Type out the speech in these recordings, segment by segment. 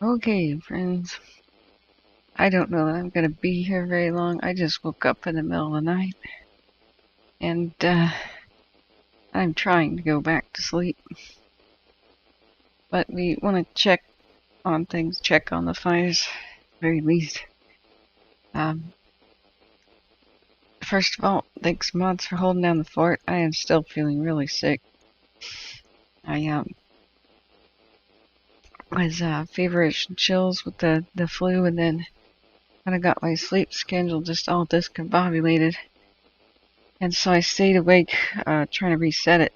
Okay, friends. I don't know that I'm going to be here very long. I just woke up in the middle of the night, and I'm trying to go back to sleep. But we want to check on things, check on the fires, at the very least. First of all, thanks, mods, for holding down the fort. I am still feeling really sick. I was feverish and chills with the flu, and then kind of got my sleep schedule just all discombobulated. And so I stayed awake, trying to reset it.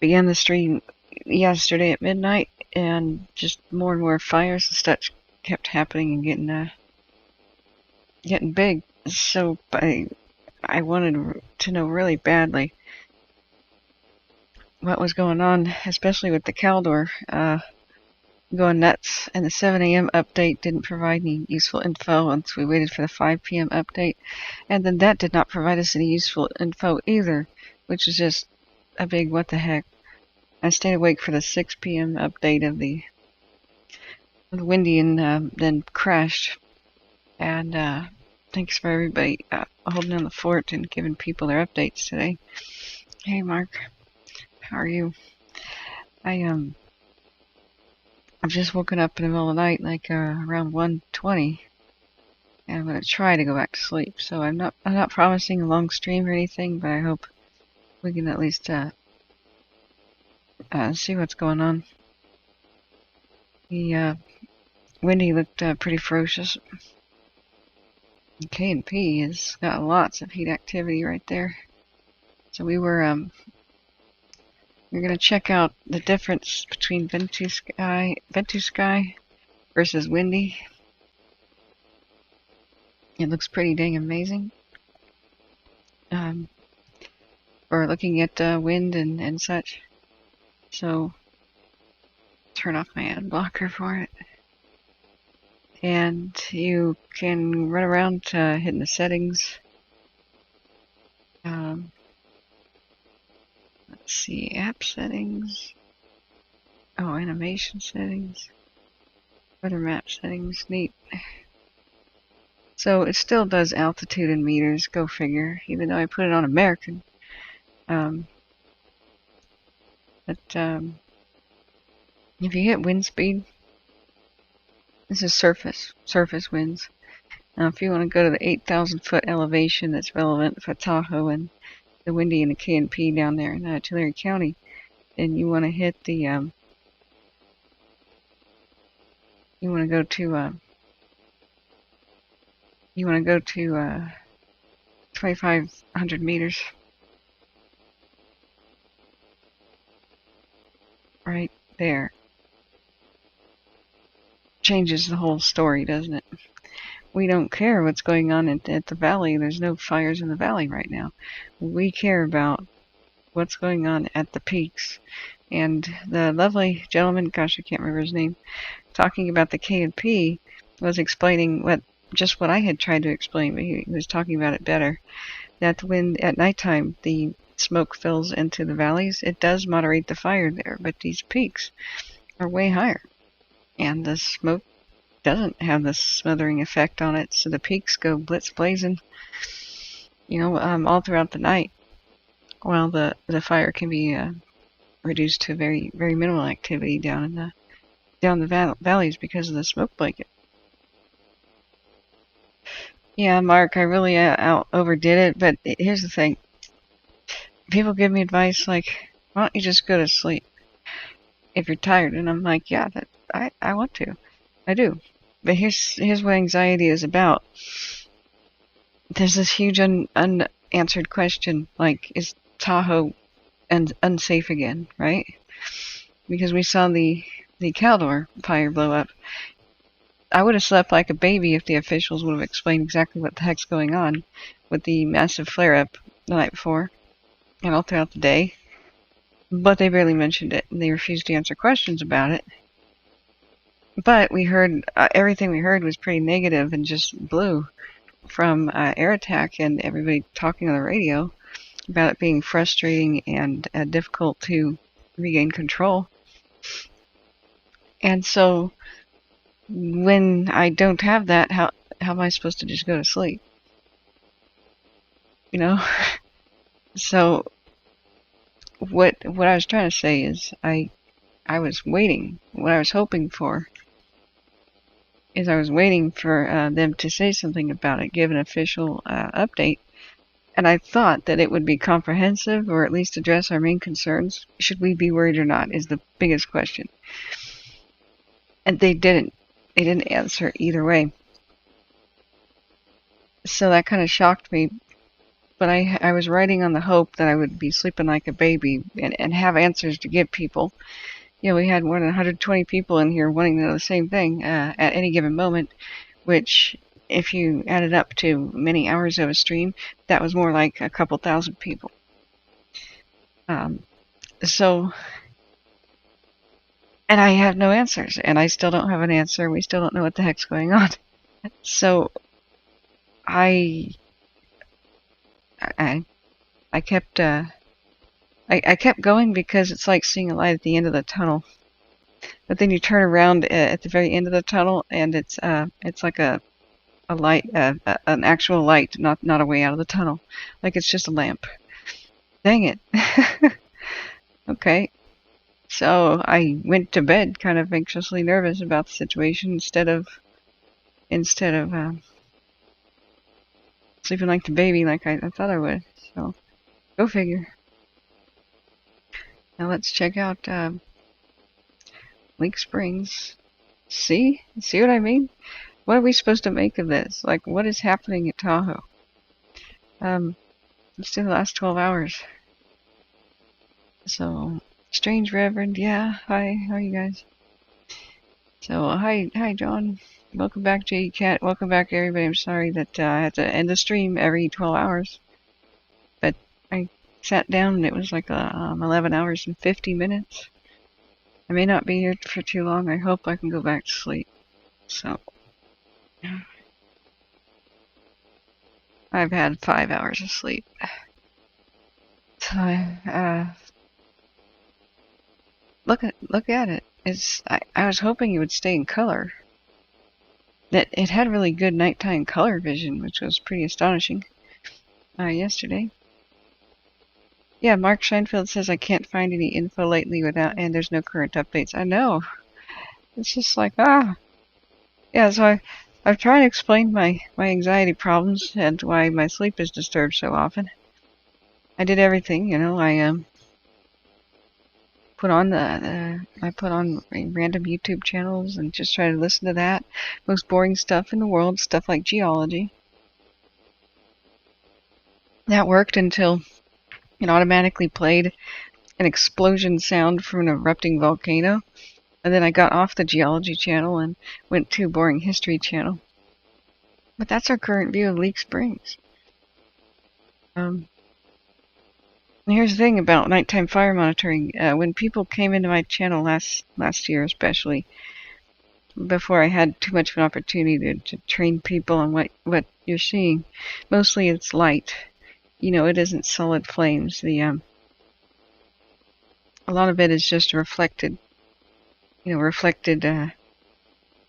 Began the stream yesterday at midnight, and just more and more fires and stuff kept happening and getting big. So I wanted to know really badly what was going on, especially with the Caldor going nuts. And the 7 a.m. update didn't provide any useful info once we waited for the 5 p.m. update. And then that did not provide us any useful info either, which is just a big what the heck. I stayed awake for the 6 p.m. update of the windy and then crashed. And thanks for everybody holding down the fort and giving people their updates today. Hey, Mark. How are you? I've just woken up in the middle of the night, like around 1:20, and I'm gonna try to go back to sleep. So I'm not promising a long stream or anything, but I hope we can at least see what's going on. The windy looked pretty ferocious. The K&P has got lots of heat activity right there. So we're going to check out the difference between Ventu sky versus windy. It looks pretty dang amazing. For looking at wind and such. So turn off my ad blocker for it. And you can run around hitting the settings. Let's see, app settings. Oh, animation settings. Weather map settings, neat. So it still does altitude in meters, go figure, even though I put it on American. But if you hit wind speed, this is surface winds. Now if you want to go to the 8,000 foot elevation that's relevant for Tahoe and the windy and the K&P down there in Tulare County, then you want to hit the you want to go to 2,500 meters. Right there. Changes the whole story, doesn't it? We don't care what's going on at the valley. There's no fires in the valley right now. We care about what's going on at the peaks. And the lovely gentleman, gosh, I can't remember his name, talking about the K&P was explaining what I had tried to explain, but he was talking about it better. That when at nighttime the smoke fills into the valleys, it does moderate the fire there, but these peaks are way higher. And the smoke doesn't have the smothering effect on it, so the peaks go blitz blazing, all throughout the night, while the fire can be reduced to very, very minimal activity down the valleys because of the smoke blanket. Yeah, Mark, I really overdid it, but here's the thing. People give me advice like, why don't you just go to sleep if you're tired? And I'm like, yeah, I want to. I do. But here's what anxiety is about. There's this huge unanswered question, like, is Tahoe unsafe again, right? Because we saw the Caldor fire blow up. I would have slept like a baby if the officials would have explained exactly what the heck's going on with the massive flare-up the night before and all throughout the day. But they barely mentioned it, and they refused to answer questions about it. But we heard, everything we heard was pretty negative and just blew from air attack and everybody talking on the radio about it being frustrating and difficult to regain control. And so when I don't have that, how am I supposed to just go to sleep? You know? So what I was trying to say is I was waiting. What I was hoping for is I was waiting for them to say something about it, give an official update. And I thought that it would be comprehensive, or at least address our main concerns. Should we be worried or not is the biggest question. And they didn't. They didn't answer either way. So that kind of shocked me. But I was riding on the hope that I would be sleeping like a baby and have answers to give people. You know, we had more than 120 people in here wanting to know the same thing at any given moment, which, if you added up to many hours of a stream, that was more like a couple thousand people. So, and I have no answers, and I still don't have an answer. We still don't know what the heck's going on. So, I kept I kept going because it's like seeing a light at the end of the tunnel. But then you turn around at the very end of the tunnel, and it's like a light, an actual light, not a way out of the tunnel. Like it's just a lamp. Dang it. Okay. So I went to bed kind of anxiously nervous about the situation instead of sleeping like the baby like I thought I would. So go figure. Now let's check out Lake Springs. See what I mean? What are we supposed to make of this? Like, what is happening at Tahoe? Just in the last 12 hours. So, Strange Reverend, yeah. Hi, how are you guys? So, hi, John. Welcome back, J Cat. Welcome back, everybody. I'm sorry that I had to end the stream every 12 hours, but I sat down and it was like 11 hours and 50 minutes. I may not be here for too long. I hope I can go back to sleep. So, I've had 5 hours of sleep. So, look at it. I was hoping it would stay in color. That it had really good nighttime color vision, which was pretty astonishing. Yesterday. Yeah, Mark Scheinfeld says I can't find any info lately and there's no current updates. I know. It's just like, Yeah, so I've tried to explain my anxiety problems and why my sleep is disturbed so often. I did everything, you know. I put on random YouTube channels and just try to listen to that. Most boring stuff in the world, stuff like geology. That worked until it automatically played an explosion sound from an erupting volcano. And then I got off the geology channel and went to boring history channel. But that's our current view of Lake Springs. And here's the thing about nighttime fire monitoring. When people came into my channel last year, especially, before I had too much of an opportunity to train people on what you're seeing, mostly it's light. You know, it isn't solid flames. A lot of it is just reflected. You know, reflected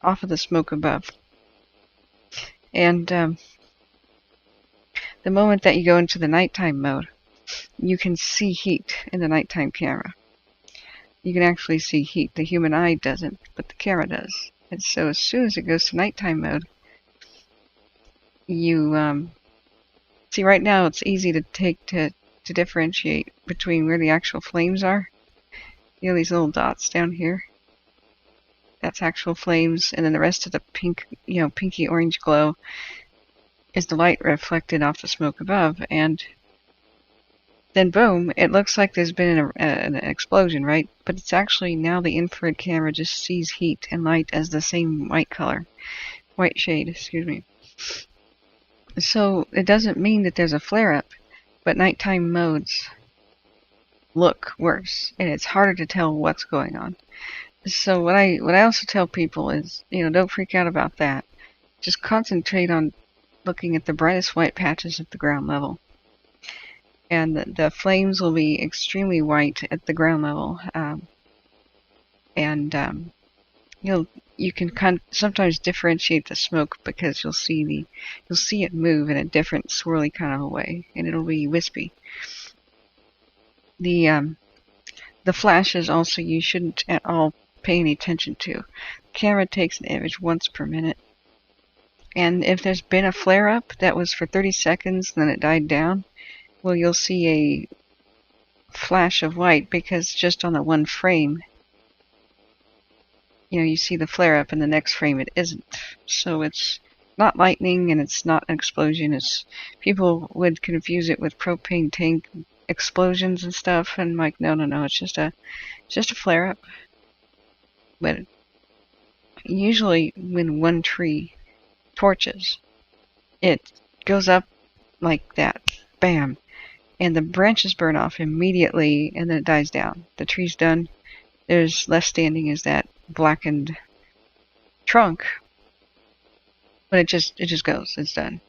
off of the smoke above. And the moment that you go into the nighttime mode, you can see heat in the nighttime camera. You can actually see heat. The human eye doesn't, but the camera does. And so as soon as it goes to nighttime mode, you see, right now it's easy to differentiate between where the actual flames are. You know, these little dots down here. That's actual flames, and then the rest of the pink, pinky orange glow is the light reflected off the smoke above. And then boom, it looks like there's been an explosion, right? But it's actually now the infrared camera just sees heat and light as the same white shade, excuse me. So it doesn't mean that there's a flare-up, but nighttime modes look worse, and it's harder to tell what's going on. So what I also tell people is, don't freak out about that. Just concentrate on looking at the brightest white patches at the ground level. And the flames will be extremely white at the ground level. And you can sometimes differentiate the smoke because you'll see it move in a different swirly kind of a way, and it'll be wispy. The flashes also you shouldn't at all pay any attention to. The camera takes an image once per minute, and if there's been a flare-up that was for 30 seconds, then it died down, well, you'll see a flash of light because just on the one frame, you see the flare-up, and the next frame it isn't. So it's not lightning, and it's not an explosion. People would confuse it with propane tank explosions and stuff, and I'm like, no, it's just a flare-up. But usually when one tree torches, it goes up like that, bam, and the branches burn off immediately, and then it dies down. The tree's done. There's left standing is that blackened trunk, but it just goes. It's done.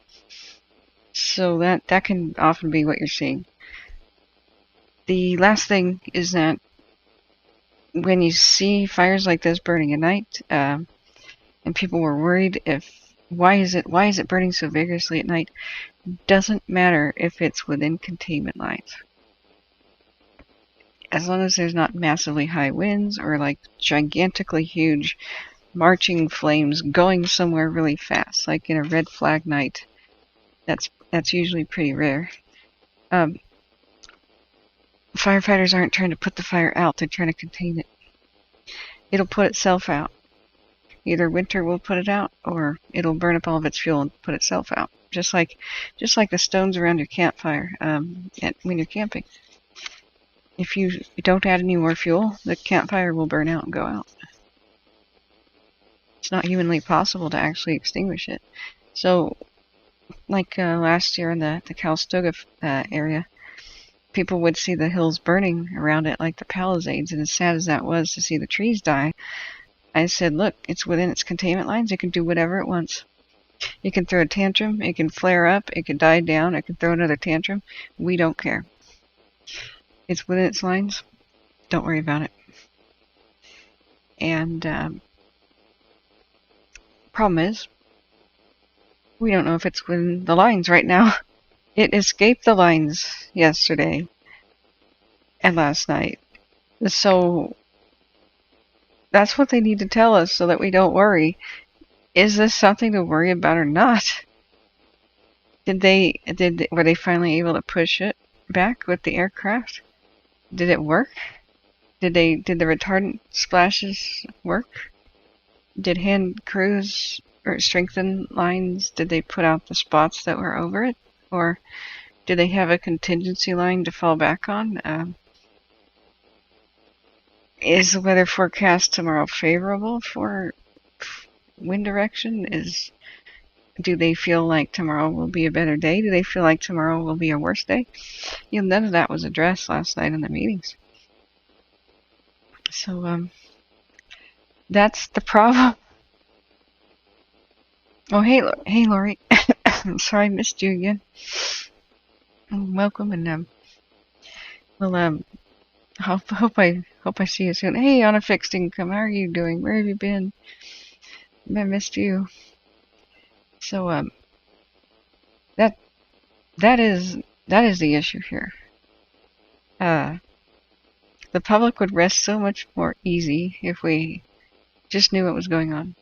So that can often be what you're seeing. The last thing is that when you see fires like this burning at night, and people were worried why is it burning so vigorously at night? Doesn't matter if it's within containment lines. As long as there's not massively high winds or like gigantically huge marching flames going somewhere really fast, like in a red flag night, that's usually pretty rare. Firefighters aren't trying to put the fire out, they're trying to contain it. It'll put itself out. Either winter will put it out, or it'll burn up all of its fuel and put itself out. Just like the stones around your campfire when you're camping. If you don't add any more fuel, the campfire will burn out and go out. It's not humanly possible to actually extinguish it. So, like last year in the Calistoga area, people would see the hills burning around it like the Palisades, and as sad as that was to see the trees die, I said, look, it's within its containment lines. It can do whatever it wants. It can throw a tantrum. It can flare up. It can die down. It can throw another tantrum. We don't care. It's within its lines. Don't worry about it. And problem is, we don't know if it's within the lines right now. It escaped the lines yesterday and last night. So that's what they need to tell us so that we don't worry. Is this something to worry about or not? Were they finally able to push it back with the aircraft? Did it work? Did the retardant splashes work? Did hand crews or strengthen lines, did they put out the spots that were over it? Or do they have a contingency line to fall back on? Is the weather forecast tomorrow favorable for wind direction? Do they feel like tomorrow will be a better day? Do they feel like tomorrow will be a worse day? None of that was addressed last night in the meetings. So, that's the problem. Oh, hey, Lori. I'm sorry I missed you again. Welcome, and hope I see you soon. Hey, on a fixed income, how are you doing? Where have you been? I missed you. So that is the issue here. The public would rest so much more easy if we just knew what was going on.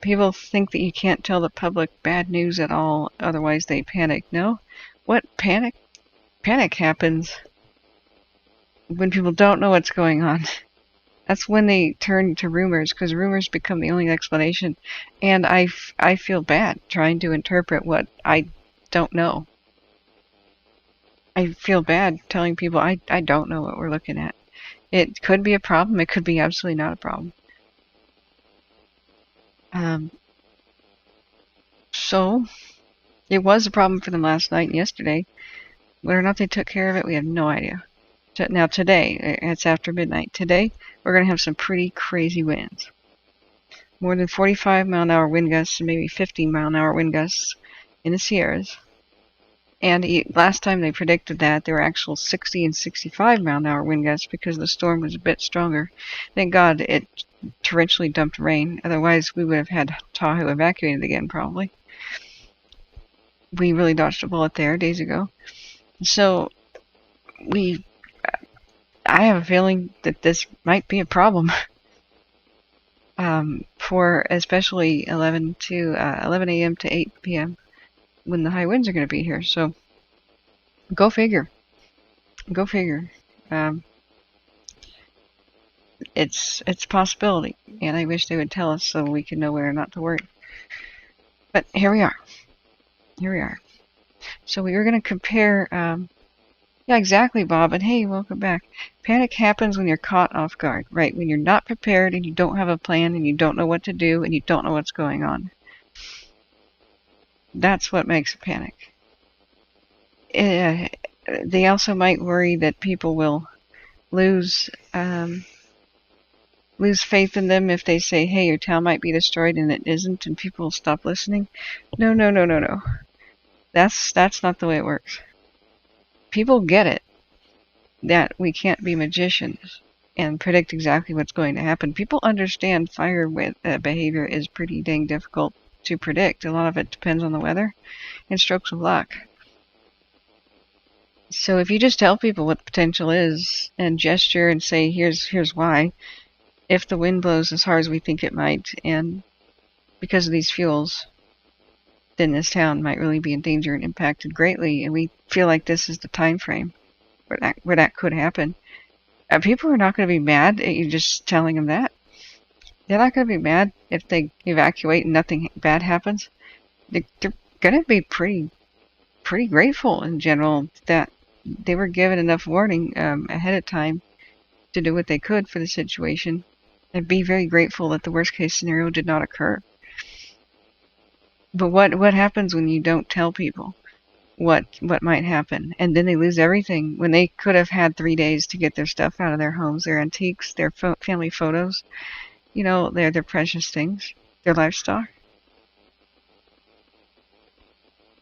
People think that you can't tell the public bad news at all, otherwise they panic. No, what panic happens when people don't know what's going on. That's when they turn to rumors, because rumors become the only explanation. And I feel bad trying to interpret what I don't know. I feel bad telling people I don't know what we're looking at. It could be a problem. It could be absolutely not a problem. So, it was a problem for them last night and yesterday. Whether or not they took care of it, we have no idea. Now today, it's after midnight. Today, we're going to have some pretty crazy winds. More than 45 mile an hour wind gusts and maybe 50 mile an hour wind gusts in the Sierras. And last time they predicted that, there were actual 60 and 65-mile-an-hour wind gusts because the storm was a bit stronger. Thank God it torrentially dumped rain. Otherwise, we would have had Tahoe evacuated again, probably. We really dodged a bullet there days ago. So, I have a feeling that this might be a problem for especially 11 a.m. to 8 p.m. when the high winds are going to be here. So, go figure. Go figure. It's a possibility, and I wish they would tell us so we can know where not to worry. But here we are. Here we are. So we were going to compare. Yeah, exactly, Bob. And hey, welcome back. Panic happens when you're caught off guard, right? When you're not prepared and you don't have a plan and you don't know what to do and you don't know what's going on. That's what makes a panic. They also might worry that people will lose faith in them if they say, hey, your town might be destroyed, and it isn't, and people will stop listening. No. That's not the way it works. People get it that we can't be magicians and predict exactly what's going to happen. People understand fire behavior is pretty dang difficult to predict. A lot of it depends on the weather and strokes of luck. So if you just tell people what the potential is and gesture and say, here's why, if the wind blows as hard as we think it might, and because of these fuels, then this town might really be in danger and impacted greatly, and we feel like this is the time frame where that could happen. People are not going to be mad at you just telling them that. They're not going to be mad if they evacuate and nothing bad happens. They're going to be pretty grateful in general that they were given enough warning ahead of time to do what they could for the situation, and be very grateful that the worst case scenario did not occur. But what happens when you don't tell people what might happen, and then they lose everything when they could have had 3 days to get their stuff out of their homes, their antiques, their family photos, their precious things, their livestock?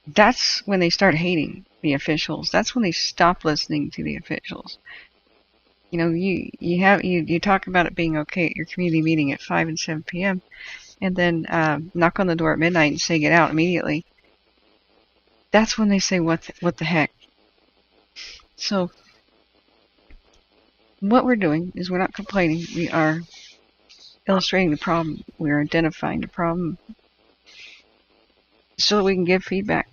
That's when they start hating the officials. That's when they stop listening to the officials. You talk about it being okay at your community meeting at 5 and 7 p.m. and then knock on the door at midnight and say get out immediately. That's when they say what the heck. So what we're doing is we're not complaining. We are illustrating the problem. We are identifying the problem so that we can give feedback.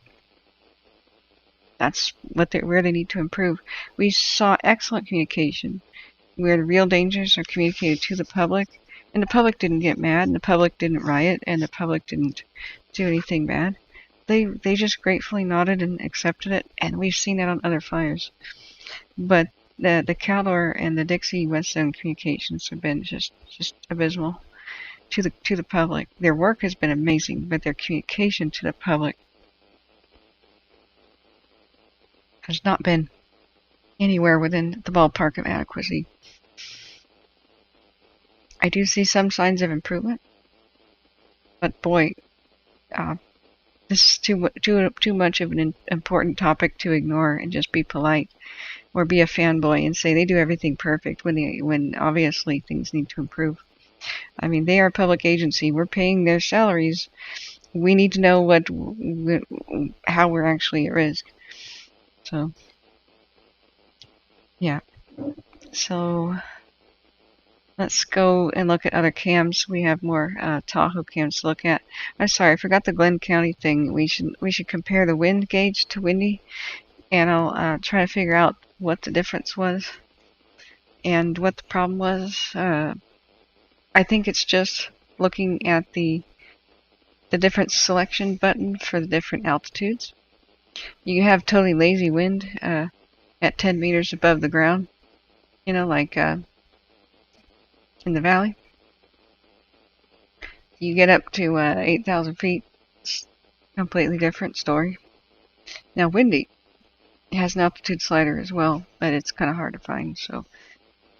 That's where they need to improve. We saw excellent communication where the real dangers are communicated to the public, and the public didn't get mad, and the public didn't riot, and the public didn't do anything bad. They just gratefully nodded and accepted it, and we've seen that on other fires. But the Caldor and the Dixie West Zone communications have been just abysmal to the public. Their work has been amazing, but their communication to the public has not been anywhere within the ballpark of adequacy. I do see some signs of improvement, but boy, this is too much of an important topic to ignore and just be polite or be a fanboy and say they do everything perfect when obviously things need to improve. I mean, they are a public agency. We're paying their salaries. We need to know how we're actually at risk. So, yeah. So, let's go and look at other cams. We have more Tahoe cams to look at. I'm sorry, I forgot the Glenn County thing. We should compare the wind gauge to windy, and I'll try to figure out what the difference was and what the problem was. I think it's just looking at the different selection button for the different altitudes. You have totally lazy wind at 10 meters above the ground, like in the valley. You get up to 8,000 feet, it's a completely different story. Now, windy has an altitude slider as well, but it's kind of hard to find. So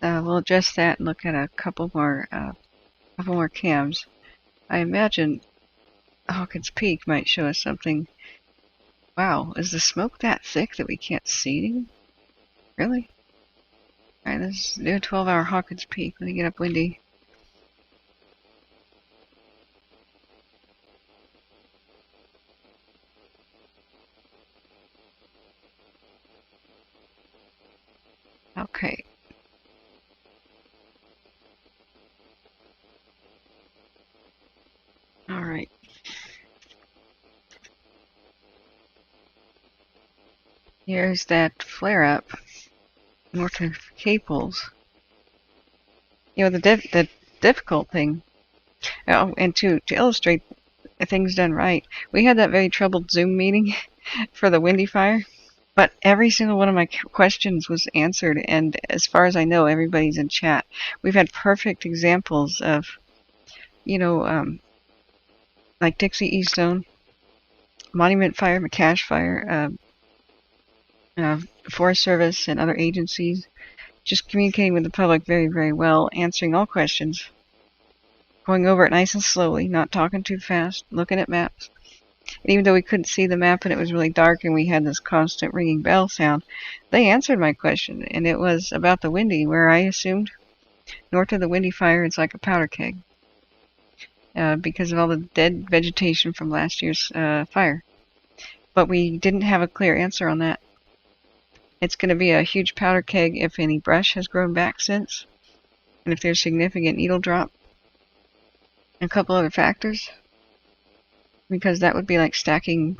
we'll adjust that and look at a couple more cams. I imagine Hawkins Peak might show us something Wow, is the smoke that thick that we can't see anything? Really? Alright, let's do a 12-hour Hawkins Peak. Let me get up windy. Okay. Alright. Here's that flare-up north of Caples. You know, the difficult thing, and to illustrate things done right, we had that very troubled Zoom meeting for the Windy Fire, but every single one of my questions was answered, and as far as I know, everybody's in chat. We've had perfect examples of, you know, like Dixie, Eastzone, Monument Fire, McCash Fire, Forest Service, and other agencies, just communicating with the public very, very well, answering all questions, going over it nice and slowly, not talking too fast, looking at maps. And even though we couldn't see the map and it was really dark and we had this constant ringing bell sound, they answered my question, and it was about the Windy, where I assumed north of the Windy Fire it's like a powder keg because of all the dead vegetation from last year's fire. But we didn't have a clear answer on that. It's going to be a huge powder keg if any brush has grown back since, and if there's significant needle drop, and a couple other factors, because that would be like stacking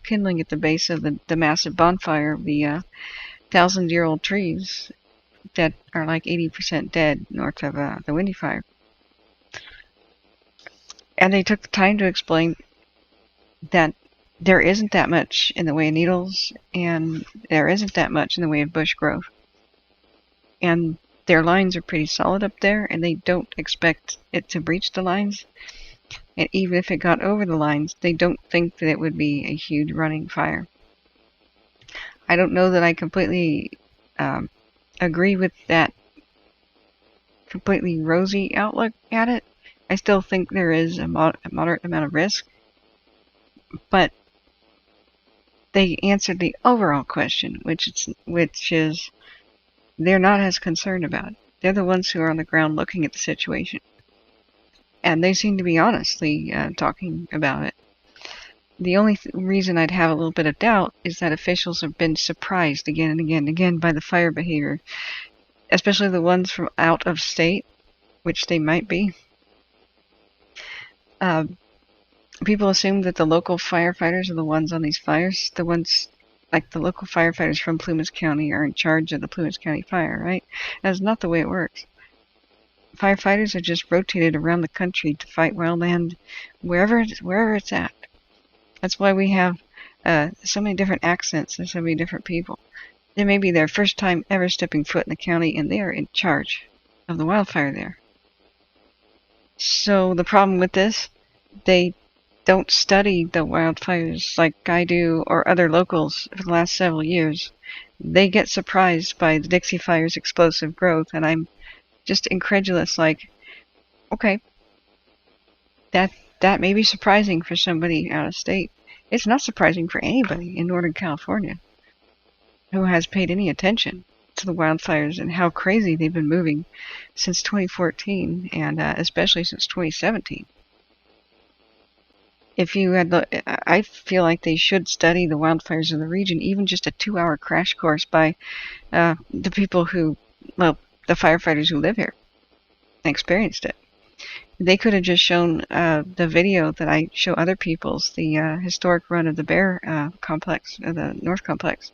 kindling at the base of the massive bonfire of the 1,000-year-old trees that are like 80% dead north of the Windy Fire. And they took the time to explain that there isn't that much in the way of needles, and there isn't that much in the way of bush growth. And their lines are pretty solid up there, and they don't expect it to breach the lines. And even if it got over the lines, they don't think that it would be a huge running fire. I don't know that I completely agree with that completely rosy outlook at it. I still think there is a moderate amount of risk, but they answered the overall question, which is they're not as concerned about it. They're the ones who are on the ground looking at the situation, and they seem to be honestly talking about it. The only reason I'd have a little bit of doubt is that officials have been surprised again and again and again by the fire behavior, especially the ones from out of state, which they might be. People assume that the local firefighters are the ones on these fires. The ones, like the local firefighters from Plumas County, are in charge of the Plumas County fire, right? That's not the way it works. Firefighters are just rotated around the country to fight wildland wherever it's at. That's why we have so many different accents and so many different people. It may be their first time ever stepping foot in the county, and they are in charge of the wildfire there. So the problem with this, they don't study the wildfires like I do or other locals for the last several years. They get surprised by the Dixie Fire's explosive growth, and I'm just incredulous, like, okay, that may be surprising for somebody out of state. It's not surprising for anybody in Northern California who has paid any attention to the wildfires and how crazy they've been moving since 2014 and especially since 2017. If you had I feel like they should study the wildfires of the region, even just a 2-hour crash course by the people who, well, the firefighters who live here and experienced it. They could have just shown the video that I show other people's, the historic run of the Bear complex, the North complex.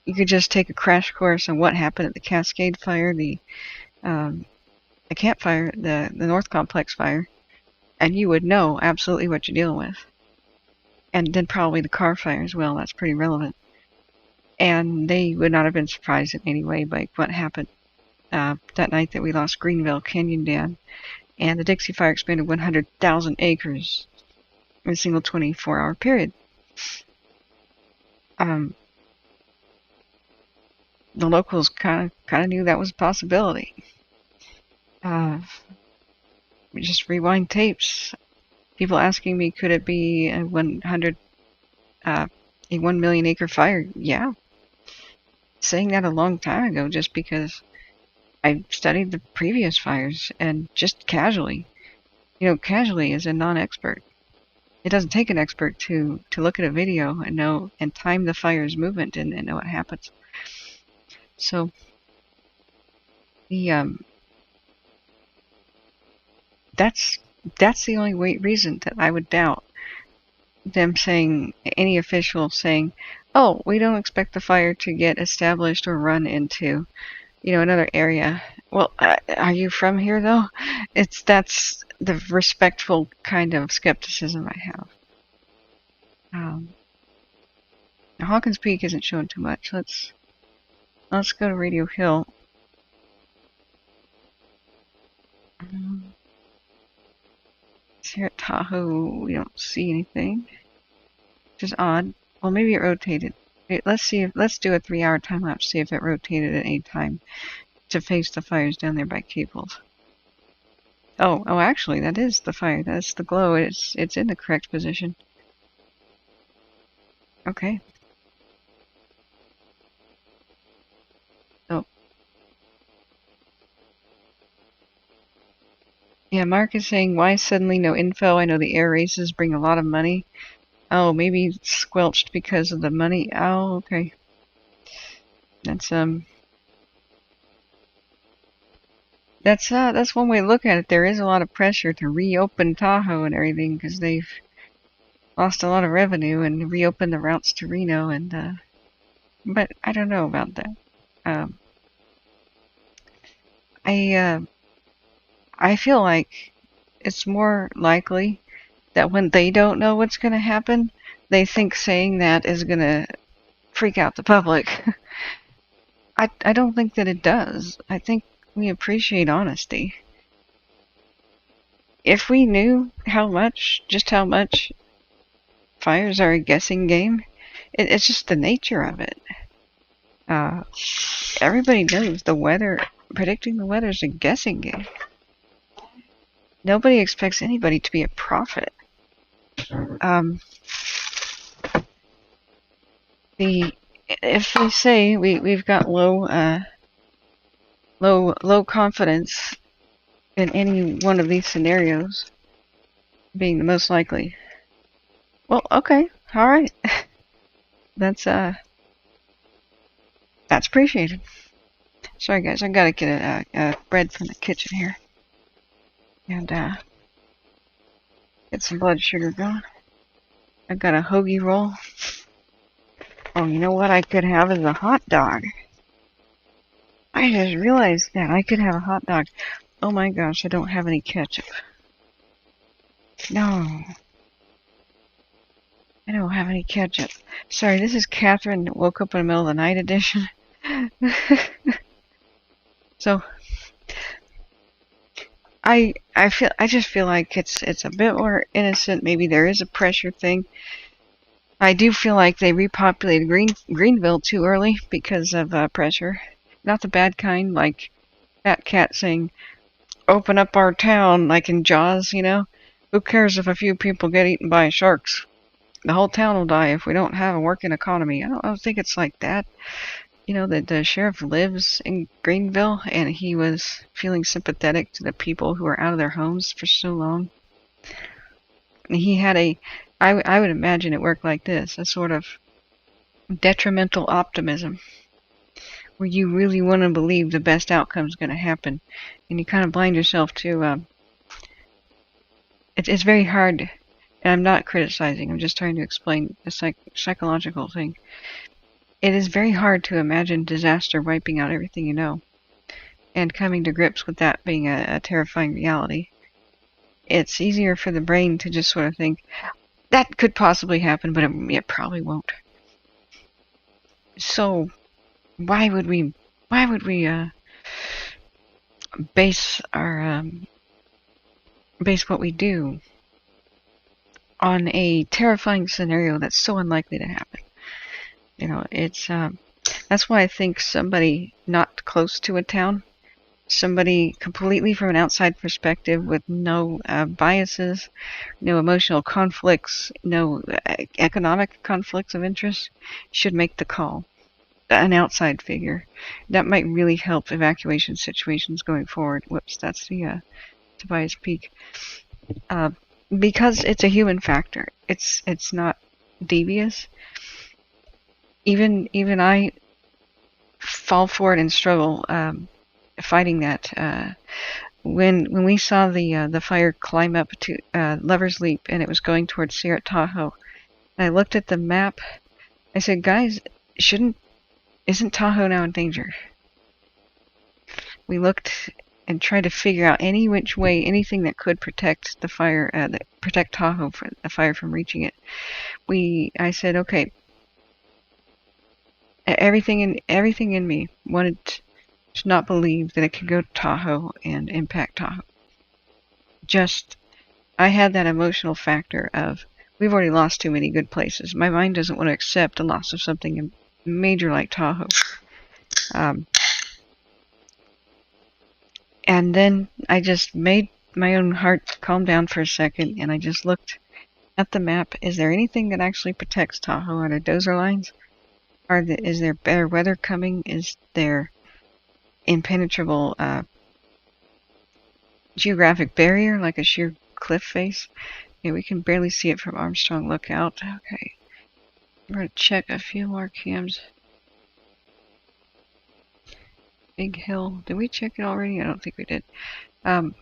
You could just take a crash course on what happened at the Cascade Fire, the Camp Fire, the North complex fire, and you would know absolutely what you're dealing with. And then probably the Carr Fire as well. That's pretty relevant. And they would not have been surprised in any way by what happened that night that we lost Greenville Canyon Dam, and the Dixie Fire expanded 100,000 acres in a single 24-hour period. The locals kind of knew that was a possibility. Just rewind tapes. People asking me, could it be 100 a 1 million acre fire. Yeah. Saying that a long time ago just because I studied the previous fires and just casually. Casually as a non-expert. It doesn't take an expert to look at a video and know and time the fire's movement and know what happens. So the that's the only reason that I would doubt them saying, any official saying, oh, we don't expect the fire to get established or run into another area. Well, are you from here though? That's the respectful kind of skepticism I have. Hawkins Peak isn't showing too much. Let's go to Radio Hill. Here at Tahoe, we don't see anything, which is odd. Well, maybe it rotated. Let's do a 3-hour time lapse. See if it rotated at any time to face the fires down there by cables. Oh, actually, that is the fire. That's the glow. It's in the correct position. Okay. Oh. Yeah, Mark is saying, why suddenly no info? I know the air races bring a lot of money. Oh, maybe it's squelched because of the money. Oh, okay. That's one way to look at it. There is a lot of pressure to reopen Tahoe and everything because they've lost a lot of revenue and reopen the routes to Reno, and but I don't know about that. I feel like it's more likely that when they don't know what's going to happen, they think saying that is going to freak out the public. I don't think that it does. I think we appreciate honesty. If we knew just how much fires are a guessing game, it's just the nature of it. Everybody knows predicting the weather is a guessing game. Nobody expects anybody to be a prophet. If they say we've got low confidence in any one of these scenarios being the most likely. Well, okay, all right. That's appreciated. Sorry guys, I gotta get a bread from the kitchen here. And get some blood sugar going. I got a hoagie roll. Oh, you know what I could have is a hot dog. I just realized that I could have a hot dog. Oh my gosh, I don't have any ketchup. No. I don't have any ketchup. Sorry, this is Kathryn, woke up in the middle of the night edition. So I just feel like it's a bit more innocent. Maybe there is a pressure thing. I do feel like they repopulated Greenville too early because of pressure. Not the bad kind, like that cat saying, "Open up our town," like in Jaws, Who cares if a few people get eaten by sharks? The whole town will die if we don't have a working economy. I don't think it's like that. The sheriff lives in Greenville, and he was feeling sympathetic to the people who were out of their homes for so long. And he had I would imagine it worked like this, a sort of detrimental optimism, where you really want to believe the best outcome is going to happen, and you kind of blind yourself to, it's very hard, and I'm not criticizing, I'm just trying to explain the psychological thing. It is very hard to imagine disaster wiping out everything you know, and coming to grips with that being a terrifying reality. It's easier for the brain to just sort of think, that could possibly happen, but it probably won't. So, why would we base what we do on a terrifying scenario that's so unlikely to happen? It's that's why I think somebody not close to a town, somebody completely from an outside perspective with no biases, no emotional conflicts, no economic conflicts of interest should make the call. An outside figure. That might really help evacuation situations going forward. Whoops, that's the Tobias Peak. Because it's a human factor. It's not devious. Even I fall for it and struggle fighting that. When we saw the fire climb up to Lover's Leap and it was going towards Sierra Tahoe, and I looked at the map. I said, guys, isn't Tahoe now in danger? We looked and tried to figure out any which way, anything that could protect the fire, protect Tahoe from the fire from reaching it. I said, okay. Everything in me wanted to not believe that it could go to Tahoe and impact Tahoe. I had that emotional factor of, we've already lost too many good places. My mind doesn't want to accept the loss of something major like Tahoe. And then I just made my own heart calm down for a second, and I just looked at the map. Is there anything that actually protects Tahoe? Are there dozer lines? Is there better weather coming? Is there impenetrable geographic barrier, like a sheer cliff face? Yeah, we can barely see it from Armstrong Lookout. Okay. I'm going to check a few more cams. Big Hill. Did we check it already? I don't think we did. Because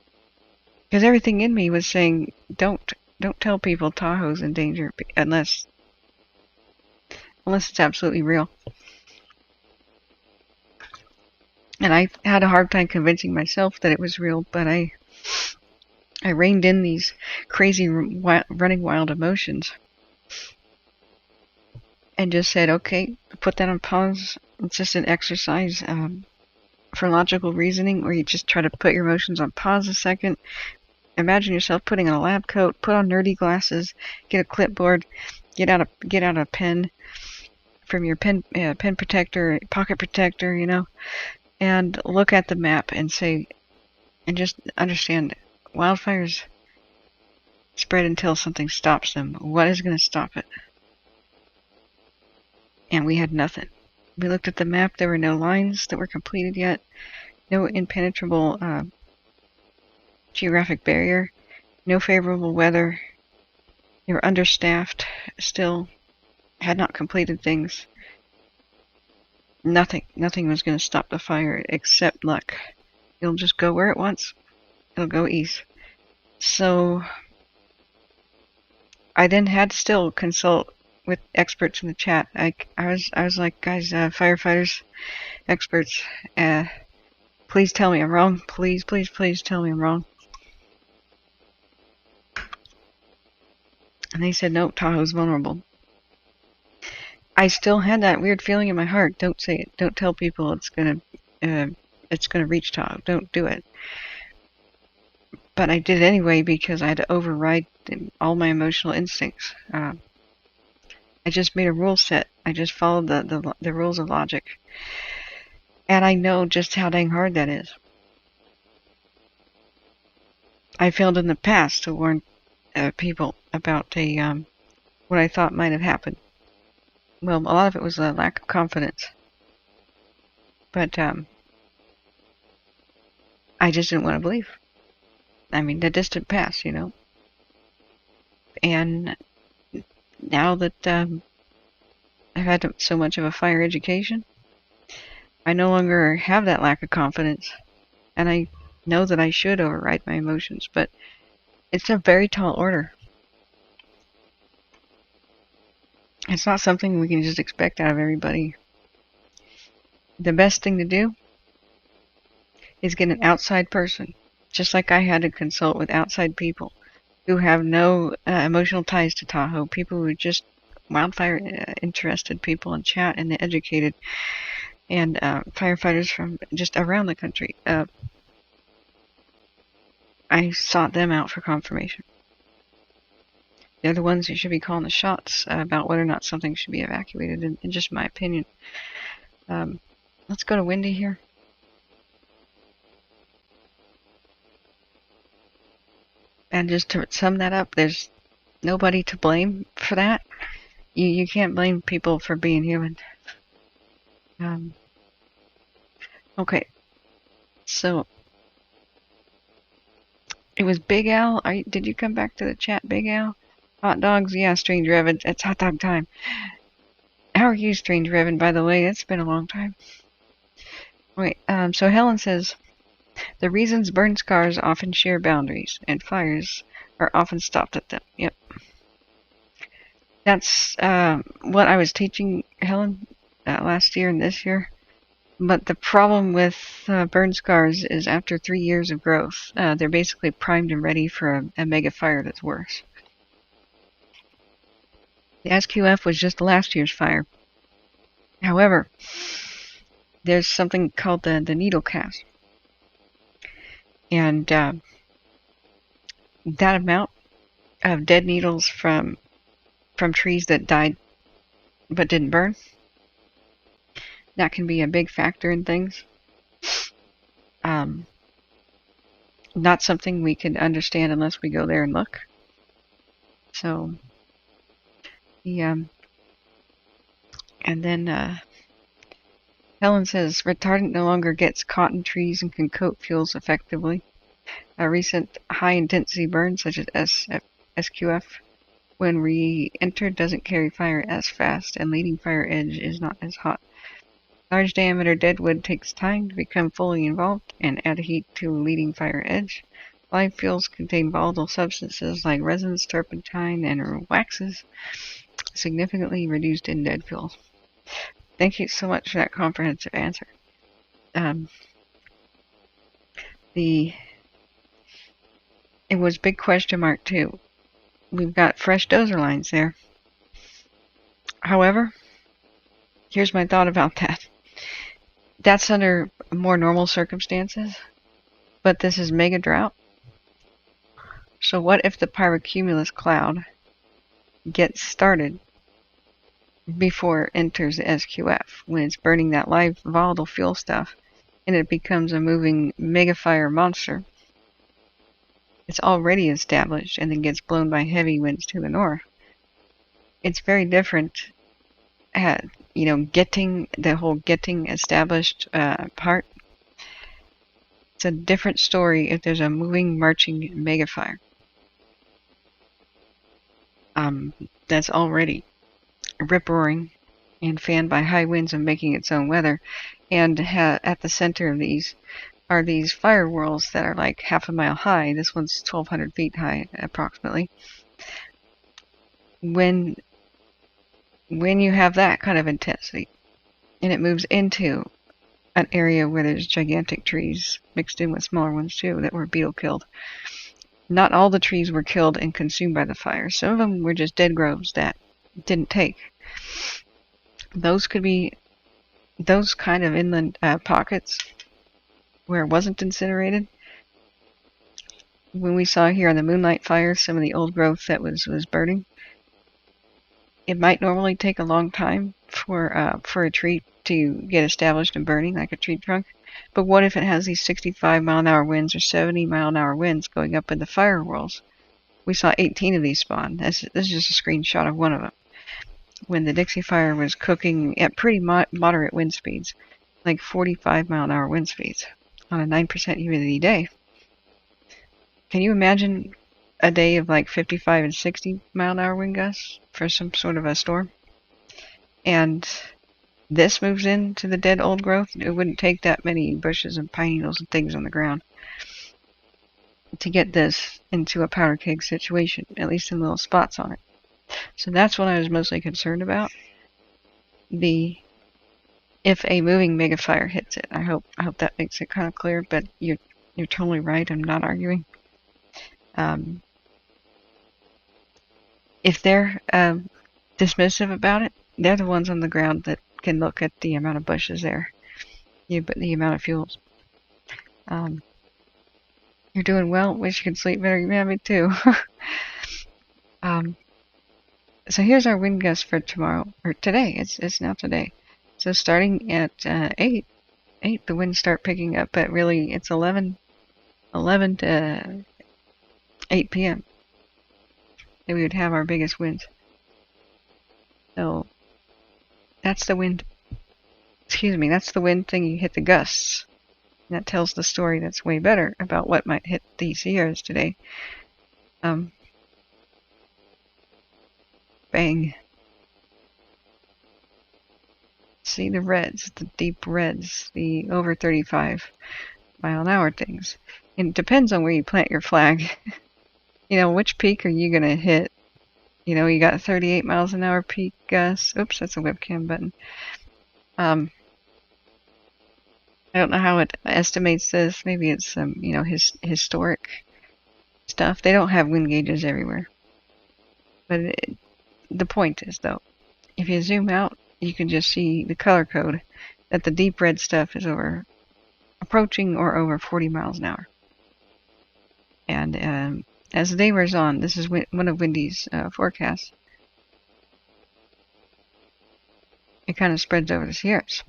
everything in me was saying, don't tell people Tahoe's in danger unless it's absolutely real. And I had a hard time convincing myself that it was real, but I reined in these crazy running wild emotions and just said, okay, put that on pause. It's just an exercise for logical reasoning, where you just try to put your emotions on pause a second. Imagine yourself putting on a lab coat, put on nerdy glasses, get a clipboard, get out a pen from your pen protector, pocket protector, and look at the map and say, and just understand, wildfires spread until something stops them. What is going to stop it? And we had nothing. We looked at the map. There were no lines that were completed yet. No impenetrable geographic barrier. No favorable weather. They were understaffed still. Had not completed things. Nothing was going to stop the fire except luck. It'll just go where it wants. It'll go east. So I then had to still consult with experts in the chat. I was like, guys, firefighters, experts, please tell me I'm wrong. Please tell me I'm wrong. And they said, nope, Tahoe's vulnerable. I still had that weird feeling in my heart. Don't say it. Don't tell people it's gonna reach Tahoe. Don't do it. But I did it anyway because I had to override all my emotional instincts. I just made a rule set. I just followed the rules of logic. And I know just how dang hard that is. I failed in the past to warn people about what I thought might have happened. Well, a lot of it was a lack of confidence. But I just didn't want to believe. I mean, the distant past, And now that I've had so much of a fire education, I no longer have that lack of confidence. And I know that I should override my emotions, but it's a very tall order. It's not something we can just expect out of everybody. The best thing to do is get an outside person, just like I had to consult with outside people who have no emotional ties to Tahoe, people who are just wildfire interested people in chat and the educated, and firefighters from just around the country. I sought them out for confirmation. They're the ones who should be calling the shots about whether or not something should be evacuated, in just my opinion. Let's go to Wendy here. And just to sum that up, there's nobody to blame for that. You can't blame people for being human. Okay, so it was Big Al. Did you come back to the chat, Big Al? Hot dogs, yeah, Strange Revan. It's hot dog time. How are you, Strange Revan, by the way? It's been a long time. Wait, so Helen says, the reasons burn scars often share boundaries, and fires are often stopped at them. Yep. That's what I was teaching Helen last year and this year. But the problem with burn scars is after 3 years of growth, they're basically primed and ready for a mega fire that's worse. The SQF was just last year's fire. However, there's something called the needle cast. And that amount of dead needles from trees that died but didn't burn, that can be a big factor in things. Not something we can understand unless we go there and look. So, and then Helen says, retardant no longer gets caught in trees and can coat fuels effectively. A recent high-intensity burn, such as SQF, when re-entered, doesn't carry fire as fast, and leading fire edge is not as hot. Large diameter deadwood takes time to become fully involved and add heat to leading fire edge. Live fuels contain volatile substances like resins, turpentine, and waxes, significantly reduced in dead fuels. Thank you so much for that comprehensive answer. It was big question mark too. We've got fresh dozer lines there. However, here's my thought about that. That's under more normal circumstances, but this is mega drought. So what if the pyrocumulus cloud gets started before it enters the SQF, when it's burning that live volatile fuel stuff, and it becomes a moving mega fire monster? It's already established and then gets blown by heavy winds to the north. It's very different at, getting established part. It's a different story if there's a moving, marching mega fire. That's already rip-roaring and fanned by high winds and making its own weather. And at the center of these are these fire whirls that are like half a mile high. This one's 1,200 feet high, approximately. When you have that kind of intensity, and it moves into an area where there's gigantic trees mixed in with smaller ones too that were beetle killed. Not all the trees were killed and consumed by the fire. Some of them were just dead groves that didn't take. Those could be those kind of inland pockets where it wasn't incinerated. When we saw here on the Moonlight Fire some of the old growth that was burning, it might normally take a long time for a tree to get established and burning, like a tree trunk. But what if it has these 65-mile-an-hour winds or 70-mile-an-hour winds going up in the fire whirls? We saw 18 of these spawn. This is just a screenshot of one of them. When the Dixie fire was cooking at pretty moderate wind speeds, like 45-mile-an-hour wind speeds, on a 9% humidity day. Can you imagine a day of like 55 and 60-mile-an-hour wind gusts for some sort of a storm? And this moves into the dead old growth. It wouldn't take that many bushes and pine needles and things on the ground to get this into a powder keg situation, at least in little spots on it. So that's what I was mostly concerned about. If a moving mega fire hits it. I hope that makes it kind of clear, but you're totally right. I'm not arguing. If they're dismissive about it, they're the ones on the ground that can look at the amount of bushes there, the amount of fuels. You're doing well. Wish you could sleep better. Yeah, me too. So here's our wind gust for tomorrow, or today. It's now today. So starting at 8, the winds start picking up, but really it's 11 to 8 p.m. that we would have our biggest winds. So that's the wind. Excuse me, that's the wind thing. You hit the gusts. And that tells the story that's way better about what might hit these Sierras today. Bang. See the reds, the deep reds, the over 35 mile an hour things. And it depends on where you plant your flag. Which peak are you going to hit? You got 38 miles an hour peak gusts. Oops, that's a webcam button. I don't know how it estimates this. Maybe it's historic stuff. They don't have wind gauges everywhere. But the point is, though, if you zoom out, you can just see the color code that the deep red stuff is approaching or over 40 miles an hour. And as the day wears on, this is one of Windy's forecasts. It kind of spreads over the Sierras,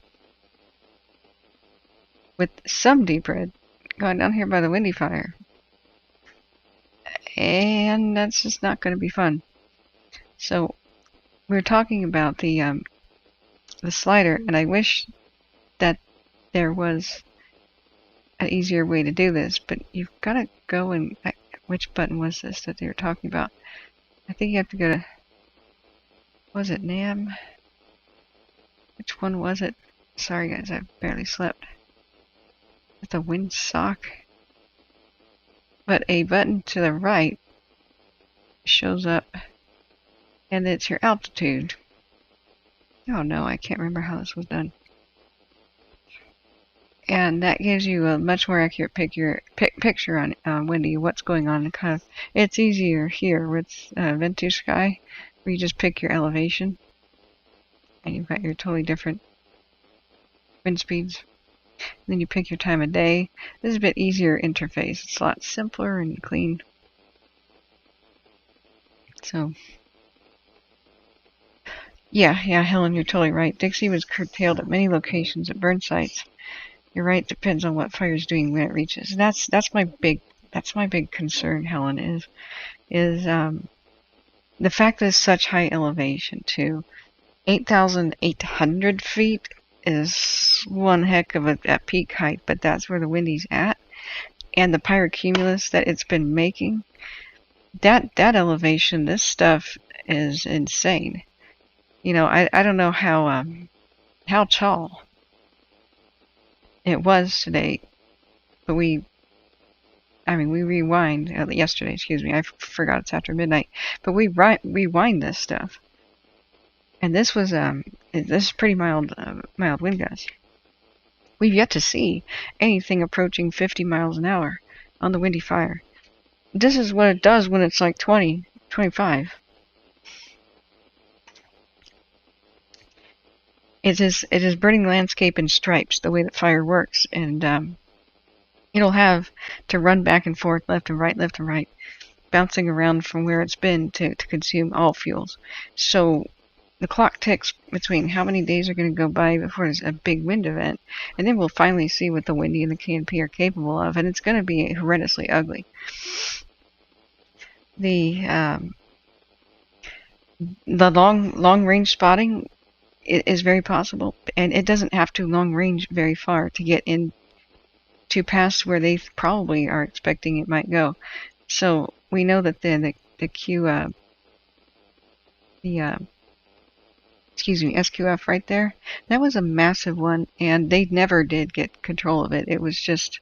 with some deep red going down here by the Windy Fire. And that's just not going to be fun. So we're talking about the slider, and I wish that there was an easier way to do this, but you've got to go and... Which button was this that they were talking about? I think you have to go to... Was it NAM? Which one was it? Sorry guys, I barely slept. With the wind sock. But a button to the right shows up, and it's your altitude. Oh no, I can't remember how this was done. And that gives you a much more accurate picture on Windy, what's going on. And kind of, it's easier here with Ventus Sky, where you just pick your elevation, and you've got your totally different wind speeds. And then you pick your time of day. This is a bit easier interface. It's a lot simpler and clean. So, yeah, Helen, you're totally right. Dixie was curtailed at many locations at burn sites. You're right. Depends on what fire's doing when it reaches. And that's my big concern, Helen, is the fact that it's such high elevation too. 8,800 feet is one heck of a peak height, but that's where the Windy's at, and the pyrocumulus that it's been making. That elevation, this stuff is insane. I don't know how tall it was today, but we rewind yesterday. Excuse me, I forgot it's after midnight. But we rewind this stuff, and this was this is pretty mild wind gusts. We've yet to see anything approaching 50 miles an hour on the Windy Fire. This is what it does when it's like 20, 25. It is burning the landscape in stripes, the way that fire works, and it'll have to run back and forth, left and right, bouncing around from where it's been to consume all fuels. So the clock ticks between how many days are going to go by before there's a big wind event, and then we'll finally see what the Windy and the KNP are capable of, and it's going to be horrendously ugly. The long range spotting is very possible, and it doesn't have to long range very far to get in to past where they probably are expecting it might go. So we know that the SQF right there, that was a massive one, and they never did get control of it. It was just,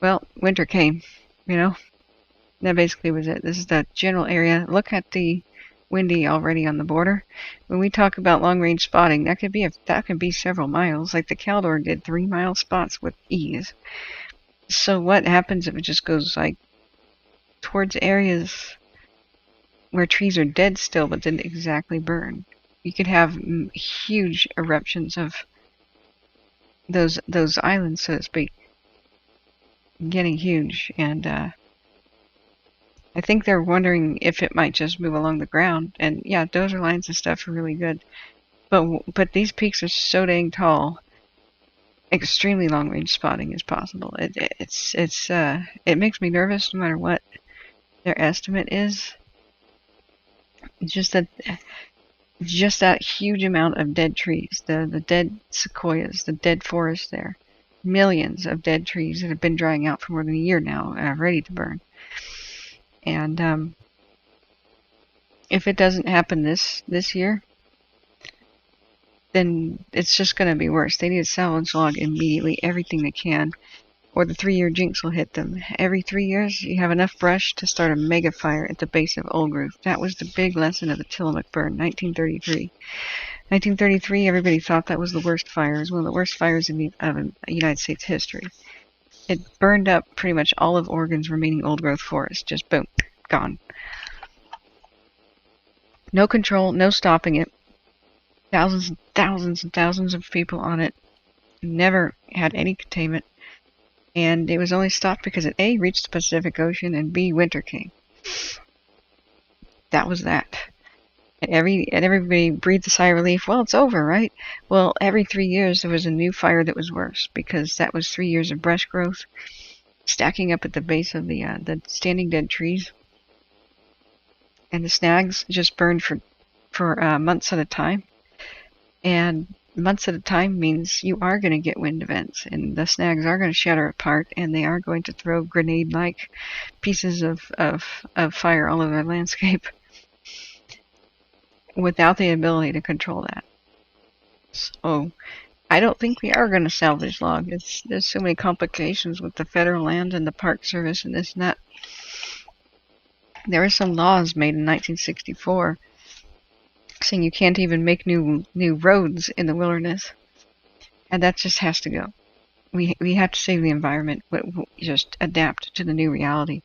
well, winter came, That basically was it. This is the general area. Look at the Windy already on the border. When we talk about long-range spotting, that could be several miles. Like the Caldor did 3-mile spots with ease. So what happens if it just goes like towards areas where trees are dead still but didn't exactly burn? You could have huge eruptions of those islands, so to speak, getting huge, and I think they're wondering if it might just move along the ground. And yeah, dozer lines and stuff are really good, but these peaks are so dang tall. Extremely long range spotting is possible. It makes me nervous no matter what. Their estimate is just that huge amount of dead trees, the dead sequoias, the dead forest there, millions of dead trees that have been drying out for more than a year now, ready to burn. And if it doesn't happen this year, then it's just going to be worse. They need to salvage log immediately everything they can, or the 3-year jinx will hit them. Every 3 years, you have enough brush to start a mega fire at the base of Old Grove. That was the big lesson of the Tillamook burn, 1933. 1933, everybody thought that was the worst fire. It was one of the worst fires in United States history. It burned up pretty much all of Oregon's remaining old-growth forest. Just boom, gone. No control, no stopping it. Thousands and thousands and thousands of people on it. Never had any containment. And it was only stopped because it A, reached the Pacific Ocean, and B, winter came. That was that. And everybody breathed a sigh of relief. Well, it's over, right? Well, every 3 years there was a new fire that was worse, because that was 3 years of brush growth stacking up at the base of the standing dead trees. And the snags just burned for months at a time. And months at a time means you are going to get wind events, and the snags are going to shatter apart, and they are going to throw grenade-like pieces of fire all over the landscape without the ability to control that. So I don't think we are going to salvage log. There's so many complications with the federal land and the Park Service and this and that. There were some laws made in 1964 saying you can't even make new roads in the wilderness, and that just has to go. We have to save the environment, but just adapt to the new reality.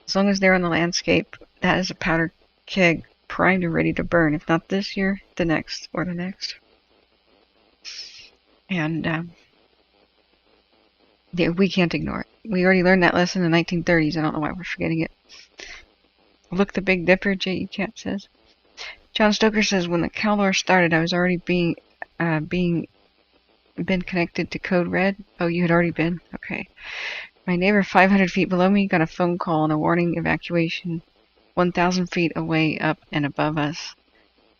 As long as they're on the landscape, that is a powder keg primed and ready to burn. If not this year, the next, or the next. And we can't ignore it. We already learned that lesson in the 1930s. I don't know why we're forgetting it. Look the Big Dipper, J.E. Cat says. John Stoker says, when the Caldor started, I was already been connected to Code Red. Oh, you had already been? Okay. My neighbor 500 feet below me got a phone call and a warning evacuation 1,000 feet away up and above us.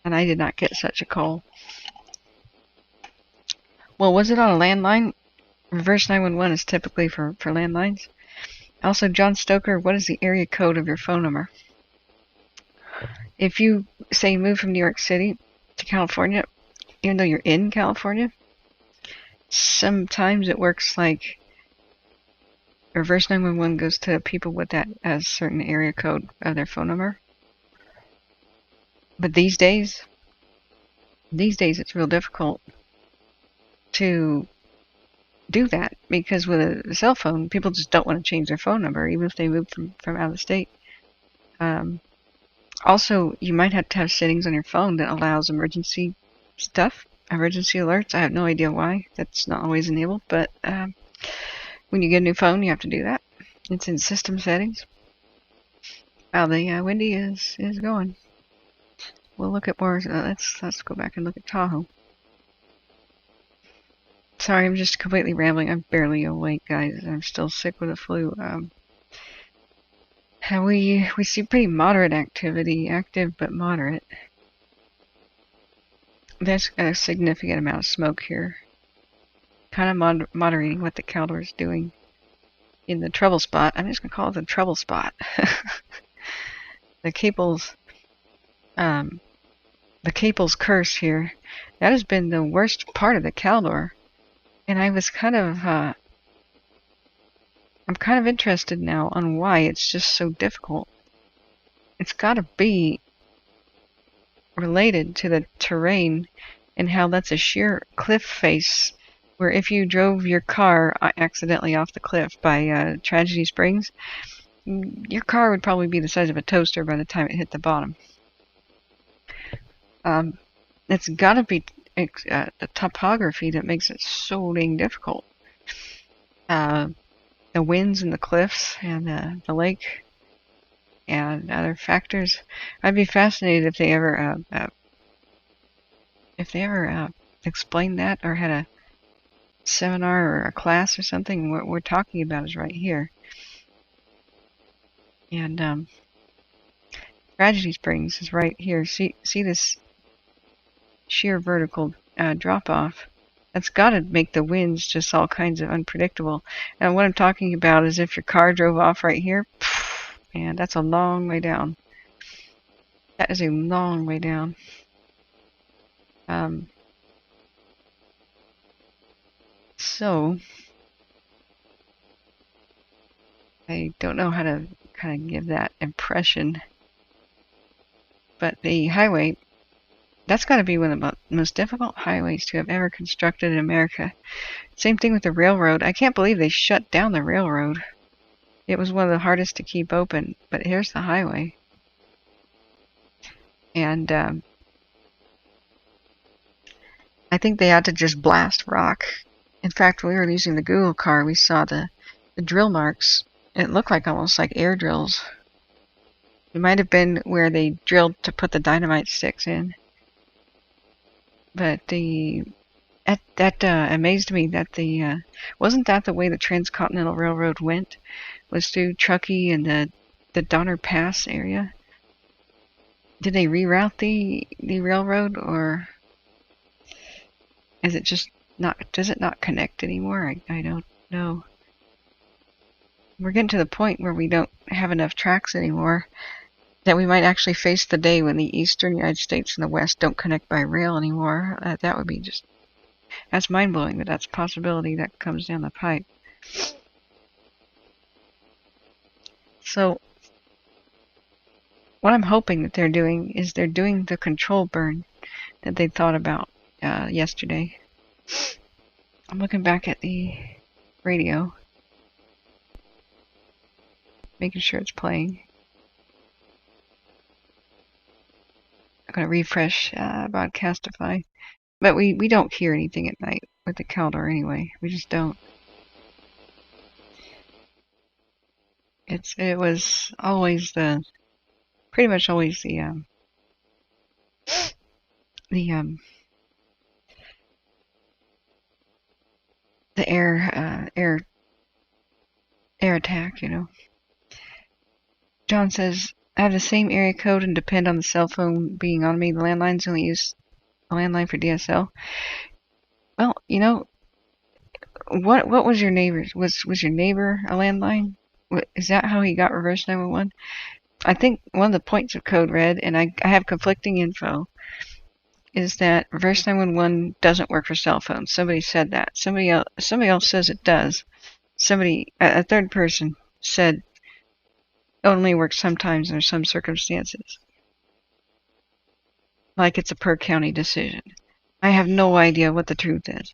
And I did not get such a call. Well, was it on a landline? Reverse 911 is typically for landlines. Also, John Stoker, what is the area code of your phone number? If you, say, move from New York City to California, even though you're in California, sometimes it works like reverse 911 goes to people with that as certain area code of their phone number. But these days it's real difficult to do that, because with a cell phone, people just don't want to change their phone number, even if they move from out of the state. Also, you might have to have settings on your phone that allows emergency stuff, emergency alerts. I have no idea why. That's not always enabled, but when you get a new phone, you have to do that. It's in system settings. Wow, the Windy is going. We'll look at more. Let's go back and look at Tahoe. Sorry, I'm just completely rambling. I'm barely awake, guys. I'm still sick with the flu. We see pretty moderate activity, active but moderate. There's a significant amount of smoke here. Kind of moderating what the Caldor is doing in the trouble spot. I'm just going to call it the trouble spot. The Caples curse here. That has been the worst part of the Caldor. And I was I'm kind of interested now on why it's just so difficult. It's got to be related to the terrain and how that's a sheer cliff face, where if you drove your car accidentally off the cliff by Tragedy Springs, your car would probably be the size of a toaster by the time it hit the bottom. It's got to be the topography that makes it so dang difficult. The winds and the cliffs and the lake and other factors. I'd be fascinated if they ever explained that or had a seminar or a class or something. What we're talking about is right here. And Tragedy Springs is right here. See this sheer vertical drop off? That's got to make the winds just all kinds of unpredictable. And what I'm talking about is if your car drove off right here, and that's a long way down. That is a long way down. So I don't know how to kind of give that impression, but the highway, that's got to be one of the most difficult highways to have ever constructed in America. Same thing with the railroad. I can't believe they shut down the railroad. It was one of the hardest to keep open, but here's the highway. And I think they had to just blast rock. In fact, when we were using the Google car, we saw the drill marks. It looked like almost like air drills. It might have been where they drilled to put the dynamite sticks in. But that amazed me that wasn't that the way the Transcontinental Railroad went? Was through Truckee and the Donner Pass area? Did they reroute the railroad, or is it just not? Does it not connect anymore? I don't know. We're getting to the point where we don't have enough tracks anymore, that we might actually face the day when the eastern United States and the west don't connect by rail anymore. That would be just, that's mind-blowing, but that's a possibility that comes down the pipe. So what I'm hoping that they're doing is they're doing the control burn that they thought about yesterday. I'm looking back at the radio, making sure it's playing. I'm going to refresh Broadcastify. But we don't hear anything at night with the Caldor anyway. We just don't. It was always pretty much always the air attack, you know. John says, I have the same area code and depend on the cell phone being on me. The landlines only use a landline for DSL. Well, you know, what was your neighbor's? Was your neighbor a landline? Is that how he got reverse 911? I think one of the points of Code Red, and I have conflicting info, is that reverse 911 doesn't work for cell phones. Somebody said that. Somebody else says it does. A third person said it only works sometimes under some circumstances. Like it's a per county decision. I have no idea what the truth is.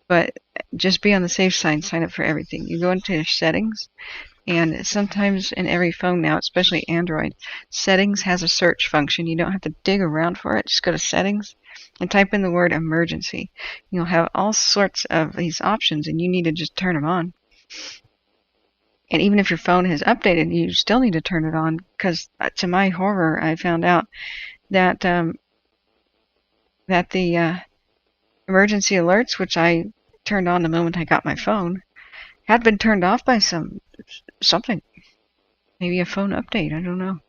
But just be on the safe side, sign up for everything. You go into your settings, and sometimes in every phone now, especially Android, settings has a search function. You don't have to dig around for it. Just go to settings and type in the word emergency. You'll have all sorts of these options, and you need to just turn them on. And even if your phone has updated, you still need to turn it on, because to my horror, I found out that the emergency alerts, which I turned on the moment I got my phone, had been turned off by something. Maybe a phone update, I don't know.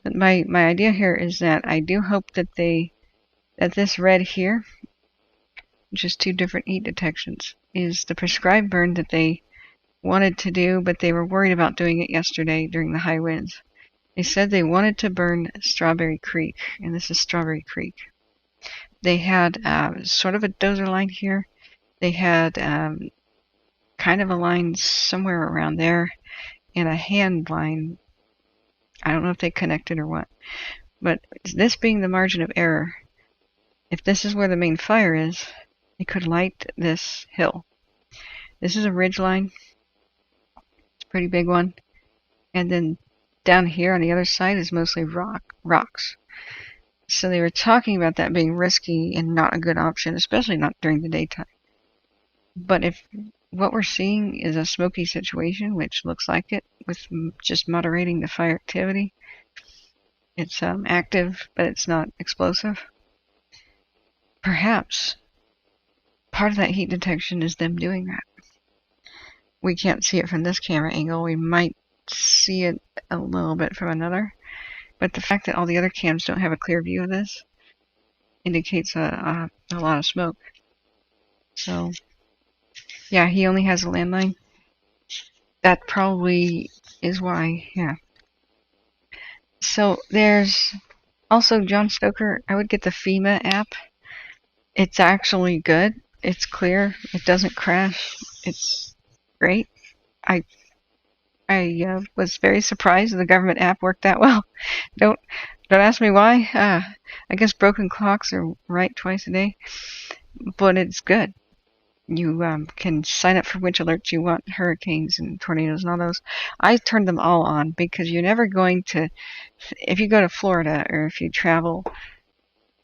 But my idea here is that I do hope that this red here, which is 2 different heat detections, is the prescribed burn that they wanted to do, but they were worried about doing it yesterday during the high winds. They said they wanted to burn Strawberry Creek, and this is Strawberry Creek. They had sort of a dozer line here. They had kind of a line somewhere around there, and a hand line. I don't know if they connected or what. But this being the margin of error, if this is where the main fire is, it could light this hill. This is a ridge line. It's a pretty big one. And then down here on the other side is mostly rocks. So they were talking about that being risky and not a good option, especially not during the daytime. But if what we're seeing is a smoky situation, which looks like it, with just moderating the fire activity, it's active, but it's not explosive. Perhaps part of that heat detection is them doing that. We can't see it from this camera angle. We might see it a little bit from another. But the fact that all the other cams don't have a clear view of this indicates a lot of smoke. So, yeah, he only has a landline. That probably is why, yeah. So there's also John Stoker. I would get the FEMA app. It's actually good. It's clear. It doesn't crash. It's great. I was very surprised the government app worked that well. Don't ask me why. I guess broken clocks are right twice a day, but it's good. You can sign up for which alerts you want, hurricanes and tornadoes and all those. I turned them all on because you're never going to, if you go to Florida or if you travel,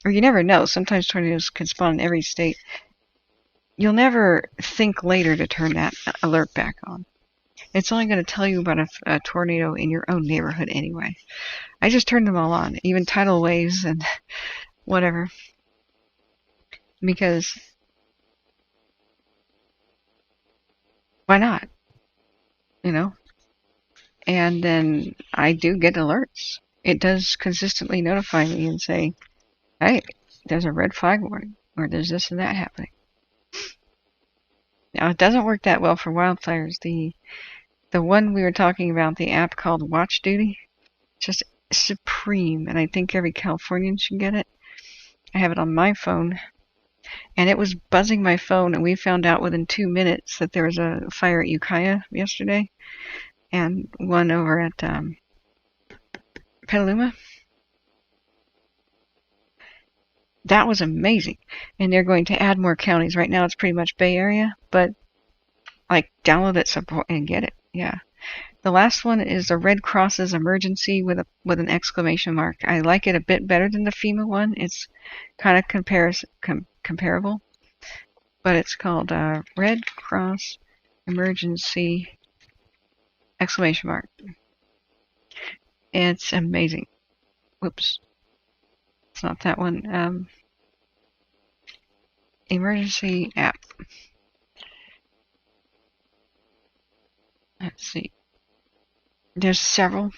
or you never know, sometimes tornadoes can spawn in every state. You'll never think later to turn that alert back on. It's only going to tell you about a tornado in your own neighborhood anyway. I just turned them all on, even tidal waves and whatever. Because why not? You know? And then I do get alerts. It does consistently notify me and say, hey, there's a red flag warning, or there's this and that happening. Now, it doesn't work that well for wildfires. The one we were talking about, the app called Watch Duty, just supreme, and I think every Californian should get it. I have it on my phone, and it was buzzing my phone, and we found out within 2 minutes that there was a fire at Ukiah yesterday, and one over at Petaluma. That was amazing, and they're going to add more counties. Right now it's pretty much Bay Area, but like download it and get it. Yeah. The last one is a Red Cross's emergency with an exclamation mark. I like it a bit better than the FEMA one. It's kind of comparable, but it's called Red Cross emergency exclamation mark. It's amazing. Whoops. It's not that one. Emergency app. Let's see. There's several.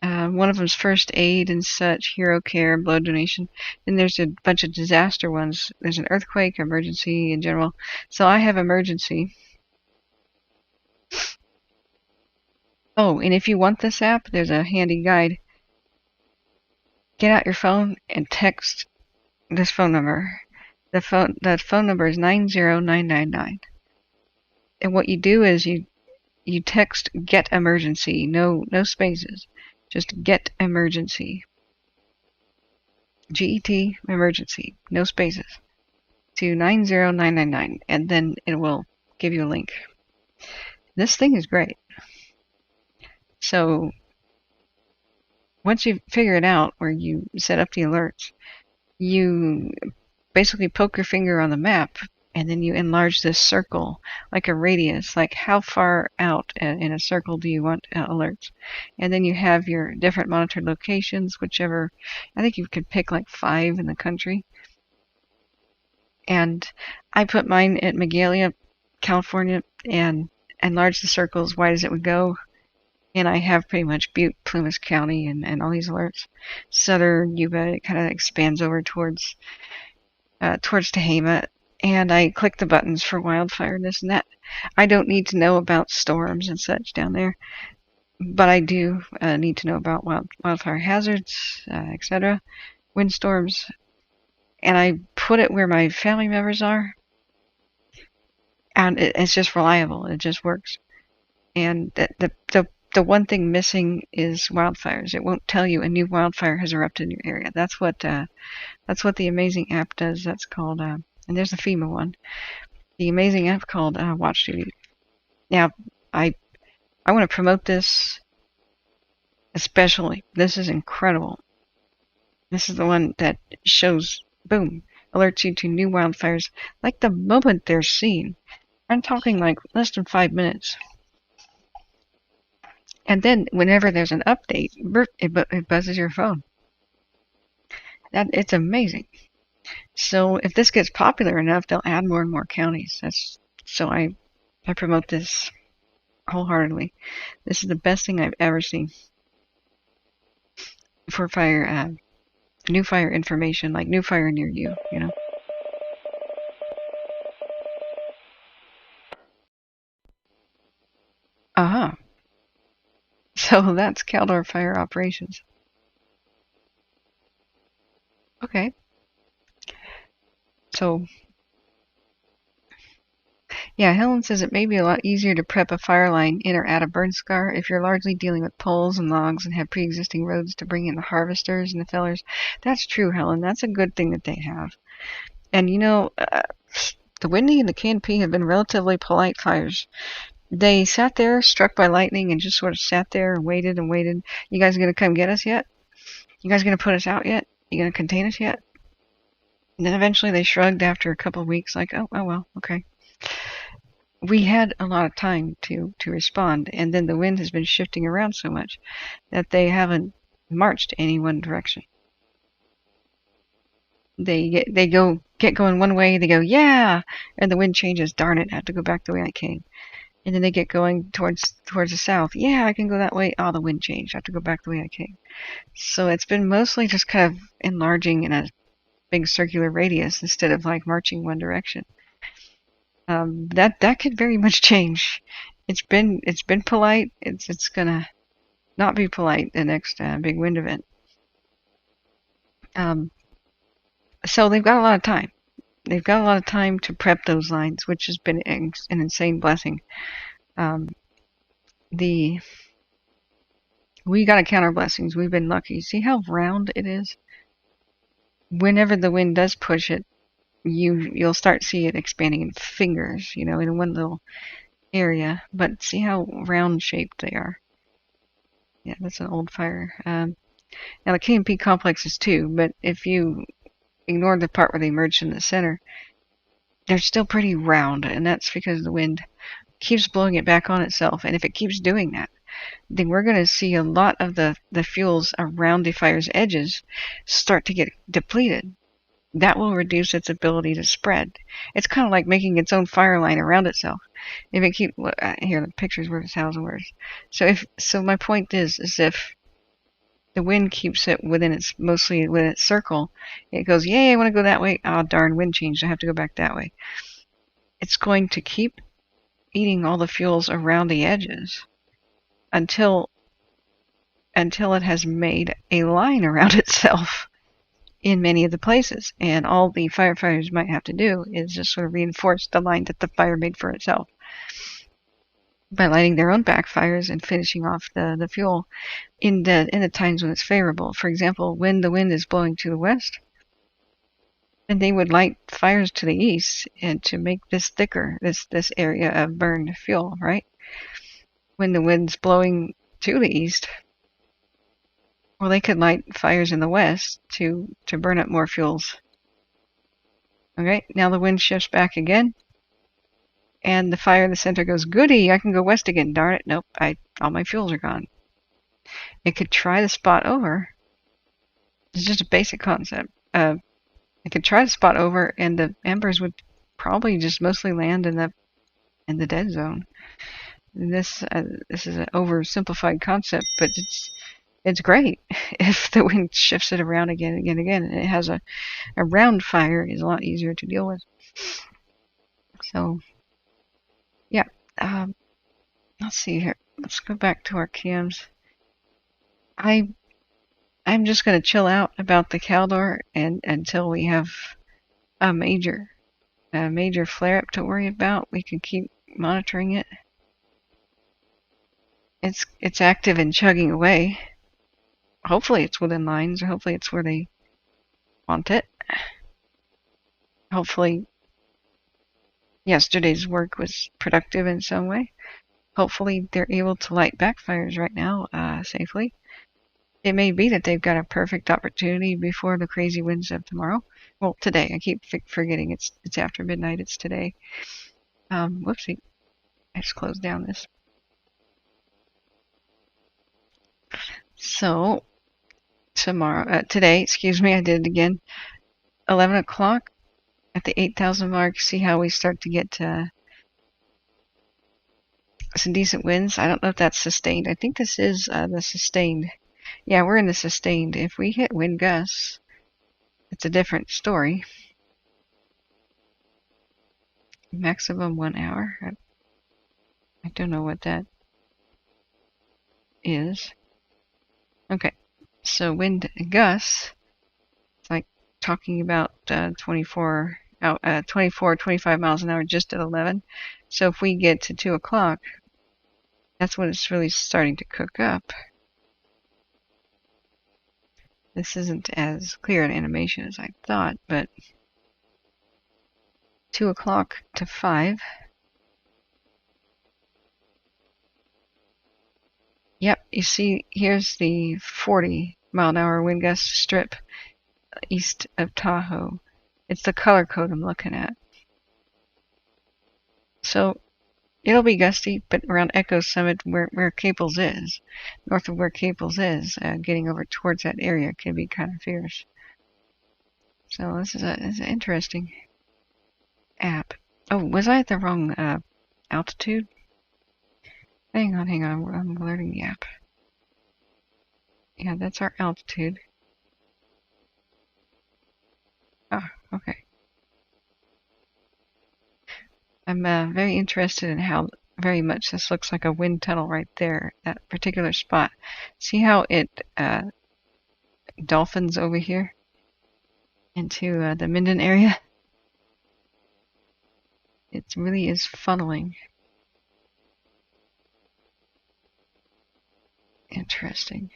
One of them's first aid and such, hero care, blood donation. Then there's a bunch of disaster ones. There's an earthquake, emergency in general. So I have emergency. Oh, and if you want this app, there's a handy guide. Get out your phone and text this phone number. The phone number is 90999. And what you do is you text get emergency, no spaces, just get emergency, GET emergency, no spaces, to 90999, and then it will give you a link. This thing is great. So once you figure it out where you set up the alerts, you basically poke your finger on the map, and then you enlarge this circle like a radius, like how far out in a circle do you want alerts. And then you have your different monitored locations, whichever, I think you could pick like 5 in the country. And I put mine at Magalia, California, and enlarge the circle as wide as it would go. And I have pretty much Butte, Plumas County, and all these alerts. Southern Yuba, it kind of expands over towards Tehama. And I click the buttons for wildfire and this and that. I don't need to know about storms and such down there, but I do need to know about wildfire hazards, etc., windstorms, and I put it where my family members are, and it's just reliable. It just works. And the one thing missing is wildfires. It won't tell you a new wildfire has erupted in your area. That's what the amazing app does. That's called. And there's the FEMA one. The amazing app called Watch Duty. Now, I want to promote this especially. This is incredible. This is the one that shows, boom, alerts you to new wildfires like the moment they're seen. I'm talking like less than 5 minutes. And then whenever there's an update, it buzzes your phone. It's amazing. So if this gets popular enough, they'll add more and more counties. So I promote this wholeheartedly. This is the best thing I've ever seen for fire, new fire information, like new fire near you, you know. Uh-huh. So that's Caldor Fire Operations. Okay. So, yeah, Helen says it may be a lot easier to prep a fire line in or out of burn scar if you're largely dealing with poles and logs and have pre-existing roads to bring in the harvesters and the fellers. That's true, Helen. That's a good thing that they have. And you know, the Whitney and the KNP have been relatively polite fires. They sat there, struck by lightning, and just sort of sat there and waited and waited. You guys gonna come get us yet? You guys gonna put us out yet? You gonna contain us yet? And then eventually they shrugged after a couple of weeks, like, oh well, okay. We had a lot of time to respond, and then the wind has been shifting around so much that they haven't marched any one direction. They get going one way, they go, yeah, and the wind changes, darn it, I have to go back the way I came. And then they get going towards the south. Yeah, I can go that way. Oh, the wind changed. I have to go back the way I came. So it's been mostly just kind of enlarging in a big circular radius instead of like marching one direction. That could very much change. It's been polite. It's gonna not be polite the next big wind event. So they've got a lot of time. They've got a lot of time to prep those lines, which has been an insane blessing. We got to count our blessings. We've been lucky. See how round it is? Whenever the wind does push it, you'll start to see it expanding in fingers, you know, in one little area. But see how round shaped they are. Yeah, that's an old fire. Now the KMP complex is too, but if you ignore the part where they merged in the center, they're still pretty round, and that's because the wind keeps blowing it back on itself. And if it keeps doing that, then we're going to see a lot of the fuels around the fire's edges start to get depleted. That will reduce its ability to spread. It's kind of like making its own fire line around itself. If it keep here, the picture's worth 1,000 words. So my point is if the wind keeps it mostly within its circle, it goes, yay, I want to go that way. Oh, darn, wind changed. I have to go back that way. It's going to keep eating all the fuels around the edges until it has made a line around itself in many of the places. And all the firefighters might have to do is just sort of reinforce the line that the fire made for itself by lighting their own backfires and finishing off the fuel in the times when it's favorable. For example, when the wind is blowing to the west, and they would light fires to the east and to make this thicker, this area of burned fuel, right? When the wind's blowing to the east, well, they could light fires in the west to burn up more fuels. Okay, now the wind shifts back again, and the fire in the center goes, goody, I can go west again. Darn it, nope, all my fuels are gone. It could try the spot over. It's just a basic concept. It could try to spot over, and the embers would probably just mostly land in the dead zone. This is an oversimplified concept, but it's great if the wind shifts it around again and again and again. And it has a round fire is a lot easier to deal with. So yeah, let's see here. Let's go back to our cams. I'm just going to chill out about the Caldor until we have a major flare-up to worry about. We can keep monitoring it. It's active and chugging away. Hopefully it's within lines, or hopefully it's where they want it. Hopefully yesterday's work was productive in some way. Hopefully they're able to light backfires right now safely. It may be that they've got a perfect opportunity before the crazy winds of tomorrow. Well, today. I keep forgetting it's after midnight. It's today. Whoopsie. I just closed down this. So, today, excuse me, I did it again. 11 o'clock at the 8,000 mark. See how we start to get some decent winds. I don't know if that's sustained. I think this is the sustained. Yeah, we're in the sustained. If we hit wind gusts, it's a different story. Maximum 1 hour. I don't know what that is. Okay, so wind gusts. It's like talking about 24, 25 miles an hour just at 11. So if we get to 2 o'clock, that's when it's really starting to cook up. This isn't as clear an animation as I thought, but 2 o'clock to 5. Yep, you see, here's the 40-mile-an-hour wind gust strip east of Tahoe. It's the color code I'm looking at. So it'll be gusty, but around Echo Summit, where Caples is, north of where Caples is, getting over towards that area can be kind of fierce. So this is an interesting app. Oh, was I at the wrong altitude? Hang on, I'm alerting the app. Yeah, that's our altitude. Oh, okay. I'm very interested in how very much this looks like a wind tunnel right there, that particular spot. See how it dolphins over here into the Minden area? It really is funneling. Interesting.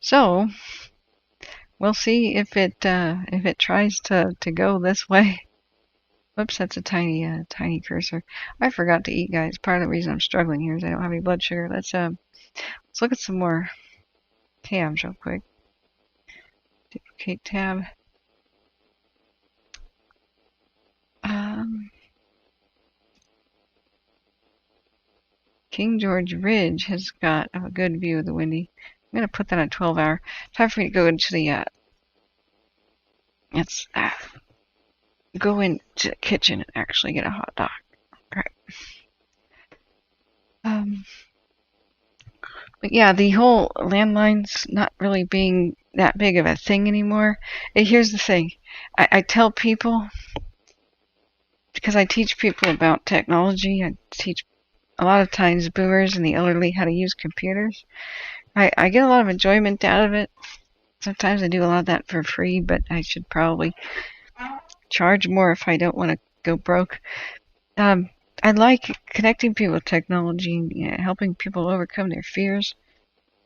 So we'll see if it tries to go this way. Whoops, that's a tiny cursor. I forgot to eat, guys. Part of the reason I'm struggling here is I don't have any blood sugar. Let's look at some more tabs real quick. Duplicate tab. King George Ridge has got a good view of the windy. I'm going to put that on 12-hour. Time for me to go into the let's go into the kitchen and actually get a hot dog. All right. But yeah, the whole landlines not really being that big of a thing anymore. Here's the thing. I tell people, because I teach people about technology, I teach a lot of times boomers and the elderly how to use computers. I get a lot of enjoyment out of it. Sometimes I do a lot of that for free, but I should probably charge more if I don't want to go broke. I like connecting people with technology, helping people overcome their fears.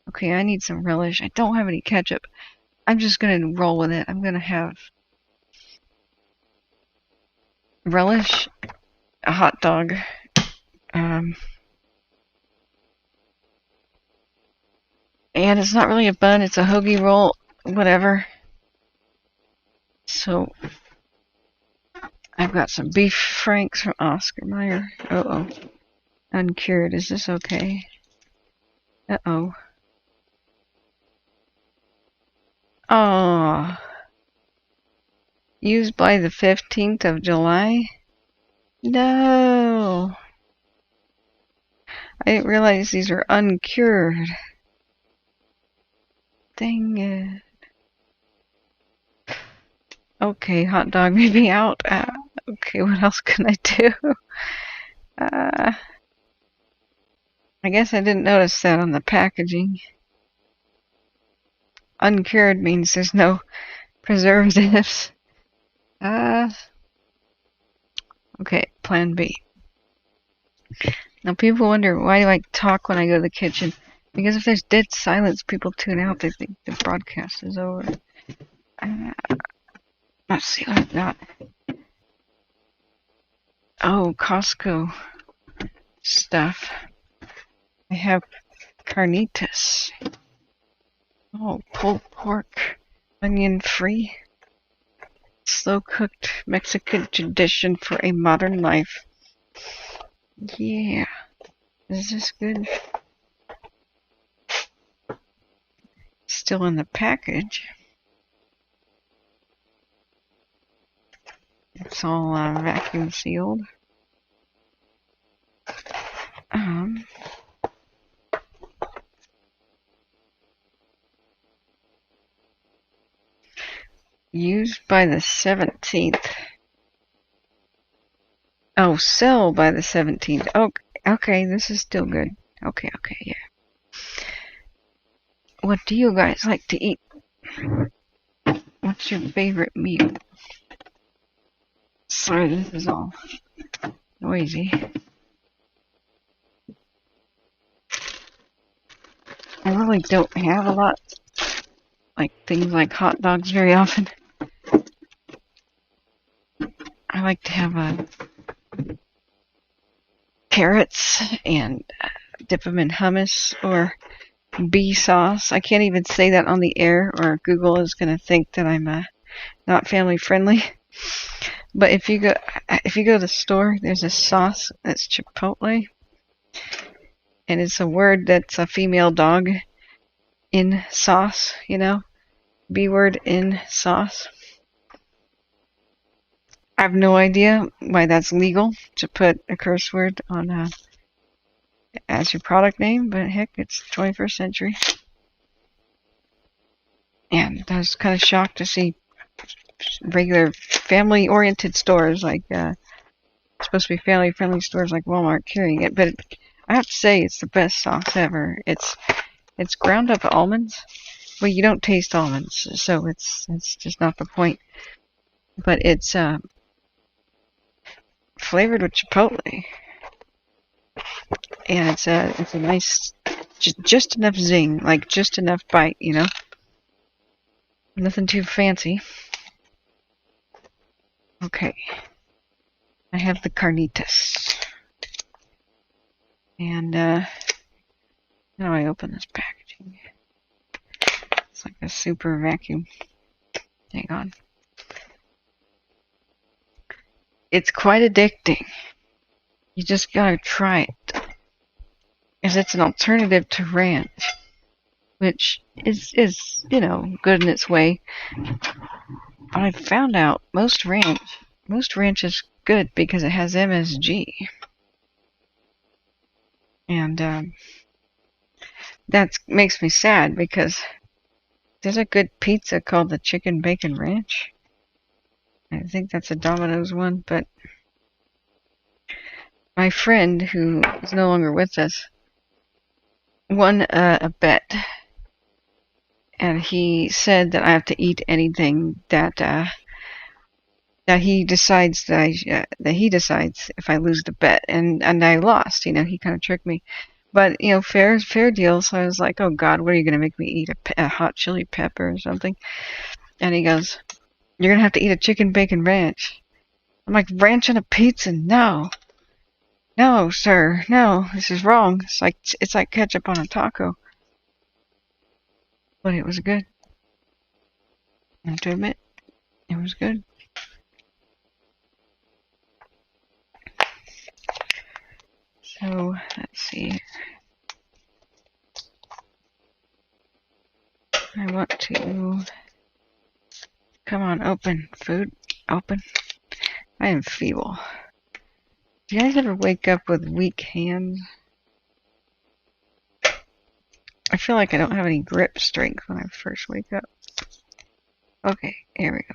Okay, I need some relish. I don't have any ketchup. I'm just going to roll with it. I'm going to have relish, a hot dog, and it's not really a bun, it's a hoagie roll, whatever. So I've got some beef franks from Oscar Mayer. Uh-oh. Uncured. Is this okay? Uh-oh. Oh. Used by the 15th of July? No. I didn't realize these were uncured. Dang it. Okay, hot dog may be out. Okay, what else can I do? I guess I didn't notice that on the packaging. Uncured means there's no preservatives. Okay, plan B. Now people wonder, why do I talk when I go to the kitchen? Because if there's dead silence, people tune out. They think the broadcast is over. Let's see what I've got. Oh, Costco stuff. I have carnitas. Oh, pulled pork, onion free. Slow cooked Mexican tradition for a modern life. Yeah. Is this good? Still in the package. It's all vacuum sealed. Used by the 17th. Oh, sell by the 17th. Oh, okay, this is still good. Okay, yeah. What do you guys like to eat? What's your favorite meal? Sorry, this is all noisy. I really don't have a lot, like things like hot dogs very often. I like to have carrots and dip them in hummus or bee sauce. I can't even say that on the air, or Google is going to think that I'm not family friendly. But if you go to the store, there's a sauce that's Chipotle, and it's a word that's a female dog in sauce. You know, B word in sauce. I have no idea why that's legal to put a curse word on as your product name, but heck, it's 21st century. And I was kind of shocked to see regular family-oriented stores like supposed to be family-friendly stores like Walmart carrying it. But I have to say, it's the best sauce ever. It's ground up almonds. Well, you don't taste almonds, so it's just not the point. But it's flavored with Chipotle, and it's a nice, just enough zing, like just enough bite, you know. Nothing too fancy. Okay, I have the carnitas, and how do I open this packaging? It's like a super vacuum. Hang on. It's quite addicting. You just gotta try it, because it's an alternative to ranch, which is you know, good in its way. But I found out most ranch is good because it has MSG, and that makes me sad because there's a good pizza called the Chicken Bacon Ranch. I think that's a Domino's one, but my friend, who is no longer with us, won a bet, and he said that I have to eat anything that he decides that he decides if I lose the bet, and I lost. You know, he kind of tricked me, but you know, fair deal. So I was like, oh God, what are you gonna make me eat? A hot chili pepper or something? And he goes, you're gonna have to eat a chicken bacon ranch. I'm like, ranch on a pizza? No, sir, no, this is wrong. It's like ketchup on a taco. But it was good. I have to admit, it was good. So let's see. I want to. Come on, open. Food, open. I am feeble. Do you guys ever wake up with weak hands? I feel like I don't have any grip strength when I first wake up. Okay, here we go.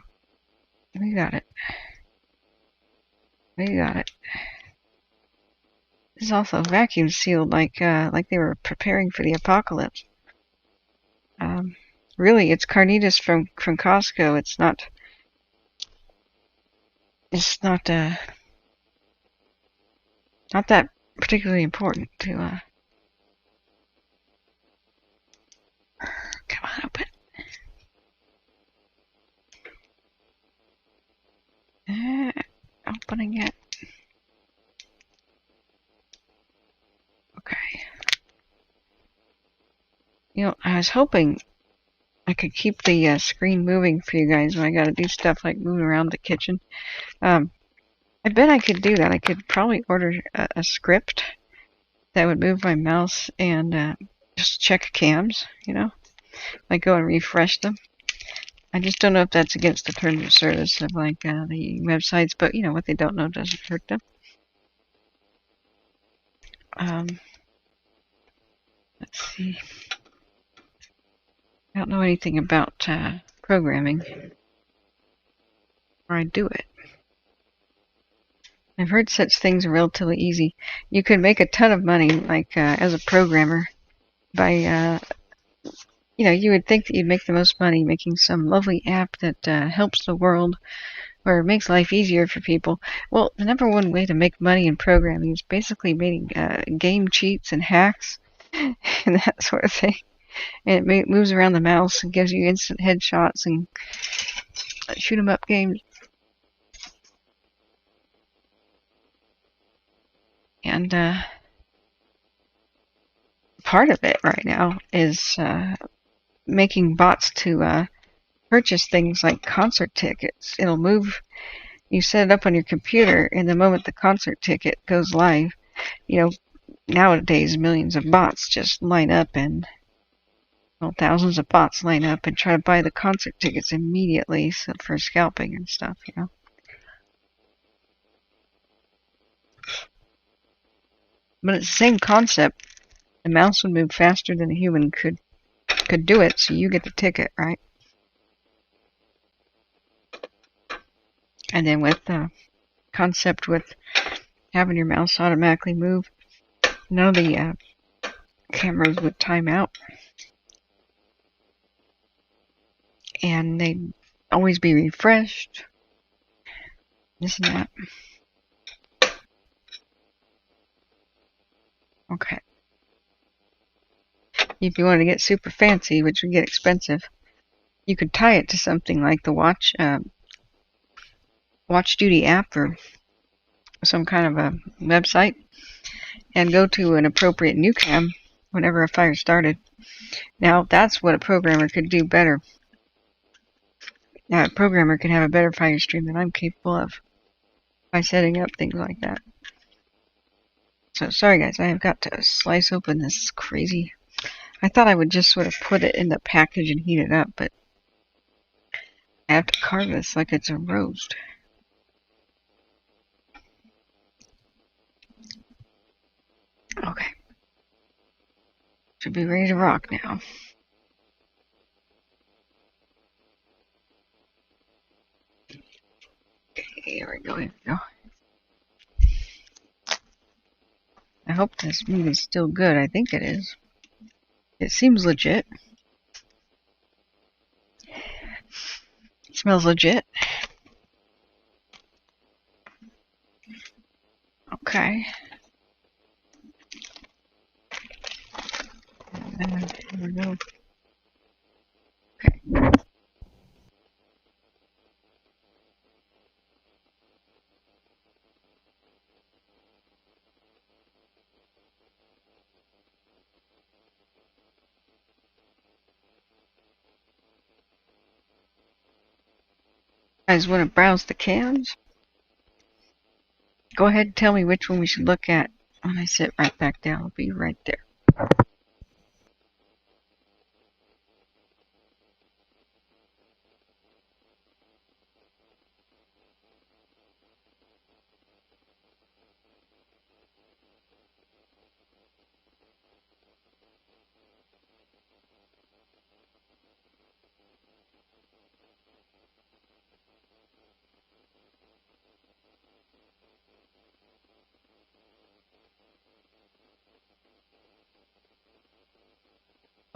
We got it. This is also vacuum sealed, like they were preparing for the apocalypse. Really, it's carnitas from Costco. It's not that particularly important to come on, open. Opening it. Okay. You know, I was hoping I could keep the screen moving for you guys when I gotta do stuff like moving around the kitchen. I bet I could do that. I could probably order a script that would move my mouse and just check cams, you know, like go and refresh them. I just don't know if that's against the terms of service of like the websites, but you know, what they don't know doesn't hurt them. Let's see. I don't know anything about programming, or I do it. I've heard such things are relatively easy. You could make a ton of money, like as a programmer, by you would think that you'd make the most money making some lovely app that helps the world or makes life easier for people. Well, the number one way to make money in programming is basically making game cheats and hacks and that sort of thing. And it moves around the mouse and gives you instant headshots and shoot 'em up games. And part of it right now is making bots to purchase things like concert tickets. It'll move, you set it up on your computer, and the moment the concert ticket goes live, nowadays millions of bots just line up and thousands of bots line up and try to buy the concert tickets immediately for scalping and stuff, But it's the same concept. The mouse would move faster than a human could do it, so you get the ticket, right? And then with the concept with having your mouse automatically move, none of the cameras would time out. And they'd always be refreshed. This and that. Okay. If you wanted to get super fancy, which would get expensive, you could tie it to something like the Watch Duty app or some kind of a website and go to an appropriate new cam whenever a fire started. Now, that's what a programmer could do better. Now, a programmer can have a better fire stream than I'm capable of by setting up things like that. So, sorry guys, I have got to slice open this crazy. I thought I would just sort of put it in the package and heat it up, but I have to carve this like it's a roast. Okay. Should be ready to rock now. Okay, here we go. I hope this meat is still good. I think it is. It seems legit. It smells legit. Okay. Here we go. Okay. Guys want to browse the cans? Go ahead and tell me which one we should look at when I sit right back down. I'll be right there.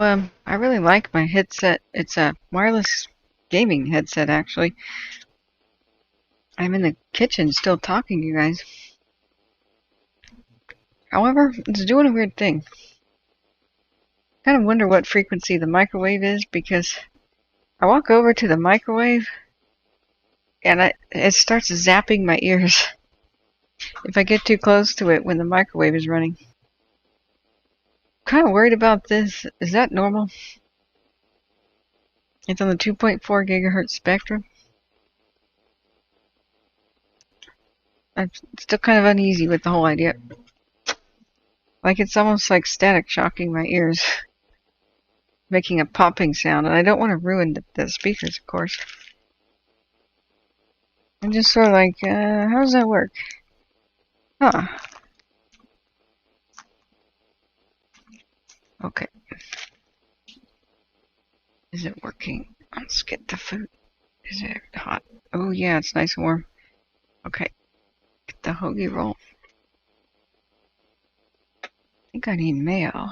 I really like my headset. It's a wireless gaming headset, actually. I'm in the kitchen still talking to you guys. However, it's doing a weird thing. I kind of wonder what frequency the microwave is, because I walk over to the microwave and it starts zapping my ears if I get too close to it when the microwave is running. Kind of worried about this. Is that normal? It's on the 2.4 gigahertz spectrum. I'm still kind of uneasy with the whole idea. Like it's almost like static shocking my ears, making a popping sound, and I don't want to ruin the speakers, of course. I'm just sort of like, how does that work? Huh. Okay. Is it working? Let's get the food. Is it hot? Oh yeah, it's nice and warm. Okay. Get the hoagie roll. I think I need mayo.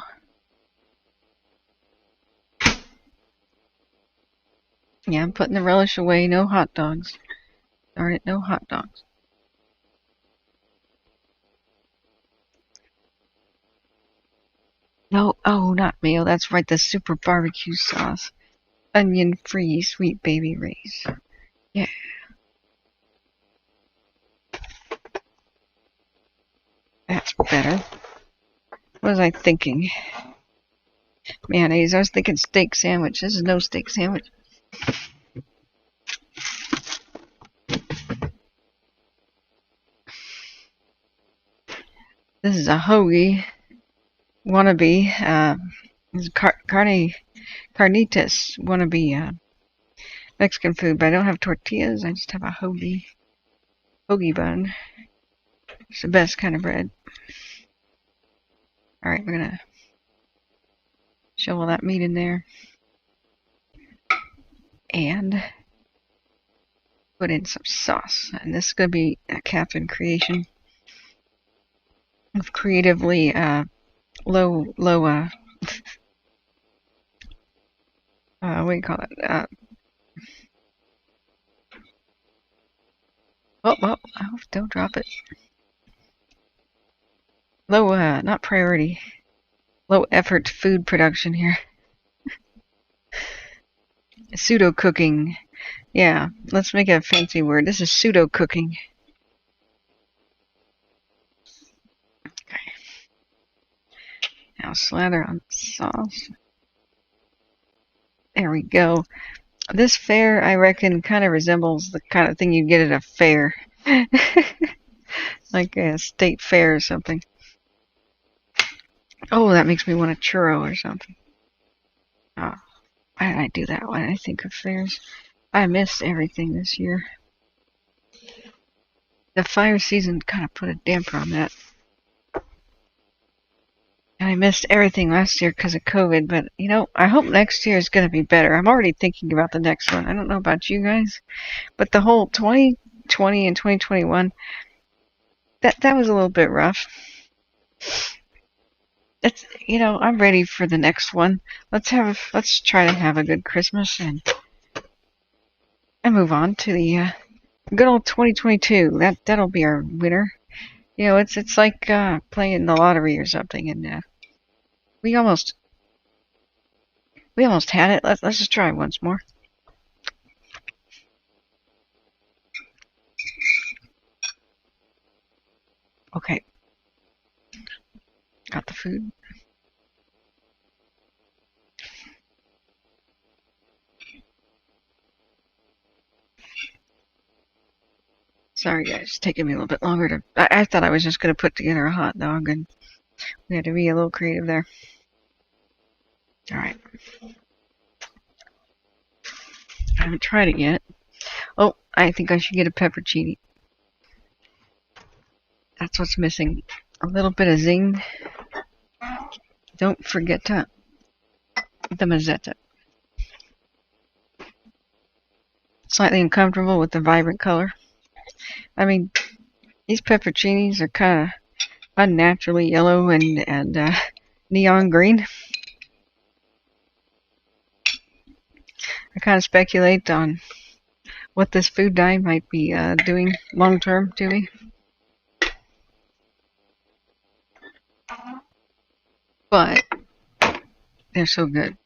Yeah, I'm putting the relish away. No hot dogs. Darn it, no hot dogs. No, oh, not mayo. That's right, the super barbecue sauce. Onion-free Sweet Baby Ray's. Yeah. That's better. What was I thinking? Mayonnaise. I was thinking steak sandwich. This is no steak sandwich. This is a hoagie wannabe. This is carnitas wannabe Mexican food, but I don't have tortillas. I just have a hoagie bun. It's the best kind of bread. All right, we're gonna shovel that meat in there and put in some sauce. And this is gonna be a Kathryn creation of creatively low what do you call it? Oh, don't drop it. Low, not priority. Low effort food production here. Pseudo cooking. Yeah, let's make a fancy word. This is pseudo cooking. Okay. Now slather on sauce. There we go. This fair, I reckon, kind of resembles the kind of thing you get at a fair. Like a state fair or something. Oh, that makes me want a churro or something. Oh, why did I do that when I think of fairs? I missed everything this year. The fire season kind of put a damper on that. And I missed everything last year because of COVID, but, you know, I hope next year is going to be better. I'm already thinking about the next one. I don't know about you guys, but the whole 2020 and 2021, that was a little bit rough. It's, you know, I'm ready for the next one. Let's try to have a good Christmas and move on to the good old 2022. That'll be our winner. You know, it's like playing the lottery or something, and we almost had it. Let's just try once more. Okay, got the food. Sorry guys, it's taking me a little bit longer to... I thought I was just going to put together a hot dog, and we had to be a little creative there. Alright. I haven't tried it yet. Oh, I think I should get a peppercini. That's what's missing. A little bit of zing. Don't forget to the mazzetta. Slightly uncomfortable with the vibrant color. I mean, these pepperoncinis are kind of unnaturally yellow and neon green. I kind of speculate on what this food dye might be doing long term to me. But they're so good.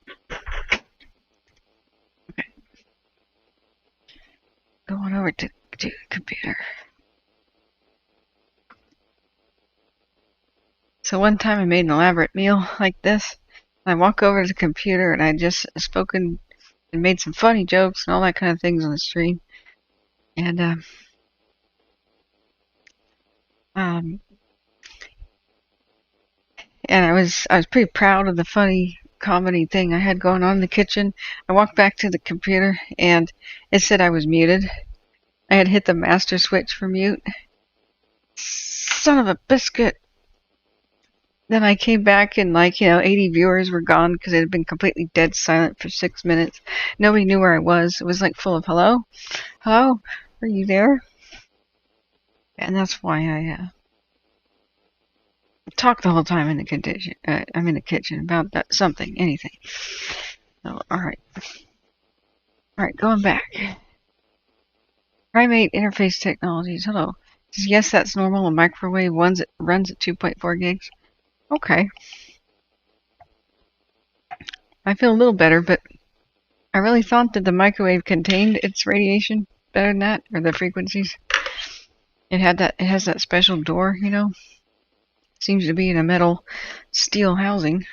Okay. Going over to the computer. So one time I made an elaborate meal like this. I walk over to the computer and I just spoken and made some funny jokes and all that kind of things on the stream. And and I was pretty proud of the funny comedy thing I had going on in the kitchen. I walked back to the computer and it said I was muted. I had hit the master switch for mute. Son of a biscuit. Then I came back and 80 viewers were gone because it had been completely dead silent for 6 minutes. Nobody knew where I was. It was like full of hello, hello, are you there? And that's why I talk the whole time in the kitchen. I'm in the kitchen about that, something, anything. So, all right, going back. Primate interface technologies. Hello. Yes, that's normal. A microwave runs at 2.4 gigs. Okay. I feel a little better, but I really thought that the microwave contained its radiation better than that, or the frequencies. It has that special door, Seems to be in a metal steel housing.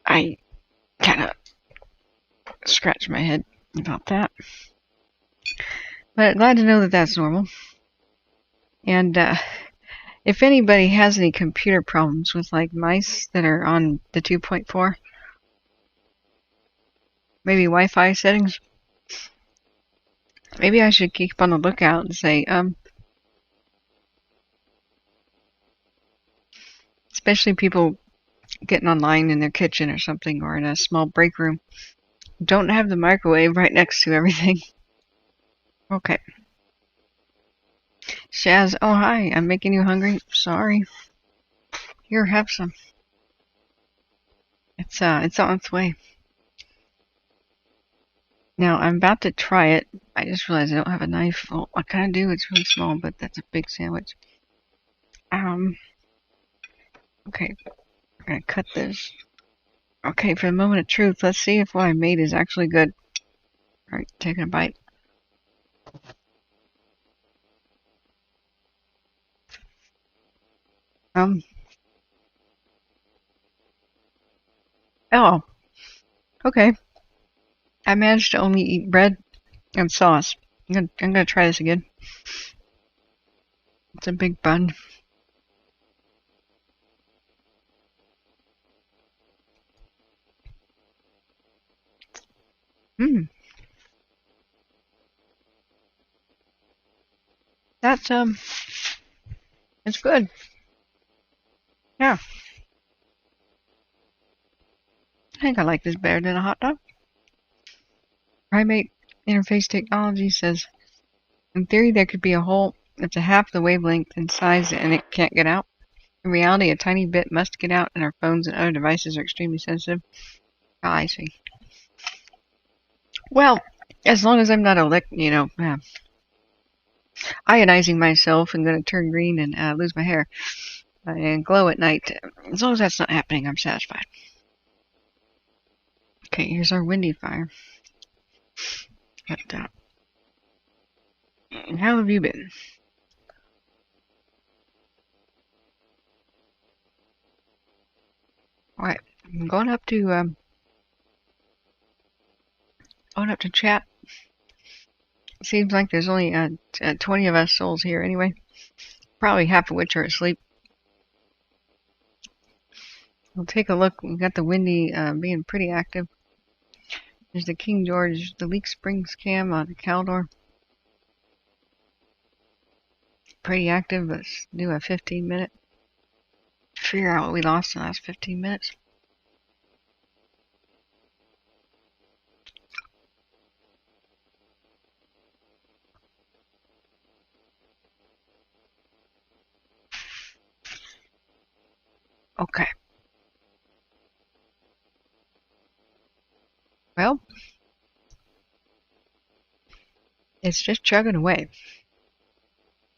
I kind of scratched my head about that. But glad to know that that's normal. And if anybody has any computer problems with like mice that are on the 2.4, maybe Wi-Fi settings, maybe I should keep on the lookout and say, especially people getting online in their kitchen or something, or in a small break room, don't have the microwave right next to everything. Okay. Shaz, oh hi, I'm making you hungry. Sorry. Here, have some. It's on its way. Now I'm about to try it. I just realized I don't have a knife. Well, I kind of do. It's really small, but that's a big sandwich. Okay, I'm gonna cut this. Okay, for the moment of truth, let's see if what I made is actually good. All right, taking a bite. Oh, okay. I managed to only eat bread and sauce. I'm gonna try this again. It's a big bun. That's it's good. Yeah. I think I like this better than a hot dog. Primate interface technology says, in theory, there could be a hole that's a half the wavelength in size and it can't get out. In reality, a tiny bit must get out, and our phones and other devices are extremely sensitive. Oh, I see. Well, as long as I'm not ionizing myself and going to turn green and lose my hair and glow at night, as long as that's not happening, I'm satisfied. Okay, here's our windy fire. But, how have you been? Alright, I'm going up to chat. Seems like there's only 20 of us souls here anyway. Probably half of which are asleep. We'll take a look. We've got the windy being pretty active. There's the King George, the Leak Springs cam on the Caldor. Pretty active. Let's do a 15-minute. Figure out what we lost in the last 15 minutes. Okay. Well, it's just chugging away.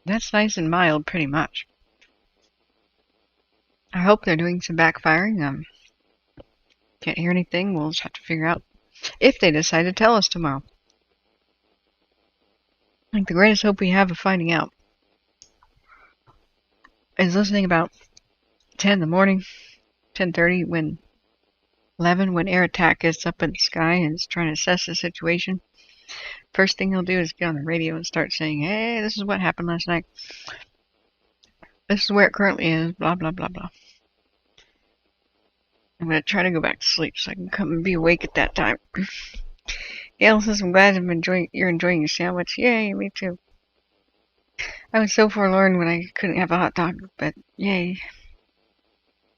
That's nice and mild, pretty much. I hope they're doing some backfiring. Can't hear anything. We'll just have to figure out if they decide to tell us tomorrow. I think the greatest hope we have of finding out is listening about 10 in the morning, 10:30, when 11, when air attack gets up in the sky and is trying to assess the situation. First thing he'll do is get on the radio and start saying, hey, this is what happened last night. This is where it currently is, blah, blah, blah, blah. I'm going to try to go back to sleep so I can come and be awake at that time. Gail says, I'm glad you're enjoying your sandwich. Yay, me too. I was so forlorn when I couldn't have a hot dog, but yay.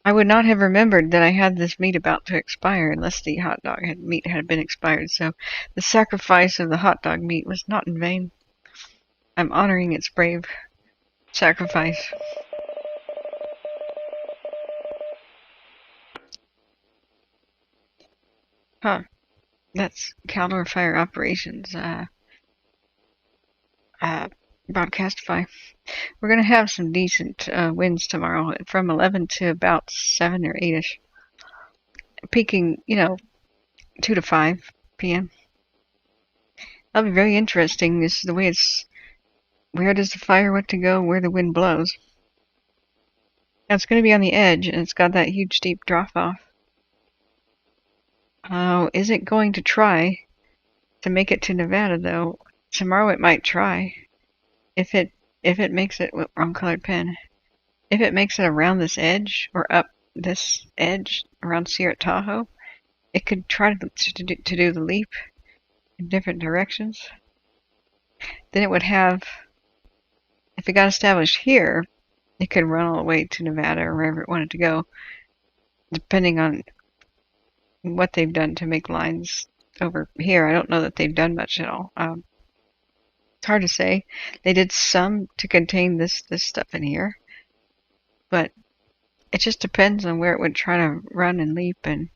I would not have remembered that I had this meat about to expire unless the hot dog meat had been expired, so the sacrifice of the hot dog meat was not in vain. I'm honoring its brave sacrifice. Huh. That's Caldor Fire Operations, Broadcastify. We're going to have some decent winds tomorrow from 11 to about 7 or 8-ish. Peaking, 2 to 5 p.m. That'll be very interesting. This is the way it's... Where does the fire want to go? Where the wind blows. Now it's going to be on the edge, and it's got that huge steep drop-off. Is it going to try to make it to Nevada, though? Tomorrow it might try. If it makes it... Wrong colored pen. If it makes it around this edge, or up this edge, around Sierra Tahoe, it could try to do the leap in different directions. Then it would have... If it got established here, it could run all the way to Nevada or wherever it wanted to go, depending on what they've done to make lines over here. I don't know that they've done much at all. It's hard to say. They did some to contain this stuff in here, but it just depends on where it would try to run and leap, and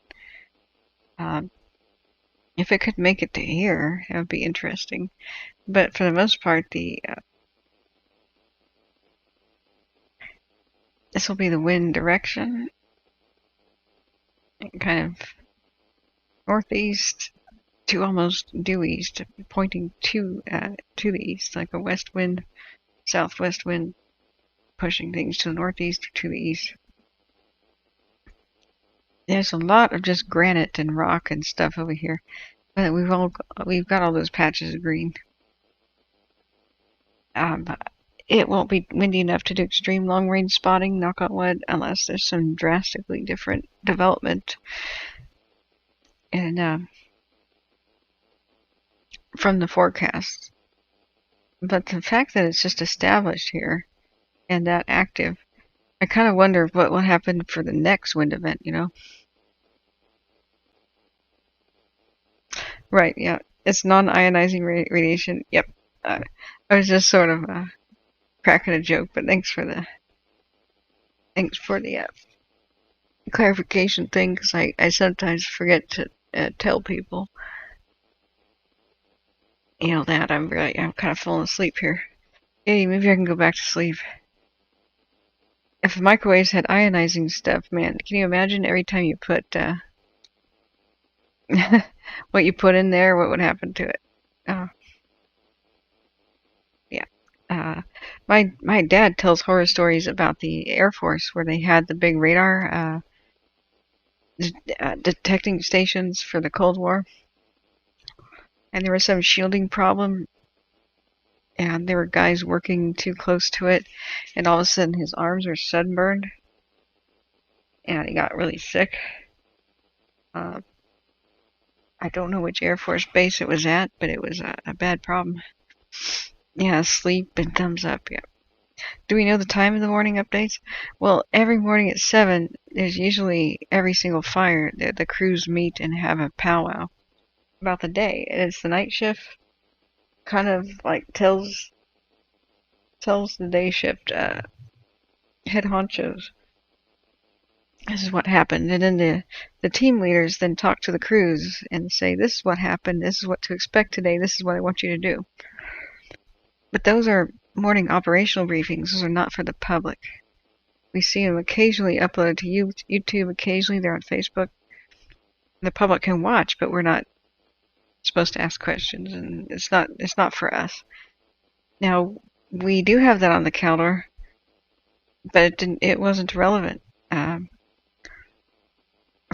if it could make it to here, that would be interesting. But for the most part, this will be the wind direction, kind of northeast to almost due east, pointing to the east, like a west wind, southwest wind, pushing things to the northeast or to the east. There's a lot of just granite and rock and stuff over here, but we've got all those patches of green. It won't be windy enough to do extreme long-range spotting, knock on wood, unless there's some drastically different development. And from the forecast. But the fact that it's just established here and that active, I kind of wonder what will happen for the next wind event, Right, yeah. It's non-ionizing radiation. Yep. I was just sort of cracking a joke, but thanks for the clarification thing, because I sometimes forget to tell people that I'm kind of falling asleep here. Hey, maybe I can go back to sleep. If the microwaves had ionizing stuff, man, can you imagine every time you put what you put in there, what would happen to it? Yeah. My dad tells horror stories about the Air Force where they had the big radar detecting stations for the Cold War, and there was some shielding problem, and there were guys working too close to it, and all of a sudden his arms were sunburned, and he got really sick. I don't know which Air Force base it was at, but it was a bad problem. Yeah, sleep and thumbs up, yeah. Do we know the time of the morning updates? Well, every morning at 7, there's usually every single fire. The crews meet and have a powwow about the day. And it's the night shift kind of like tells the day shift head honchos this is what happened. And then the team leaders then talk to the crews and say, this is what happened, this is what to expect today, this is what I want you to do. But those are morning operational briefings. Those are not for the public. We see them occasionally uploaded to YouTube. Occasionally they're on Facebook. The public can watch, but we're not supposed to ask questions, and it's not for us. Now, we do have that on the Caldor, but it wasn't relevant.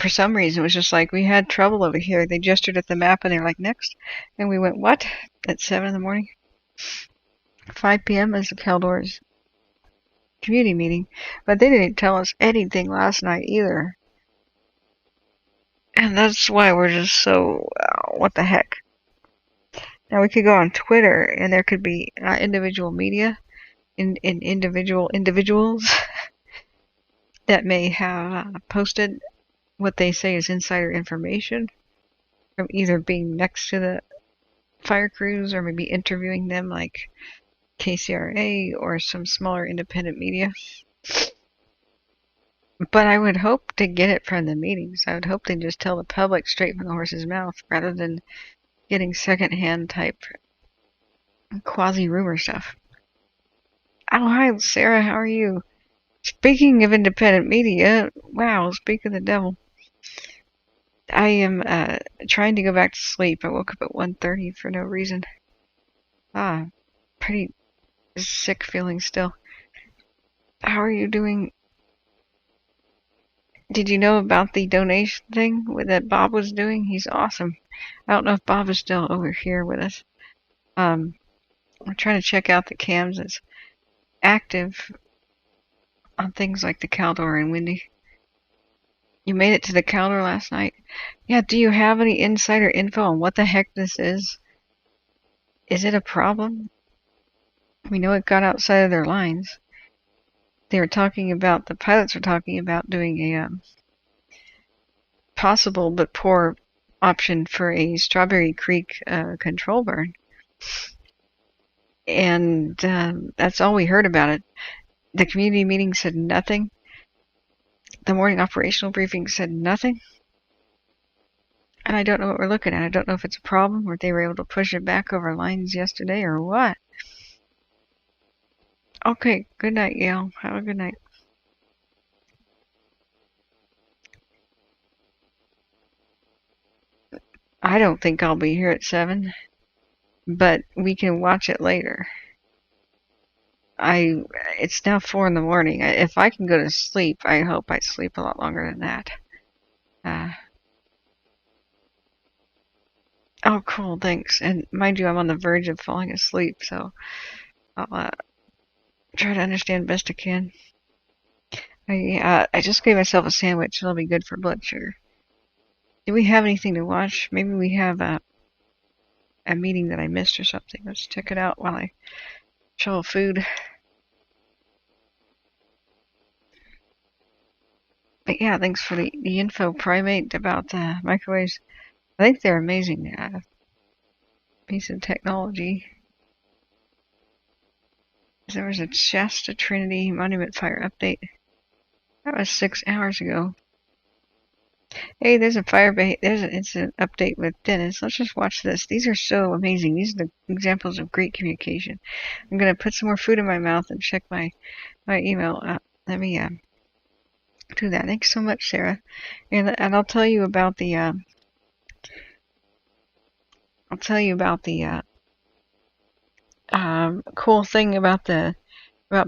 For some reason, it was just like, we had trouble over here. They gestured at the map, and they're like, next. And we went, what? At 7 in the morning? 5 p.m. is the Caldor's community meeting. But they didn't tell us anything last night either. And that's why we're just so, what the heck. Now, we could go on Twitter, and there could be individual media, in individuals that may have posted what they say is insider information from either being next to the fire crews or maybe interviewing them like KCRA or some smaller independent media. But I would hope to get it from the meetings. I would hope they just tell the public straight from the horse's mouth rather than getting secondhand type quasi-rumor stuff. Oh, hi, Sarah. How are you? Speaking of independent media, wow, speak of the devil. I am trying to go back to sleep. I woke up at 1:30 for no reason. Pretty sick feeling still. How are you doing? Did you know about the donation thing that Bob was doing? He's awesome. I don't know if Bob is still over here with us. I'm trying to check out the cams. It's active on things like the Caldor and Windy. You made it to the Caldor last night? Yeah, do you have any insider info on what the heck this is? Is it a problem? We know it got outside of their lines. They were talking about, the pilots were talking about doing a possible but poor option for a Strawberry Creek control burn. And that's all we heard about it. The community meeting said nothing. The morning operational briefing said nothing. And I don't know what we're looking at. I don't know if it's a problem or if they were able to push it back over lines yesterday or what. Okay, good night, Yale. Have a good night. I don't think I'll be here at 7, but we can watch it later. It's now 4 in the morning. If I can go to sleep, I hope I sleep a lot longer than that. Oh, cool, thanks. And mind you, I'm on the verge of falling asleep, so I'll try to understand best I can. I just gave myself a sandwich. It'll be good for blood sugar. Do we have anything to watch? Maybe we have a meeting that I missed or something. Let's check it out while I shovel food. But yeah, thanks for the info, Primate, about microwaves. I think they're amazing piece of technology. There was a Shasta Trinity Monument Fire update. That was 6 hours ago. Hey, there's a there's an incident update with Dennis. Let's just watch this. These are so amazing. These are the examples of great communication. I'm gonna put some more food in my mouth and check my email. Let me do that. Thanks so much, Sarah. And I'll tell you about the cool thing about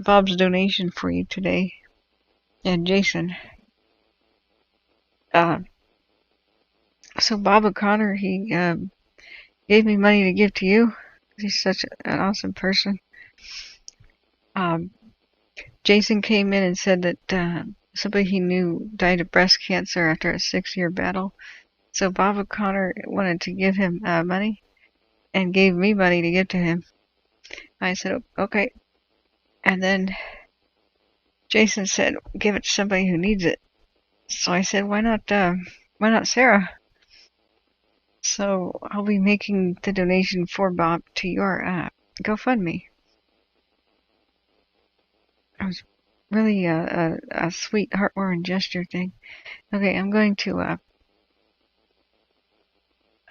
Bob's donation for you today, and Jason. So Bob O'Connor, he gave me money to give to you. He's such an awesome person. Jason came in and said that somebody he knew died of breast cancer after a 6-year battle. So Bob O'Connor wanted to give him money and gave me money to give to him. I said, okay. And then Jason said, give it to somebody who needs it. So I said, why not Sarah? So I'll be making the donation for Bob to your GoFundMe. It was really a sweet, heartwarming gesture thing. Okay, I'm going to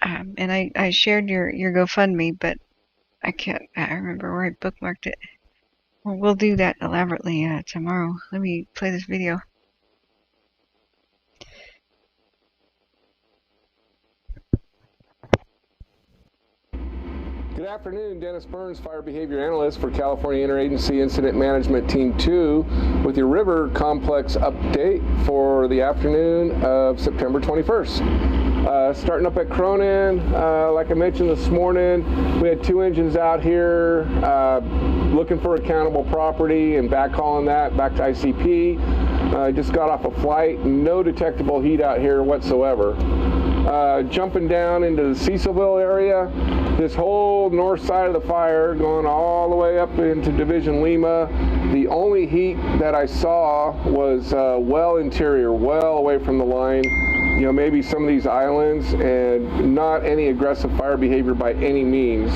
and I shared your GoFundMe, but I remember where I bookmarked it. Well, we'll do that elaborately tomorrow. Let me play this video. Good afternoon, Dennis Burns, Fire Behavior Analyst for California Interagency Incident Management Team 2 with your River Complex update for the afternoon of September 21st. Starting up at Cronin, like I mentioned this morning, we had 2 engines out here looking for accountable property and backhauling that back to ICP. Just got off a flight, no detectable heat out here whatsoever. jumping down into the Cecilville area. This whole north side of the fire going all the way up into Division Lima. The only heat that I saw was well interior, well away from the line. You know, maybe some of these islands, and not any aggressive fire behavior by any means.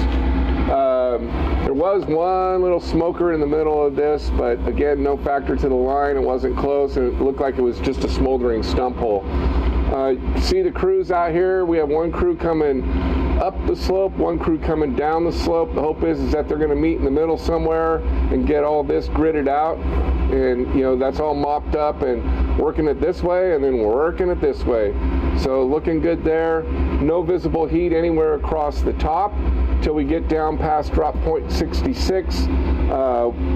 There was one little smoker in the middle of this, but again, no factor to the line. It wasn't close, and it looked like it was just a smoldering stump hole. See the crews out here. We have one crew coming up the slope, one crew coming down the slope. The hope is that they're going to meet in the middle somewhere and get all this gridded out, and you know, that's all mopped up and working it this way, and then working it this way. So looking good there. No visible heat anywhere across the top till we get down past drop point 66,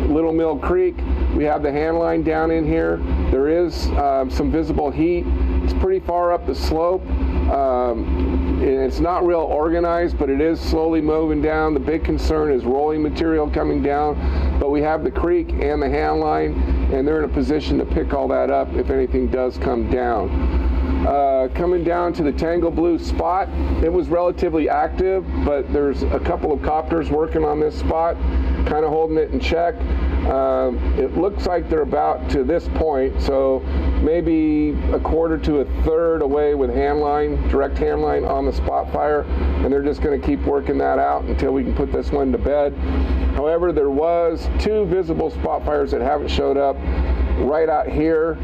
Little Mill Creek. We have the hand line down in here. There is some visible heat. It's pretty far up the slope. It's not real organized, but it is slowly moving down. The big concern is rolling material coming down, but we have the creek and the hand line, and they're in a position to pick all that up if anything does come down. Coming down to the Tango Blue spot, it was relatively active, but there's a couple of copters working on this spot, kind of holding it in check. It looks like they're about to this point, so maybe a quarter to a third away with hand line, direct hand line on the spot fire, and they're just going to keep working that out until we can put this one to bed. However, there was 2 visible spot fires that haven't showed up right out here.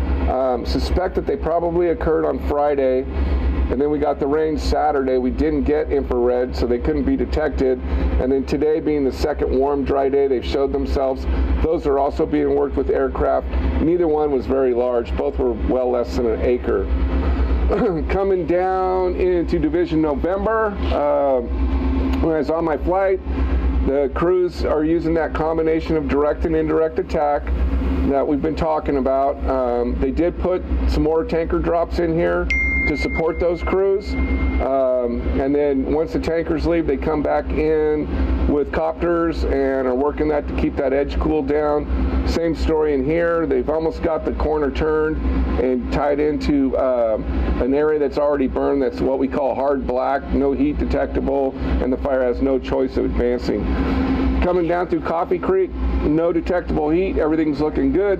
Suspect that they probably occurred on Friday, and then we got the rain Saturday. We didn't get infrared, so they couldn't be detected. And then today, being the second warm, dry day, they've showed themselves. Those are also being worked with aircraft. Neither one was very large. Both were well less than an acre. Coming down into Division November, when I was on my flight, the crews are using that combination of direct and indirect attack that we've been talking about. They did put some more tanker drops in here to support those crews, and then once the tankers leave, they come back in with copters and are working that to keep that edge cooled down. Same story in here. They've almost got the corner turned and tied into an area that's already burned. That's what we call hard black, no heat detectable, and the fire has no choice of advancing. Coming down through Coffee Creek, no detectable heat. Everything's looking good.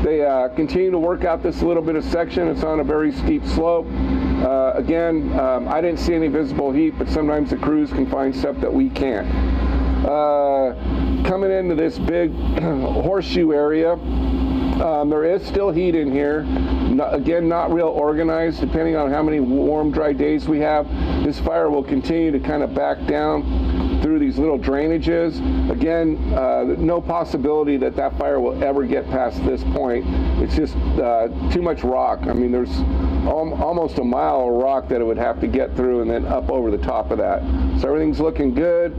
They continue to work out this little bit of section. It's on a very steep slope. Again, I didn't see any visible heat, but sometimes the crews can find stuff that we can't. Coming into this big horseshoe area, there is still heat in here. Again, not real organized. Depending on how many warm, dry days we have, this fire will continue to kind of back down through these little drainages. Again, no possibility that that fire will ever get past this point. It's just too much rock. I mean, there's almost a mile of rock that it would have to get through, and then up over the top of that. So everything's looking good.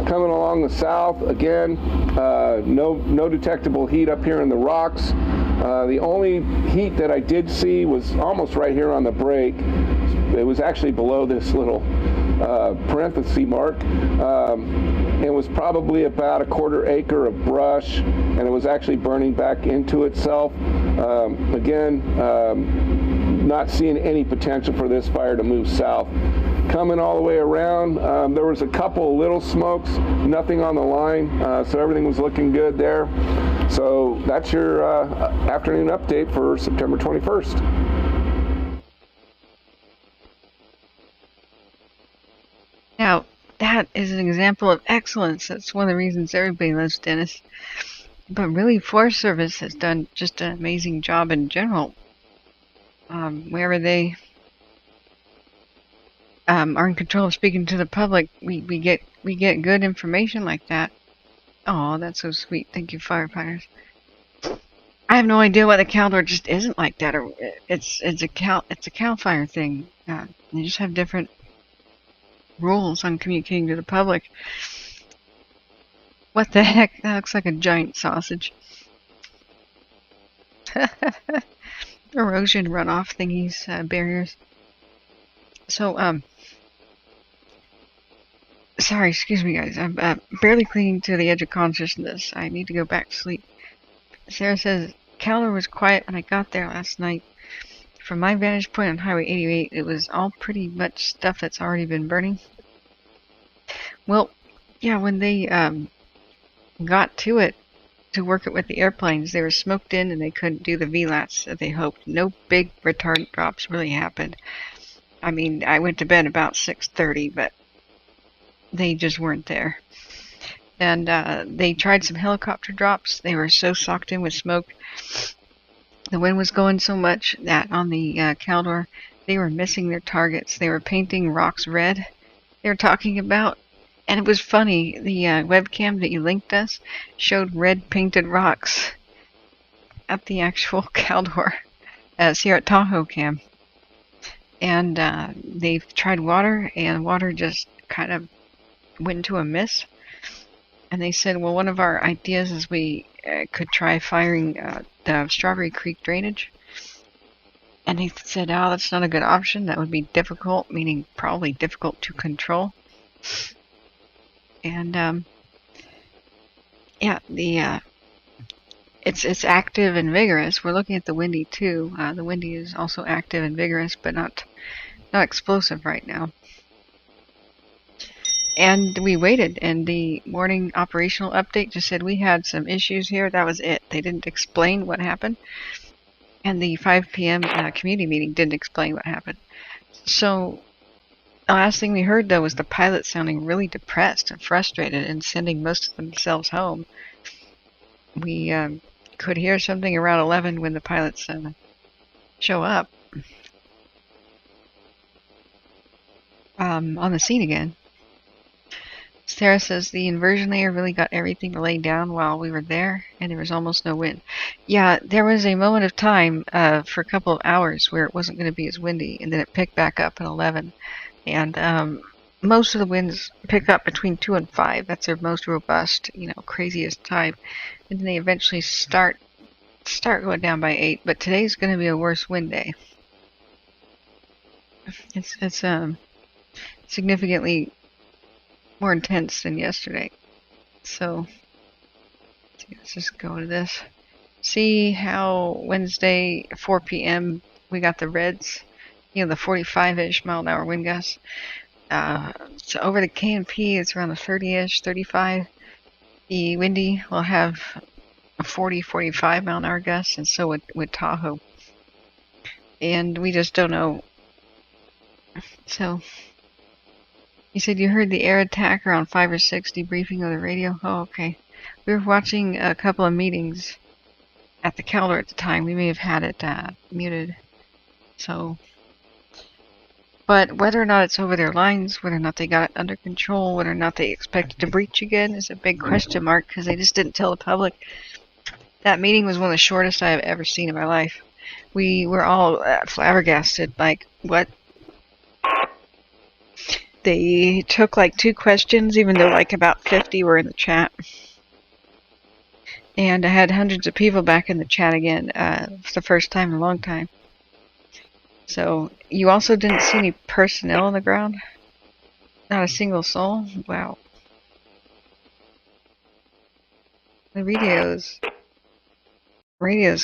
Coming along the south, again, no detectable heat up here in the rocks. The only heat that I did see was almost right here on the break. It was actually below this little parenthesis mark. It was probably about a quarter acre of brush, and it was actually burning back into itself. Again, not seeing any potential for this fire to move south. Coming all the way around, there was a couple little smokes, nothing on the line, so everything was looking good there. So that's your afternoon update for September 21st. Now, that is an example of excellence. That's one of the reasons everybody loves Dennis. But really, Forest Service has done just an amazing job in general. Wherever they are in control of speaking to the public, we get good information like that. Oh, that's so sweet. Thank you, firefighters. I have no idea why the Caldor just isn't like that, or it's a Cal Fire thing. You just have different rules on communicating to the public. What the heck? That looks like a giant sausage. Erosion runoff thingies, barriers. So, sorry, excuse me guys. I'm barely clinging to the edge of consciousness. I need to go back to sleep. Sarah says, Caldor was quiet when I got there last night. from my vantage point on Highway 88, it was all pretty much stuff that's already been burning. Well, yeah, when they got to it to work it with the airplanes, they were smoked in and they couldn't do the VLATs that they hoped. No big retardant drops really happened. I mean, I went to bed about 6:30, but they just weren't there. And they tried some helicopter drops. They were so socked in with smoke. The wind was going so much that on the Caldor, they were missing their targets. They were painting rocks red. They were talking about, and it was funny, the webcam that you linked us showed red painted rocks at the actual Caldor Sierra Tahoe cam. And they've tried water, and water just kind of went into a mist. And they said, well, one of our ideas is we could try firing the Strawberry Creek drainage. And they said, oh, that's not a good option. That would be difficult, meaning probably difficult to control. And yeah, the it's active and vigorous. We're looking at the Windy too. The Windy is also active and vigorous, but not explosive right now. And we waited, and the morning operational update just said we had some issues here. That was it. They didn't explain what happened. And the 5 p.m. Community meeting didn't explain what happened. So the last thing we heard, though, was the pilot sounding really depressed and frustrated and sending most of themselves home. We could hear something around 11 when the pilots show up on the scene again. Sarah says the inversion layer really got everything laid down while we were there, and there was almost no wind. Yeah, there was a moment of time for a couple of hours where it wasn't going to be as windy, and then it picked back up at 11. And most of the winds pick up between 2 and 5. That's their most robust, craziest time. And then they eventually start going down by 8. But today's going to be a worse wind day. It's significantly more intense than yesterday. So let's just go to this. See how Wednesday 4 p.m. we got the reds, the 45-ish mile an hour wind gusts. So over the K&P it's around the 30-ish, 35. The Windy will have a 40-45 mile an hour gusts, and so with Tahoe. And we just don't know. So you said you heard the air attack around 5 or 6 debriefing of the radio? Oh, okay. We were watching a couple of meetings at the Caldor at the time. We may have had it muted. So, but whether or not it's over their lines, whether or not they got it under control, whether or not they expect it to breach again is a big question mark, because they just didn't tell the public. That meeting was one of the shortest I have ever seen in my life. We were all flabbergasted, like, what? They took like 2 questions, even though like about 50 were in the chat. And I had hundreds of people back in the chat again. It's the first time in a long time. So you also didn't see any personnel on the ground? Not a single soul? Wow. The radio's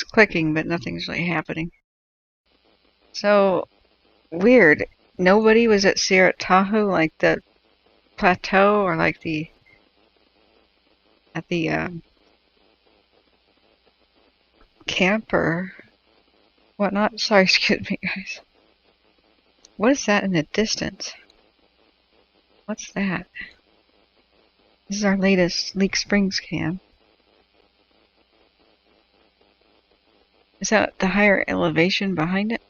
clicking, but nothing's really happening. So weird. Nobody was at Sierra Tahoe, like the plateau, or like at the camp or whatnot. Sorry, excuse me, guys. What is that in the distance? What's that? This is our latest Leak Springs cam. Is that the higher elevation behind it?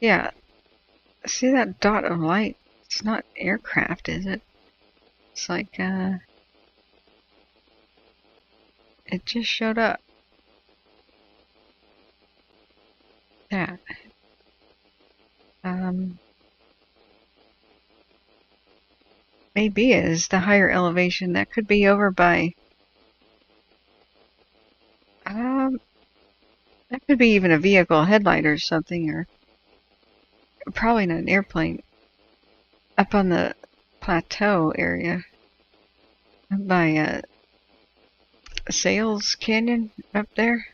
Yeah, see that dot of light? It's not aircraft, is it? It's like, it just showed up. That. Maybe it is the higher elevation. That could be over by, that could be even a vehicle headlight or something, or probably not an airplane. Up on the plateau area by Sales Canyon up there.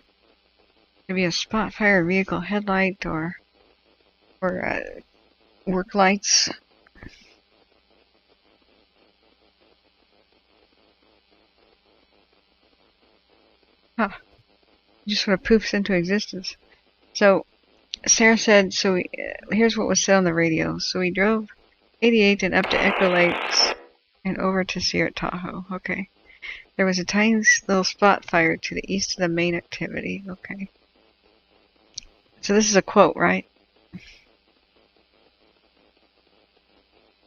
Maybe a spot fire vehicle headlight or work lights. Huh. Just sort of poofs into existence. So Sarah said, here's what was said on the radio. So we drove 88 and up to Echo Lakes and over to Sierra Tahoe. Okay. There was a tiny little spot fire to the east of the main activity. Okay. So this is a quote, right?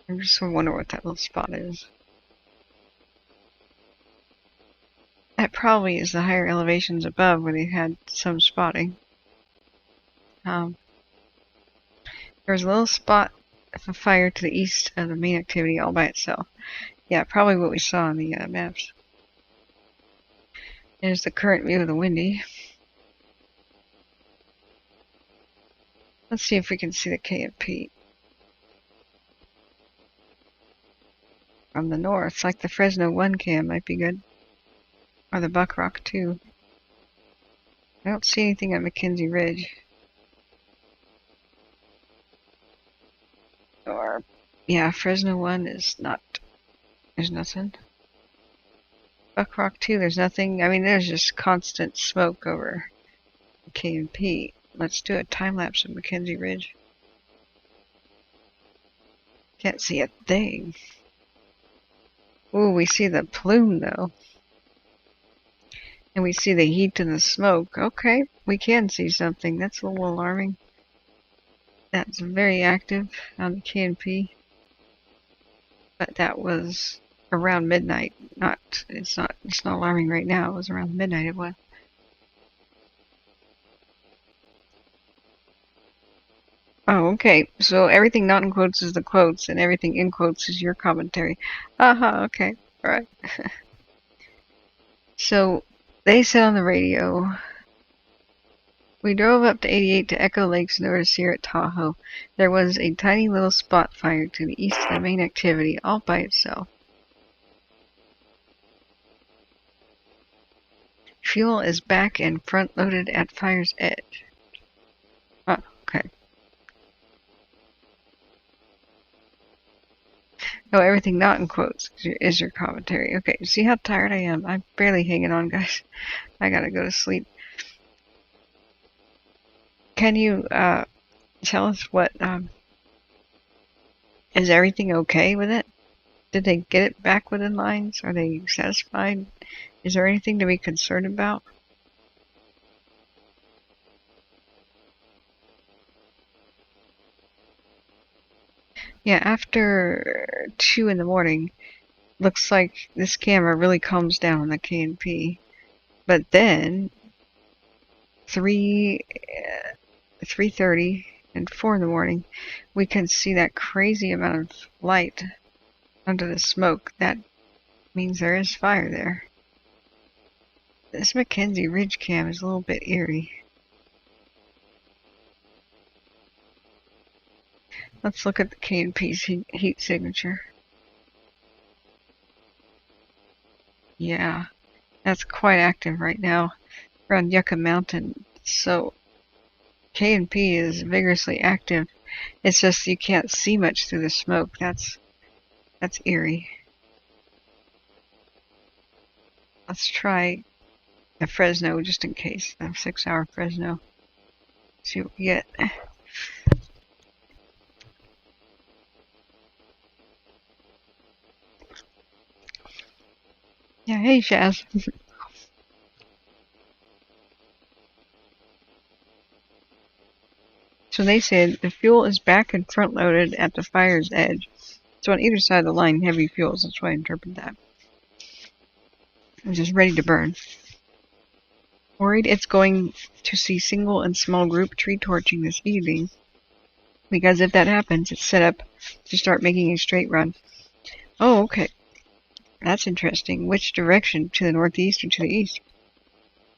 I just wonder what that little spot is. That probably is the higher elevations above where they had some spotting. There was a little spot of a fire to the east of the main activity all by itself. Yeah, probably what we saw on the maps. There's the current view of the Windy. Let's see if we can see the KMP from the north. Like the Fresno 1 cam might be good. Or the Buck Rock 2. I don't see anything at McKenzie Ridge. Or, yeah, Fresno 1 is not. There's nothing. Buck Rock 2, there's nothing. I mean, there's just constant smoke over KMP. Let's do a time lapse of McKenzie Ridge. Can't see a thing. Ooh, we see the plume though. And we see the heat and the smoke. Okay, we can see something. That's a little alarming. That's very active on the KNP. But that was around midnight. It's not alarming right now. It was around midnight it was. Oh, okay. So everything not in quotes is the quotes, and everything in quotes is your commentary. Okay. Alright. So, they said on the radio, we drove up to 88 to Echo Lakes and over to Sierra Tahoe. There was a tiny little spot fire to the east of the main activity, all by itself. Fuel is back and front-loaded at fire's edge. Oh, okay. No, everything not in quotes is your commentary. Okay, see how tired I am? I'm barely hanging on, guys. I gotta go to sleep. Can you tell us what is everything okay with it? Did they get it back within lines? Are they satisfied? Is there anything to be concerned about? Yeah, after 2 in the morning, looks like this camera really calms down on the KNP. But then 3:30 and 4 in the morning, we can see that crazy amount of light under the smoke. That means there is fire there. This McKenzie Ridge cam is a little bit eerie. Let's look at the KNP's heat signature. Yeah, that's quite active right now around Yucca Mountain. So KNP is vigorously active. It's just you can't see much through the smoke. That's eerie. Let's try the Fresno just in case. The 6-hour Fresno. See what we get. Yeah, hey Shaz. So they said the fuel is back and front loaded at the fire's edge. So on either side of the line, heavy fuels. That's why I interpret that. It's just ready to burn. Worried it's going to see single and small group tree torching this evening. Because if that happens, it's set up to start making a straight run. Oh, okay. That's interesting. Which direction? To the northeast or to the east?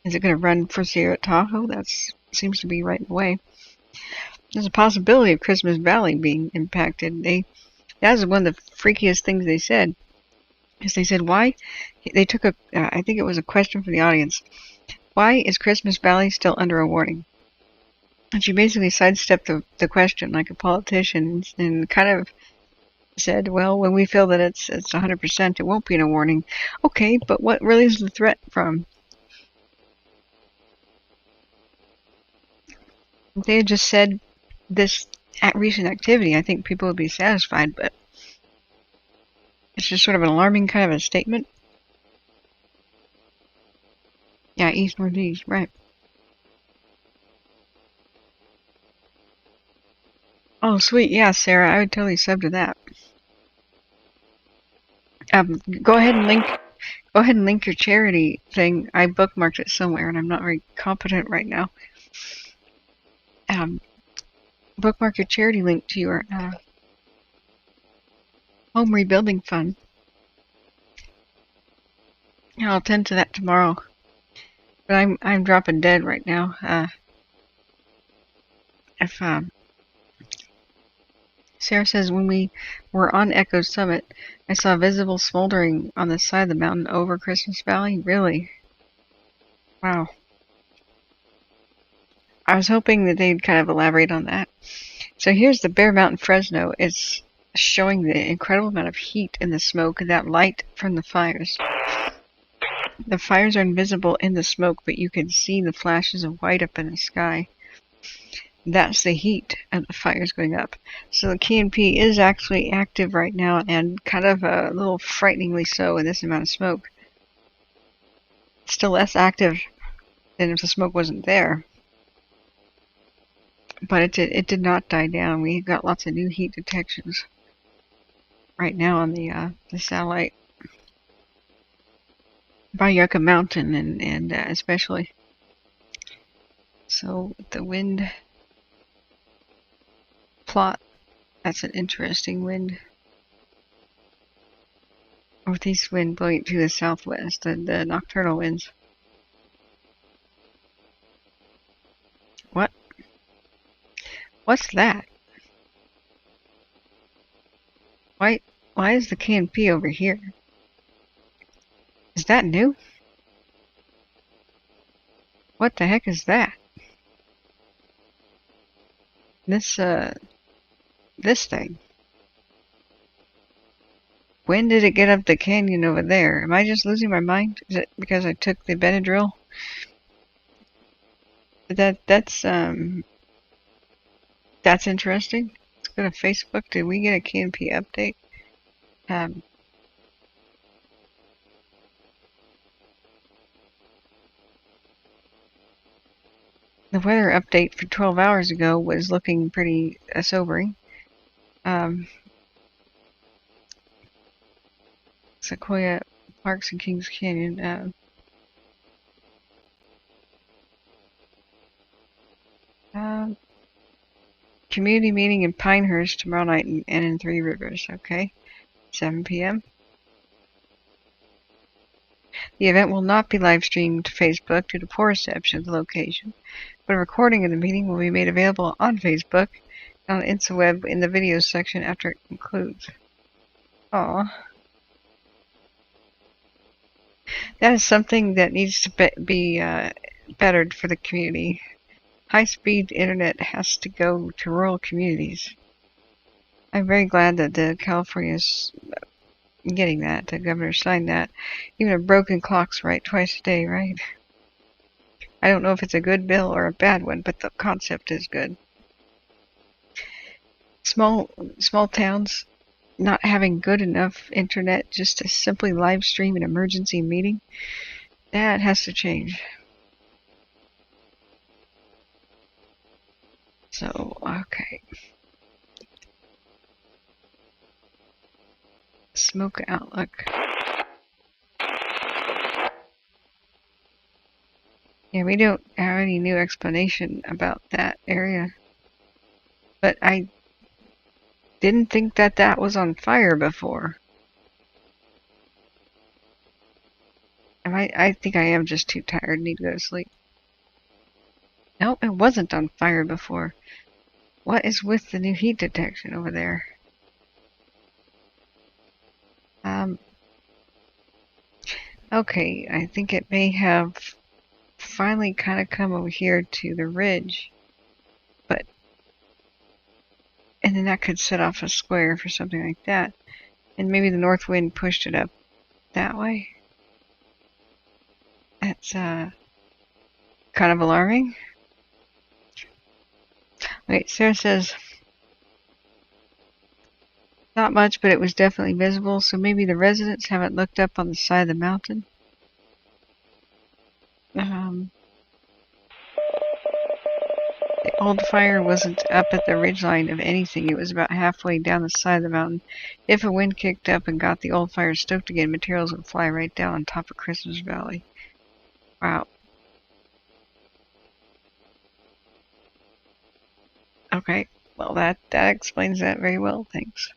Is it going to run for Sierra Tahoe? That seems to be right in the way. There's a possibility of Christmas Valley being impacted. That was one of the freakiest things they said. is they said, why, they took a, I think it was a question from the audience, why is Christmas Valley still under a warning? And she basically sidestepped the question like a politician and kind of said, well, when we feel that it's 100%, it won't be in a warning. Okay, but what really is the threat from? If they had just said this recent activity, I think people would be satisfied, but it's just sort of an alarming kind of a statement. Yeah, east northeast, right. Oh, sweet. Yeah, Sarah, I would totally sub to that. Go ahead and link your charity thing. I bookmarked it somewhere, and I'm not very competent right now. Bookmark your charity link to your home rebuilding fund. I'll attend to that tomorrow. But I'm dropping dead right now. Sarah says, when we were on Echo Summit, I saw visible smoldering on the side of the mountain over Christmas Valley. Really? Wow. I was hoping that they'd kind of elaborate on that. So here's the Bear Mountain Fresno. It's showing the incredible amount of heat in the smoke and that light from the fires. The fires are invisible in the smoke, but you can see the flashes of white up in the sky. That's the heat of the fires going up. So the KNP is actually active right now, and kind of a little frighteningly so in this amount of smoke. It's still less active than if the smoke wasn't there. But it did not die down. We got lots of new heat detections right now on the satellite by Yucca Mountain and especially. So the wind plot, that's an interesting wind. Northeast wind blowing to the southwest, and the nocturnal winds. What? What's that? Why is the KNP over here? Is that new? What the heck is that? This thing. When did it get up the canyon over there? Am I just losing my mind? Is it because I took the Benadryl? That's interesting. Let's go to Facebook. Did we get a KNP update? The weather update for 12 hours ago was looking pretty sobering. Sequoia Parks and Kings Canyon. Community meeting in Pinehurst tomorrow night and in Three Rivers. Okay, 7 p.m. The event will not be live streamed to Facebook due to poor reception of the location, but a recording of the meeting will be made available on Facebook and on InstaWeb in the videos section after it concludes. Aww. That is something that needs to be bettered for the community. High-speed internet has to go to rural communities. I'm very glad that California is getting that. The governor signed that. Even a broken clock's right twice a day, right? I don't know if it's a good bill or a bad one, but the concept is good. Small towns not having good enough internet just to simply live stream an emergency meeting, that has to change. So, okay. Smoke outlook. Yeah, we don't have any new explanation about that area. But I didn't think that was on fire before. I think I am just too tired and need to go to sleep. No, it wasn't on fire before. What is with the new heat detection over there? Okay, I think it may have finally kind of come over here to the ridge, but and then that could set off a square for something like that, and maybe the north wind pushed it up that way. That's kind of alarming. Okay, Sarah says not much, but it was definitely visible, so maybe the residents haven't looked up on the side of the mountain. The old fire wasn't up at the ridgeline of anything. It was about halfway down the side of the mountain. If a wind kicked up and got the old fire stoked again, materials would fly right down on top of Christmas Valley. Wow. Okay, well that explains that very well, thanks.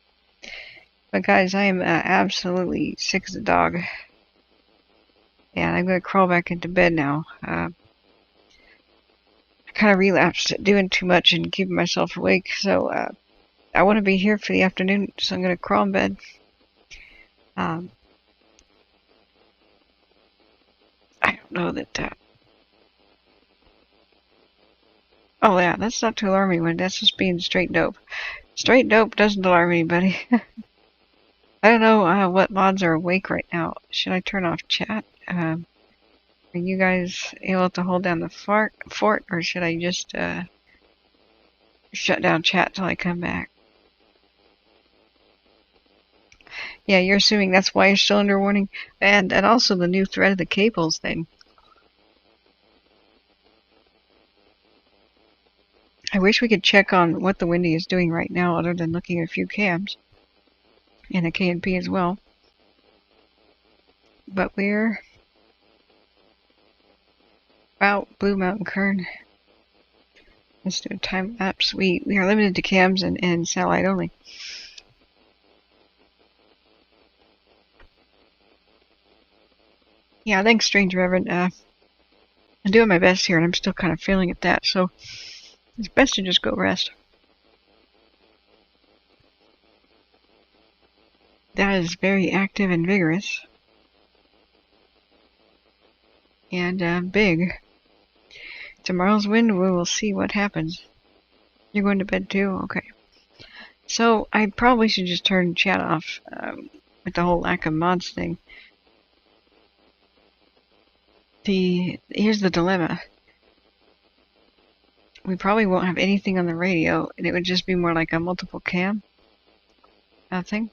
But guys, I am absolutely sick as a dog. And I'm going to crawl back into bed now. I kind of relapsed at doing too much and keeping myself awake, so I want to be here for the afternoon, so I'm going to crawl in bed. I don't know that... Oh yeah, that's not too alarming, that's just being straight dope. Straight dope doesn't alarm anybody. I don't know what mods are awake right now. Should I turn off chat? Are you guys able to hold down the fort, or should I just shut down chat till I come back? Yeah, you're assuming that's why you're still under warning, and also the new threat of the cables thing. I wish we could check on what the Windy is doing right now, other than looking at a few cams and a KNP as well. But we're out Blue Mountain Kern. Let's do a time lapse. We are limited to cams and satellite only. Yeah, thanks, Strange Reverend. I'm doing my best here, and I'm still kind of failing at that, so it's best to just go rest. That is very active and vigorous. And big. Tomorrow's wind, we will see what happens. You're going to bed too? Okay. So, I probably should just turn chat off with the whole lack of mods thing. Here's the dilemma. We probably won't have anything on the radio, and it would just be more like a multiple cam thing.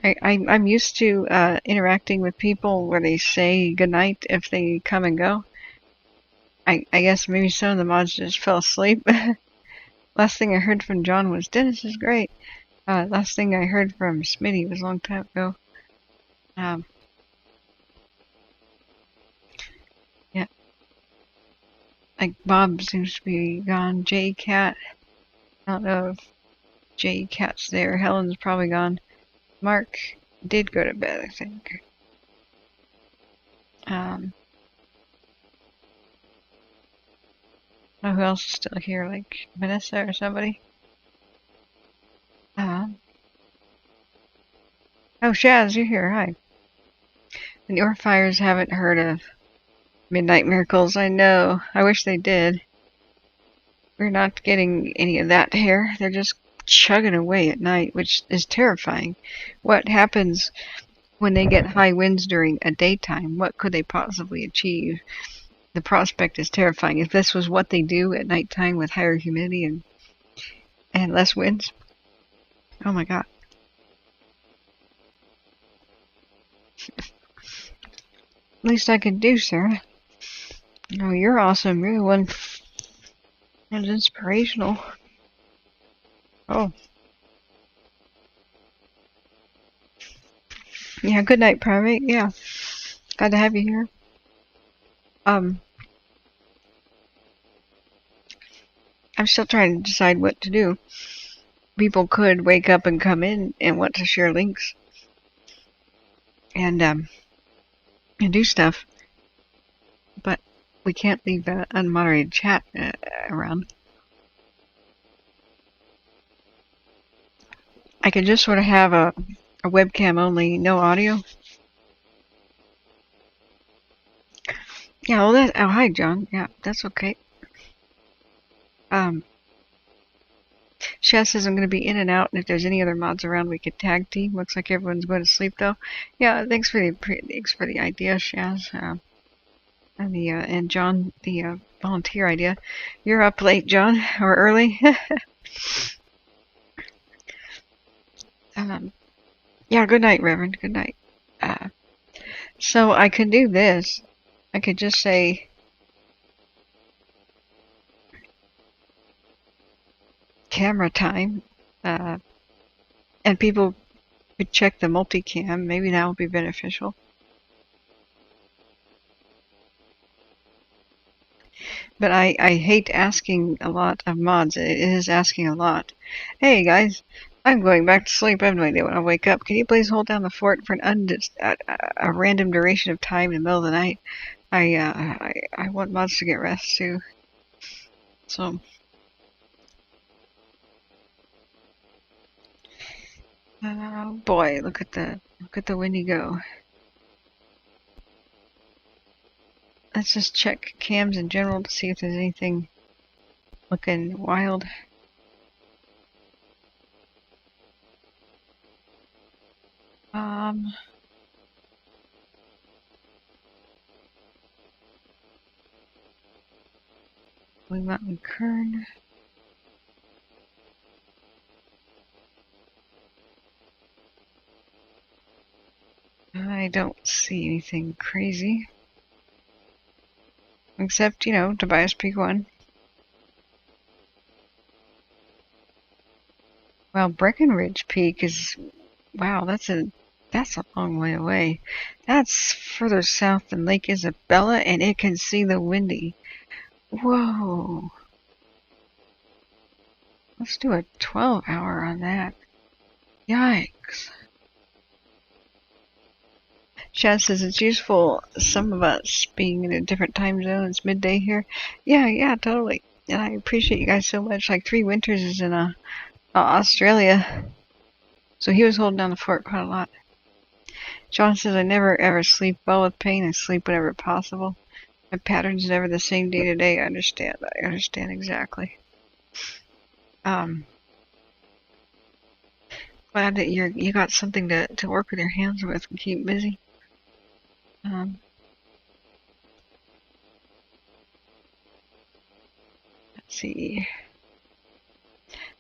I'm used to interacting with people where they say goodnight if they come and go. I guess maybe some of the mods just fell asleep. Last thing I heard from John was, Dennis is great. Last thing I heard from Smitty was a long time ago. Yeah. Like, Bob seems to be gone. J-Cat. I don't know if J-Cat's there. Helen's probably gone. Mark did go to bed, I think. Oh, who else is still here? Like Vanessa or somebody? Oh, Shaz, you're here. Hi. The New Fires haven't heard of Midnight Miracles. I know. I wish they did. We're not getting any of that here. They're just chugging away at night, which is terrifying. What happens when they get high winds during a daytime? What could they possibly achieve? The prospect is terrifying. If this was what they do at nighttime with higher humidity and less winds, oh my god. Least I could do, Sarah. Oh, you're awesome. You're the one that's inspirational. Oh. Yeah, good night, Private. Yeah. Glad to have you here. I'm still trying to decide what to do. People could wake up and come in and want to share links. And do stuff. But we can't leave unmoderated chat around. I could just sort of have a webcam only, no audio. Yeah, well, oh, hi, John. Yeah, that's okay. Shasta says I'm going to be in and out, and if there's any other mods around, we could tag team. Looks like everyone's going to sleep, though. Yeah, thanks for the idea, Shaz. And John, the volunteer idea. You're up late, John, or early. Yeah, good night, Reverend. Good night. So I could do this. I could just say, camera time, and people could check the multicam. Maybe that would be beneficial. But I hate asking a lot of mods. It is asking a lot. Hey guys, I'm going back to sleep. I have no idea when I wake up. Can you please hold down the fort for a random duration of time in the middle of the night? I want mods to get rest too. So. Oh boy, look at the windy go. Let's just check cams in general to see if there's anything looking wild. Blue Mountain Kern. I don't see anything crazy. Except, you know, Tobias Peak 1. Well, Breckenridge Peak is, wow, that's a long way away. That's further south than Lake Isabella, and it can see the windy. Whoa. Let's do a 12-hour on that. Yikes. Shaz says it's useful, some of us being in a different time zone. It's midday here. Yeah, totally. And I appreciate you guys so much. Like 3 Winters is in Australia. So he was holding down the fort quite a lot. John says I never ever sleep well with pain. I sleep whenever possible. My pattern's never the same day to day. I understand. I understand exactly. Glad that you got something to work with your hands with and keep busy. Let's see.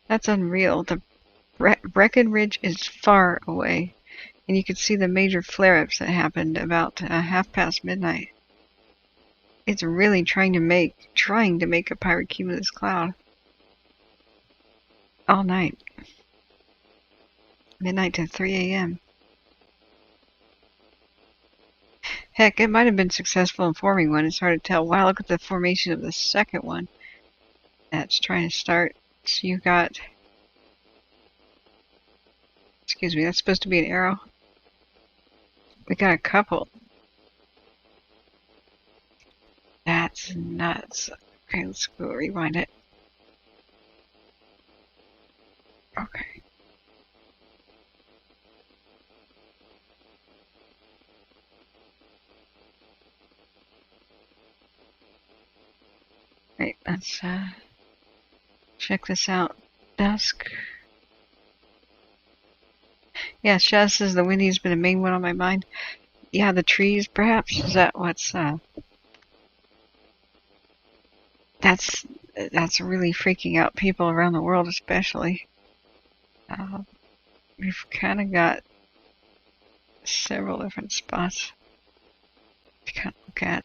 That's unreal. The Breckenridge is far away, and you could see the major flare-ups that happened about 1/2 past midnight. It's really trying to make a pyrocumulus cloud all night, midnight to 3 a.m. Heck, it might have been successful in forming one. It's hard to tell. Wow, look at the formation of the second one. That's trying to start. So you got, excuse me, that's supposed to be an arrow. We got a couple. That's nuts. Okay, let's go rewind it. Okay. Right, let's check this out. Dusk. Yeah, Shasta says the windy's been the main one on my mind. Yeah, the trees, perhaps? Is that what's that's really freaking out people around the world, especially. We've kind of got several different spots to kind of look at.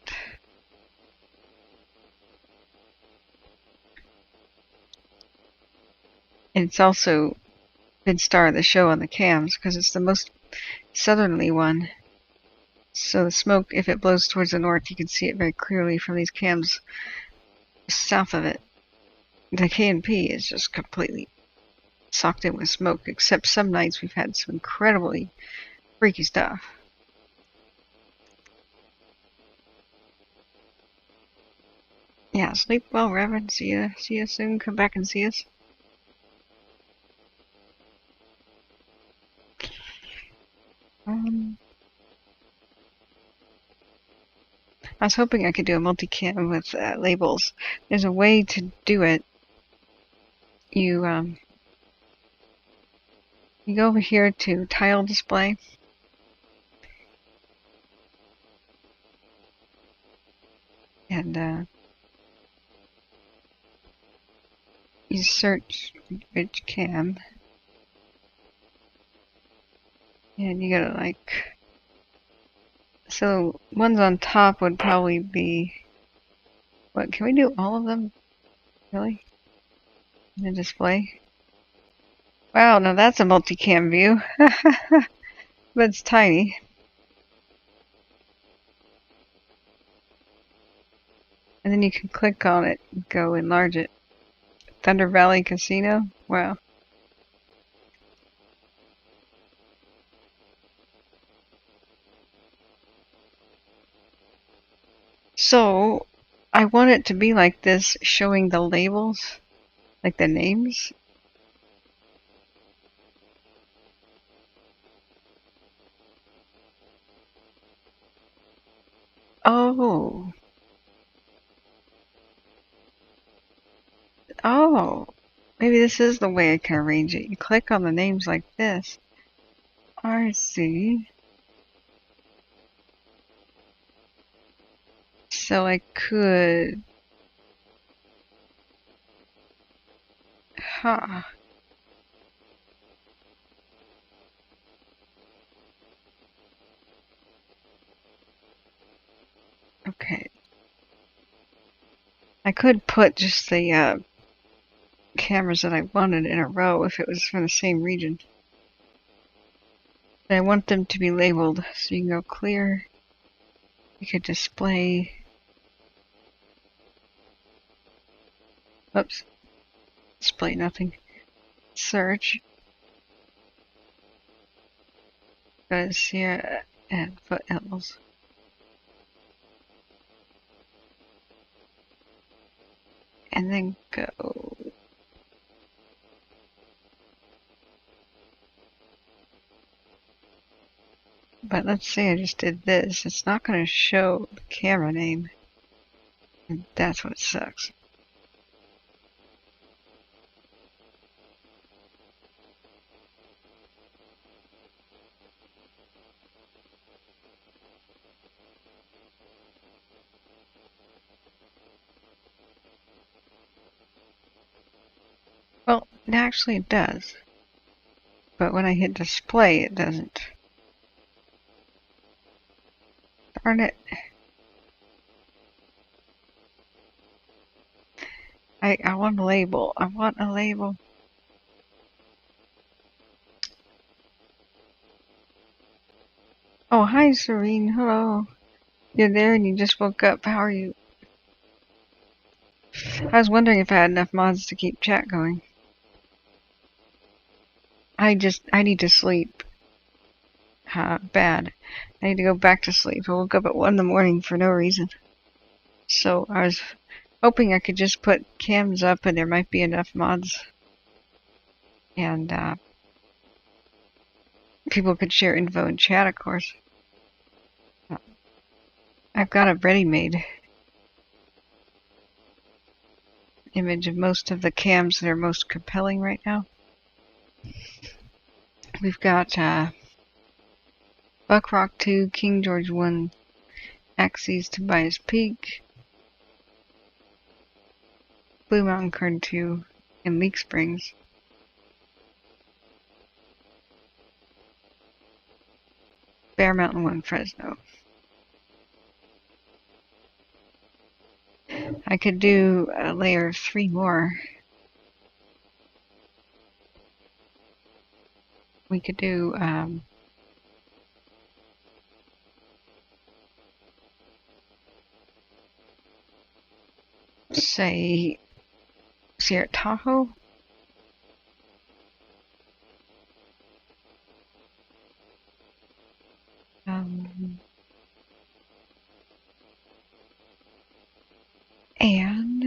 And it's also been star of the show on the cams because it's the most southerly one. So the smoke, if it blows towards the north, you can see it very clearly from these cams south of it. The KNP is just completely socked in with smoke, except some nights we've had some incredibly freaky stuff. Yeah, sleep well, Reverend. See you soon. Come back and see us. I was hoping I could do a multicam with labels. There's a way to do it. You go over here to tile display. And you search which cam. And you gotta like... So ones on top would probably be... What, can we do all of them? Really? In the display? Wow, now that's a multicam view. But it's tiny. And then you can click on it and go enlarge it. Thunder Valley Casino? Wow. So, I want it to be like this, showing the labels, like the names. Oh. Oh. Maybe this is the way I can arrange it. You click on the names like this. I see. So I could... Huh. Okay. I could put just the cameras that I wanted in a row if it was from the same region. But I want them to be labeled, so you can go clear. You could display... Oops. Display nothing. Search. Go to Sierra and foothills. And then go. But let's say I just did this. It's not going to show the camera name. And that's what sucks. Well, actually it does. But when I hit display, it doesn't. Darn it. I want a label. I want a label. Oh, hi, Serene. Hello. You're there and you just woke up. How are you? I was wondering if I had enough mods to keep chat going. I need to sleep. Bad. I need to go back to sleep. I woke up at 1 in the morning for no reason. So I was hoping I could just put cams up and there might be enough mods. And people could share info in chat, of course. I've got a ready-made image of most of the cams that are most compelling right now. We've got Buck Rock 2, King George 1, Axes, Tobias Peak, Blue Mountain Kern 2, and Leak Springs. Bear Mountain 1, Fresno. I could do a layer of 3 more. We could do say Sierra Tahoe. And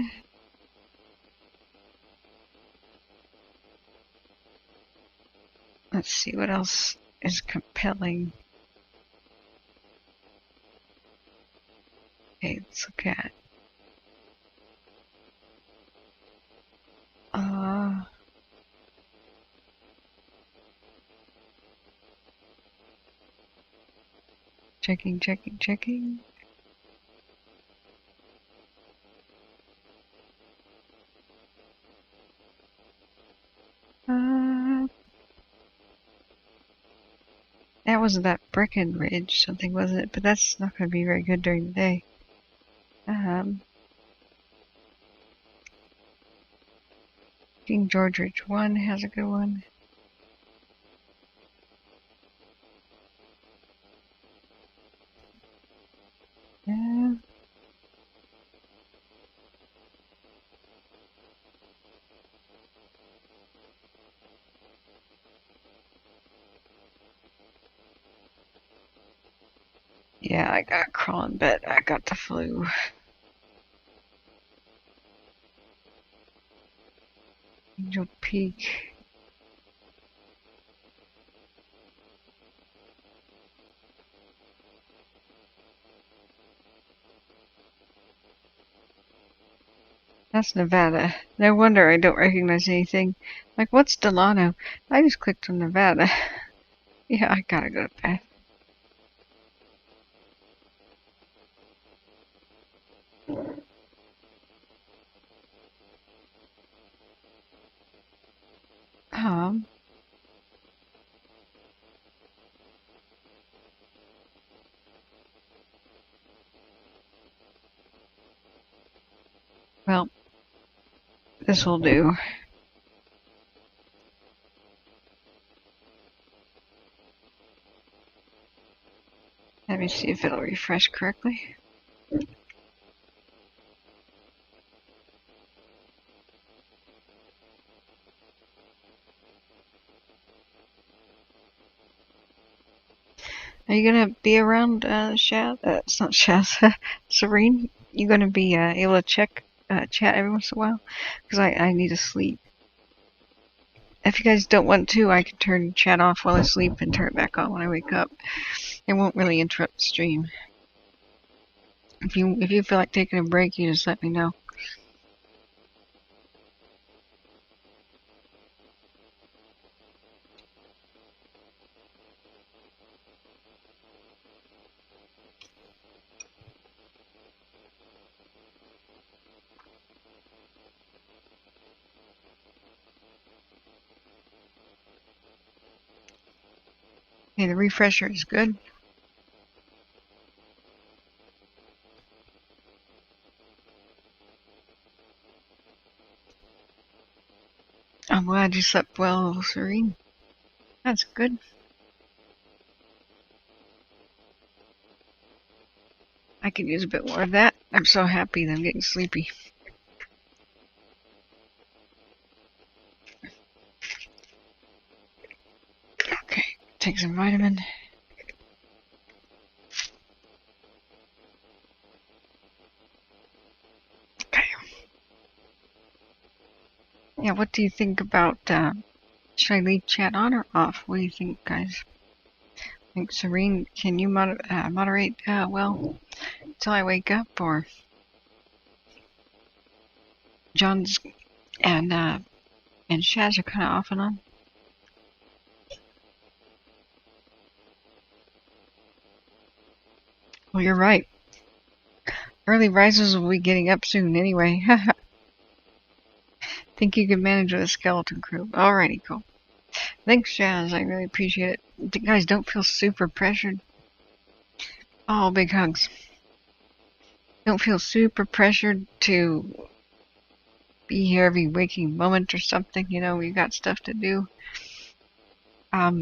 let's see what else is compelling. Okay, let's look at checking. That wasn't that Bricken Ridge something, wasn't it? But that's not going to be very good during the day. King George Ridge 1 has a good one. Yeah. Yeah, I got crawling, but I got the flu. Angel Peak. That's Nevada. No wonder I don't recognize anything. Like, what's Delano? I just clicked on Nevada. Yeah, I gotta go to bed. Well, this will do. Let me see if it'll refresh correctly. Are you gonna be around, Shaz? It's not Shaz. Serene? You gonna be able to check chat every once in a while? Because I need to sleep. If you guys don't want to, I can turn chat off while I sleep and turn it back on when I wake up. It won't really interrupt the stream. If you feel like taking a break, you just let me know. Okay, the refresher is good. I'm glad you slept well, Serene. That's good. I could use a bit more of that. I'm so happy that I'm getting sleepy. Okay, take some vitamin. Okay. Yeah, what do you think about, should I leave chat on or off? What do you think, guys? I think Serene, can you moderate, well, until I wake up, or John's and Shaz are kind of off and on? Well, you're right. Early risers will be getting up soon anyway. Think you can manage with a skeleton crew. Alrighty, cool. Thanks, Shaz. I really appreciate it. Guys, don't feel super pressured. Oh, big hugs. Don't feel super pressured to be here every waking moment or something. You know, we got stuff to do. Let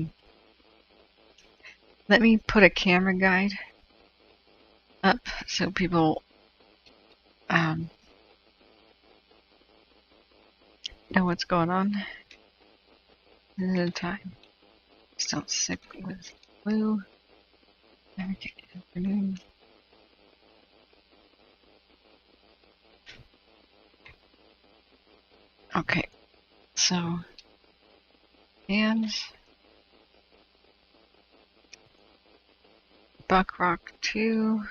me put a camera guide up so people know what's going on. This is the time. Still sick with flu. Afternoon. Okay, so hands. Buck Rock 2.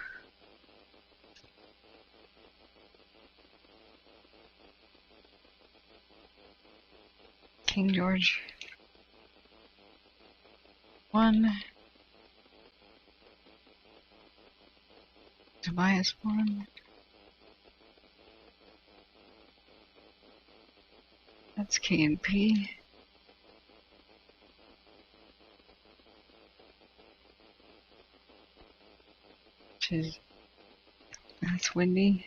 King George 1. Tobias 1. That's K&P. That's windy.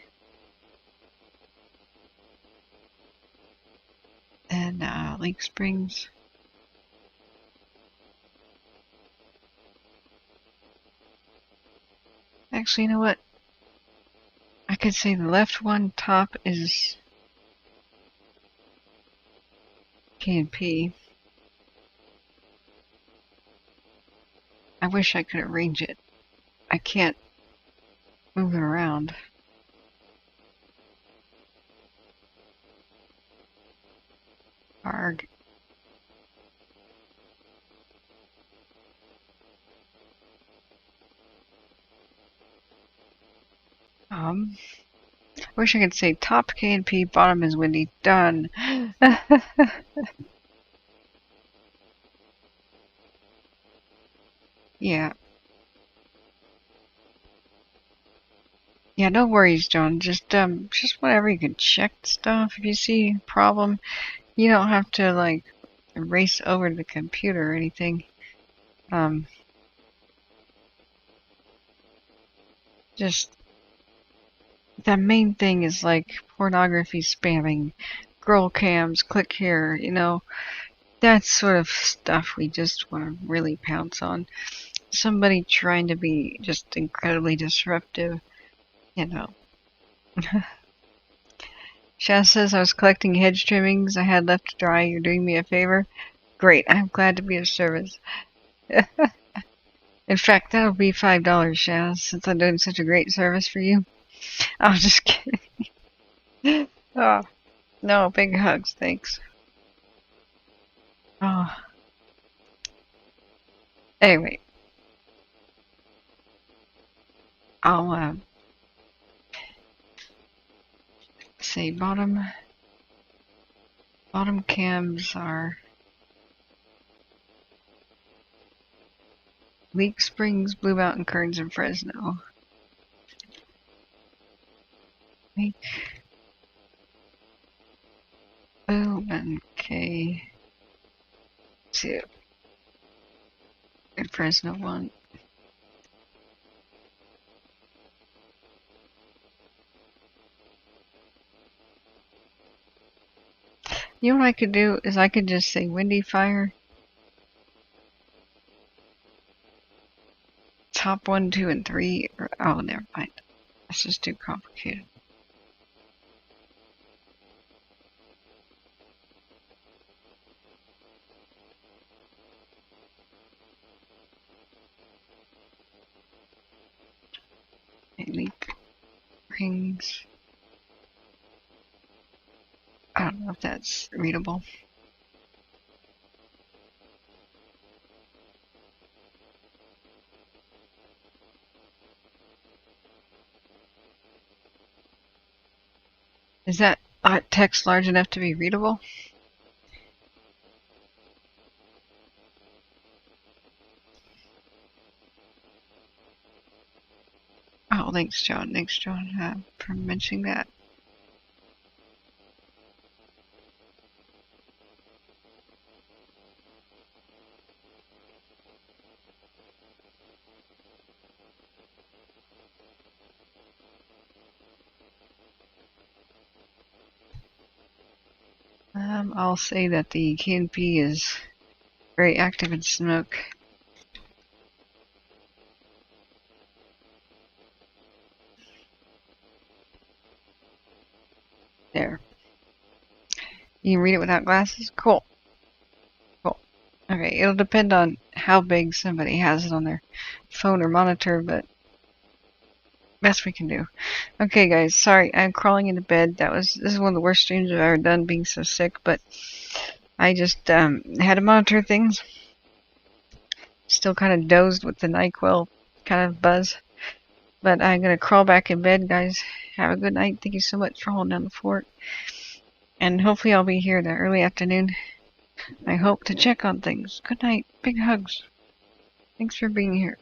And Lake Springs. Actually, you know what? I could say the left one top is K&P. I wish I could arrange it. I can't move it around. Arg. Wish I could say top K&P, bottom is windy. Done. Yeah. Yeah, no worries, John. Just whenever you can check stuff. If you see a problem, you don't have to like race over to the computer or anything. Just the main thing is like pornography spamming, girl cams, click here, you know, that sort of stuff we just want to really pounce on. Somebody trying to be just incredibly disruptive, you know. Shasta says, I was collecting hedge trimmings I had left to dry. You're doing me a favor. Great, I'm glad to be of service. In fact, that'll be $5, Shasta, since I'm doing such a great service for you. I'm just kidding. Oh, no, big hugs, thanks. Oh. Anyway. I'll say bottom cams are Lake Springs, Blue Mountain, Kerns, and Fresno. Lake, Boom, and K2. And Fresno 1. You know what I could do is I could just say windy fire. Top 1, 2, and 3. Or, oh, never mind. That's just too complicated. Leak rings. I don't know if that's readable. Is that text large enough to be readable? Oh, thanks, John. Thanks, John, for mentioning that. I'll say that the K&P is very active in smoke. There. You can read it without glasses? Cool. Cool. Okay, it'll depend on how big somebody has it on their phone or monitor, but best we can do. Okay, guys, sorry, I'm crawling into bed. This is one of the worst streams I've ever done, being so sick, but I just had to monitor things. Still kind of dozed with the NyQuil kind of buzz. But I'm going to crawl back in bed, guys. Have a good night. Thank you so much for holding down the fort. And hopefully I'll be here in the early afternoon. I hope to check on things. Good night. Big hugs. Thanks for being here.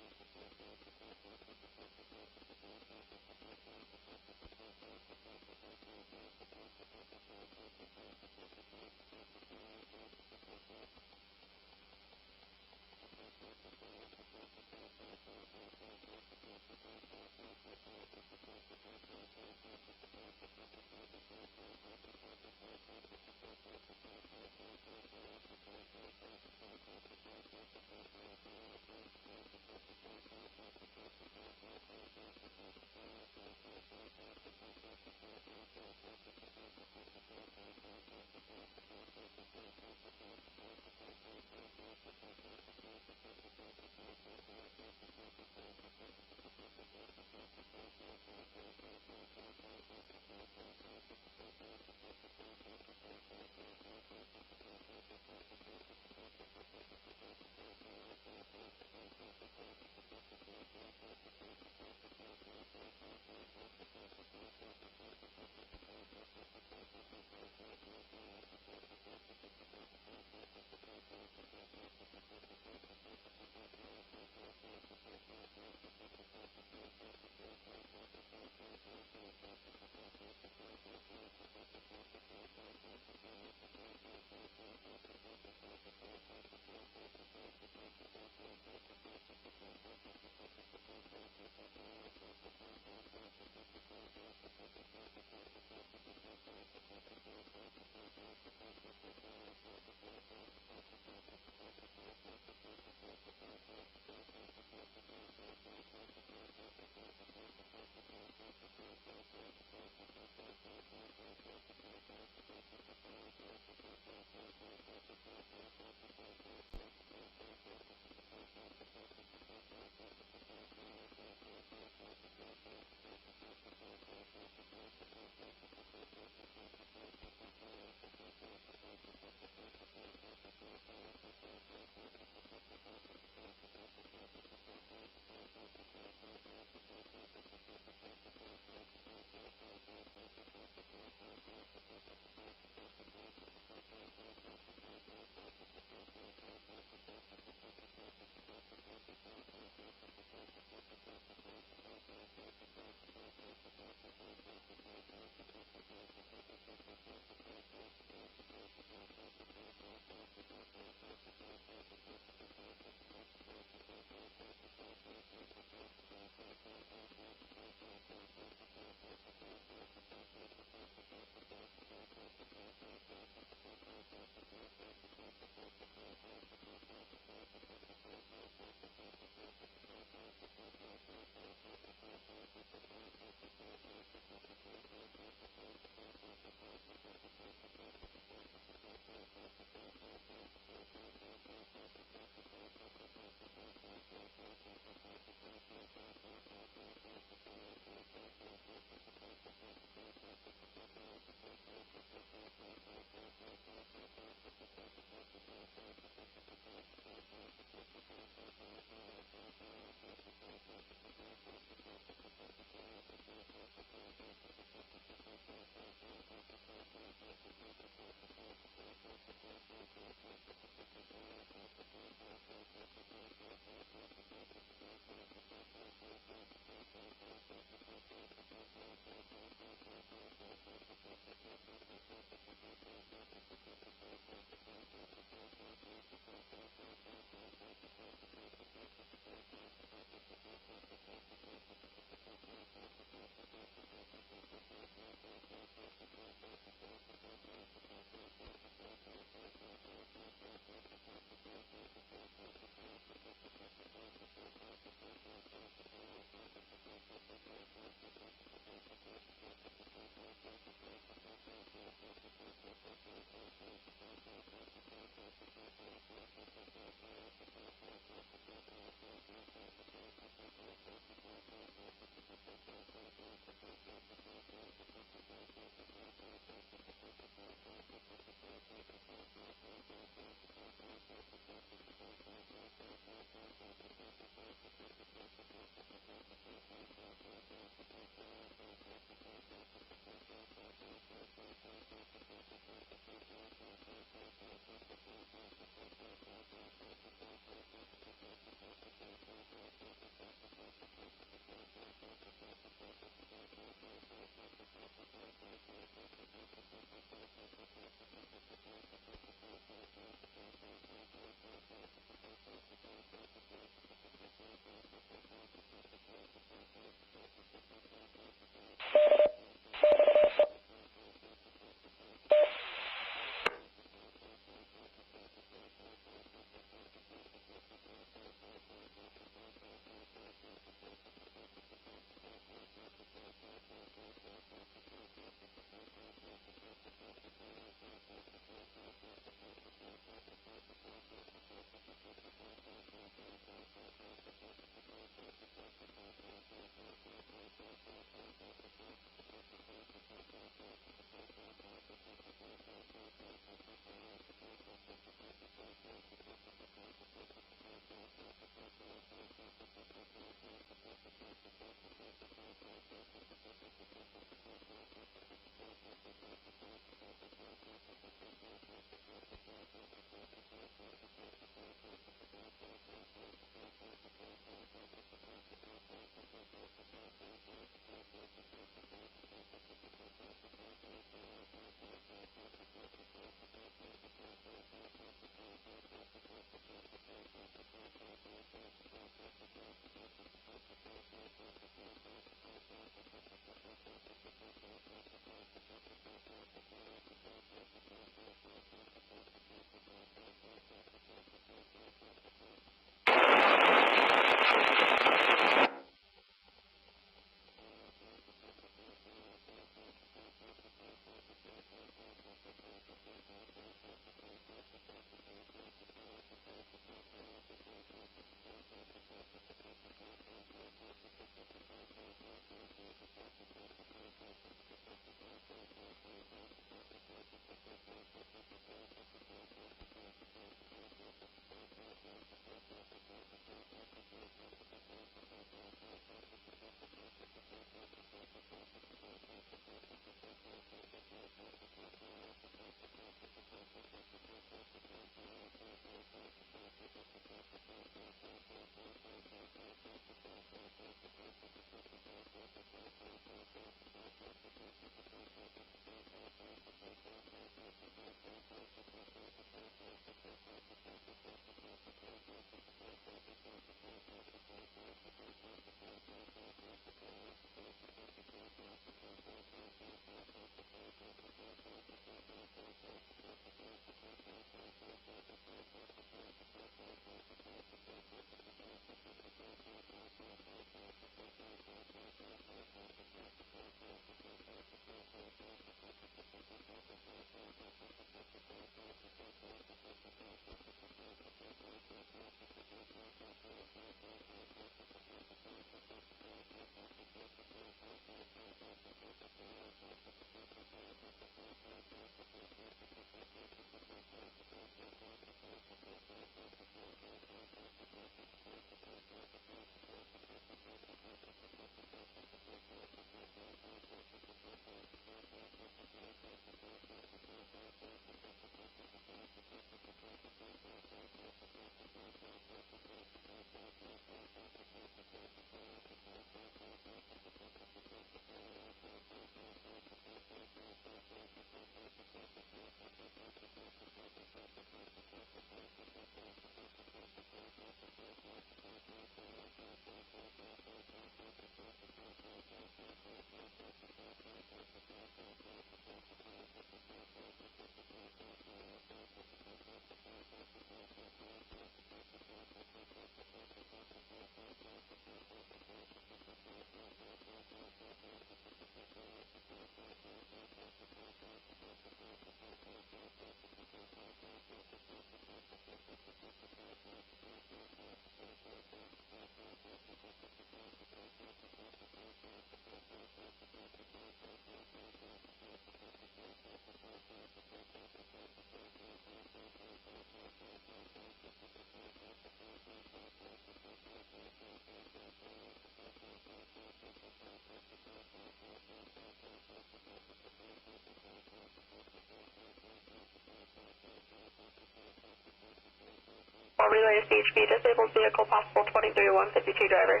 All relay to CHP, disabled vehicle, possible 23-152 driver.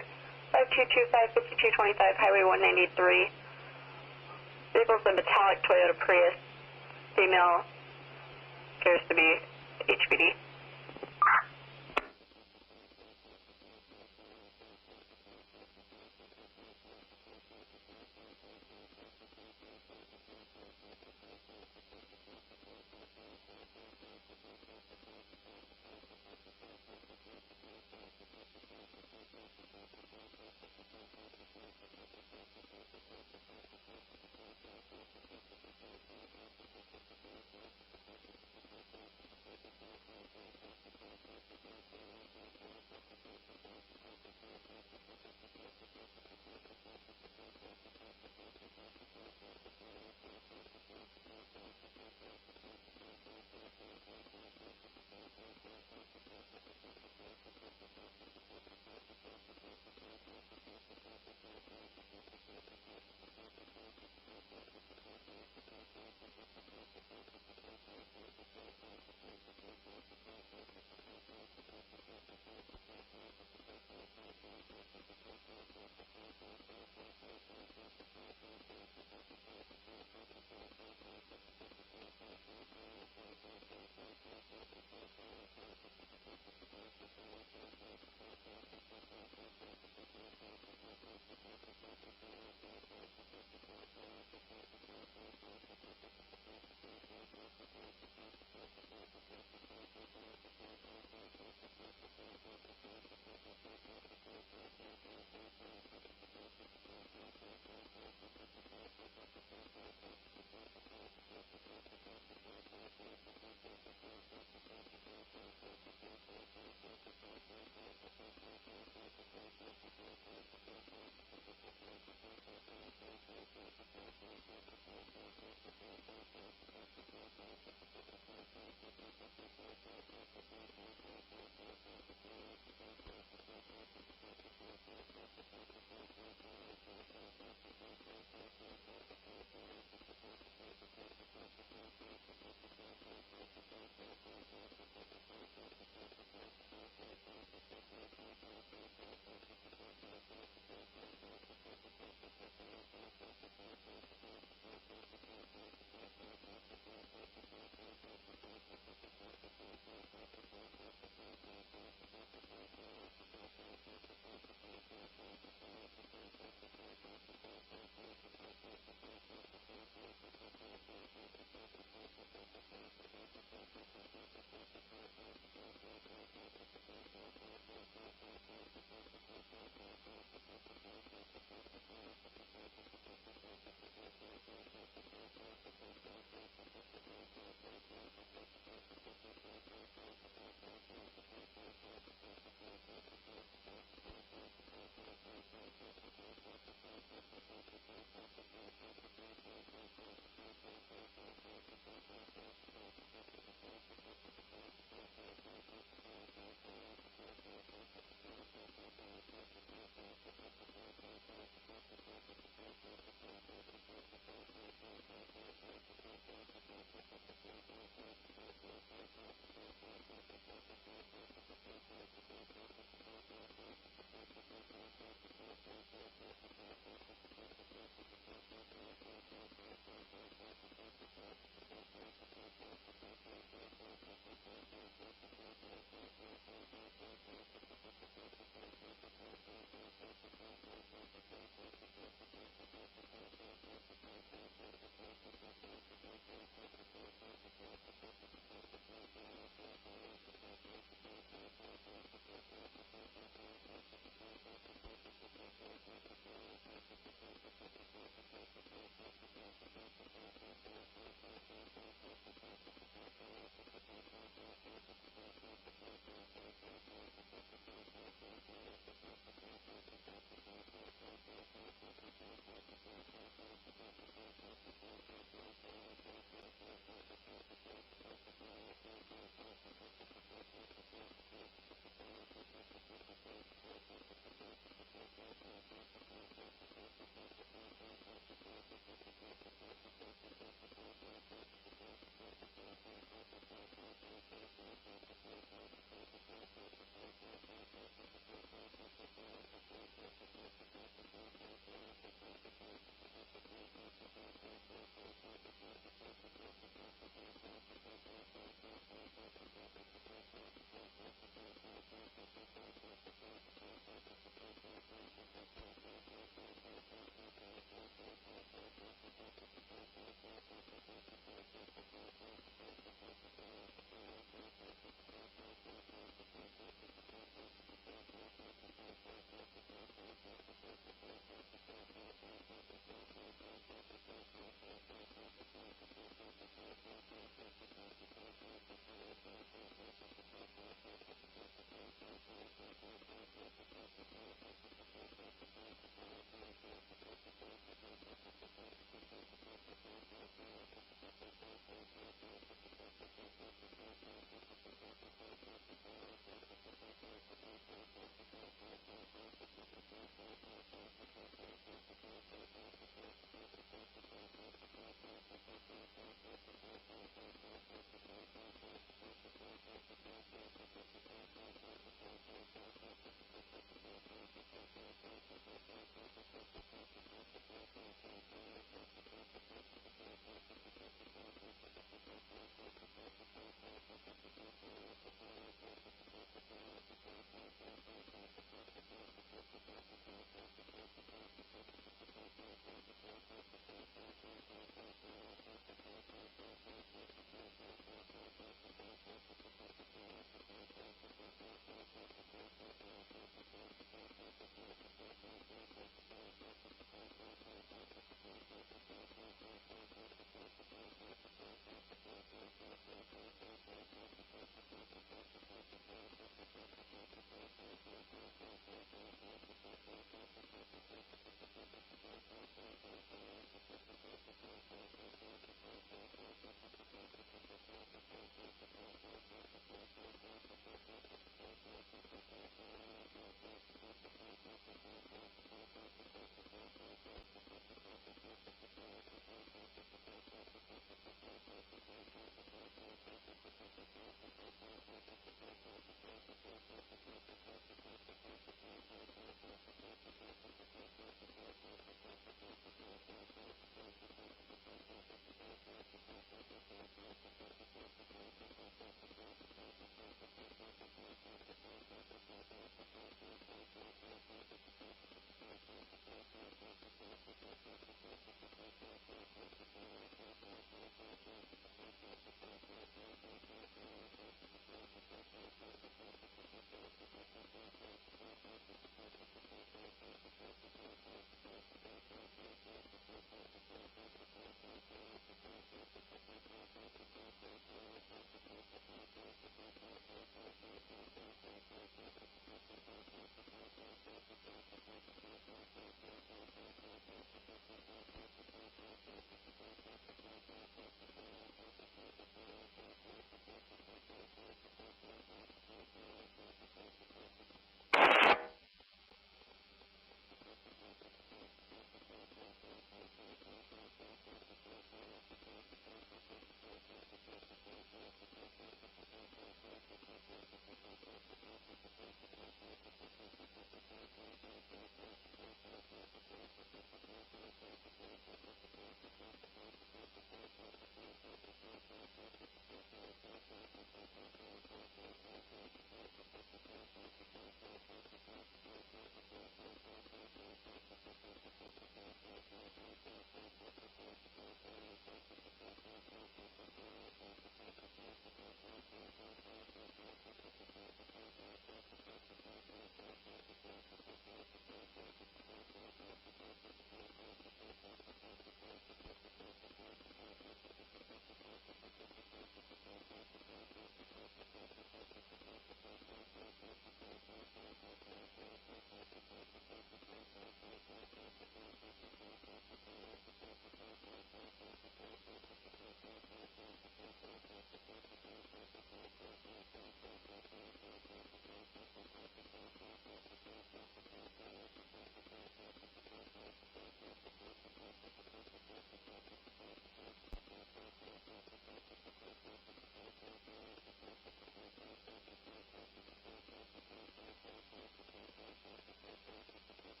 5225-5225, Highway 193. Vehicle's a metallic Toyota Prius. Female, appears to be HPD.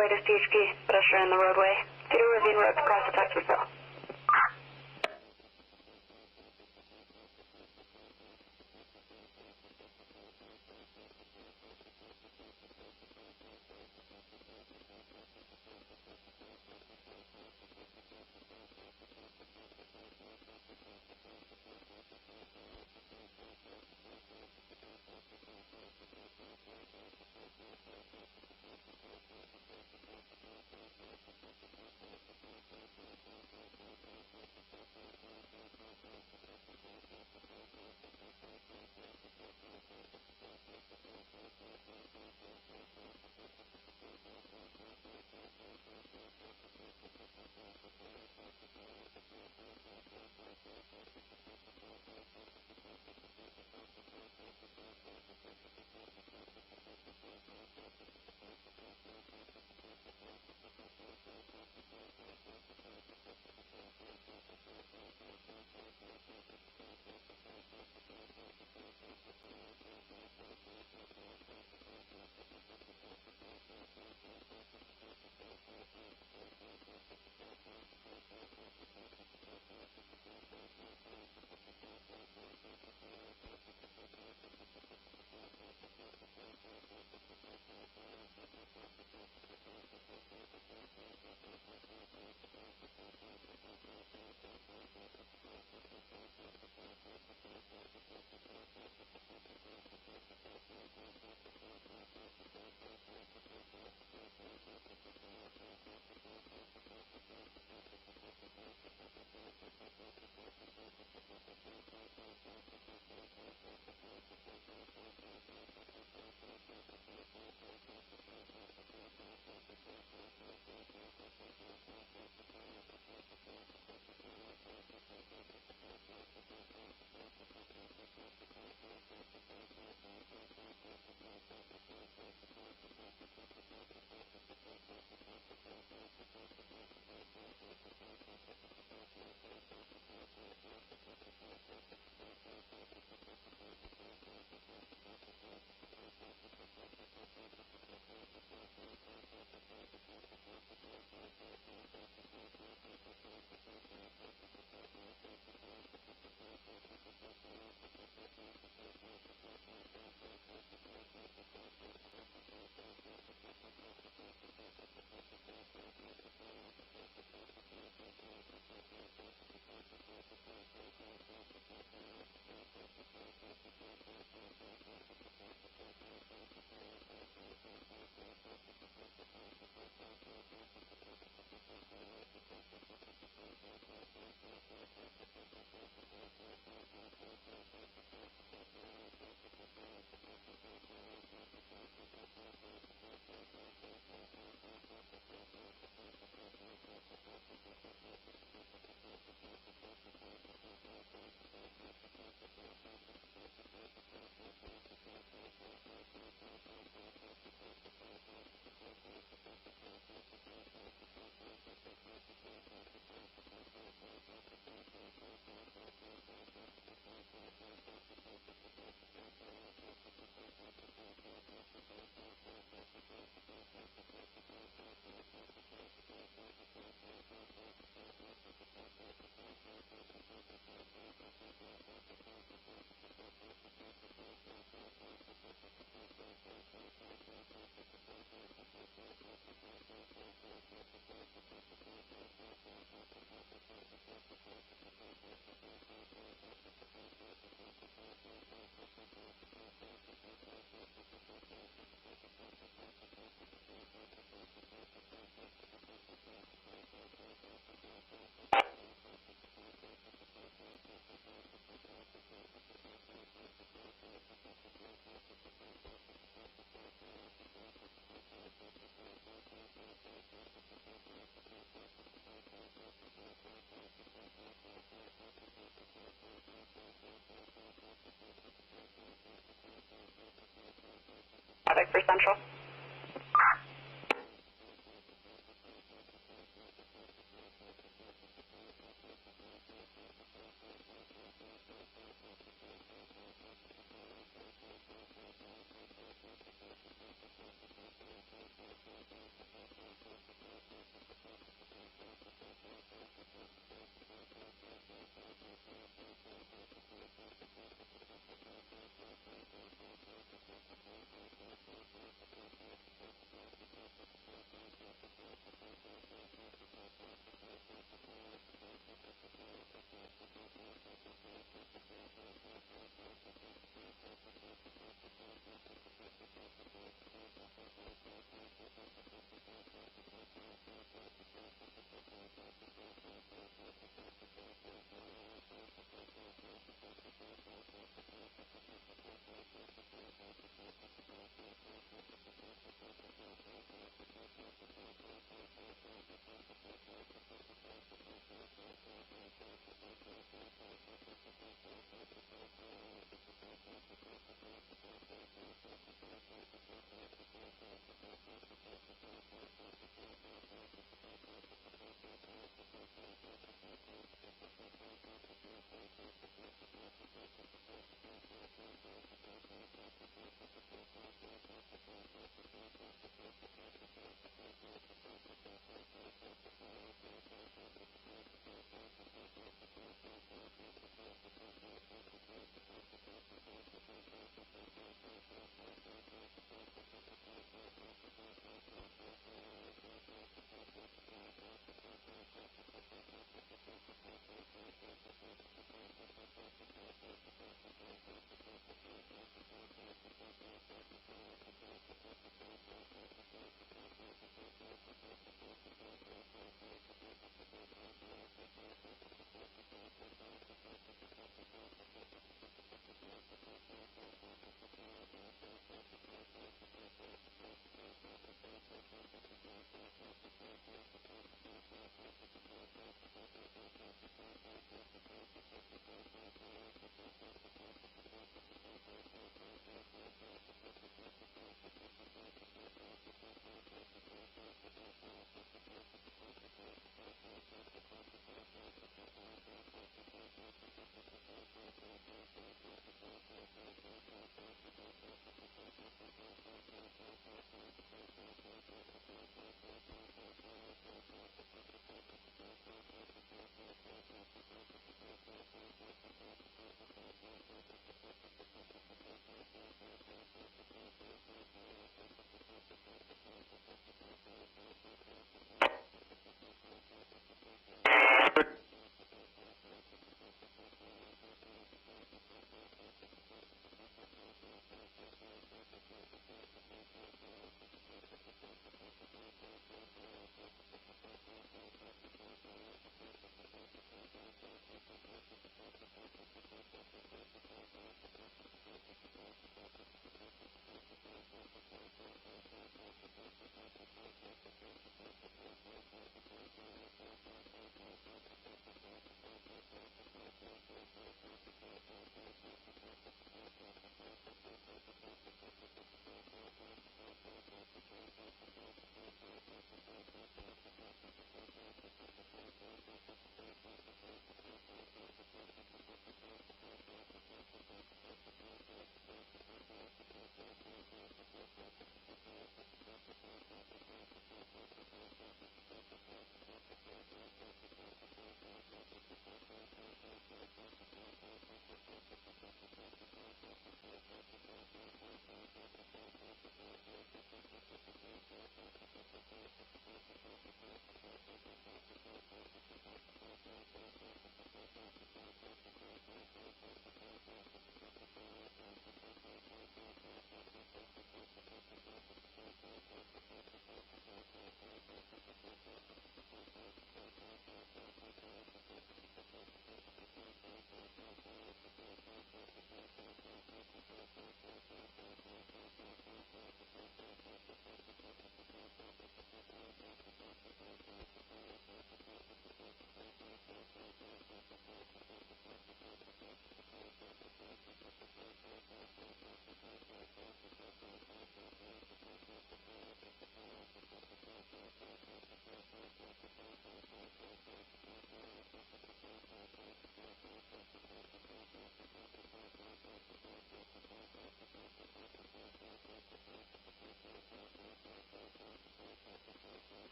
latest DHP, pedestrian in the roadway. Cedar Ravine Road across the Texasville. Traffic for Central.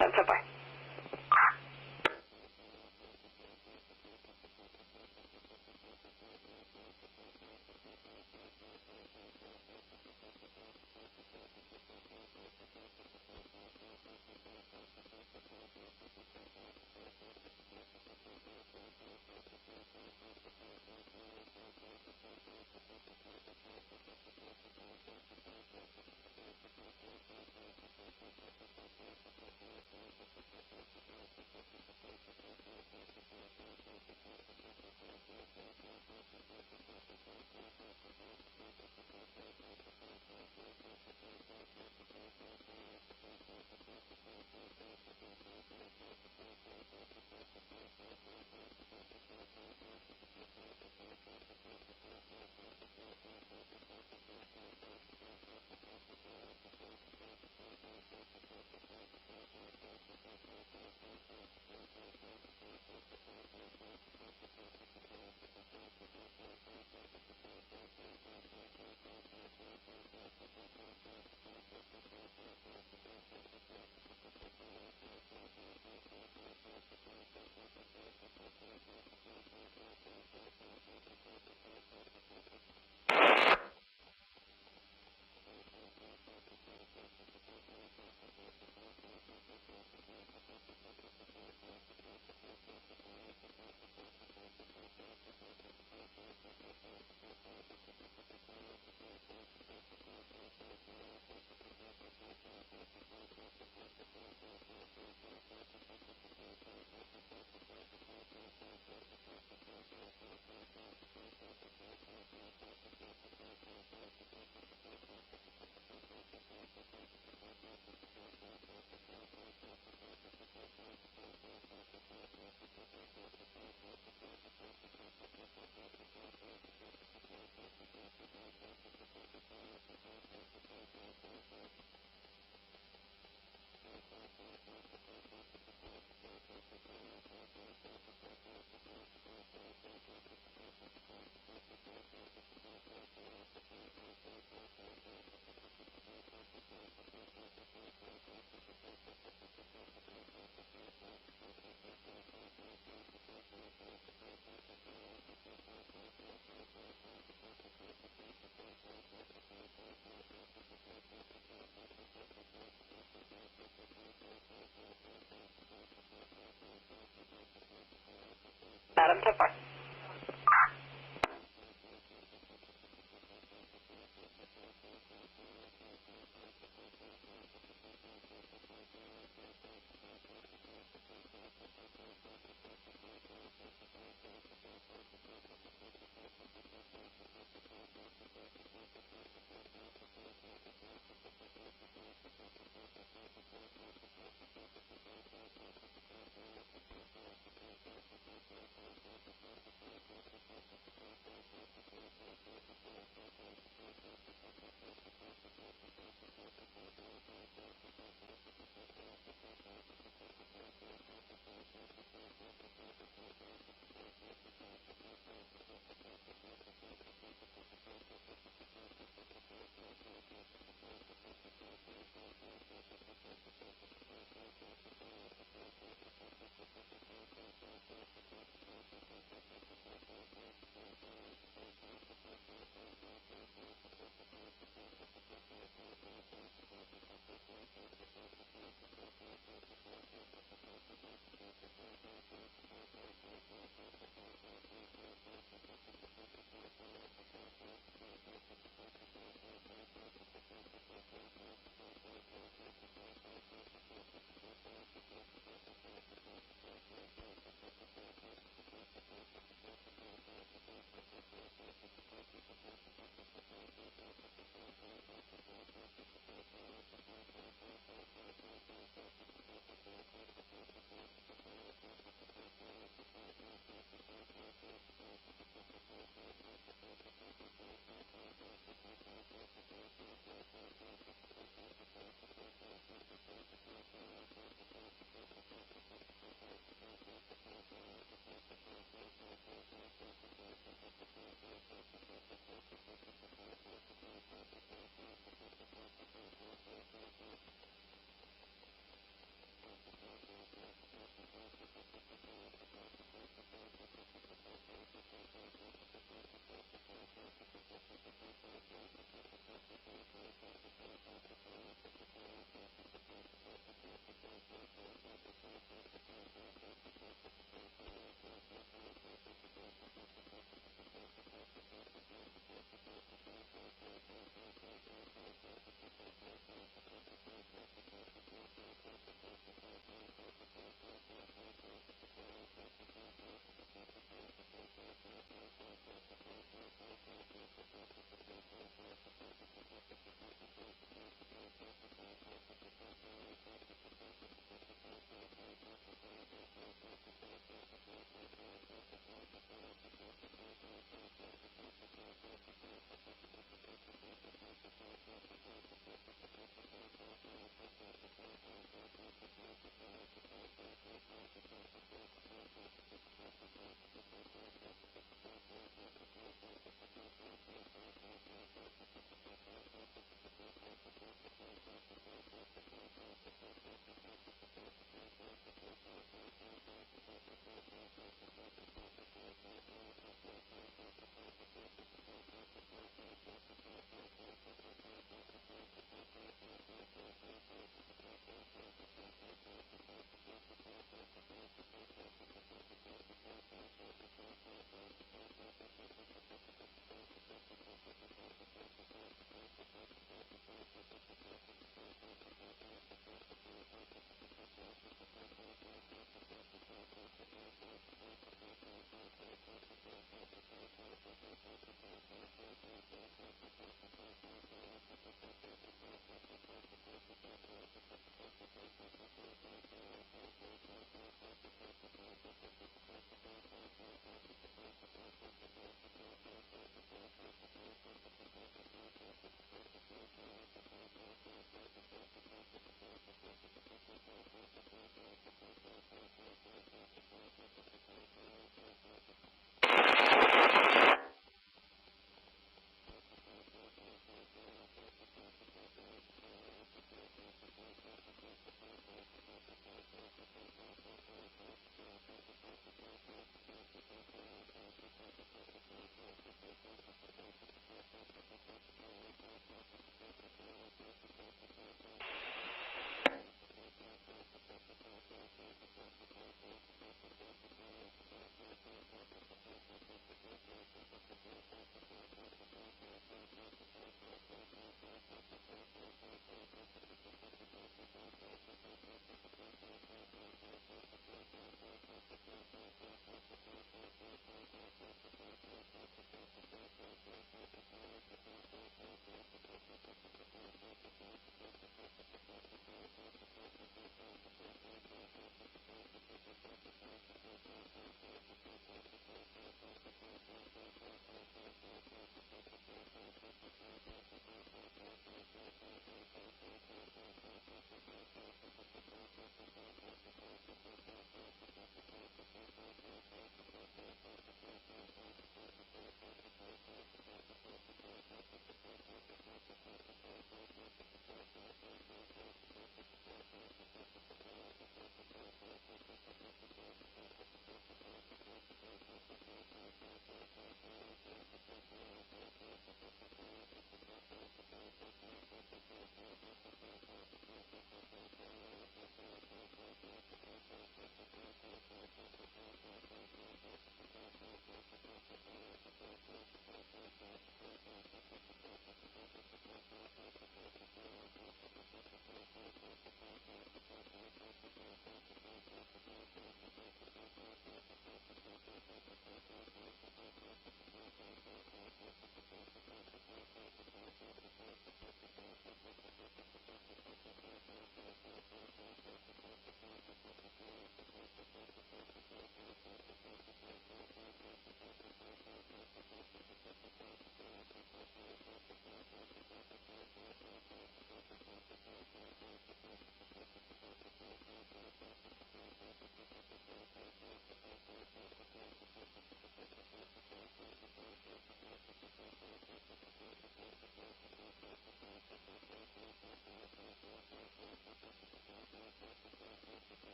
So far. got him so far.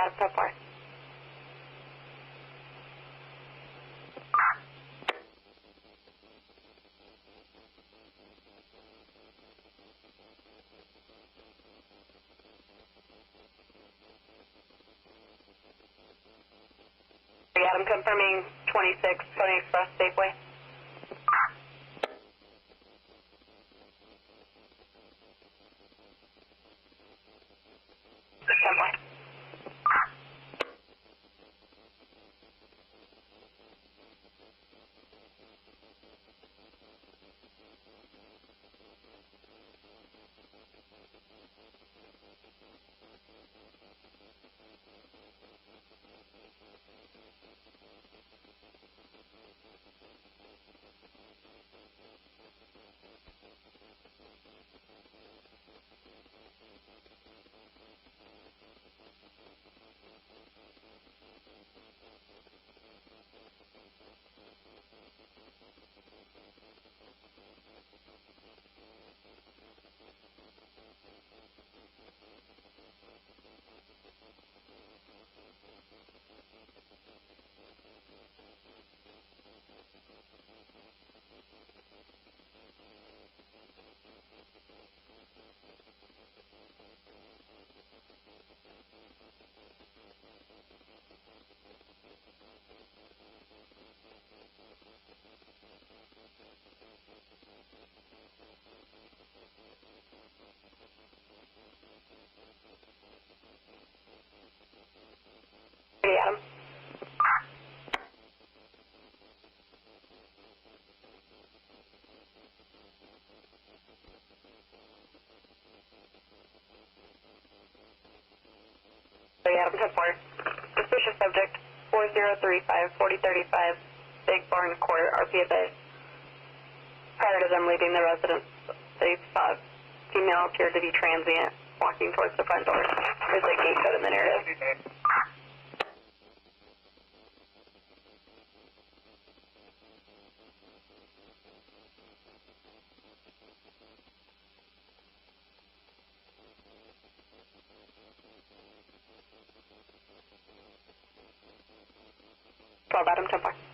Adam 10-4. Adam confirming 26 Pony Express Safeway. Adam. Adam 10-4. Suspicious subject 4035 4035 Big Barn Court, RPA Bay. Prior to them leaving the residence, they saw a female appeared to be transient walking towards the front door. There's a gate code in the narrative. Adam 10-4.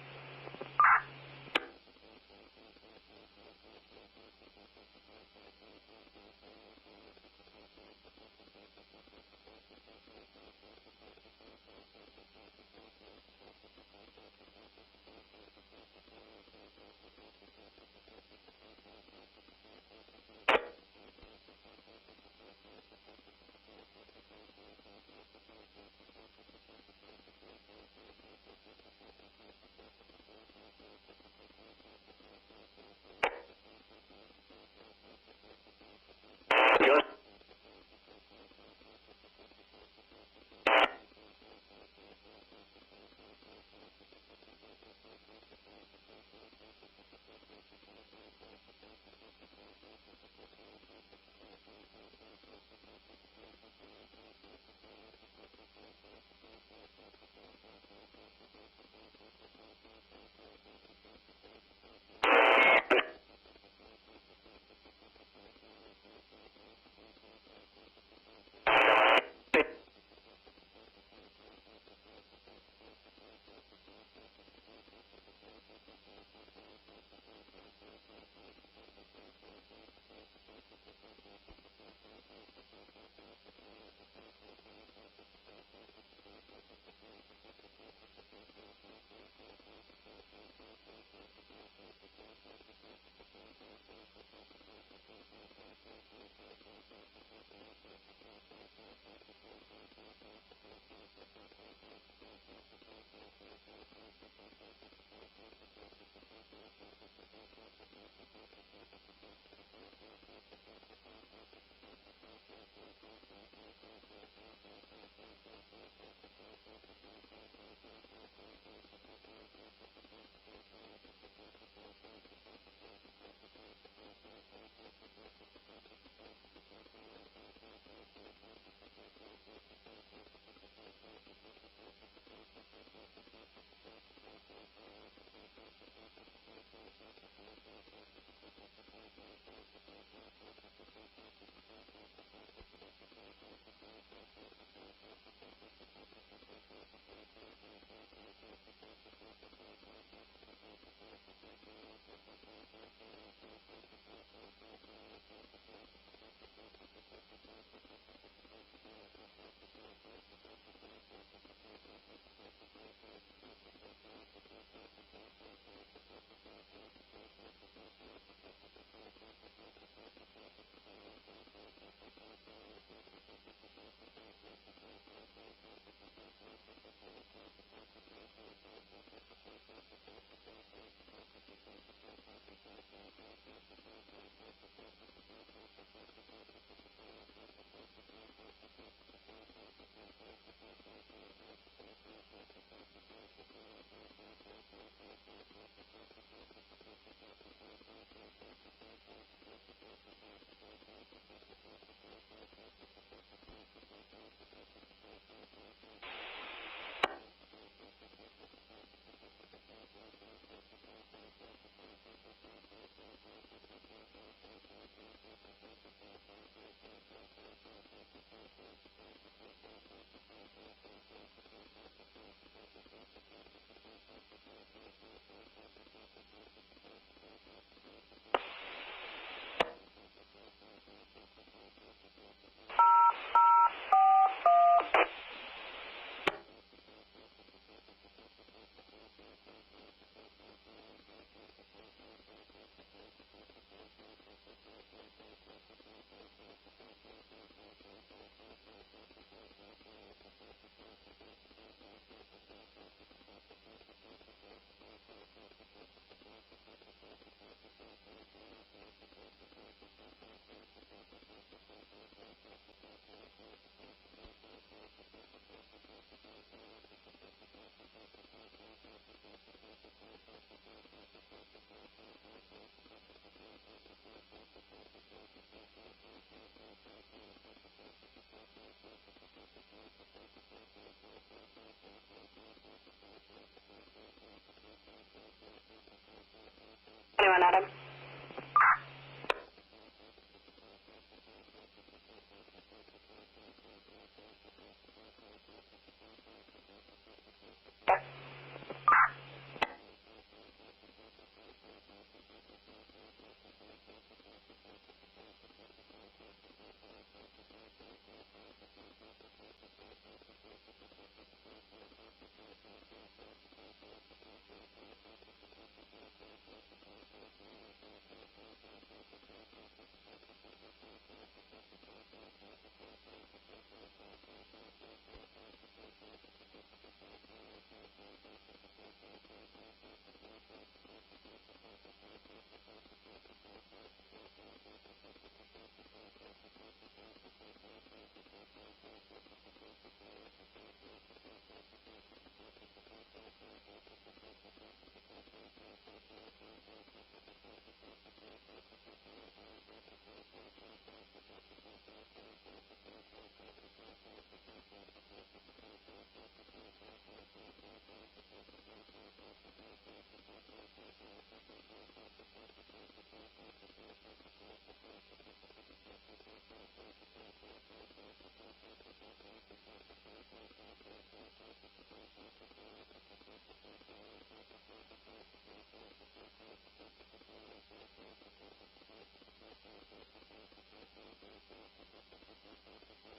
21 Adam.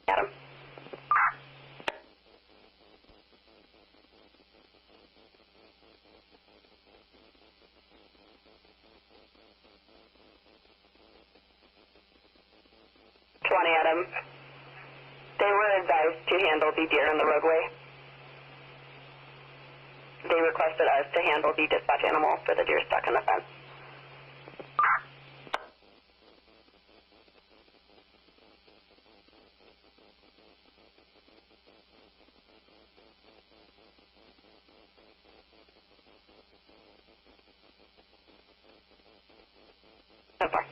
Adam. Adam. They were advised to handle the deer in the roadway. They requested us to handle the dispatch animal for the deer stuck in the fence. So far.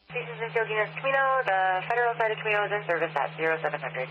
Pieces in field units Camino, the federal side of Camino is in service at 0700.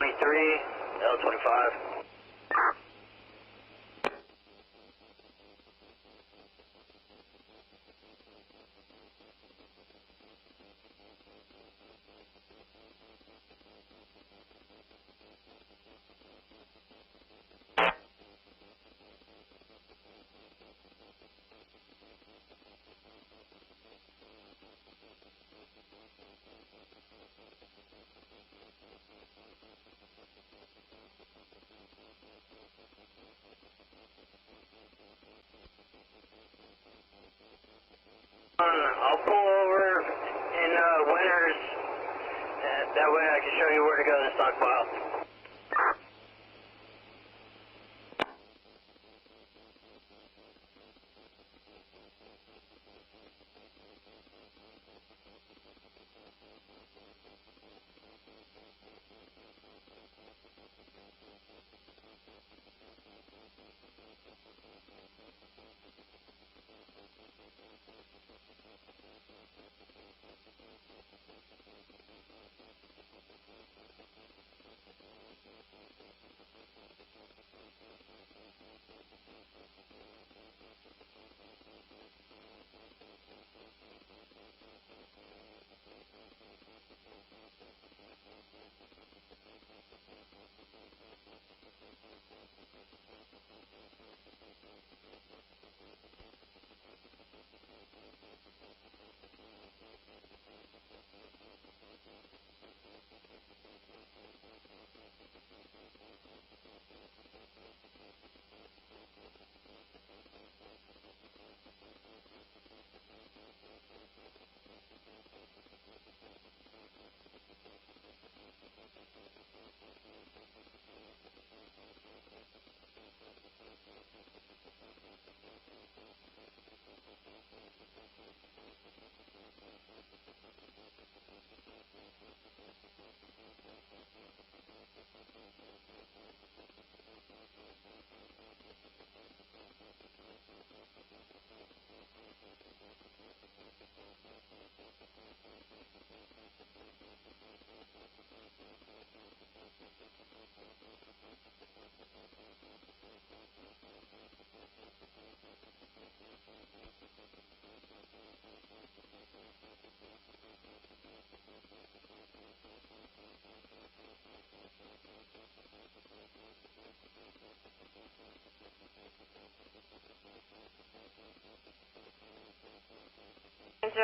23, L25. I'll pull over in Winters, that way I can show you where to go to the stockpile.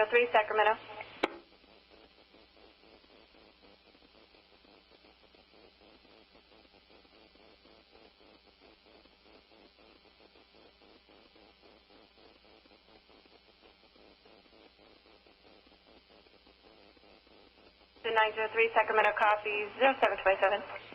03 Sacramento. The 903 Sacramento copy 0727.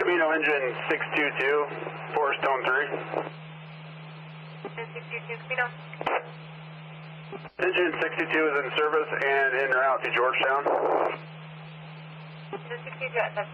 Camino engine 622, Forest Stone 3. 622, Camino. Engine 62 is in service and en route to Georgetown. 622, that's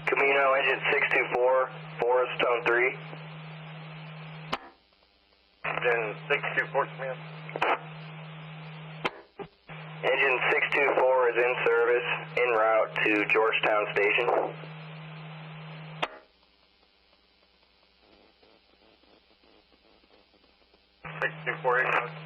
Camino engine 624, Forest Stone 3. Engine 624, Camino. Engine 624 is in service, en route to Georgetown Station. 624.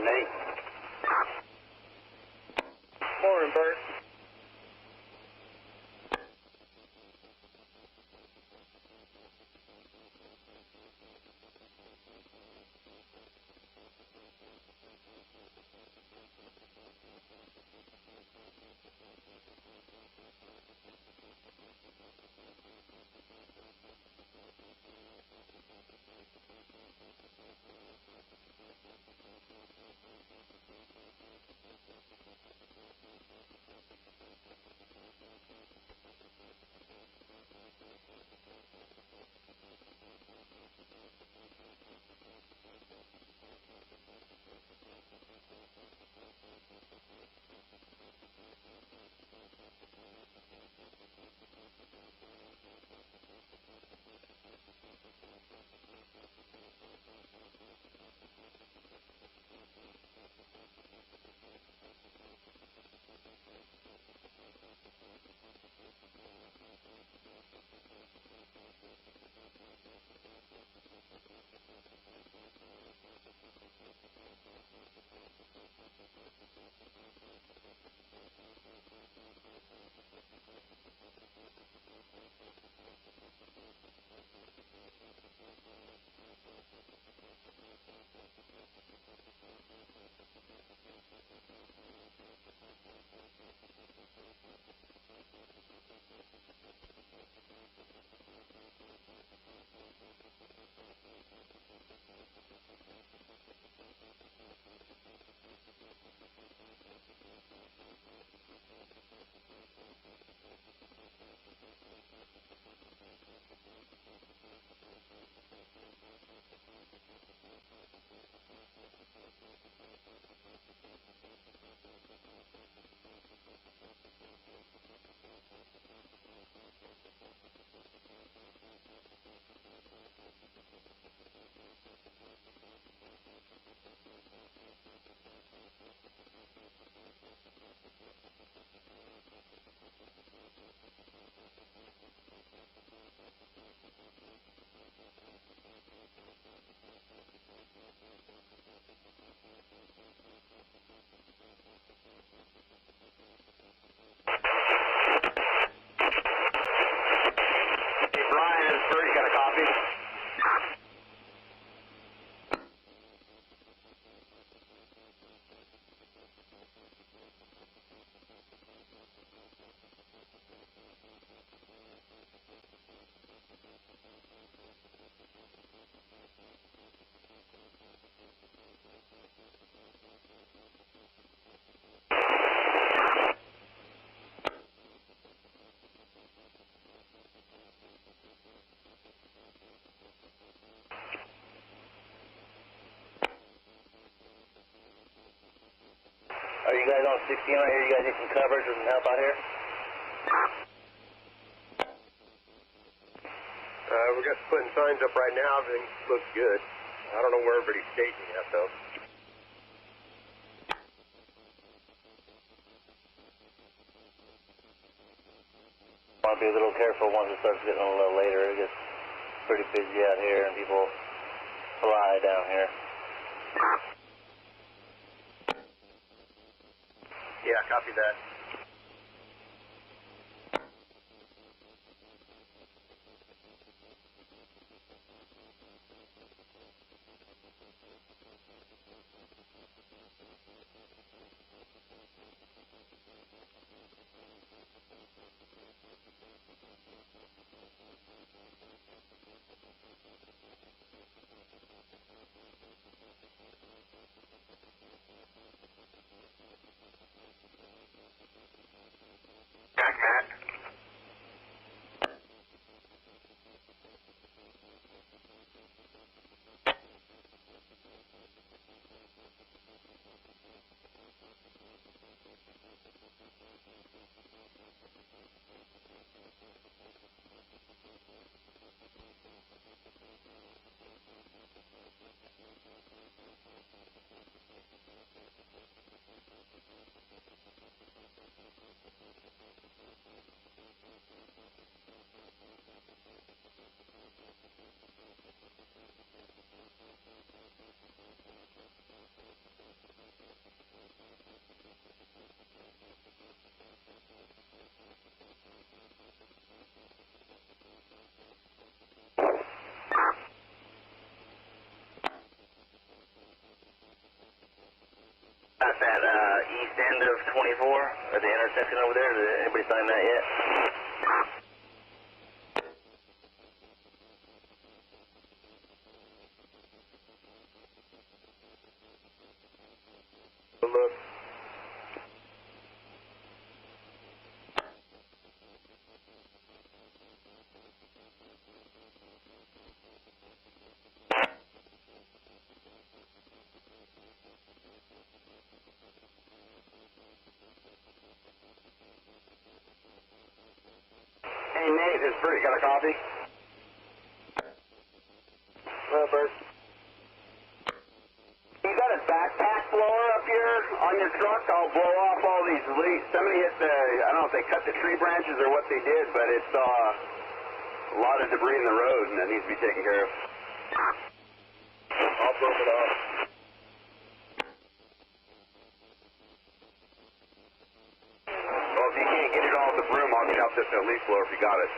Nate. Morning, Bert. Are you guys on 16 right here? You guys need some coverage and help out here? We're just putting signs up right now. Everything looks good. I don't know where everybody's staging at, though. Want to be a little careful once it starts getting a little later. It gets pretty busy out here and people fly down here. Yeah, copy that. At that east end of 24, or the intersection over there, did anybody sign that yet? Look. Hey Nate, this is Bert. Got a copy? Well, Bert. You got a backpack blower up here on your truck? I'll blow off all these leaves. Somebody hit the, I don't know if they cut the tree branches or what they did, but it's a lot of debris in the road and that needs to be taken care of. I'll blow it off. Well, if you can't get it all with the broom, I'll get out this leaf blower if you got it.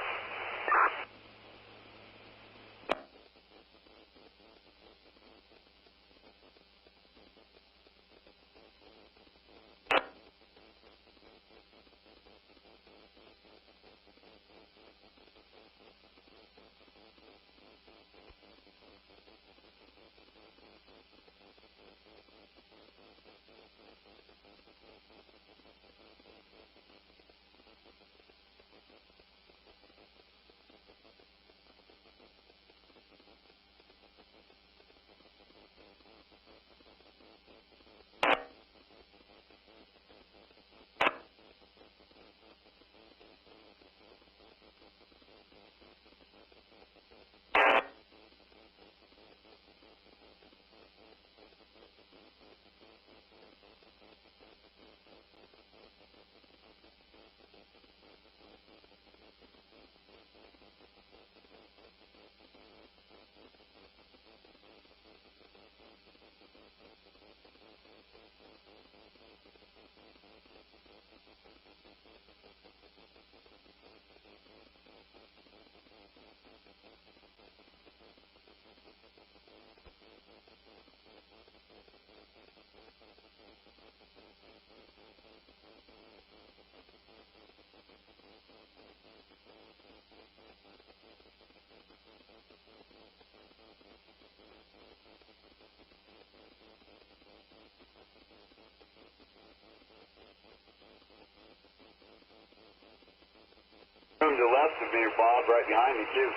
To the left of me, Bob, right behind me, too.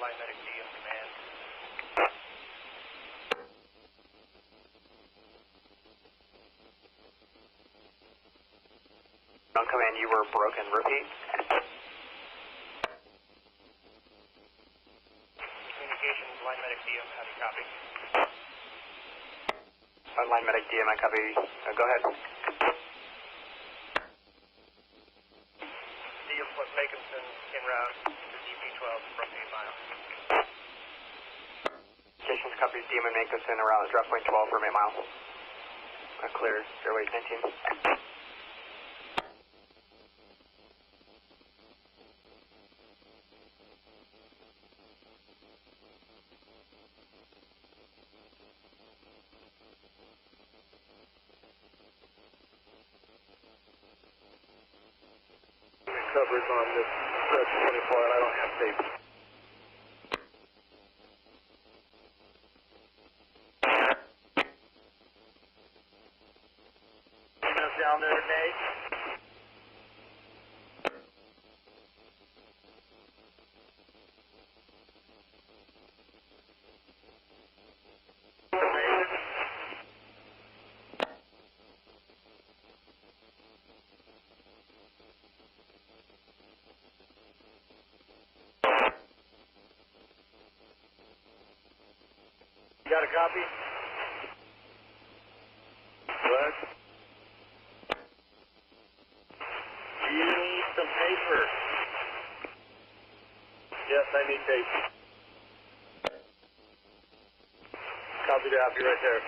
line medic D in command. On command, you were broken. Repeat. Communications, line medic DM, how do you copy? Line medic DM, I copy. Go ahead. DM plus Makinson en route to DP12 from 8 miles. Stations copies DM and Makinson around drop point 12 from 8 miles. Clear, airway 19. Coverage on this stretch 24, and I don't have tape. Down there today. Got a copy? What? Do you need some paper? Yes, I need tape. Copy that, I'll be right there.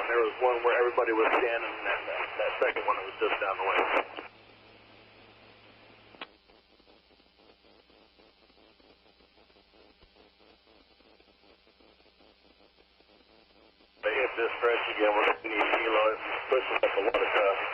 There was one where everybody was standing, and that second one was just down the way. They hit this stretch again, we're going to need helo. It's pushing up a lot of traffic.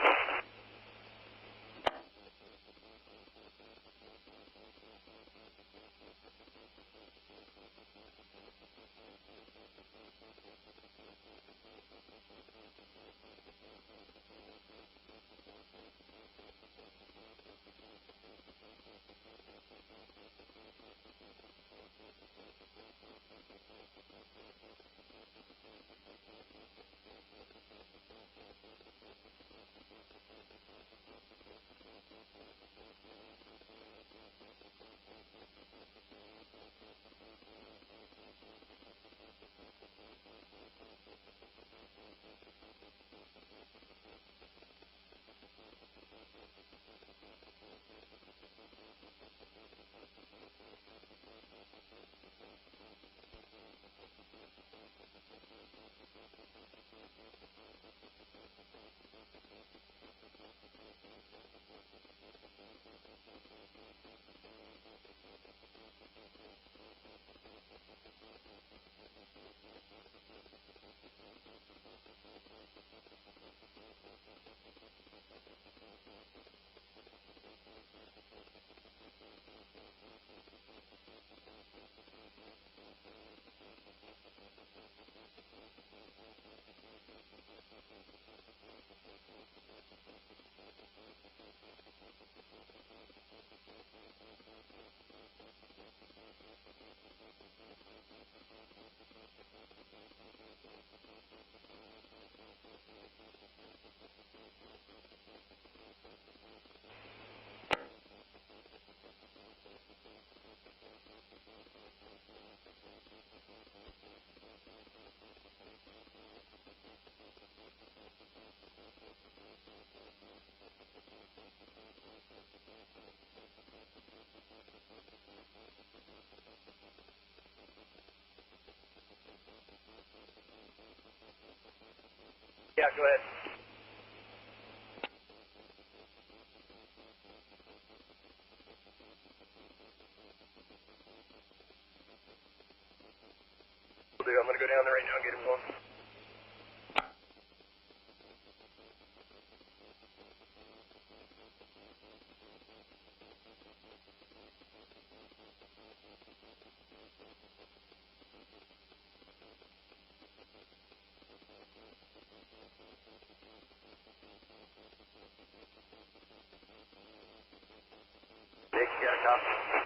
Yeah, go ahead. I'm going to go down there right now and get him going. Nick, you got a copy?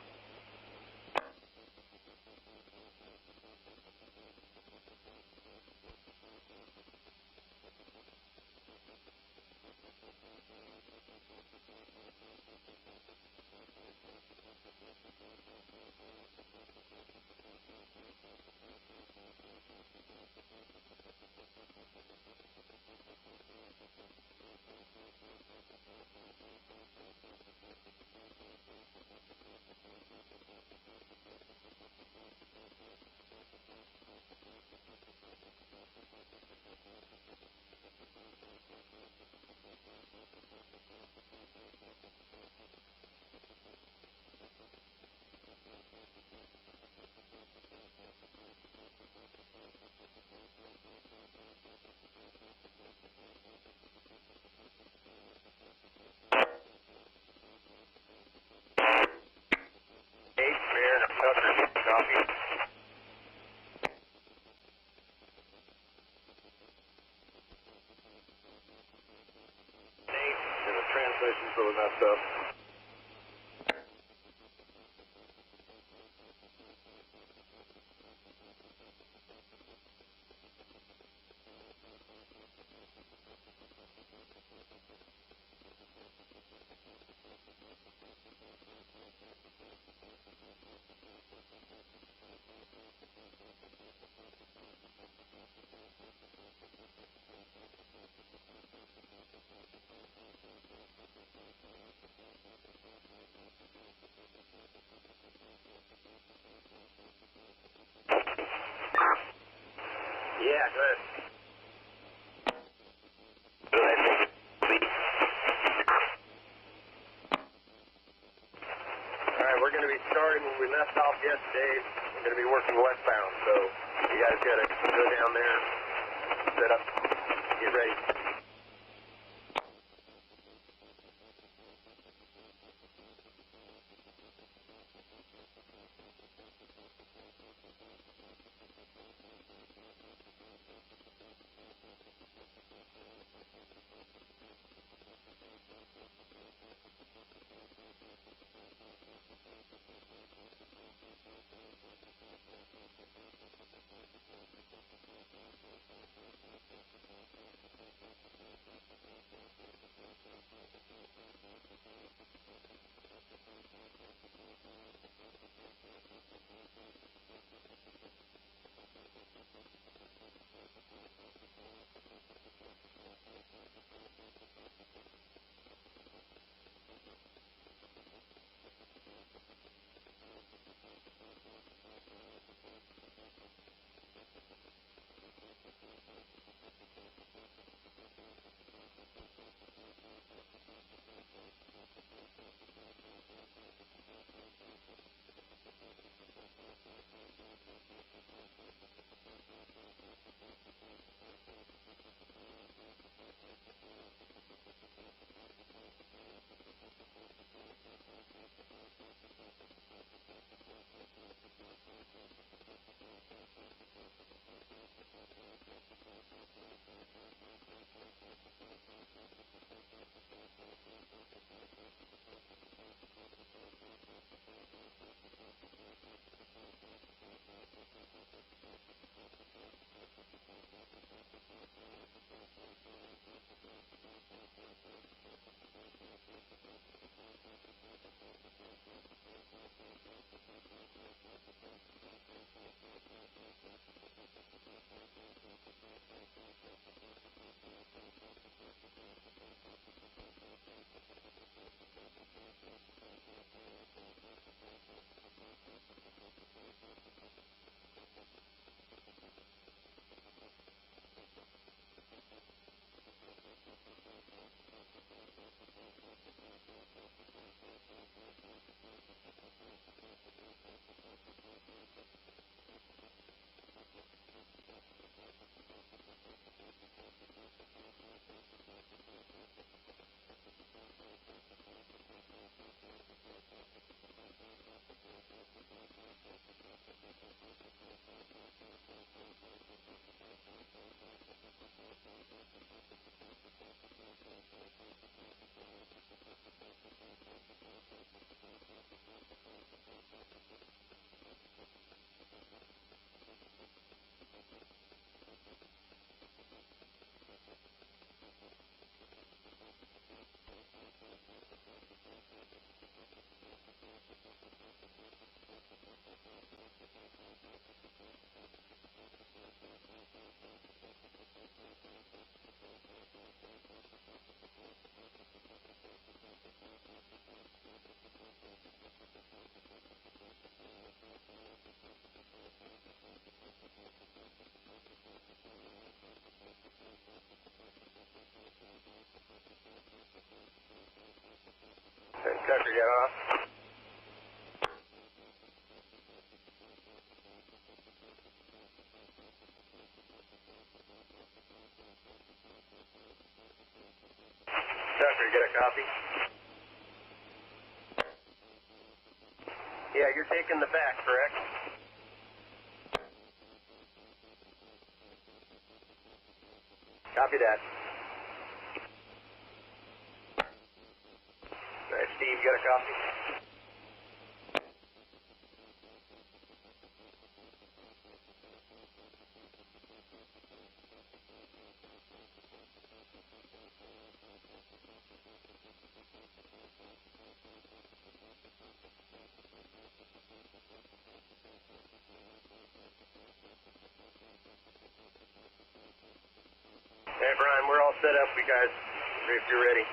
Transmission's really messed up. Yeah, good. Alright, we're going to be starting when we left off yesterday. We're going to be working westbound, so you guys got to go down there, set up, get ready. copy? Yeah, you're taking the back, correct? Copy that. All right, Steve, you got a copy? Hey, Brian, we're all set up, you guys, if you're ready.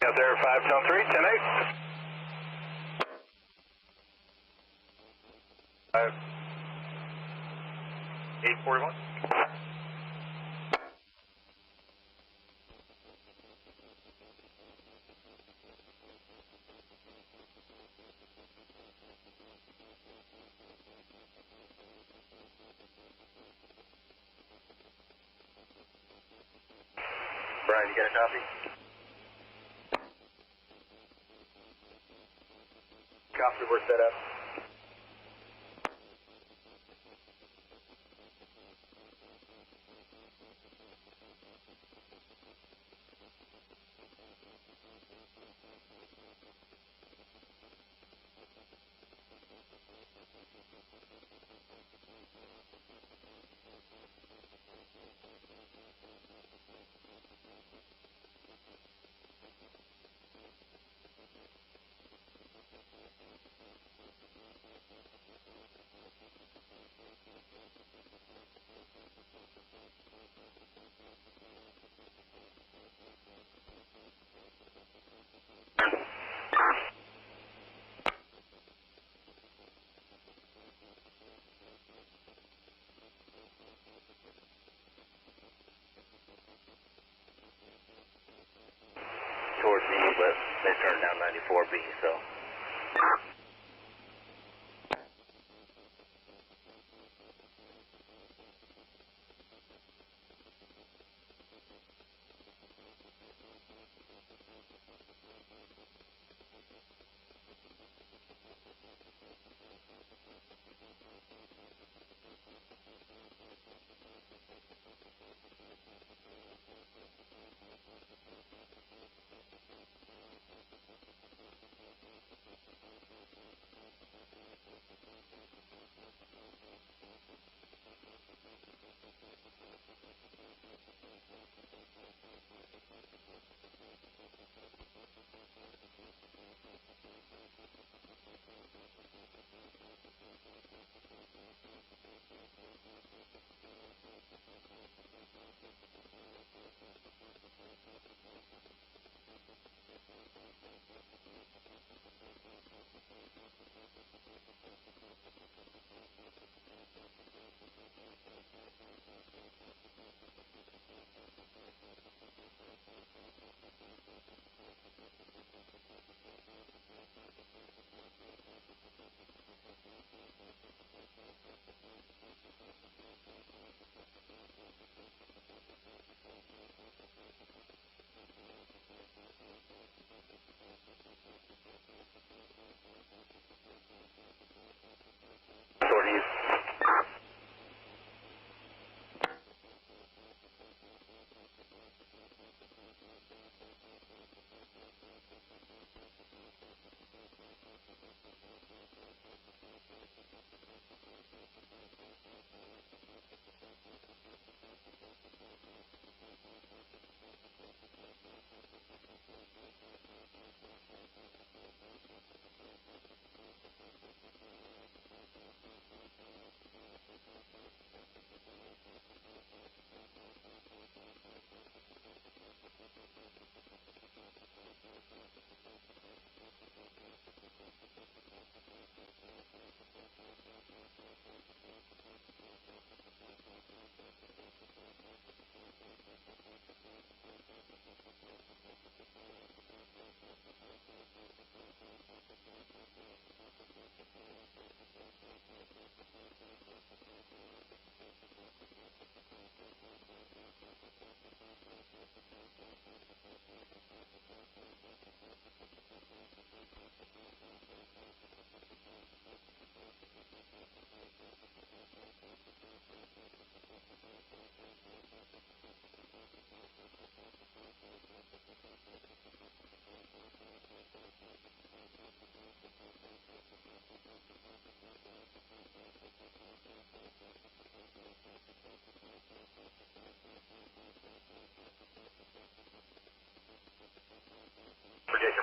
Out there, 5-3, 10-8. 841. Brian, you got a copy? Copy, we're set up.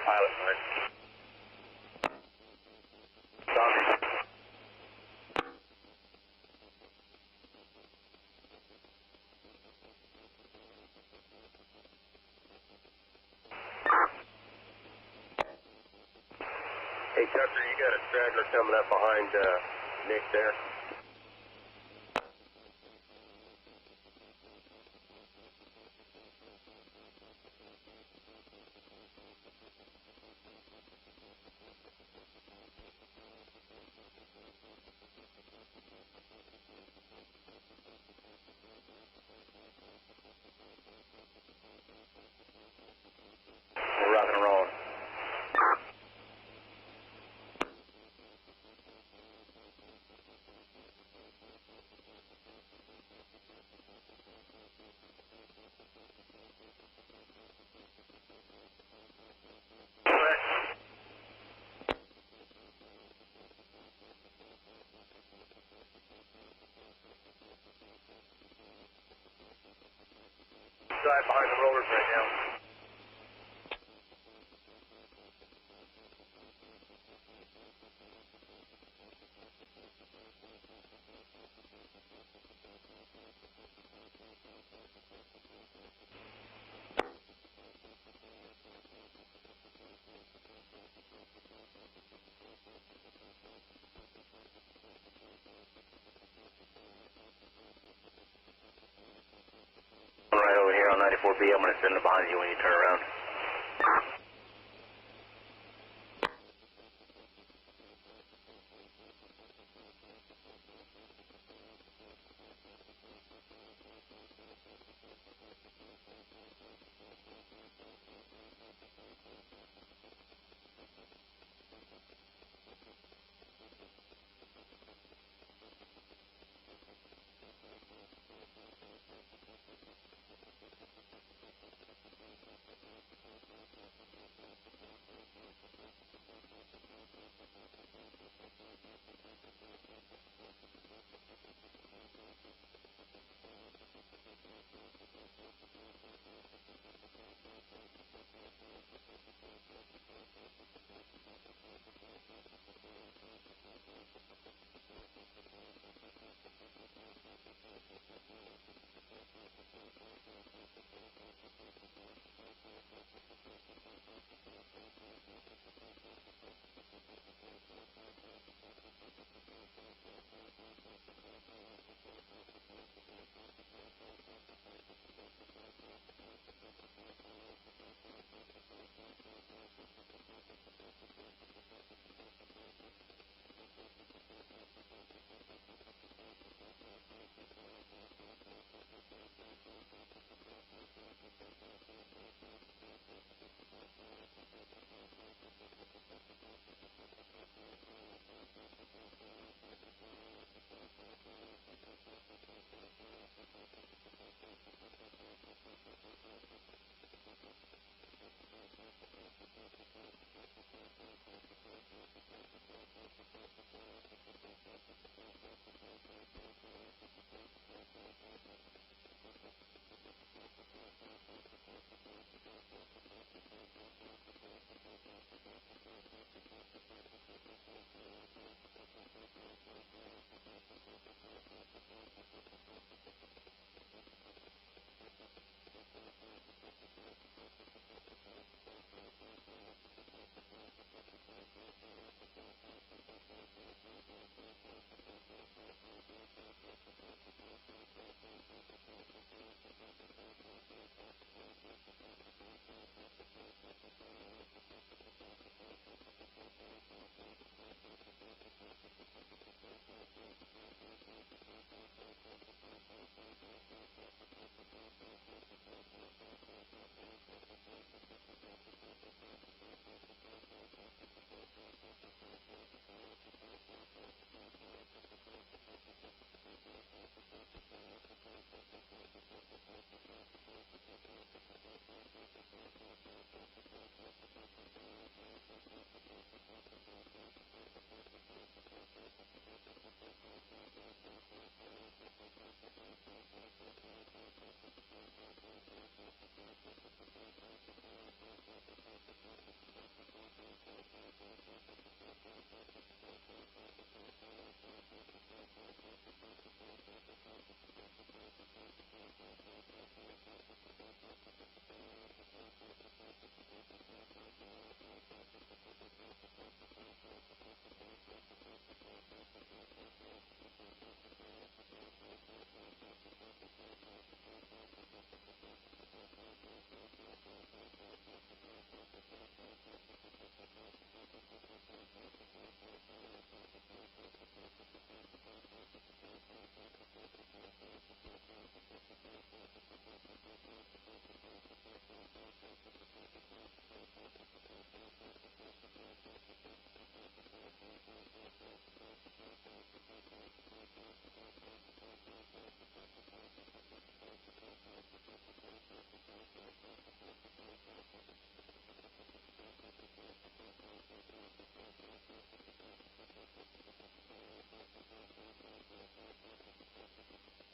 pilot line. Copy. Hey, Tucker, you got a straggler coming up behind Nick there. We're rocking and rolling. Side behind the rollers right now. Right over here on 94B, I'm going to send it behind you when you turn around.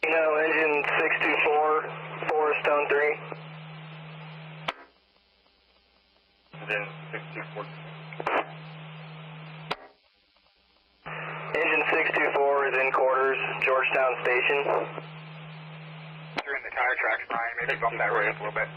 No, engine 624, 4 Stone 3. Engine 624. Engine 624 is in quarters, Georgetown Station. You're in the tire tracks, Brian. Maybe bump that right up a little bit.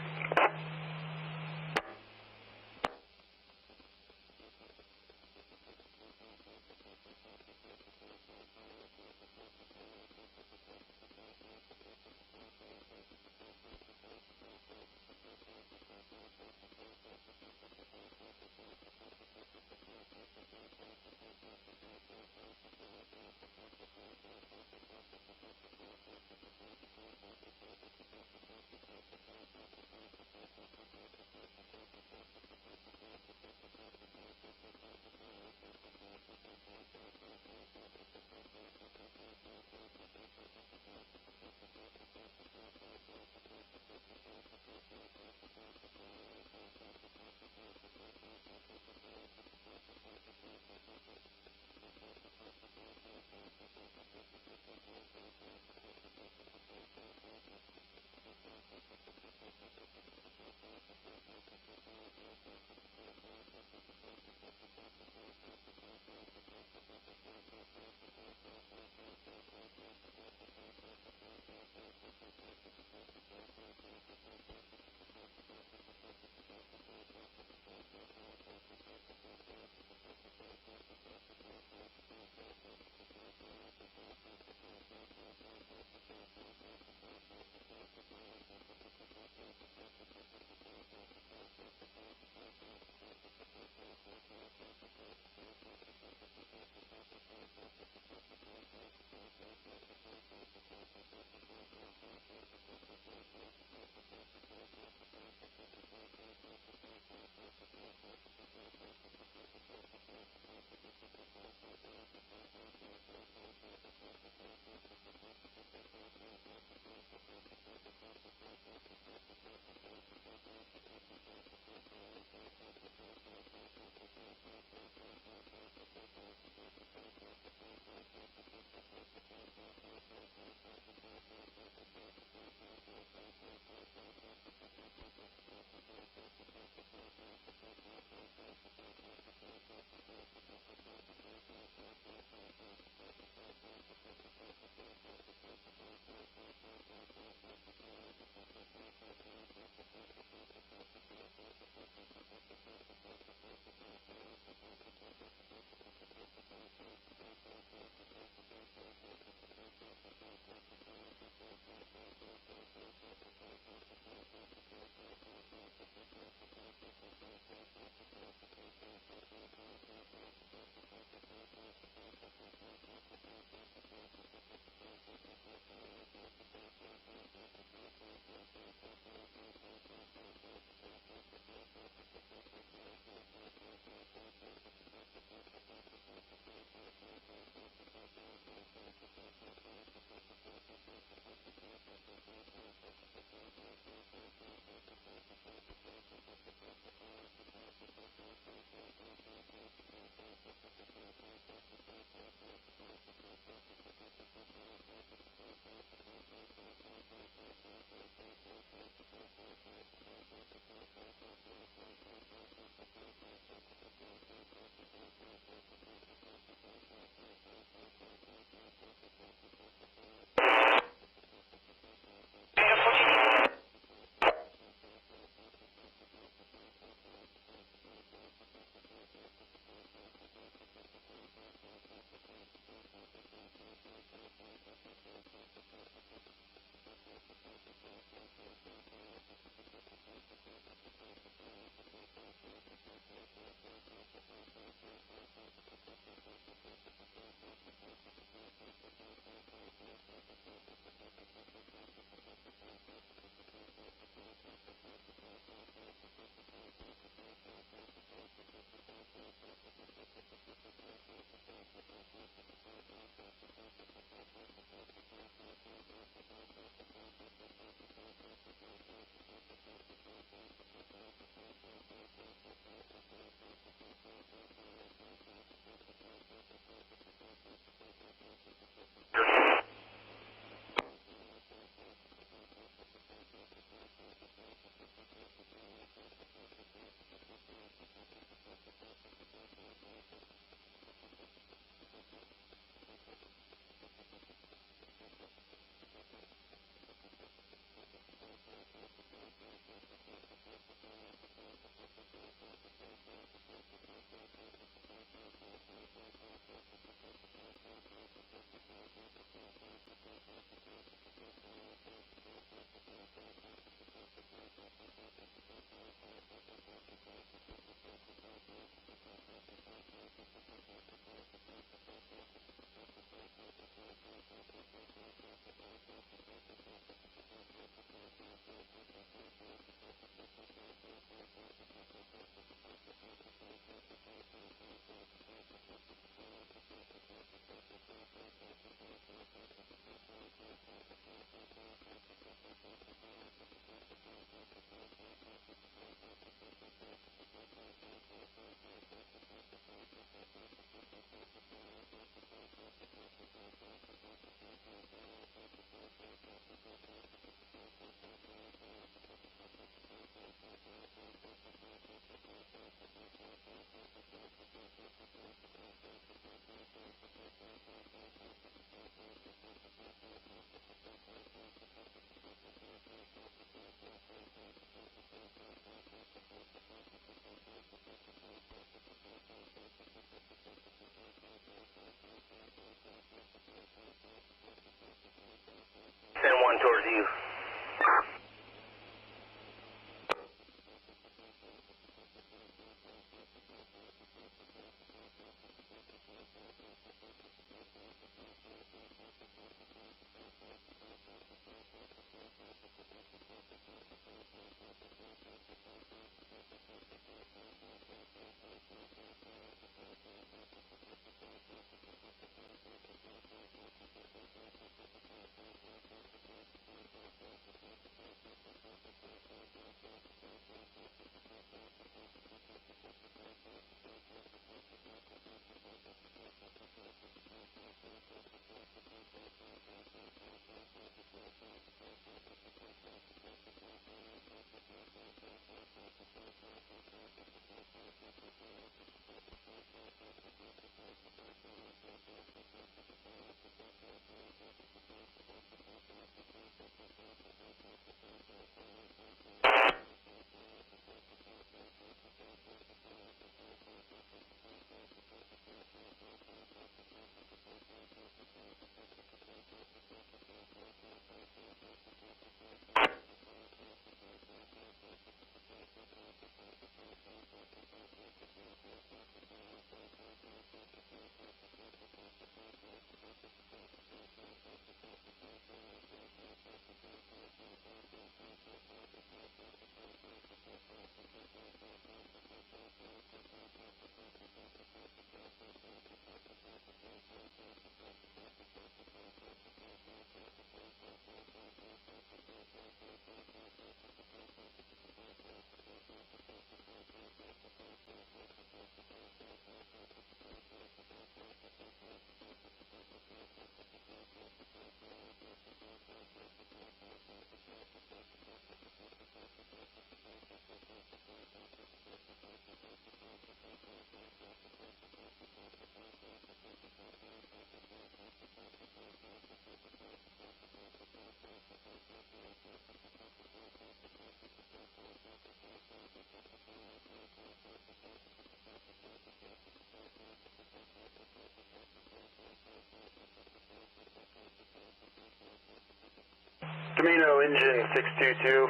Camino, engine 622.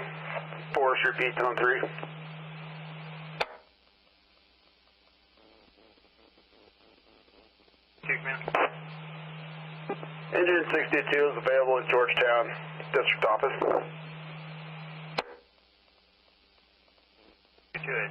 Force, repeat, tone 3. Engine 622 is available at Georgetown District Office. Good.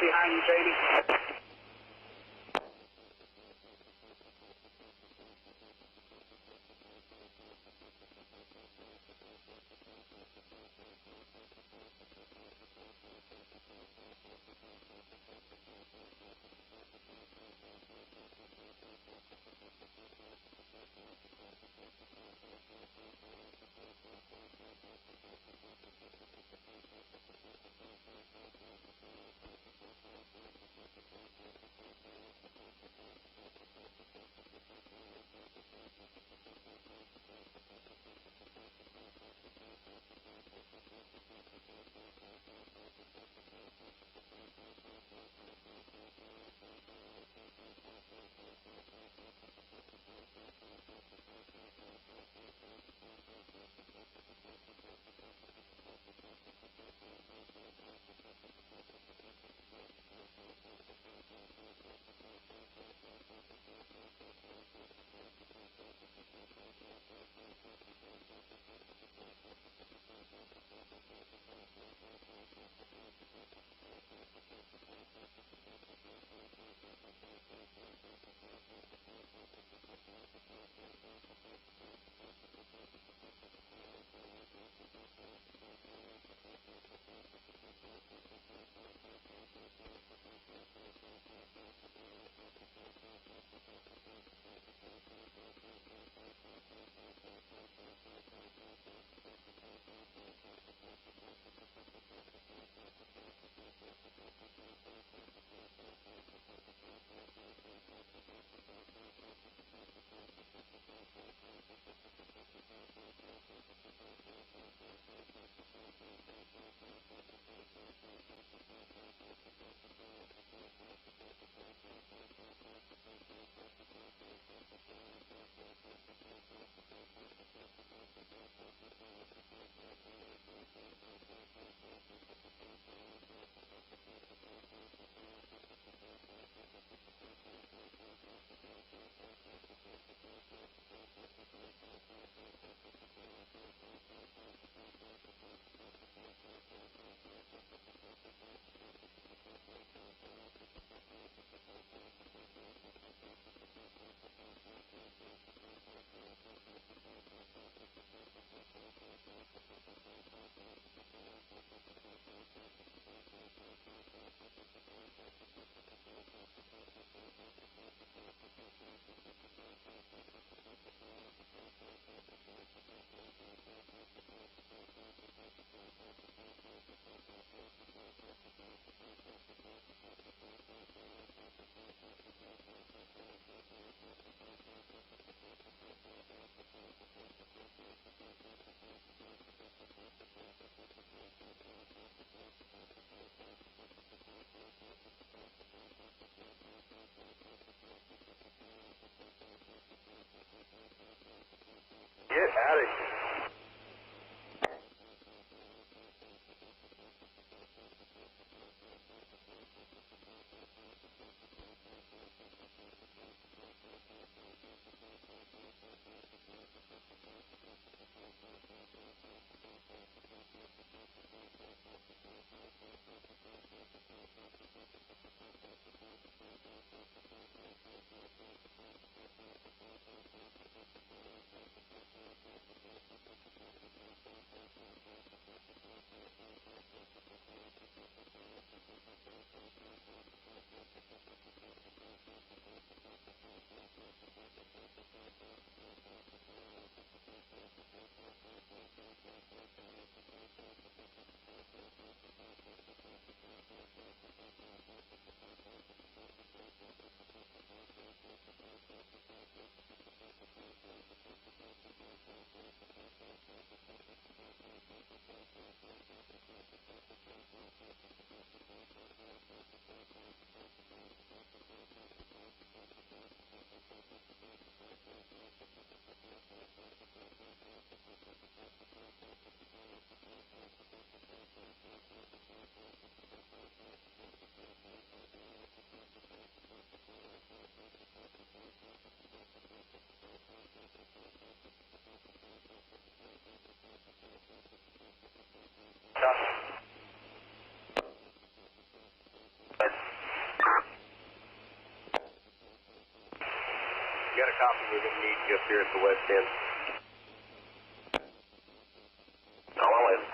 behind you, Sadie. Get out of here. copy. We're going to need you up here at the west end. I'll wait.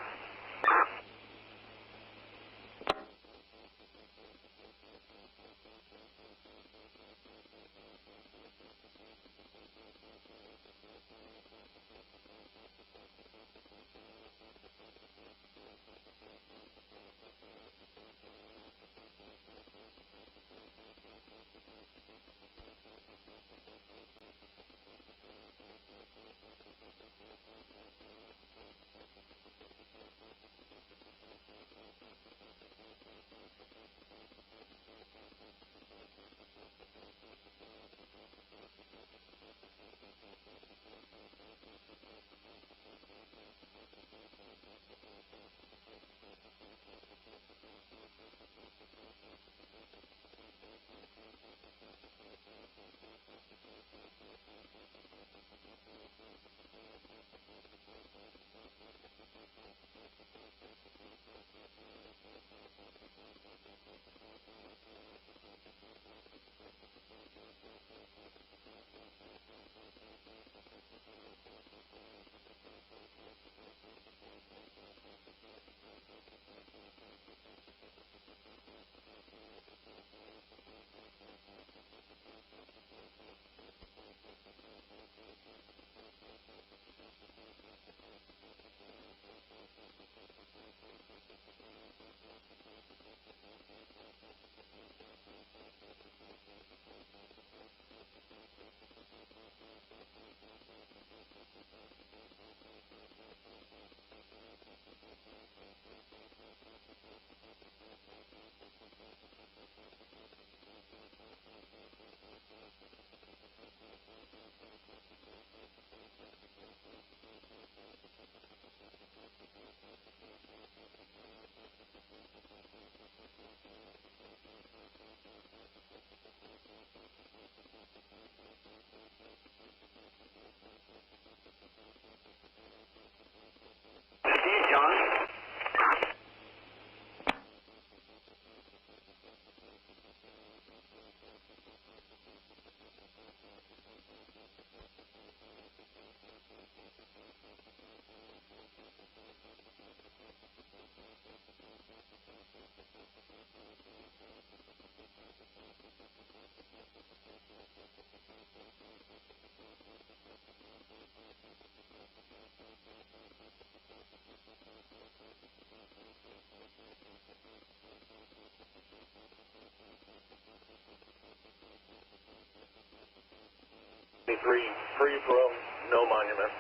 Free from no monument.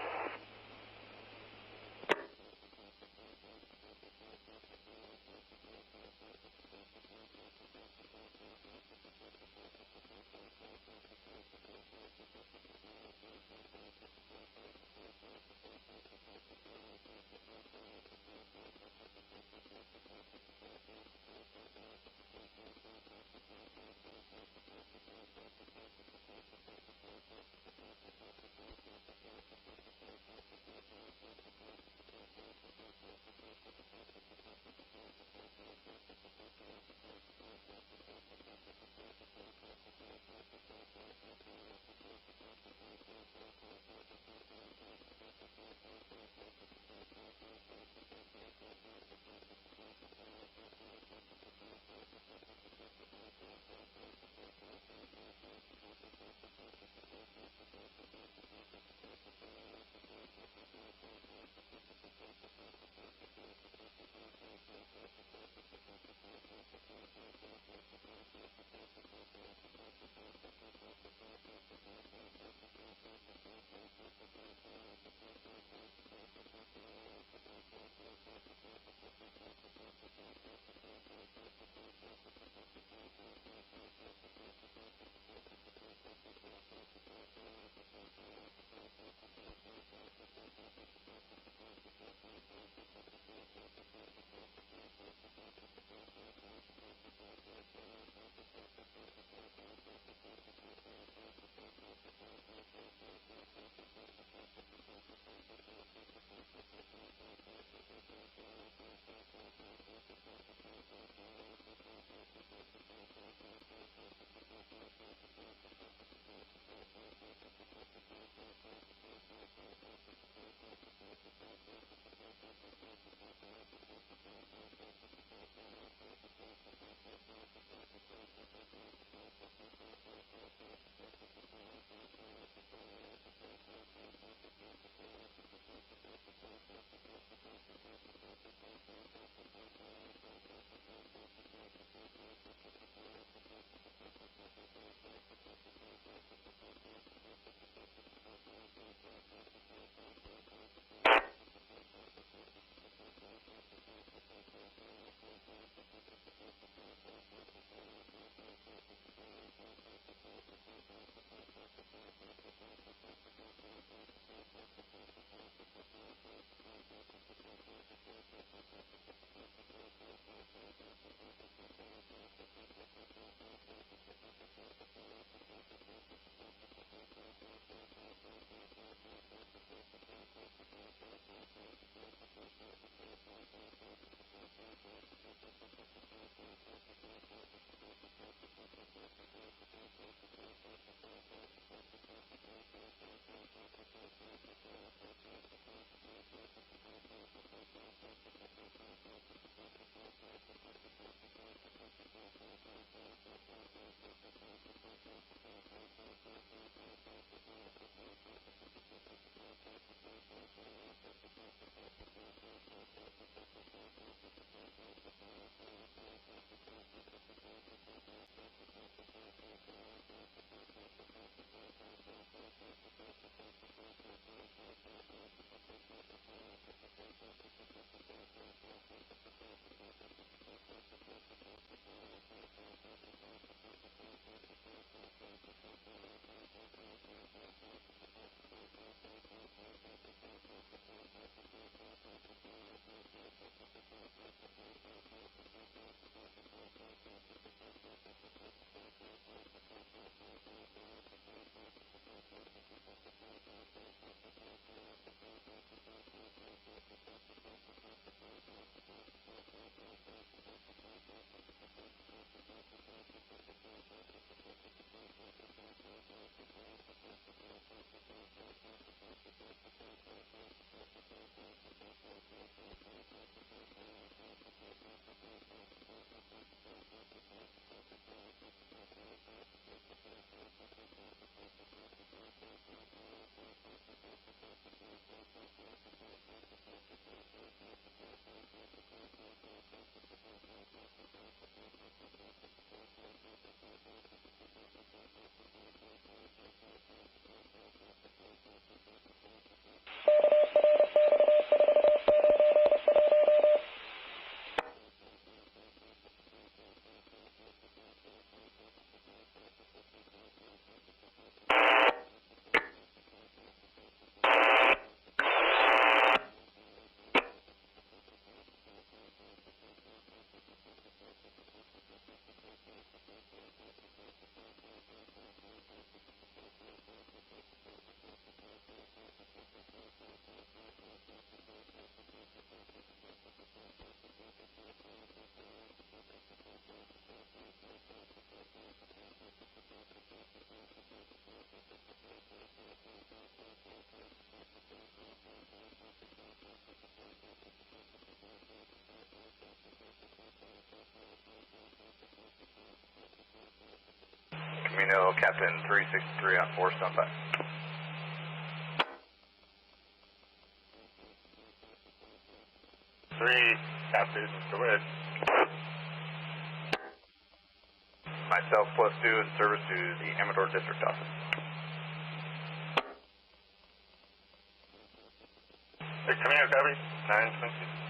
Daniel, Captain 363 on 4 standby. Three, Captain, go ahead. Myself plus 2 in service to the Amador District Office. Command, copy. 926.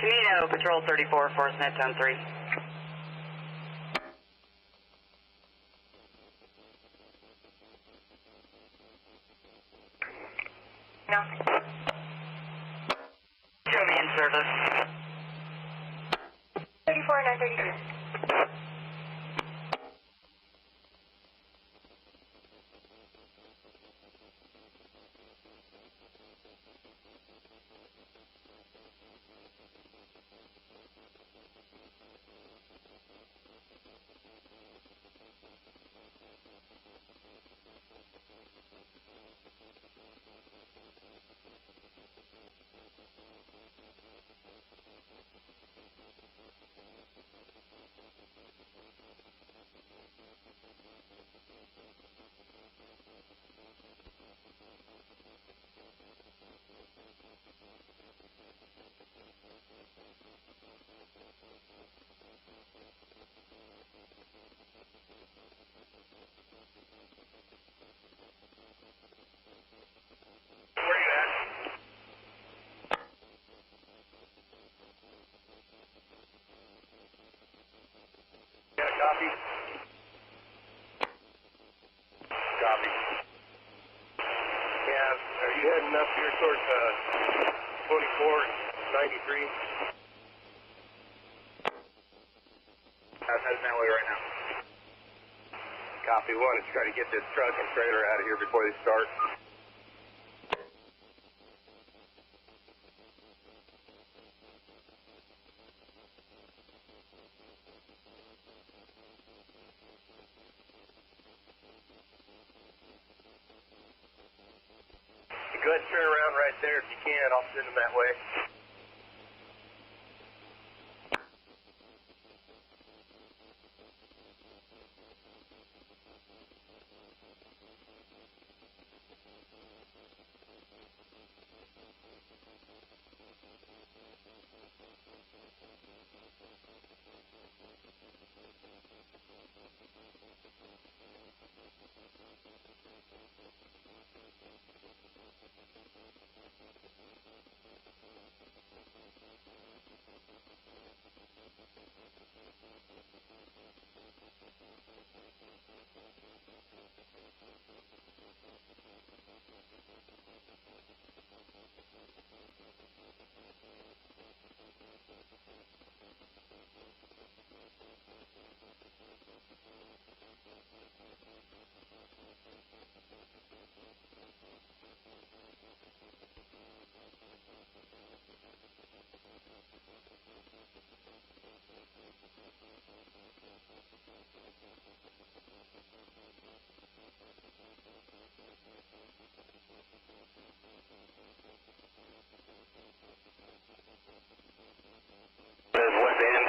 Camino, Patrol 34, Force Net 10-3. No. Show me in service. 34, 932. Copy. Copy. Yeah, are you heading up here towards 2493? I'm heading that way right now. Copy. One, let's try to get this truck and trailer out of here before they start. Go ahead and turn around right there if you can. I'll send them that way. West End.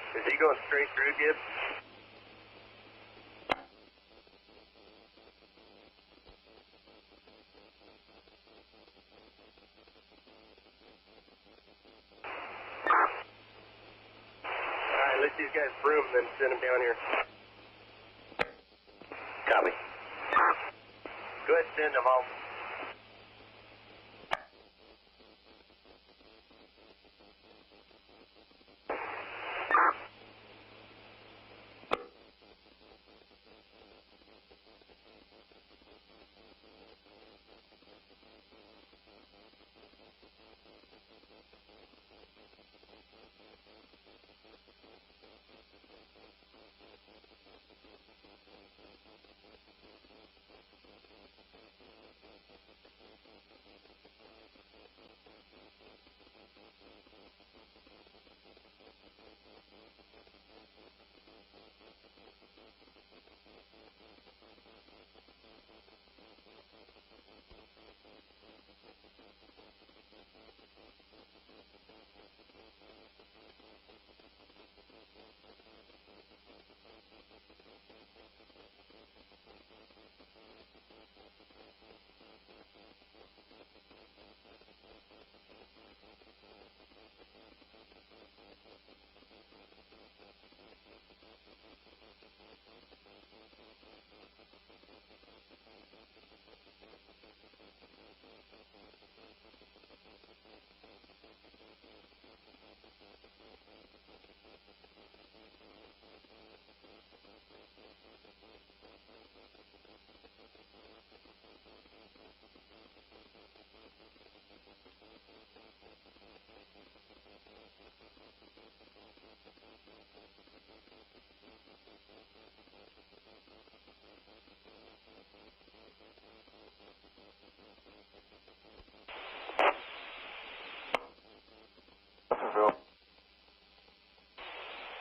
Is he going straight through, Gibbs? Alright, let these guys broom, then send them down here. Copy. Go ahead and send them home.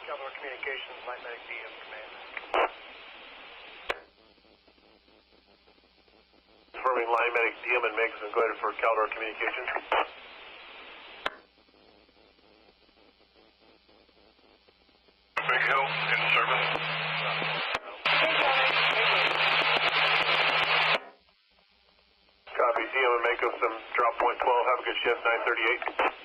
Caldor Communications, Light Medic DM Command. Confirming Light Medic DM and Megs and go ahead for Caldor Communications. Big Hill in service. Copy, DM and make up some drop point 12. Have a good shift, 938.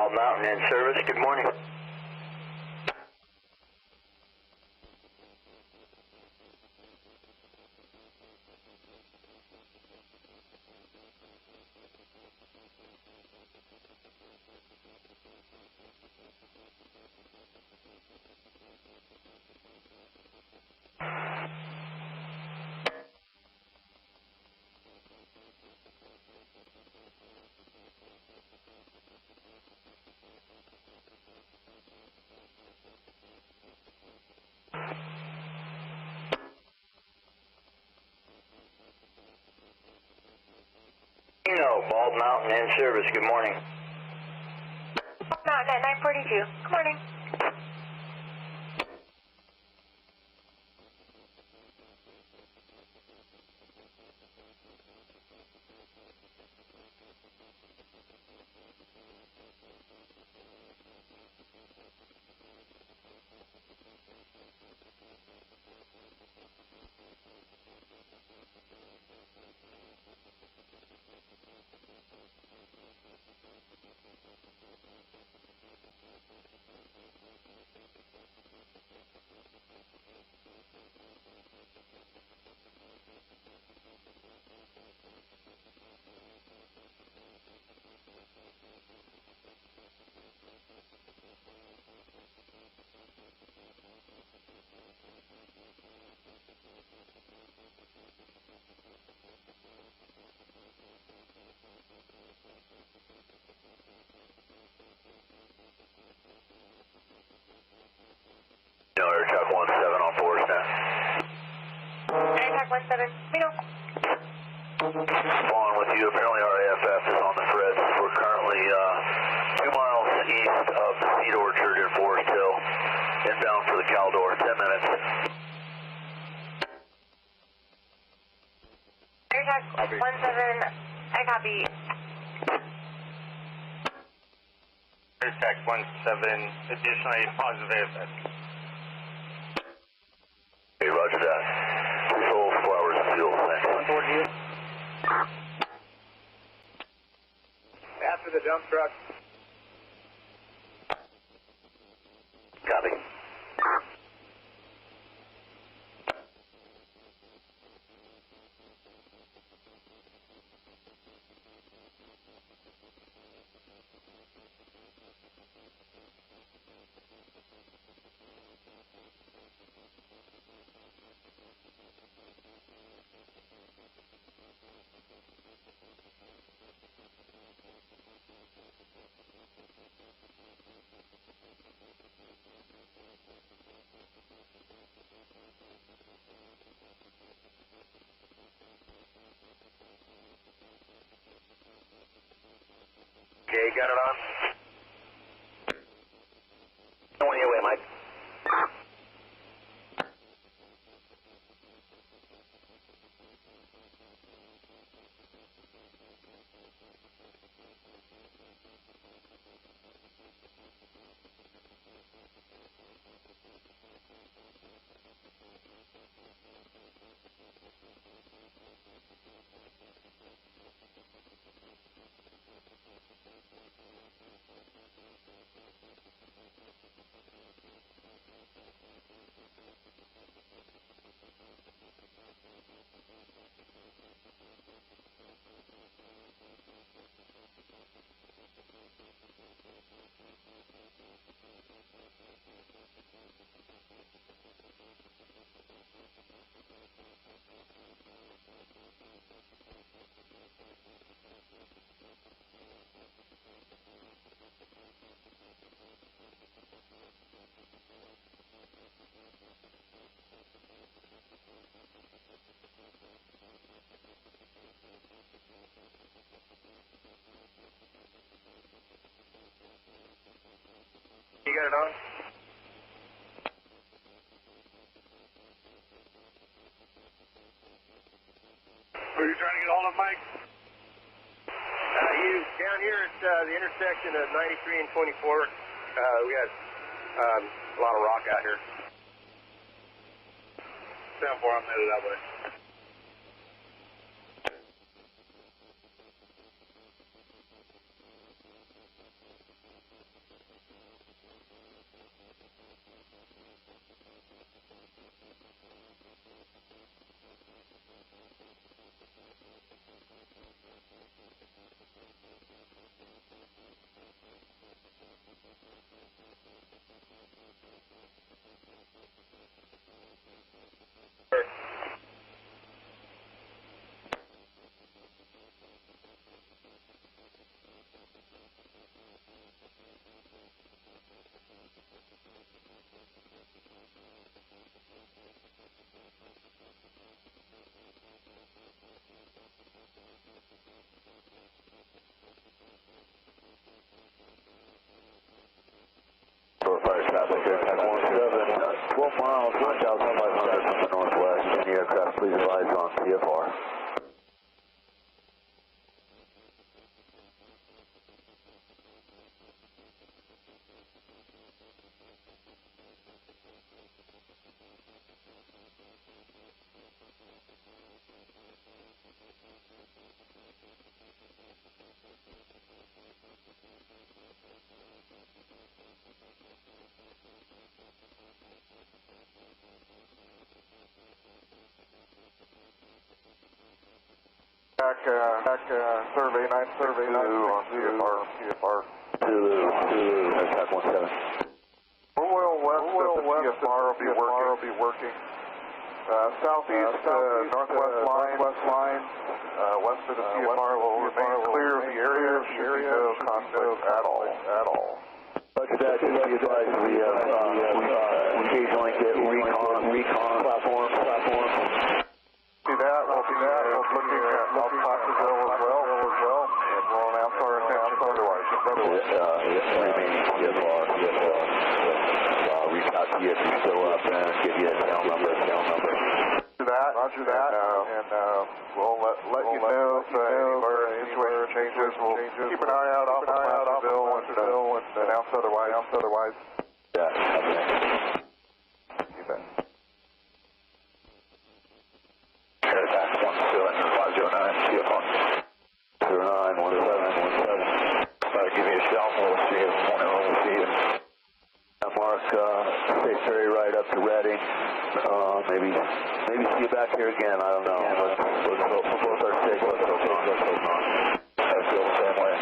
Bald Mountain in service. Good morning. Bald Mountain in service. Good morning. Bald Mountain at 942. Good morning. No, Air Truck 17 on board, now. Air Truck 17, Vito. Following with you, apparently our AFF is on the Fritz. We're currently 2 miles east of the Seed Orchard in Forest Hill, inbound for the Caldor, 10 minutes. Air Truck 17, I copy. Air Truck 17, additionally positive AFF. Hey, roger that. 2 full flowers of fuel, thanks. On board you. After the dump truck. Copy. Okay, got it on. On your way, Mike. You got it on? Who are you trying to get hold of, Mike? You down here at the intersection of 93 and 24. We got a lot of rock out here. 7-4, I'm headed that way. Fire traffic, aircraft 17, 12 miles, 9,500 from the northwest. Any aircraft, please advise on CFR. Survey 9 on CFR. Zulu, aircraft 17. Oil west of the CFR will be working. Southeast, northwest line, west of the CFR will remain clear of the area. No conflict at all. Roger that. Just be advised, we occasionally get recon platform. See that? We'll see that. We're looking at Placerville as well, and we'll announce our intentions otherwise. Remaining CFR. Reach out to you if you're still up and give you a tail number. Roger that, and we'll let you know if our situation changes. We'll keep an eye out off Placerville and announce otherwise. Yeah, okay. You bet. Attack 109, CFR. 0917. Give me a shout, we'll see you. We'll see you. Mark, stay right up to Reading. Maybe see you back here again. I don't know. Let's hope for both our sakes. Let's hope not. I feel the same way.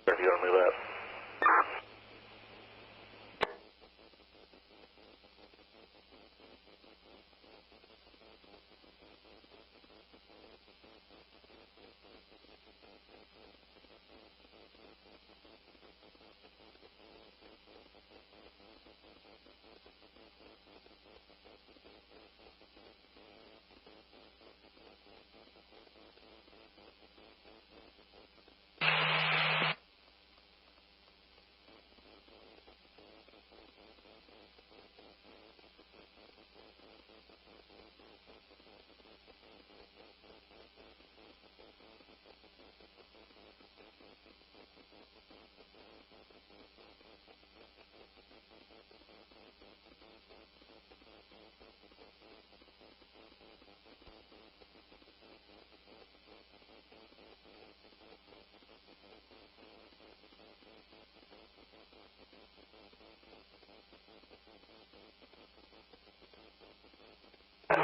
If you want to move up.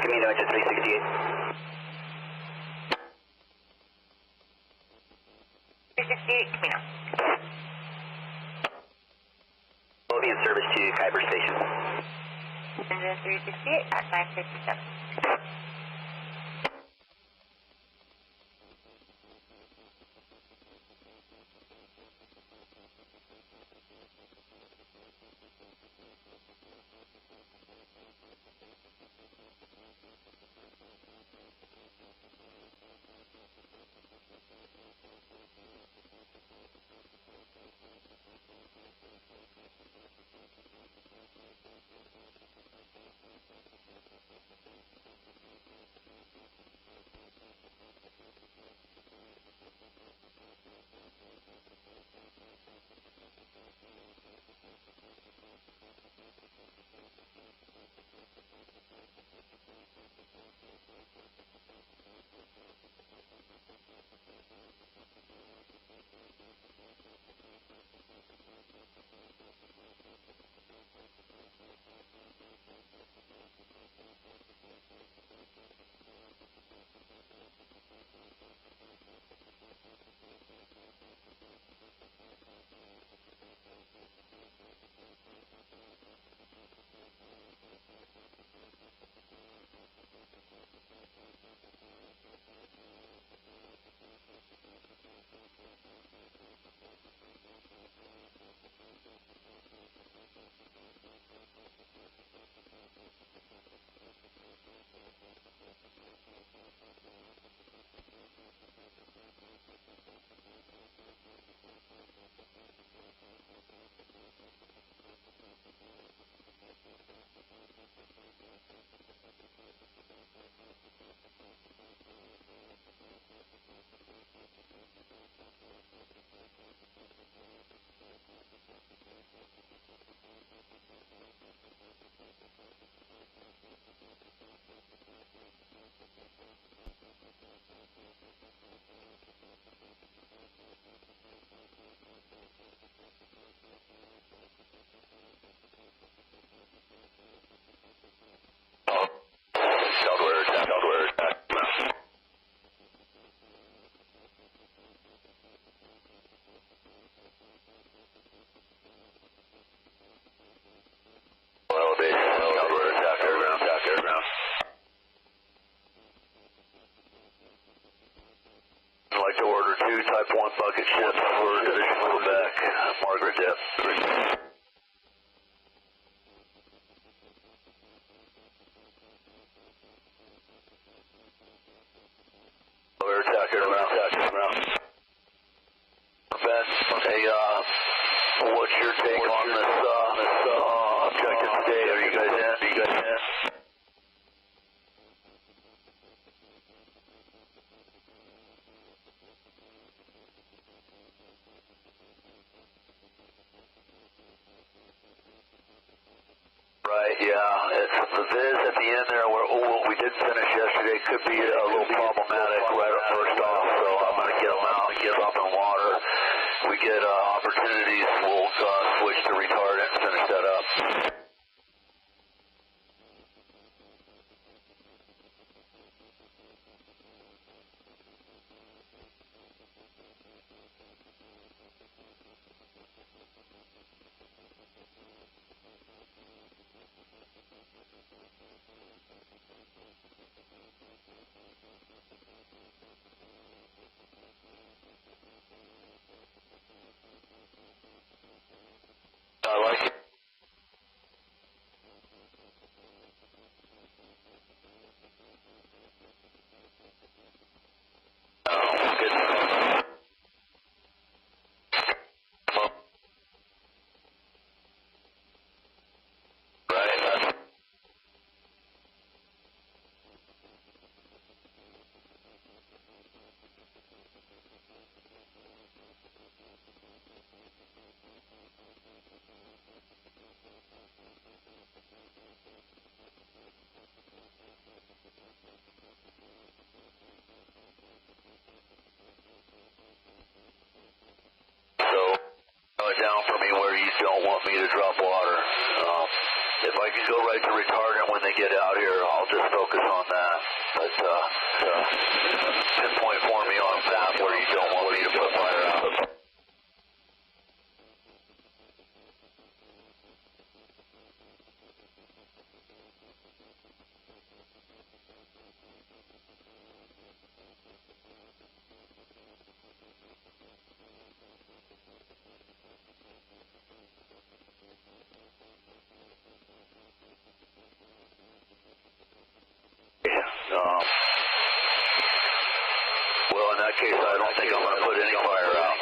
Camino to 368. 368, Camino. We'll be in service to Kuiper Station. Engine 368 at 957. bucket ships for Division Quebec, Margaret Dip. We're attacking around. Ben, hey, what's your take on this objective today? Are you guys in? Right, yeah. It's the viz at the end there where what we did finish yesterday could be a little problematic right up first off, so I'm going to get them out and get them up in water. We get opportunities, we'll switch to retardant and finish that up. I like it. Down for me where you don't want me to drop water. If I can go right to retardant when they get out here, I'll just focus on that. But pinpoint for me on a map where you don't want me to put fire out. Well, in that case, I don't think I'm going to put any fire out.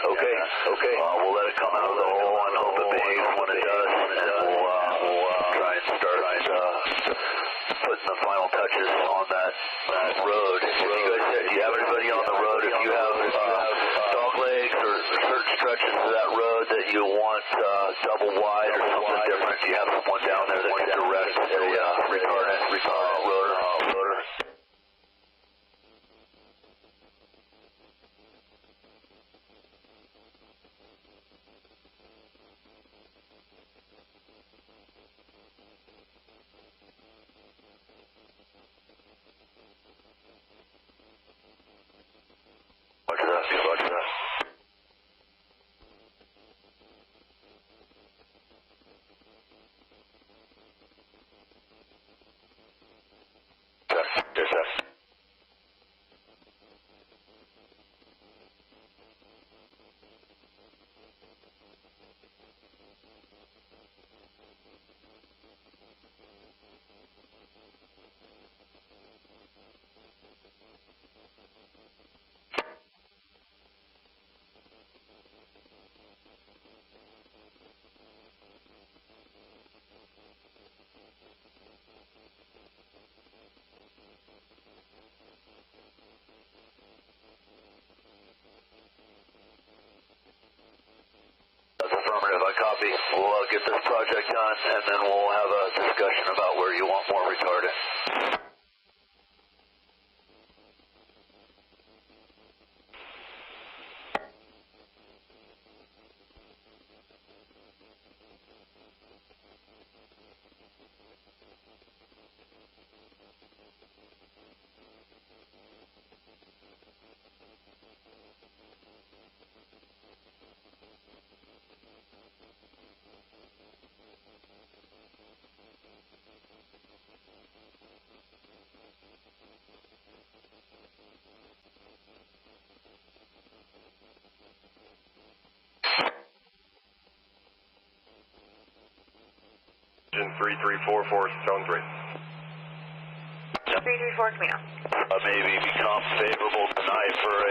Okay. We'll let it come out of the hole and hope it behaves when it does, and we'll try and start putting the final touches on that road. If you guys, do you have anybody on the road? If you have dog legs or certain stretches of that road that you want double wide or something different, do you have someone down there that can direct a retardant rotor? Affirmative, I copy. We'll get this project done, and then we'll have a discussion about where you want more retardant. 3344, zone 3. 334, Camino. Maybe become favorable tonight for a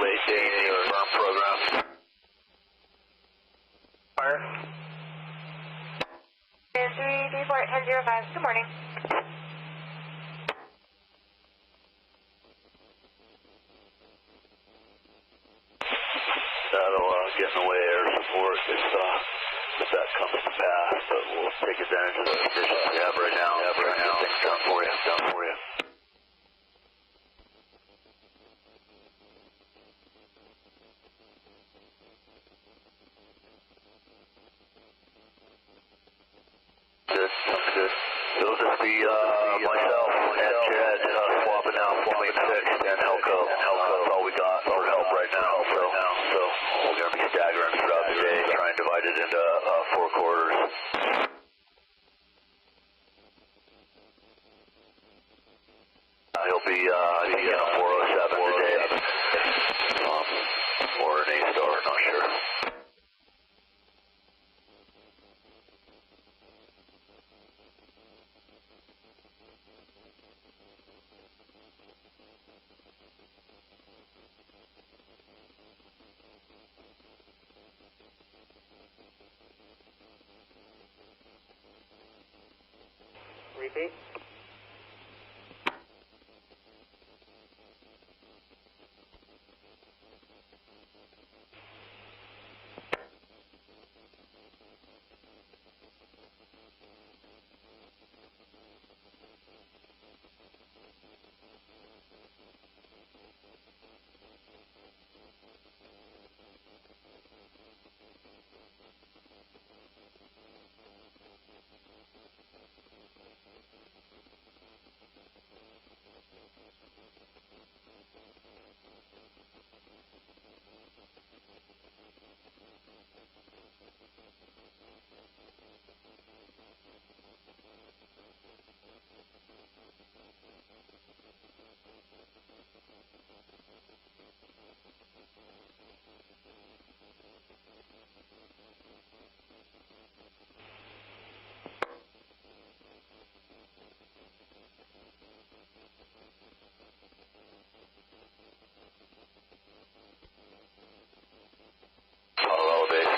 late day firm program. Fire. 334 at 1005, good morning. That'll get in the way of air support if that comes to pass, but we'll take advantage of the conditions we have right now. Things done for you. Good. It'll just be myself and Chad swapping out between fixed and Helco. That's all we got for help right now. So we're going to be staggering throughout the day, trying to divide it into 4 quarters. He'll be a 407 today, or an A-star, not sure. Repeat.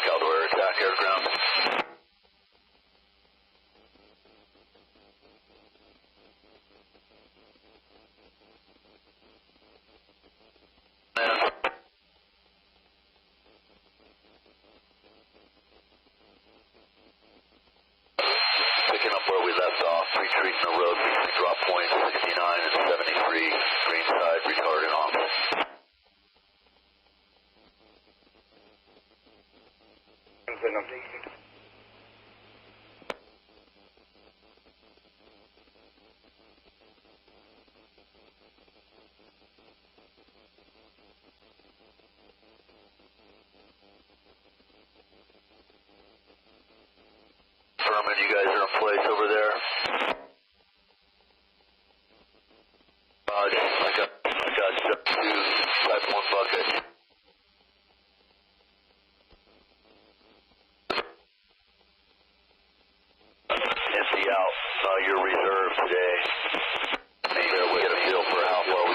Caldor attack airground. Picking up where we left off, retreating the road between drop points 69 and 73, green side, retarded off. Furman, you guys are in place over there? I got step 2, type 1 bucket. Empty out your reserve today. We get a feel for how far we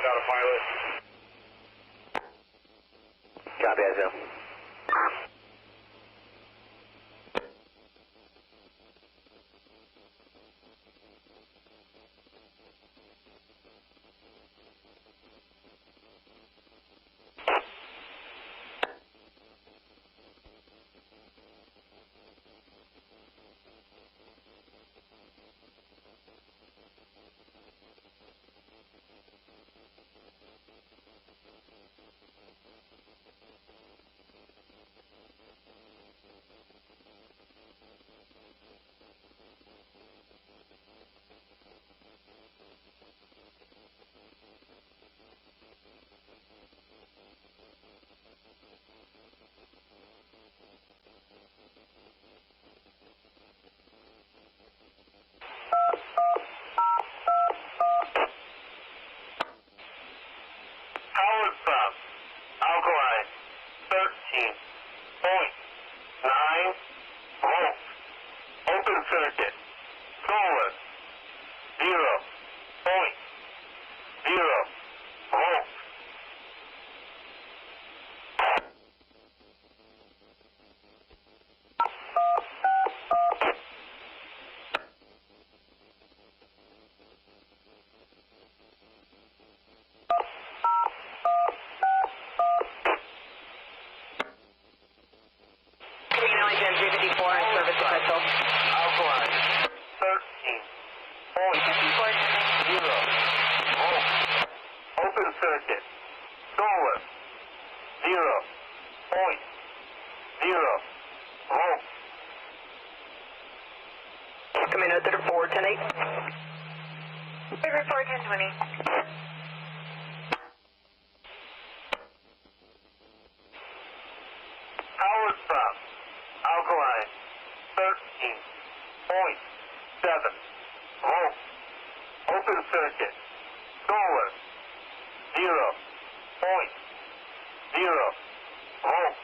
without a pilot. Copy, Azul. Powered from alkaline 13.9 volts. Open circuit. Solar 0.0 volts. Alkaline 13.0 volts. Open circuit. Solar 0.0 volts. Come in 034, 10-8. Report 1020. Powered from alkaline 13.7 volts. Open circuit. Solar 0.0 volts.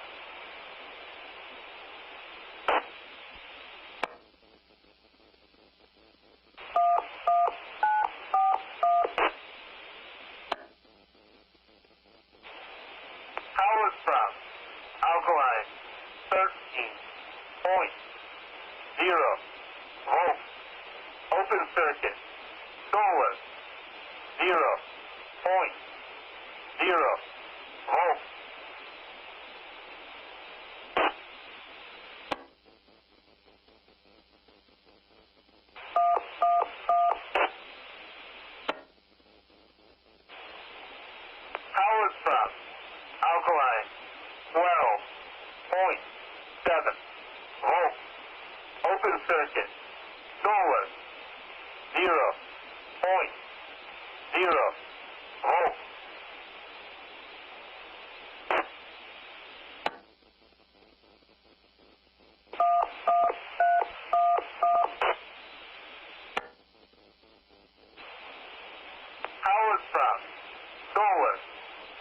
Powered from alkaline 13.0 volts. Open circuit. Solar 0.0 volts. Powered from alkaline 12.7 volts. Open circuit. Solar 0.0 volts. Powered from solar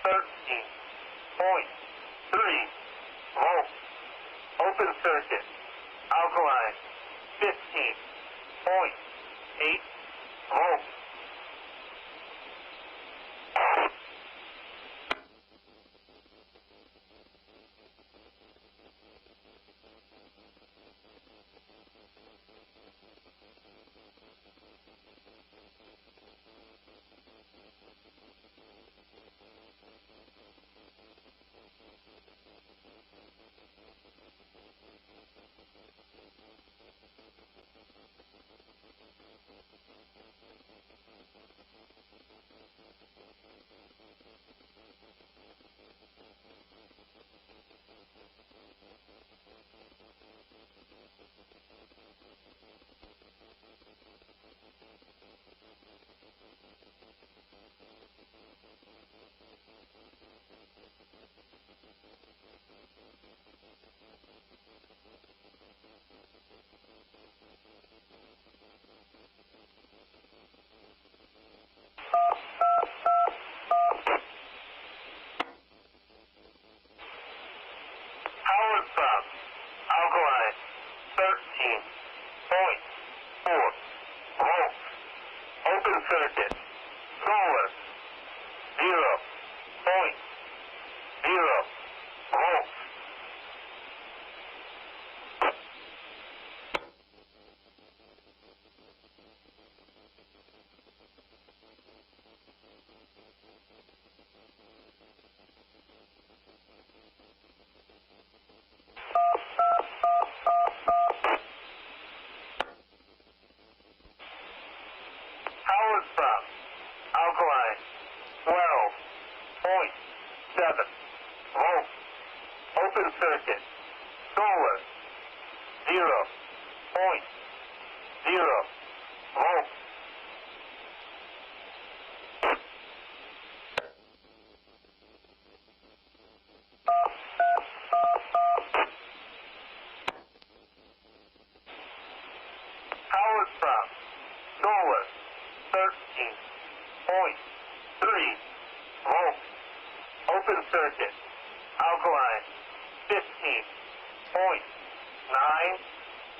13.3 volts. Open circuit. Alkaline 15.8 volts. Powered from alkaline 13.4 volts. Open circuit. Solar Powered from alkaline 12.7 volts. Open circuit. Solar 0.0 volts. Powered from solar 13.3 volts. Open circuit. Alkaline 15.9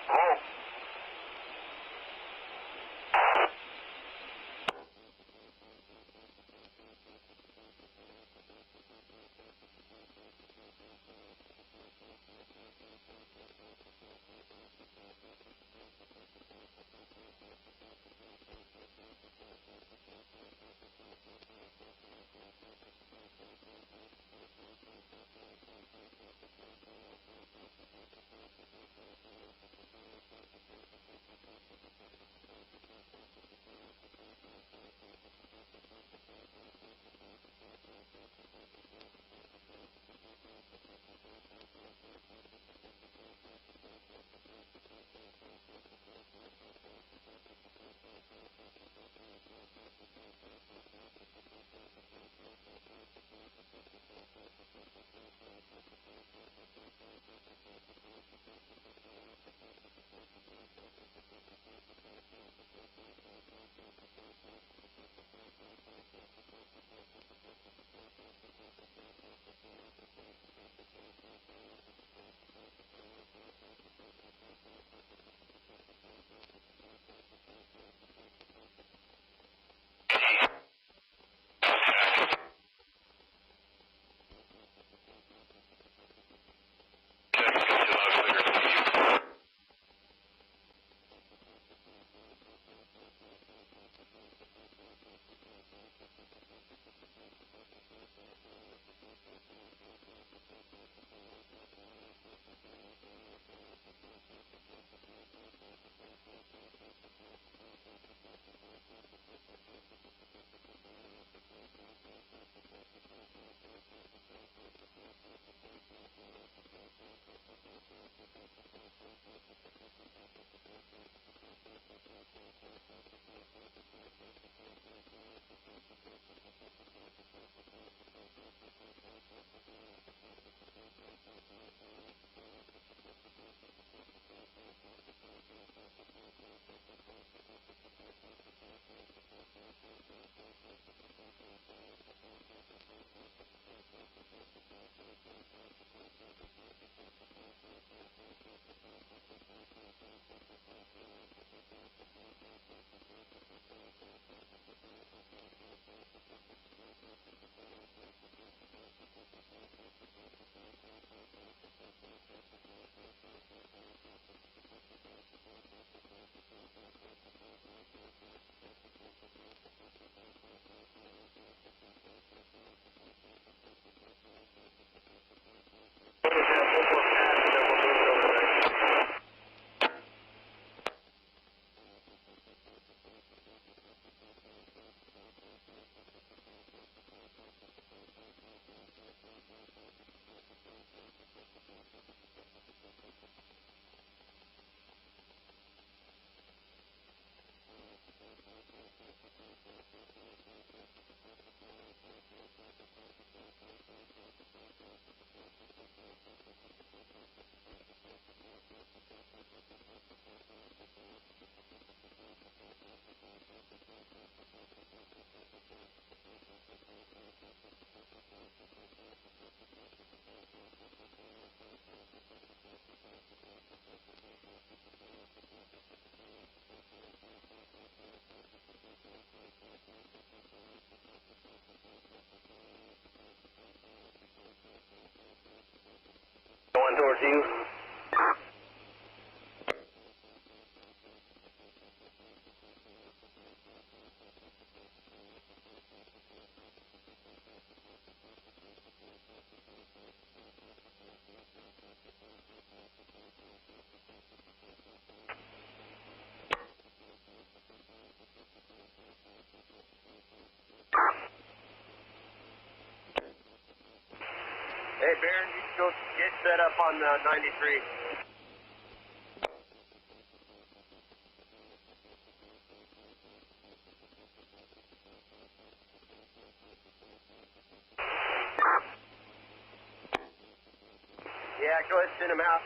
volts. Going towards you. Hey, Baron, you can go get set up on 93. Yeah, go ahead and send him out.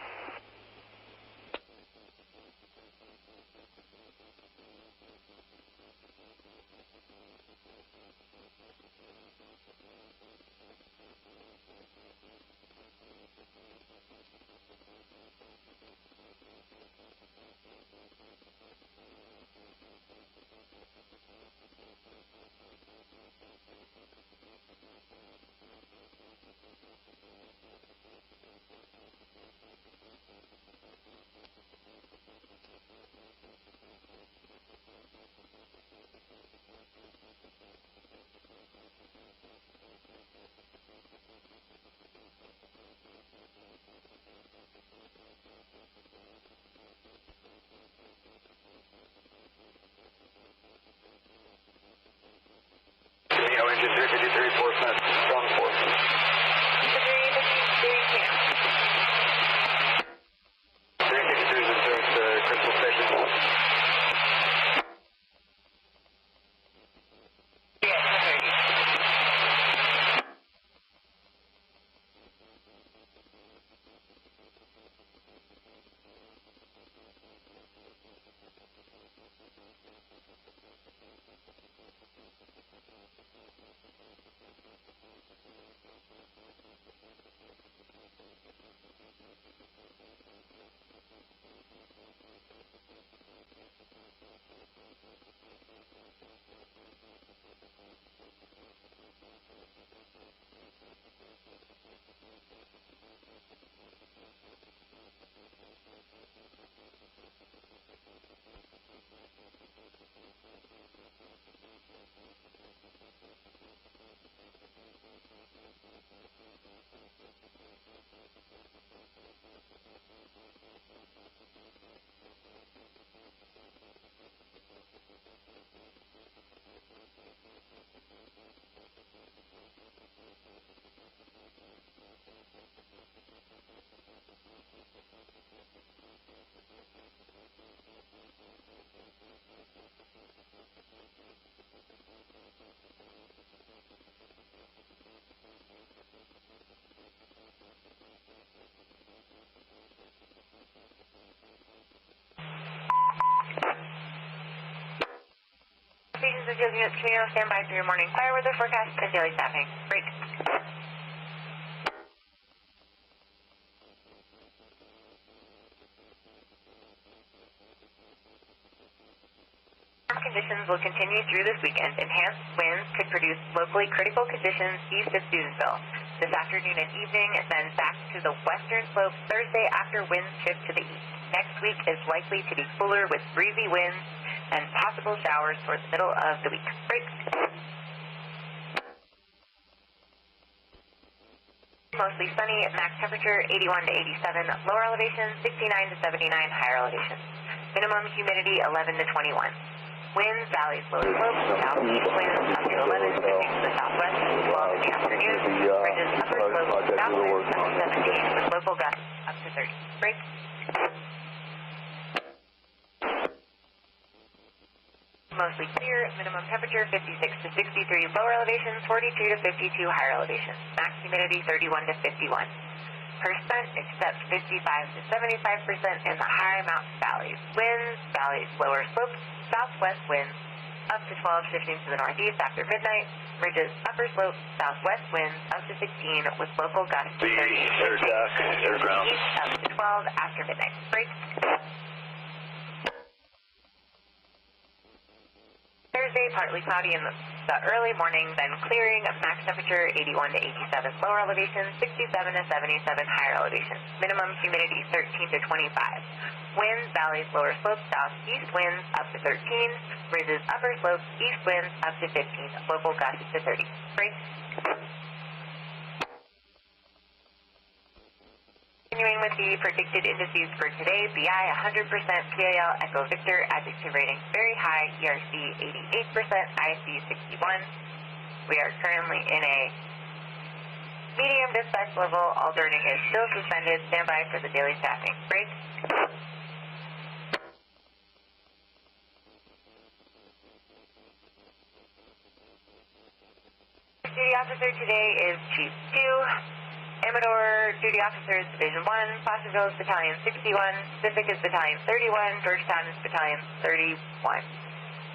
Engine 353, 4 cents, down 4. 353 is in service to Crystal Station. Stations of Unit Trio, stand by for your morning fire weather forecast and daily staffing. Break. Conditions will continue through this weekend. Enhanced winds could produce locally critical conditions east of Susanville. This afternoon and evening, then back to the western slopes Thursday after winds shift to the east. Next week is likely to be cooler with breezy winds and possible showers towards the middle of the week. Break. Mostly sunny, max temperature 81 to 87, lower elevation 69 to 79, higher elevation. Minimum humidity 11 to 21. Winds, valleys, lower slopes, southeast winds up to 11, shifting to the southwest, 12 in the afternoon. Ridges, upper slopes, south winds up to 17, with local gusts up to 30. Break. Mostly clear, minimum temperature 56 to 63, lower elevations 42 to 52, higher elevations. Max humidity 31 to 51. Percent except 55 to 75% in the high mountain valleys. Winds, valleys, lower slopes, southwest winds up to 12, shifting to the northeast after midnight. Ridges, upper slopes, southwest winds up to 16 with local gusts to 30. East up to 12 after midnight. Break. Thursday, partly cloudy in the early morning, then clearing, max temperature 81 to 87, lower elevation 67 to 77, higher elevation. Minimum humidity 13 to 25. Winds, valleys, lower slopes, southeast winds up to 13. Ridges, upper slopes, east winds up to 15. Local gusts to 30. Break. Continuing with the predicted indices for today, BI 100%, PAL Echo Victor, adjective rating very high, ERC 88%, IC 61. We are currently in a Medium dispatch level, alternating is still suspended. Stand by for the daily staffing. Break. Duty officer today is Chief 2. Amador Duty Officers Division 1. Placerville is Battalion 61. Pacific is Battalion 31. Georgetown is Battalion 31.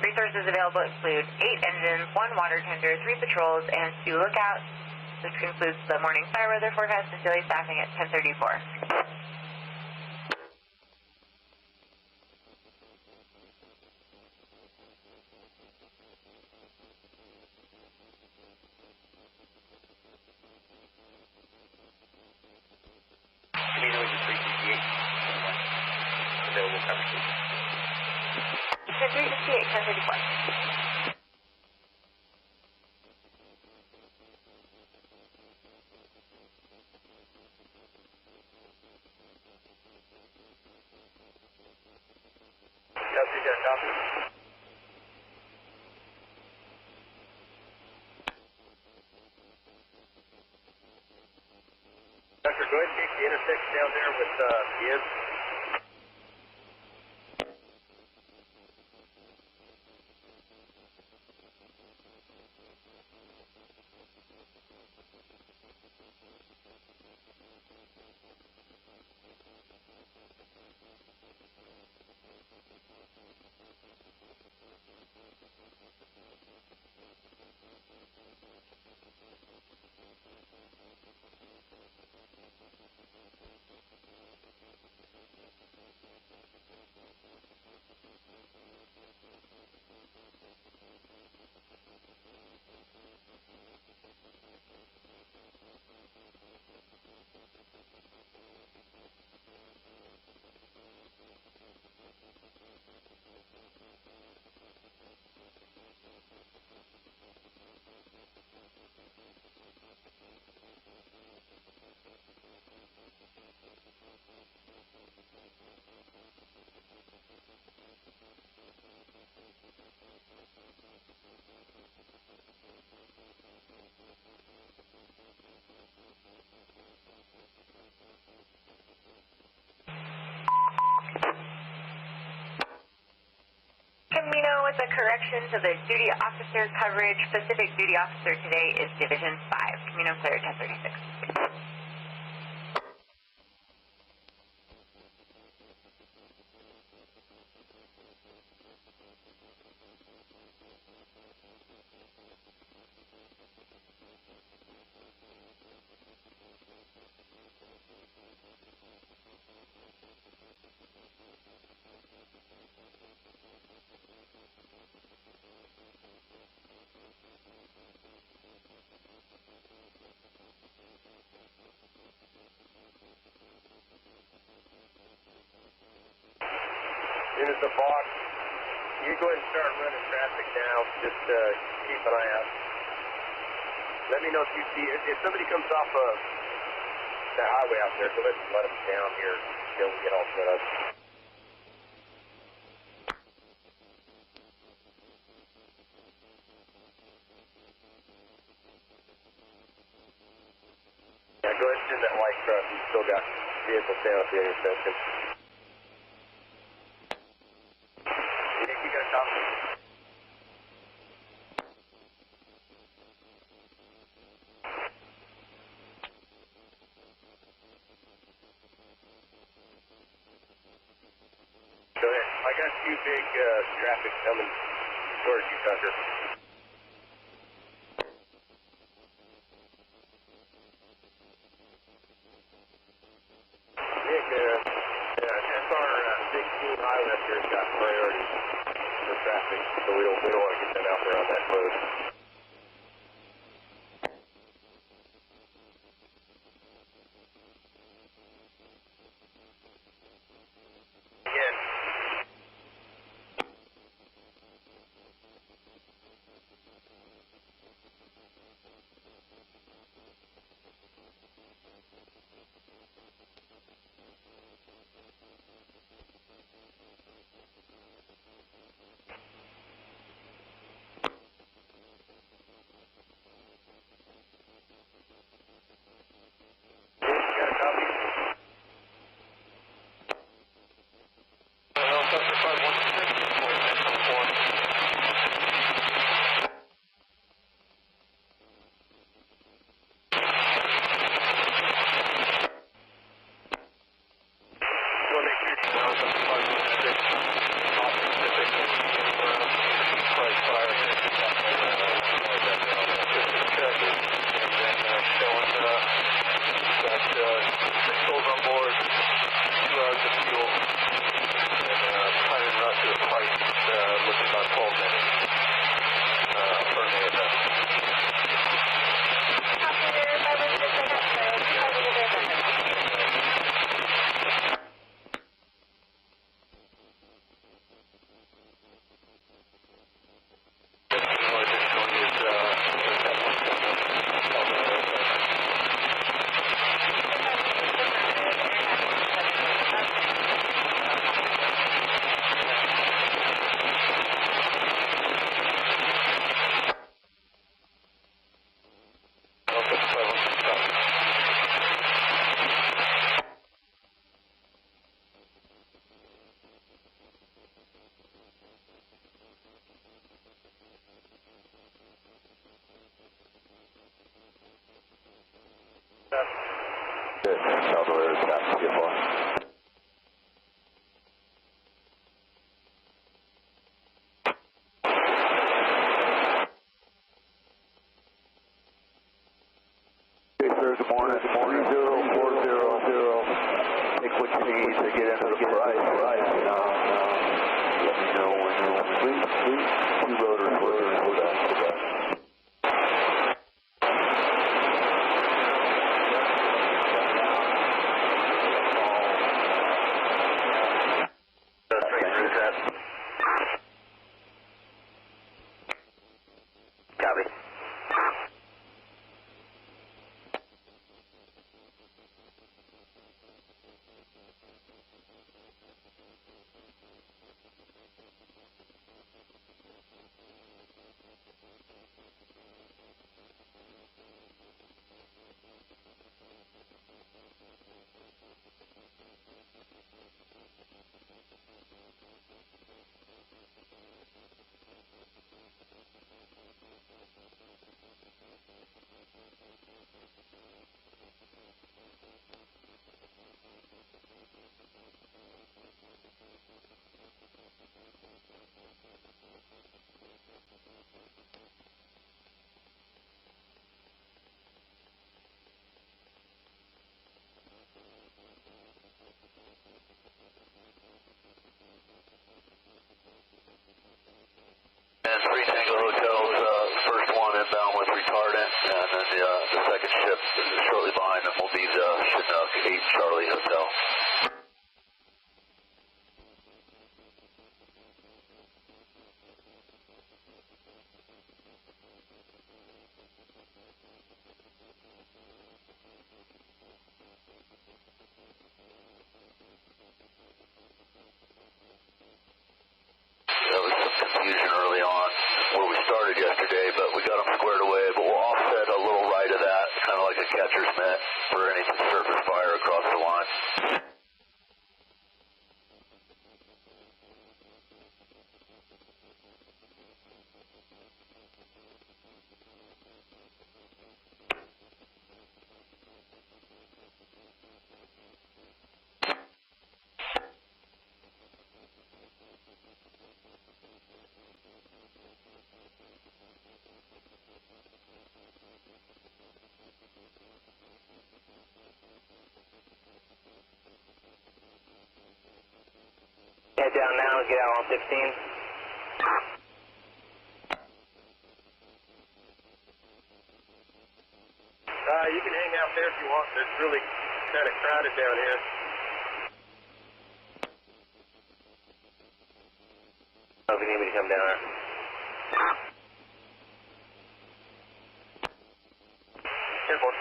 Resources available include 8 engines, 1 water tender, 3 patrols, and 2 lookouts. This concludes the morning fire weather forecast and daily staffing at 10:34. Available coverage. 368, 1034. Copy. Doctor, go ahead and take the intersection down there with Gibbs. Camino with a correction to the duty officer coverage. Pacific duty officer today is Division 5. Camino clear at 1036. Here's the box. You go ahead and start running traffic now. Just keep an eye out. Let me know if you see, if somebody comes off of that highway out there, go ahead and let them down here until we get all set up. Yeah, go ahead and send that light truck. We've still got vehicles down at the intersection. Go ahead. I got 2 big traffic coming towards you, Tucker. Nick, SR 16 highway up here has got priority for traffic, so we don't want to get that out there on that road. Again. Good. Caldor is back to CFR. Good morning. 3040. Take what you need to get into the price. Let me know when you're complete. Two rotors for that. Copy. And 3 Tango Hotels, first one inbound with retardant, and then the second ship shortly behind them will be the Chinook 8 Charlie Hotel. There was some confusion early on where we started yesterday, but we got them squared away. But we'll offset a little right of that, kind of like a catcher's mitt for any surface fire across the line. Head down now and get out on 16. You can hang out there if you want. It's really kind of crowded down here. If you need me to come down there. Careful.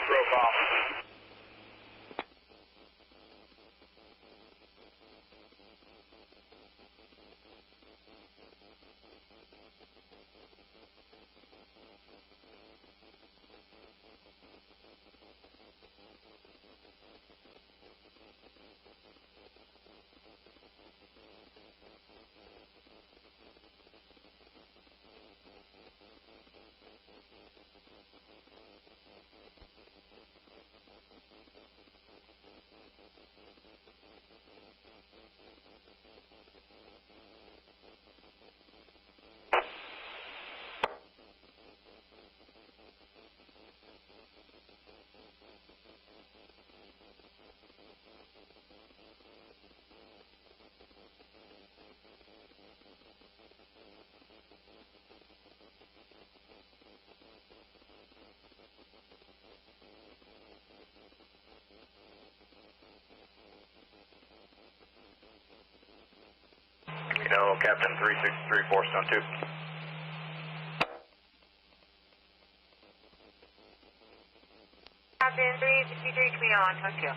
Broke off. know, Captain 363, Force Stone 2. Captain 363, coming on, Tone 2.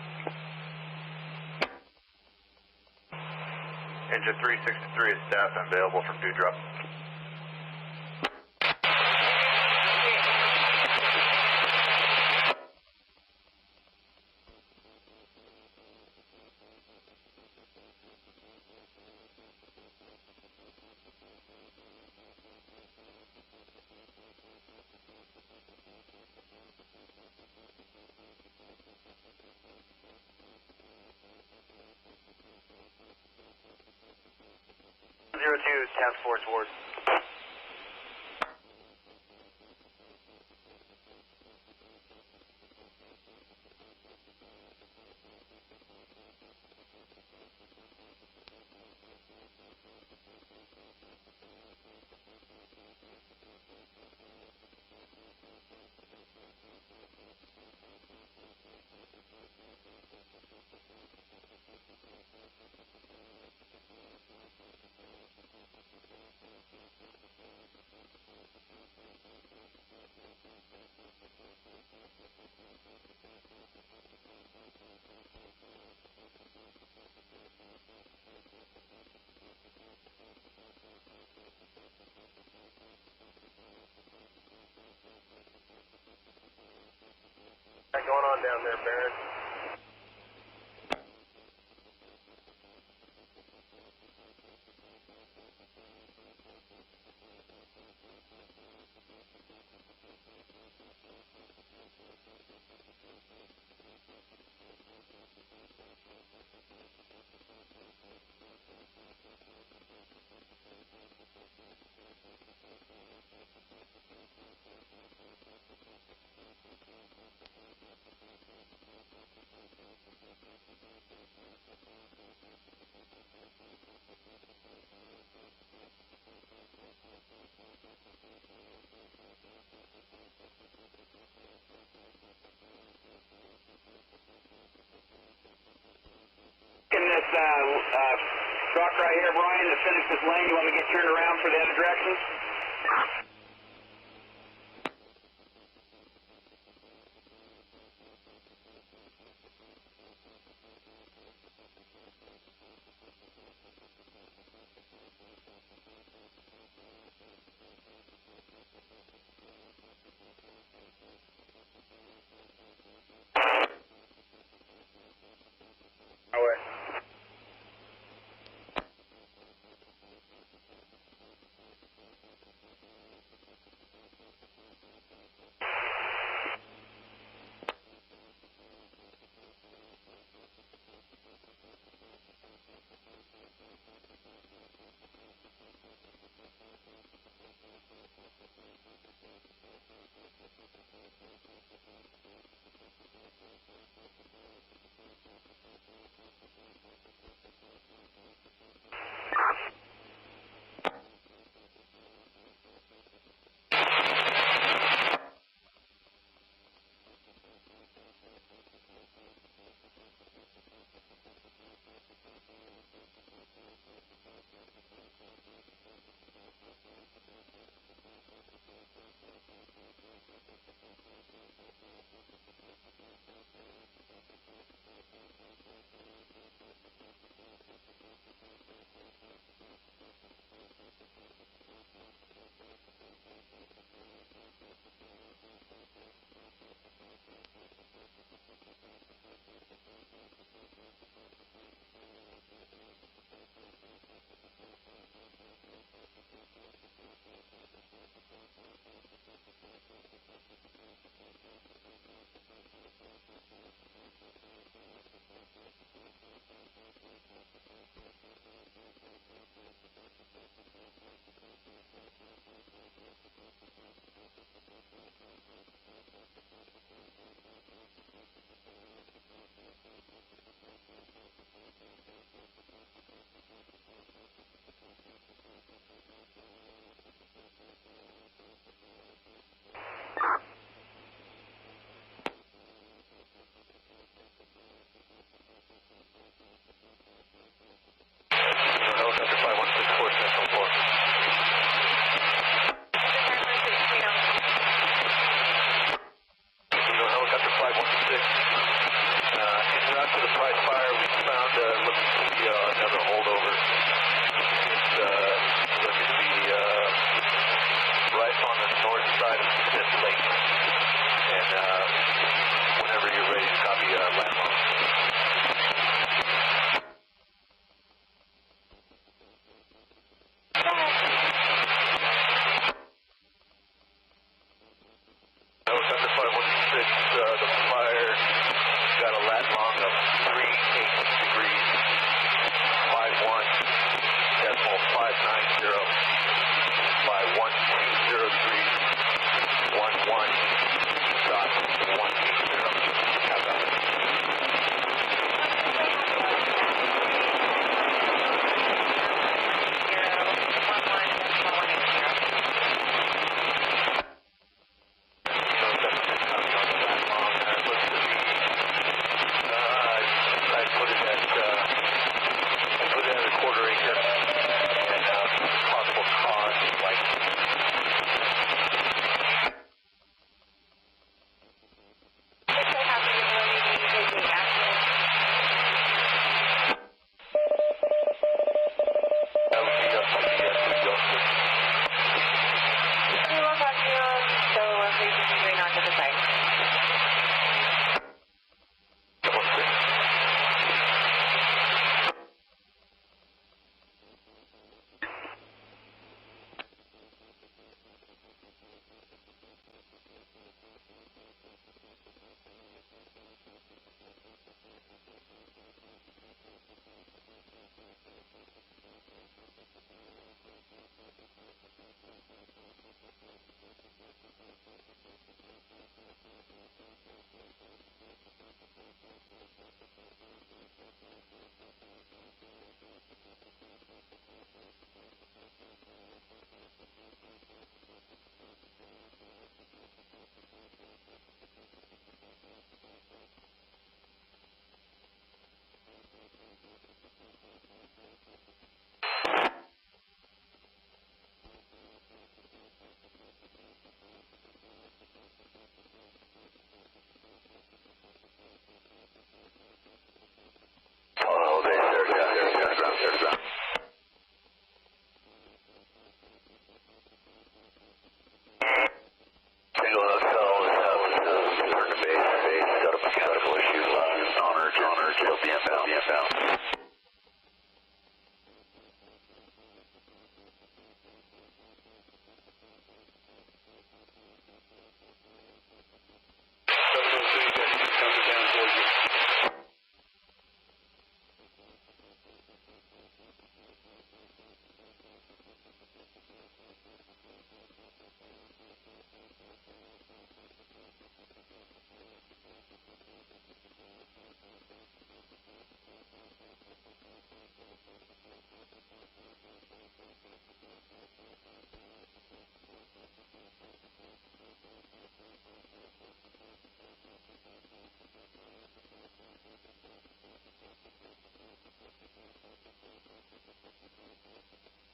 Engine 363 is staffed and available for dew drop. Task Force Ward. What's going on down there, Baron? This truck right here, Brian, to finish this lane, you want me to get turned around for the other directions? whenever you're ready to copy landmark. Thunder 516, the fire got a lat long of 38 degrees, 51.590 by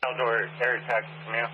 Caldor, air attack, come here.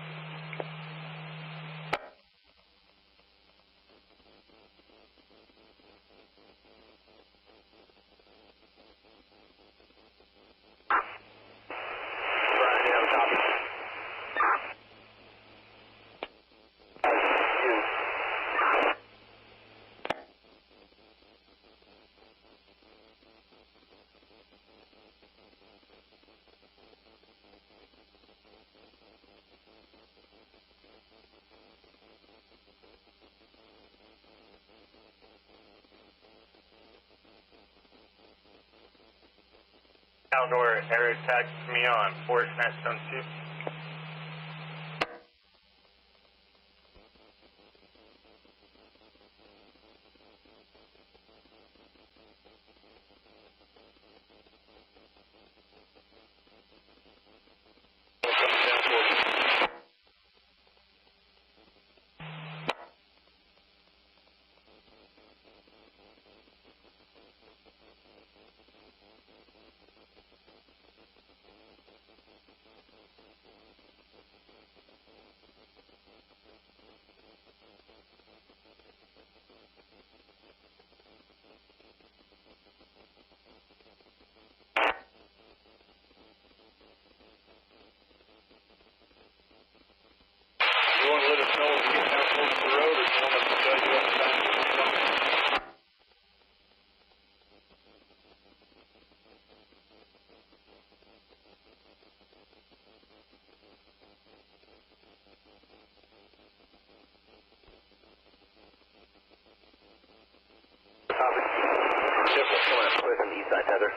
Caldor, air attack to me on Fort Snatchstone 2. Side tether.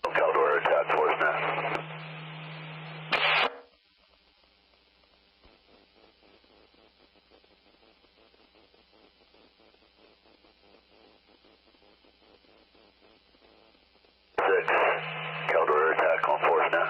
Caldor, attack force now. Caldor attack on force now.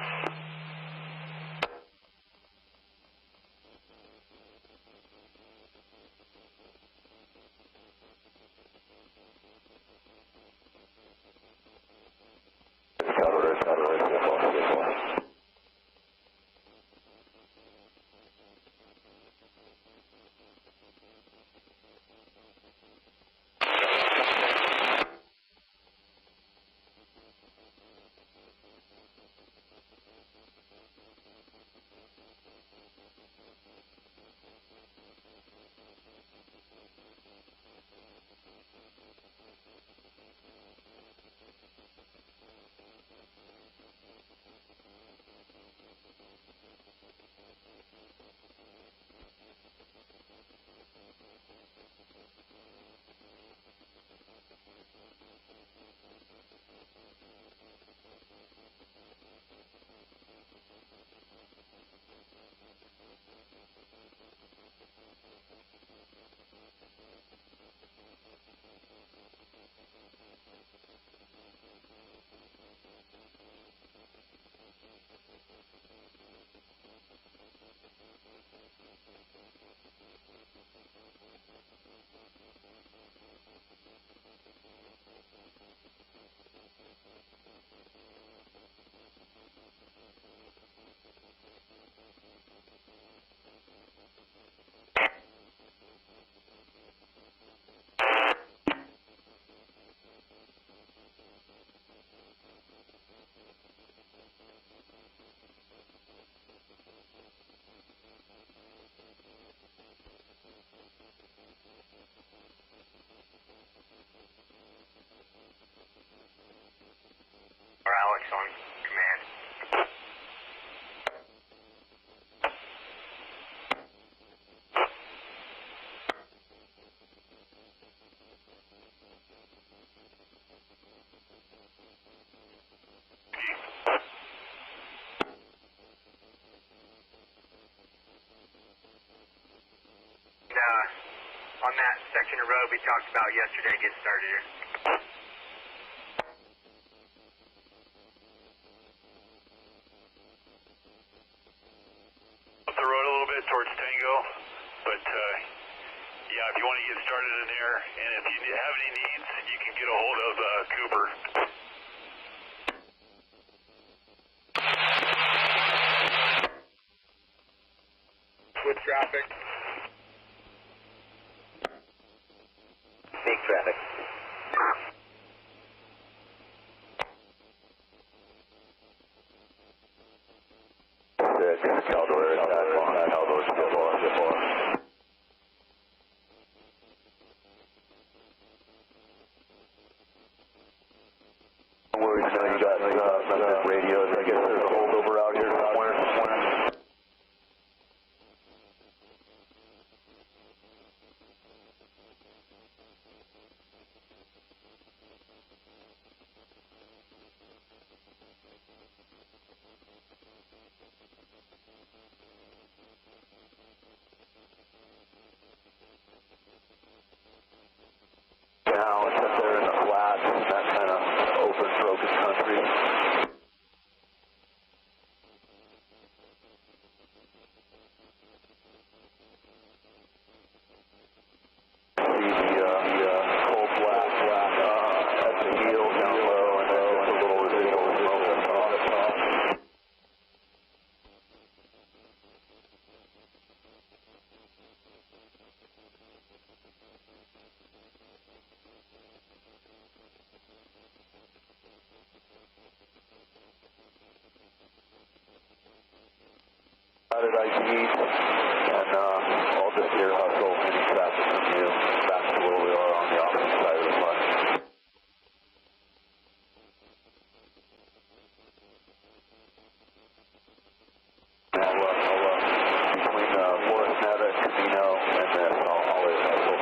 Alex on command. On that section of road we talked about yesterday, get started here. Up the road a little bit towards Tango, but yeah, if you want to get started in there, and if you have any needs, you can get a hold of Cooper. traffic. Big traffic. 6, Caldor attack on Caldor still on. No worries, I know you got radios. I guess there's a holdover out here somewhere. Now it's up there in the flats, that kind of open, broken country. See the cold black at the heel down low, and then just a little residual smoke up top. Did I heat, and I'll just here hustle any traffic from you back to where we are on the opposite side of the front. Between Forest Neva, Camino, and then I'll always hustle.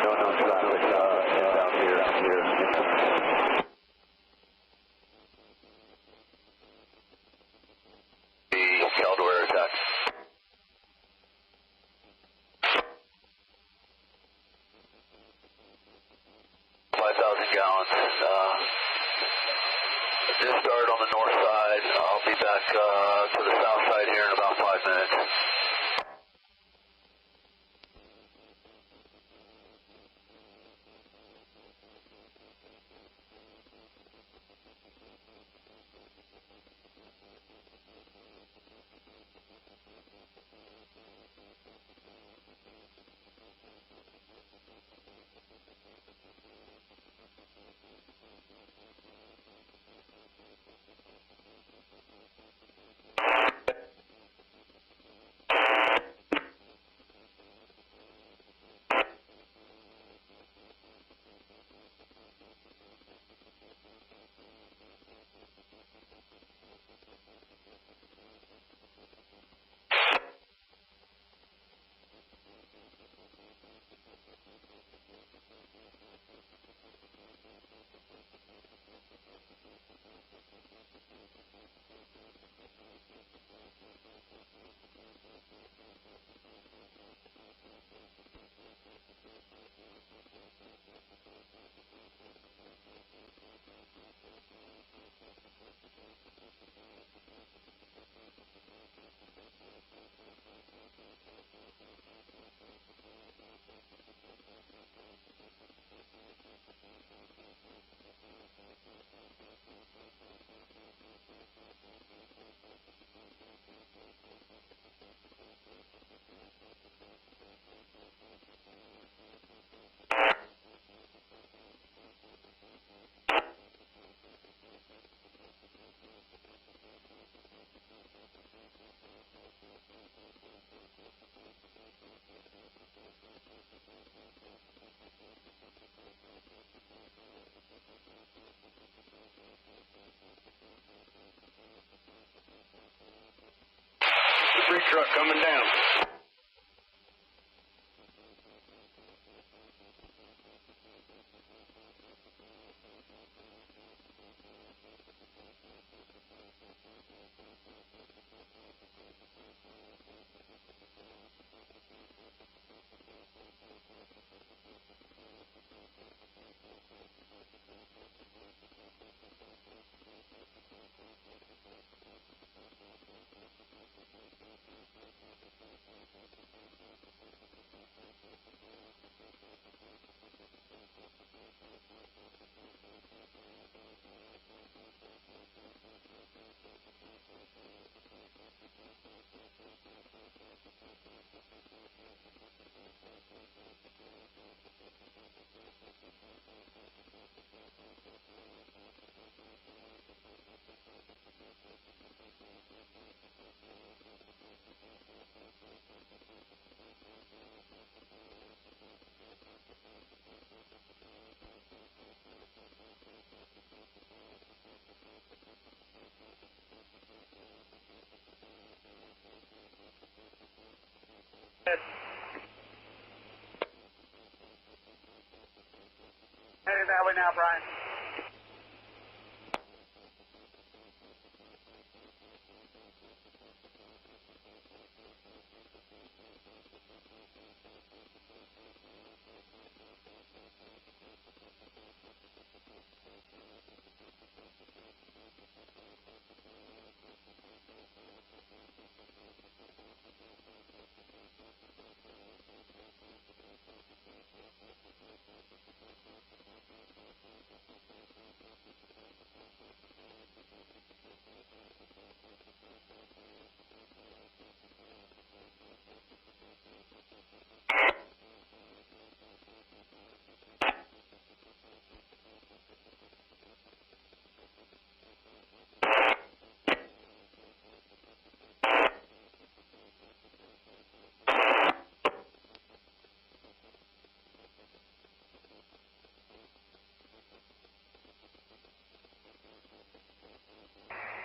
No known traffic down here. Caldor attack. 5,000 gallons. Just start on the north side. I'll be back to the south side here in about 5 minutes. Debris truck coming down. Headed that way now, Brian.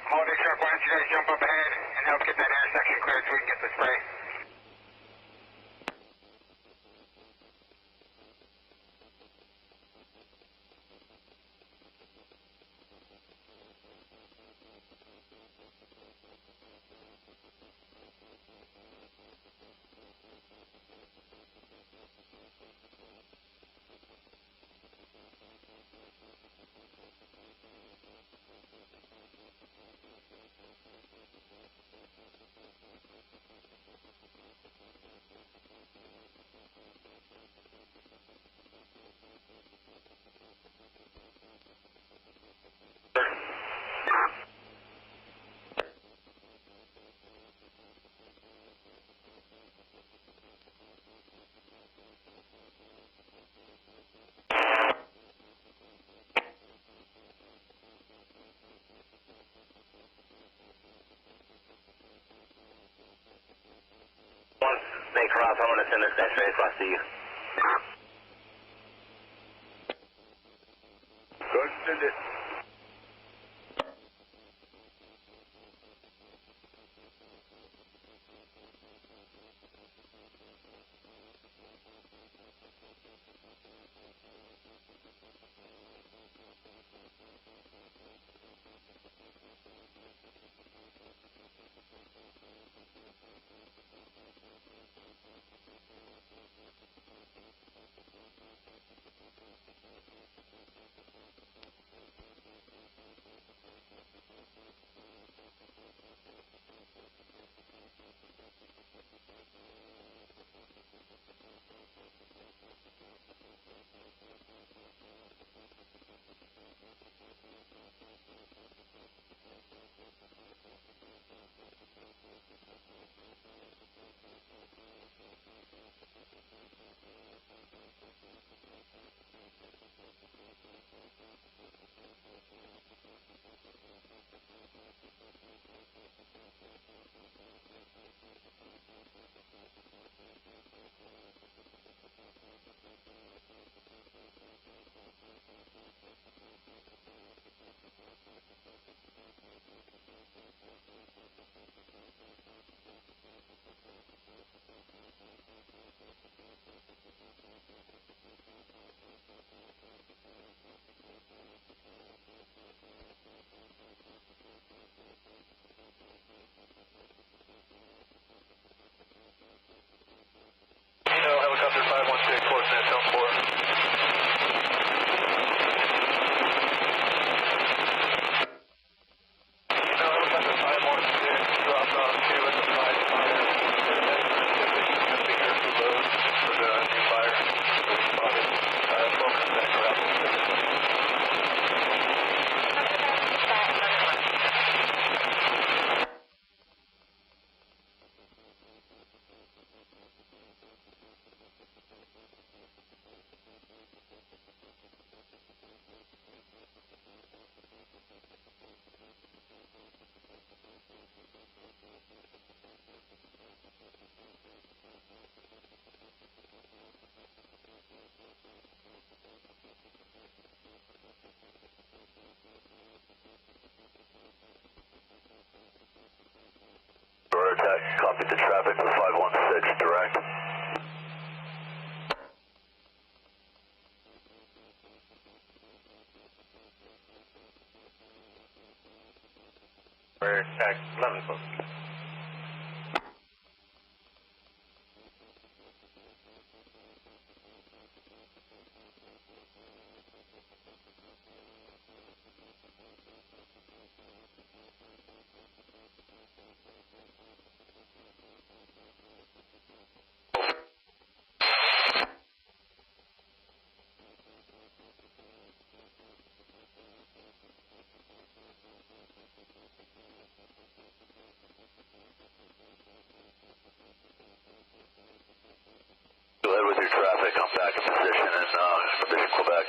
Holiday Sheriff, why don't you guys jump up ahead and help get that intersection cleared so we can get the spray? They cross, I'm going to send this guy straight across to you. Go ahead and send it. Helicopter 516, coordinates 4. For tax 11 folks. Go ahead with your traffic. I'm back in position in Mission, Quebec.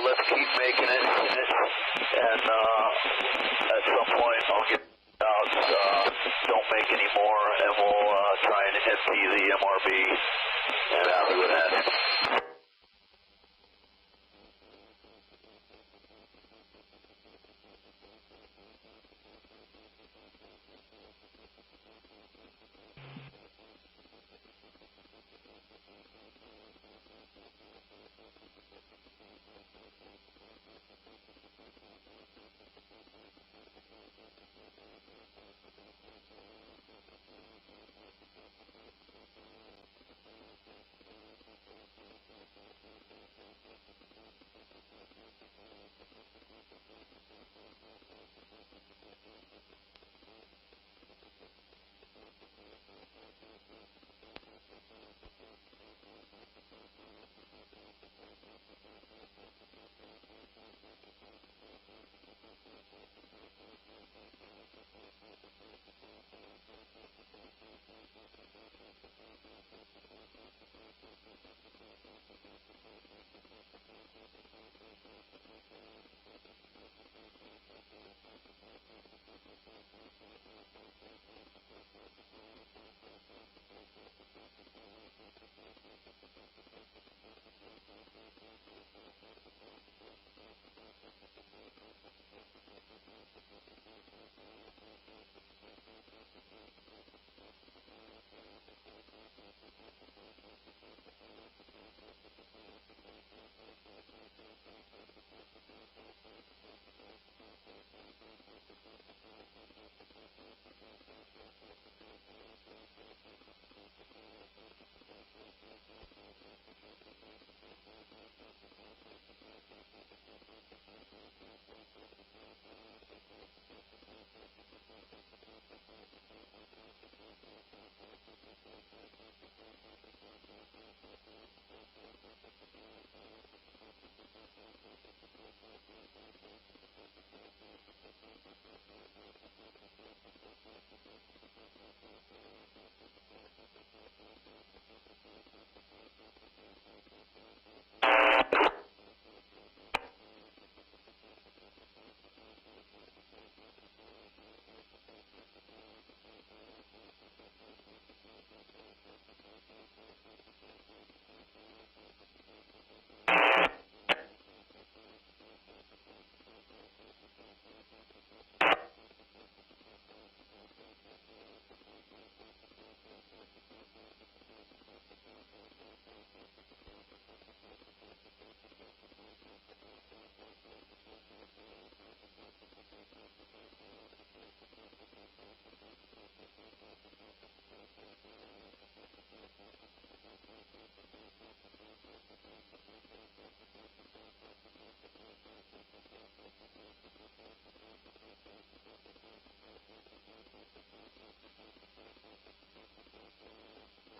Let's keep making it, and at some point I'll get out. Don't make any more, and we'll try and empty the MRB and out of that.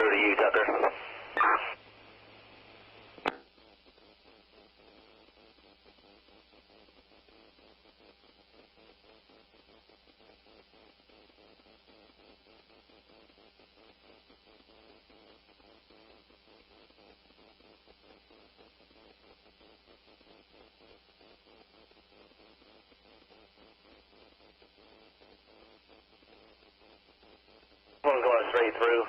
Over to you, Tucker. One going straight through.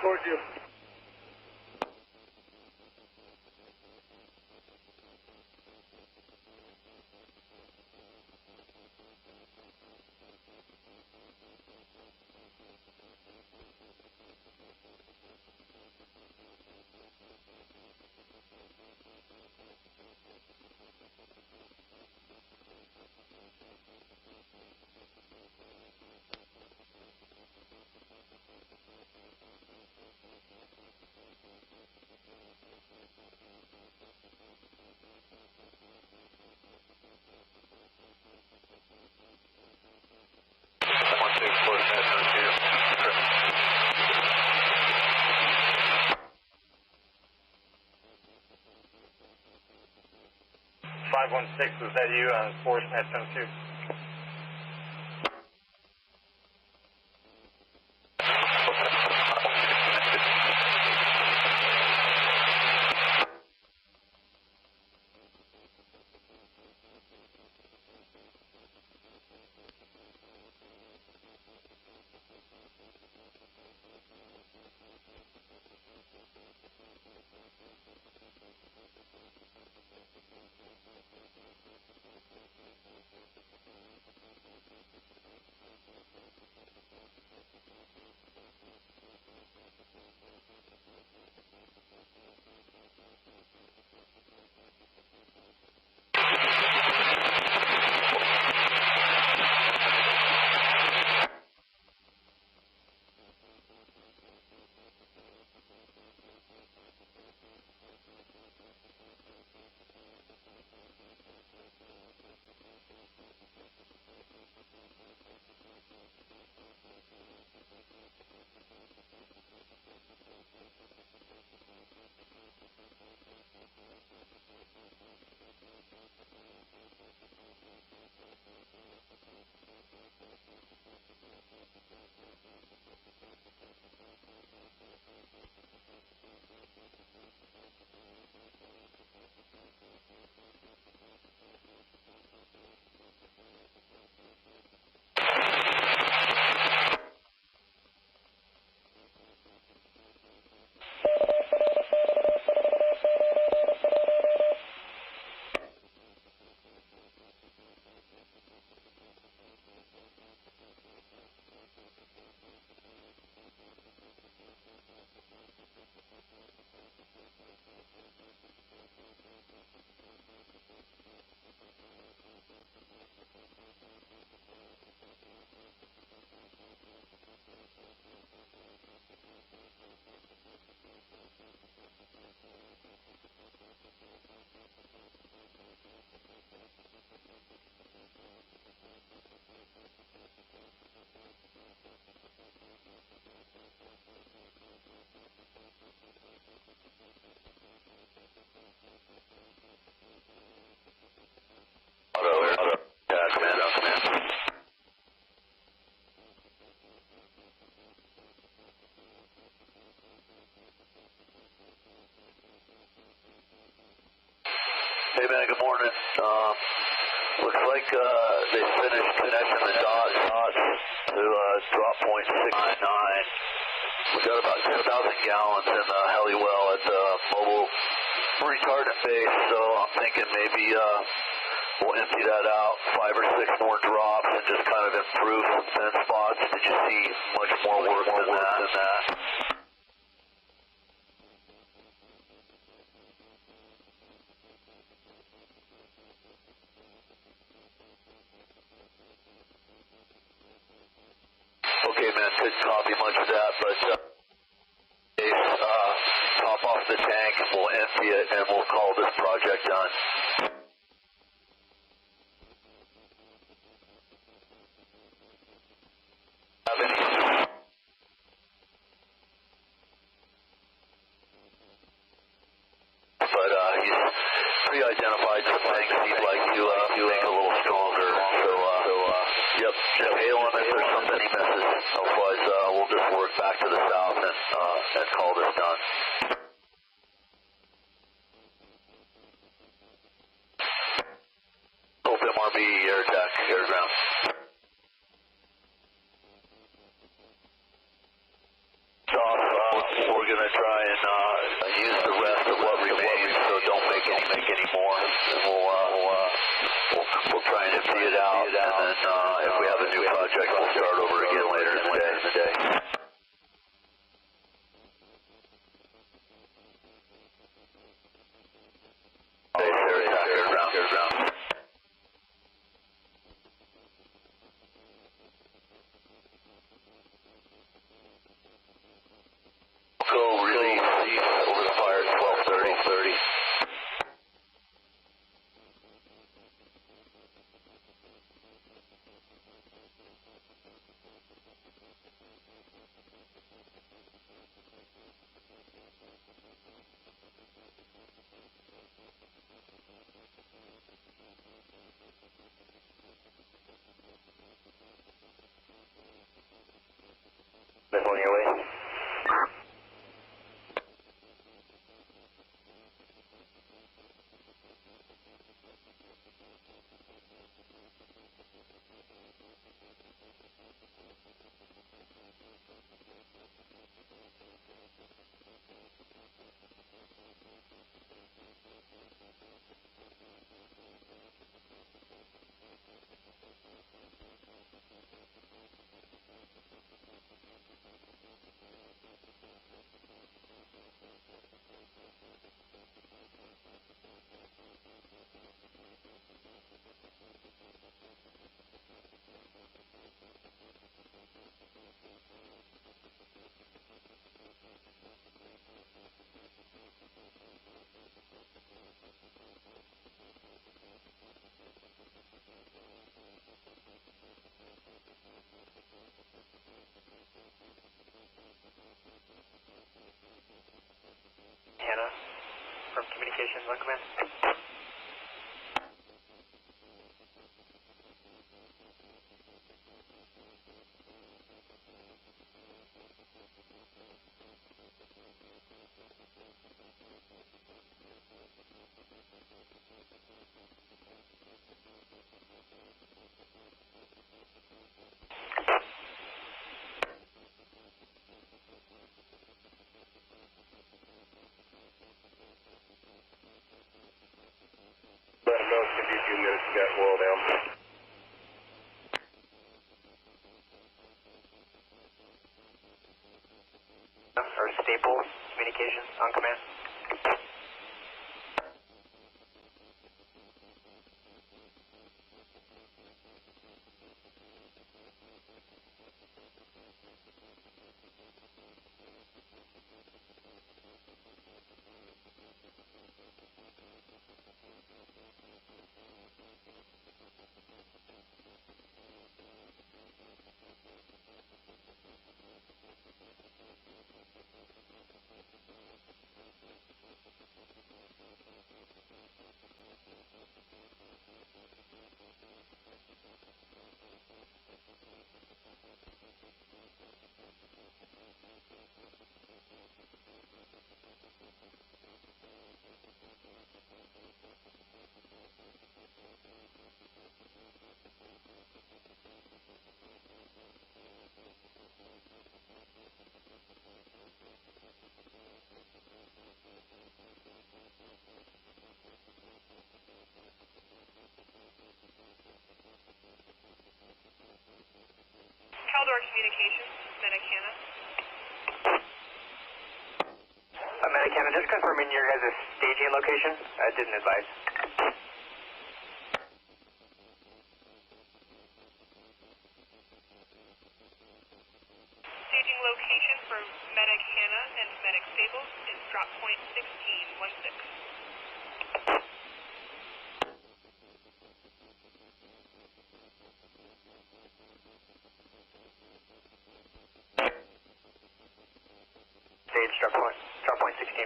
towards you. Was that you on Force Net Zone 2? Hey man, good morning. Looks like they finished connecting the dots to drop point 699. We got about 10,000 gallons in the heli well at the mobile retardant base, so I'm thinking maybe we'll empty that out, 5 or 6 more drops, and just kind of improve some thin spots. Did you see much more work than that? Okay, man, couldn't copy much of that, but top off the tank, we'll empty it, and we'll call this project done. Have any? But he's pre-identified some things he'd like to make a little stronger, yep, hail him if there's something he misses. Otherwise, we'll just work back to the south and call this done. Hope MRB, air attack, air ground. Off, empty it out, and then if we have a new project, we'll start over again later in the day. Go release over the fire at 12:30. On your way. Hannah from Communications on command. Let them know it's going to be a few minutes to get oil down. Or Staples Communications on command. Caldor Communications, Medic Hannah. Medic Hannah, just confirming your guys' staging location. I didn't advise. Staging location for Medic Hannah and Medic Staples is drop point 1616. Stage drop point 16.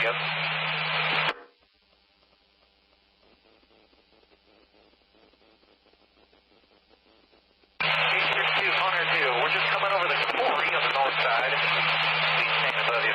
Yep. We're just coming over the quarry on the north side. Please stand above you.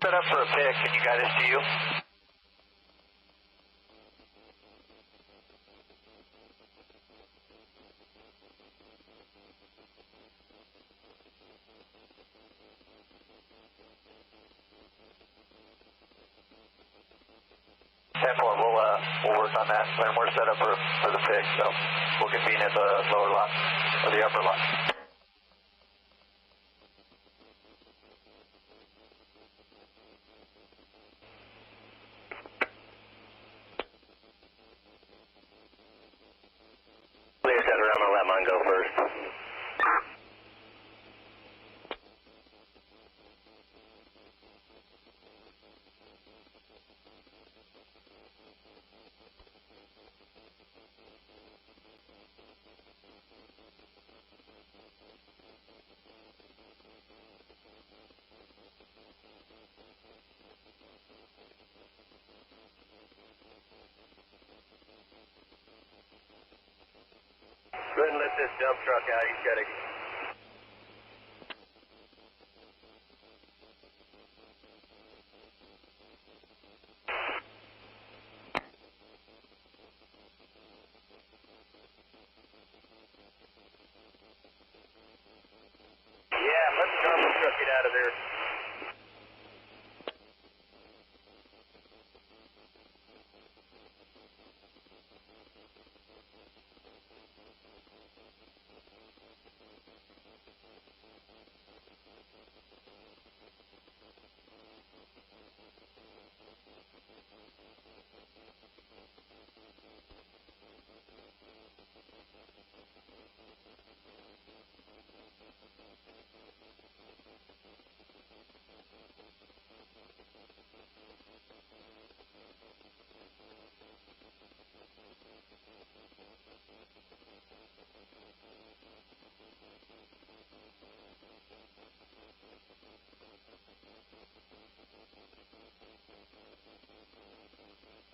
Set up for a pick. Can you guide us to you? We'll work on that when we're set up for the pick, so we'll convene at the lower lot or the upper lot. Please set around and let mine go first. Go ahead and let this dump truck out. He's got to... clear.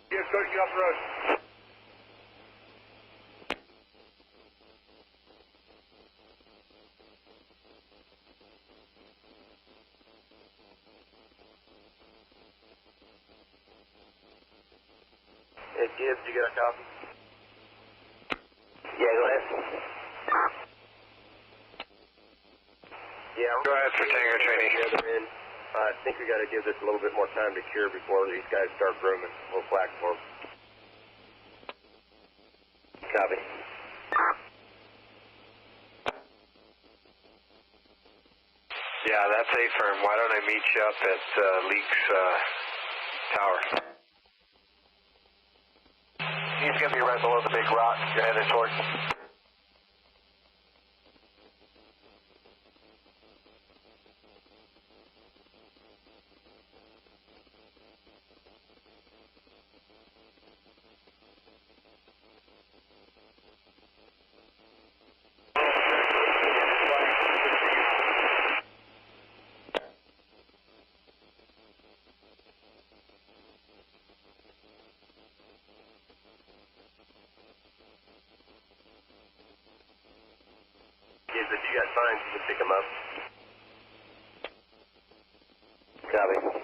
Yes, go to get off the road. Hey, Gibbs, you got a copy? Yeah, go ahead. Yeah, Go ahead for Tango Trinity. The other end. I think we got to give this a little bit more time to cure before these guys start grooming. We'll flag for them. Copy. Yeah, that's A firm. Why don't I meet you up at Leaks Tower? He's going to be right below the big rock you're headed towards. Gibbs, if you got signs, you can pick them up. Copy.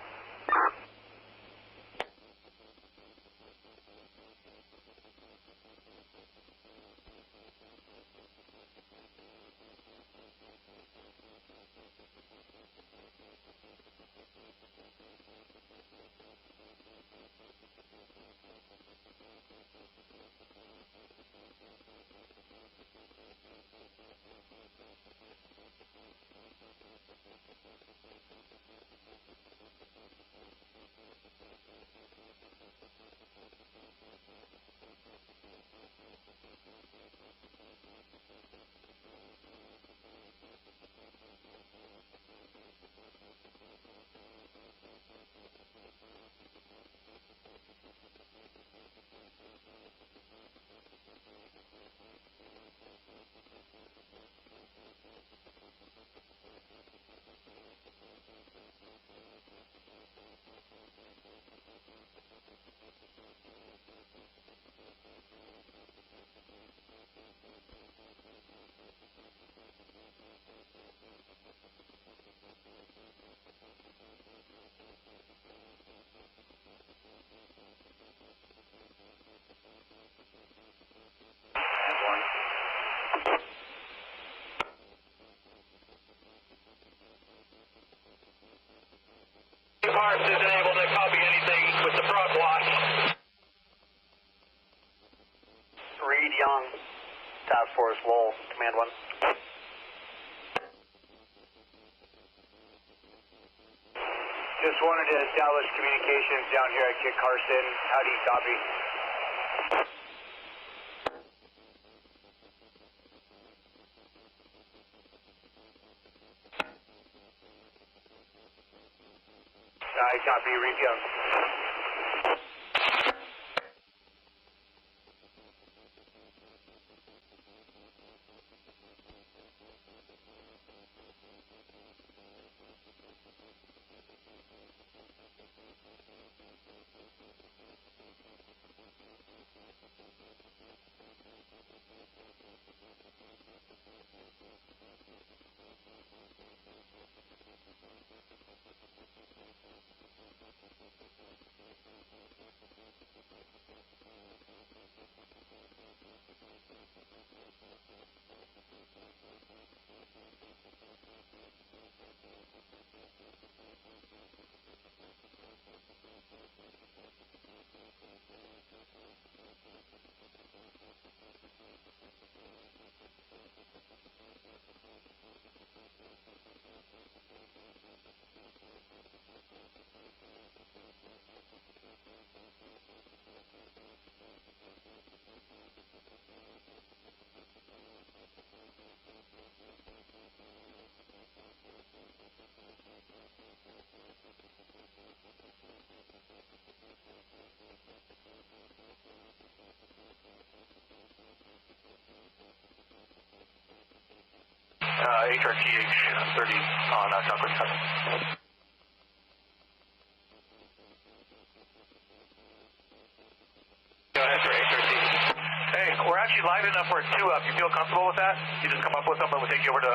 Parks isn't able to copy anything with the front watch. Reed Young, Task Force Lowell, Command 1. Just wanted to establish communications down here at Kit Carson. How do you copy? I copy, Reed Young. HRTH 30 on Conquest. Go ahead for HRT. Hey, we're actually live enough for a 2-up. You feel comfortable with that? You just come up with them and we'll take you over to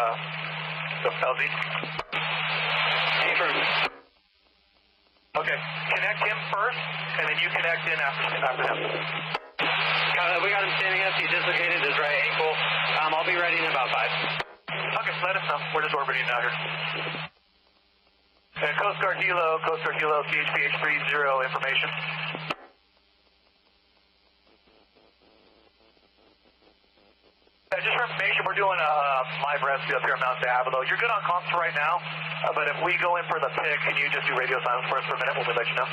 LZ. Okay, connect him first, and then you connect in after him. We got him standing up. He dislocated his right ankle. I'll be ready in about 5. Okay, let us know. We're just orbiting out here. Coast Guard Hilo, CHPH 30 information. Just for information, we're doing a live rescue up here on Mount Diablo. You're good on comms for right now, but if we go in for the pick, can you just do radio silence for us for a minute? We'll let you know.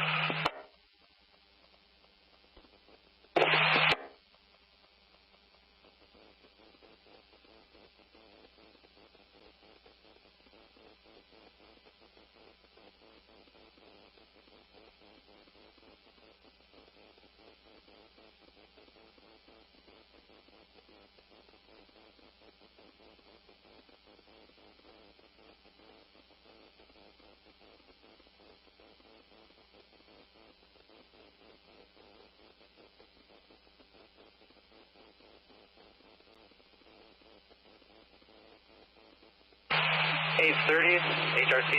H30, HRC,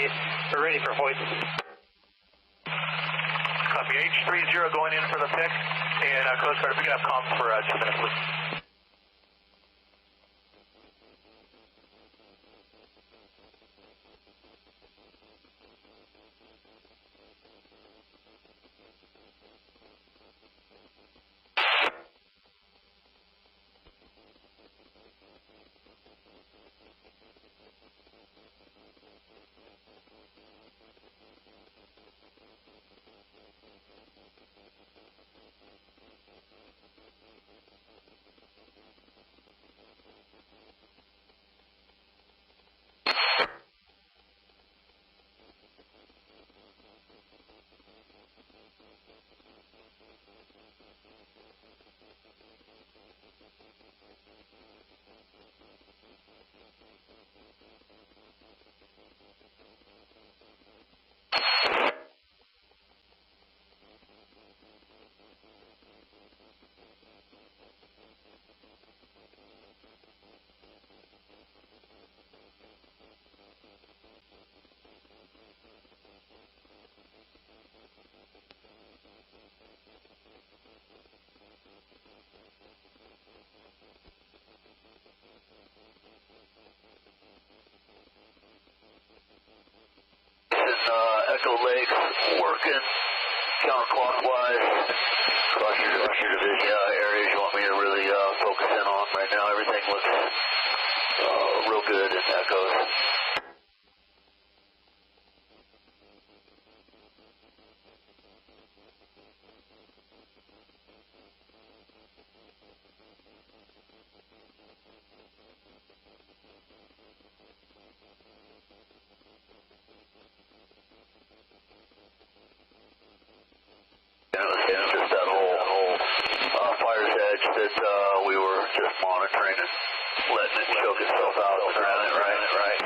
we're ready for hoist. Copy, H30 going in for the pick, and Coast Guard, if we can have comms for 2 minutes, please. Echo Lake working counterclockwise across your division areas you want me to really focus in on right now. Everything looks real good in Echoes. It's just that whole fire's edge that we were just monitoring and letting it choke itself out around it, right?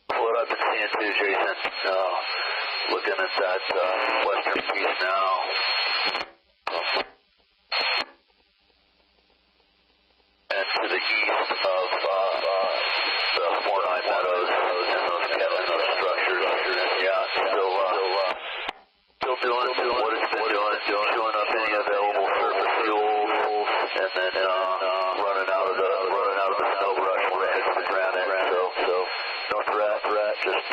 What I've been seeing too, Jason, looking at that western piece now. And to the east of the Fort High Meadows and those structures. Yeah, still doing what it's been doing, chewing up any available surface fuels, and then running out of the snow brush when it hits the granite. So no threat, just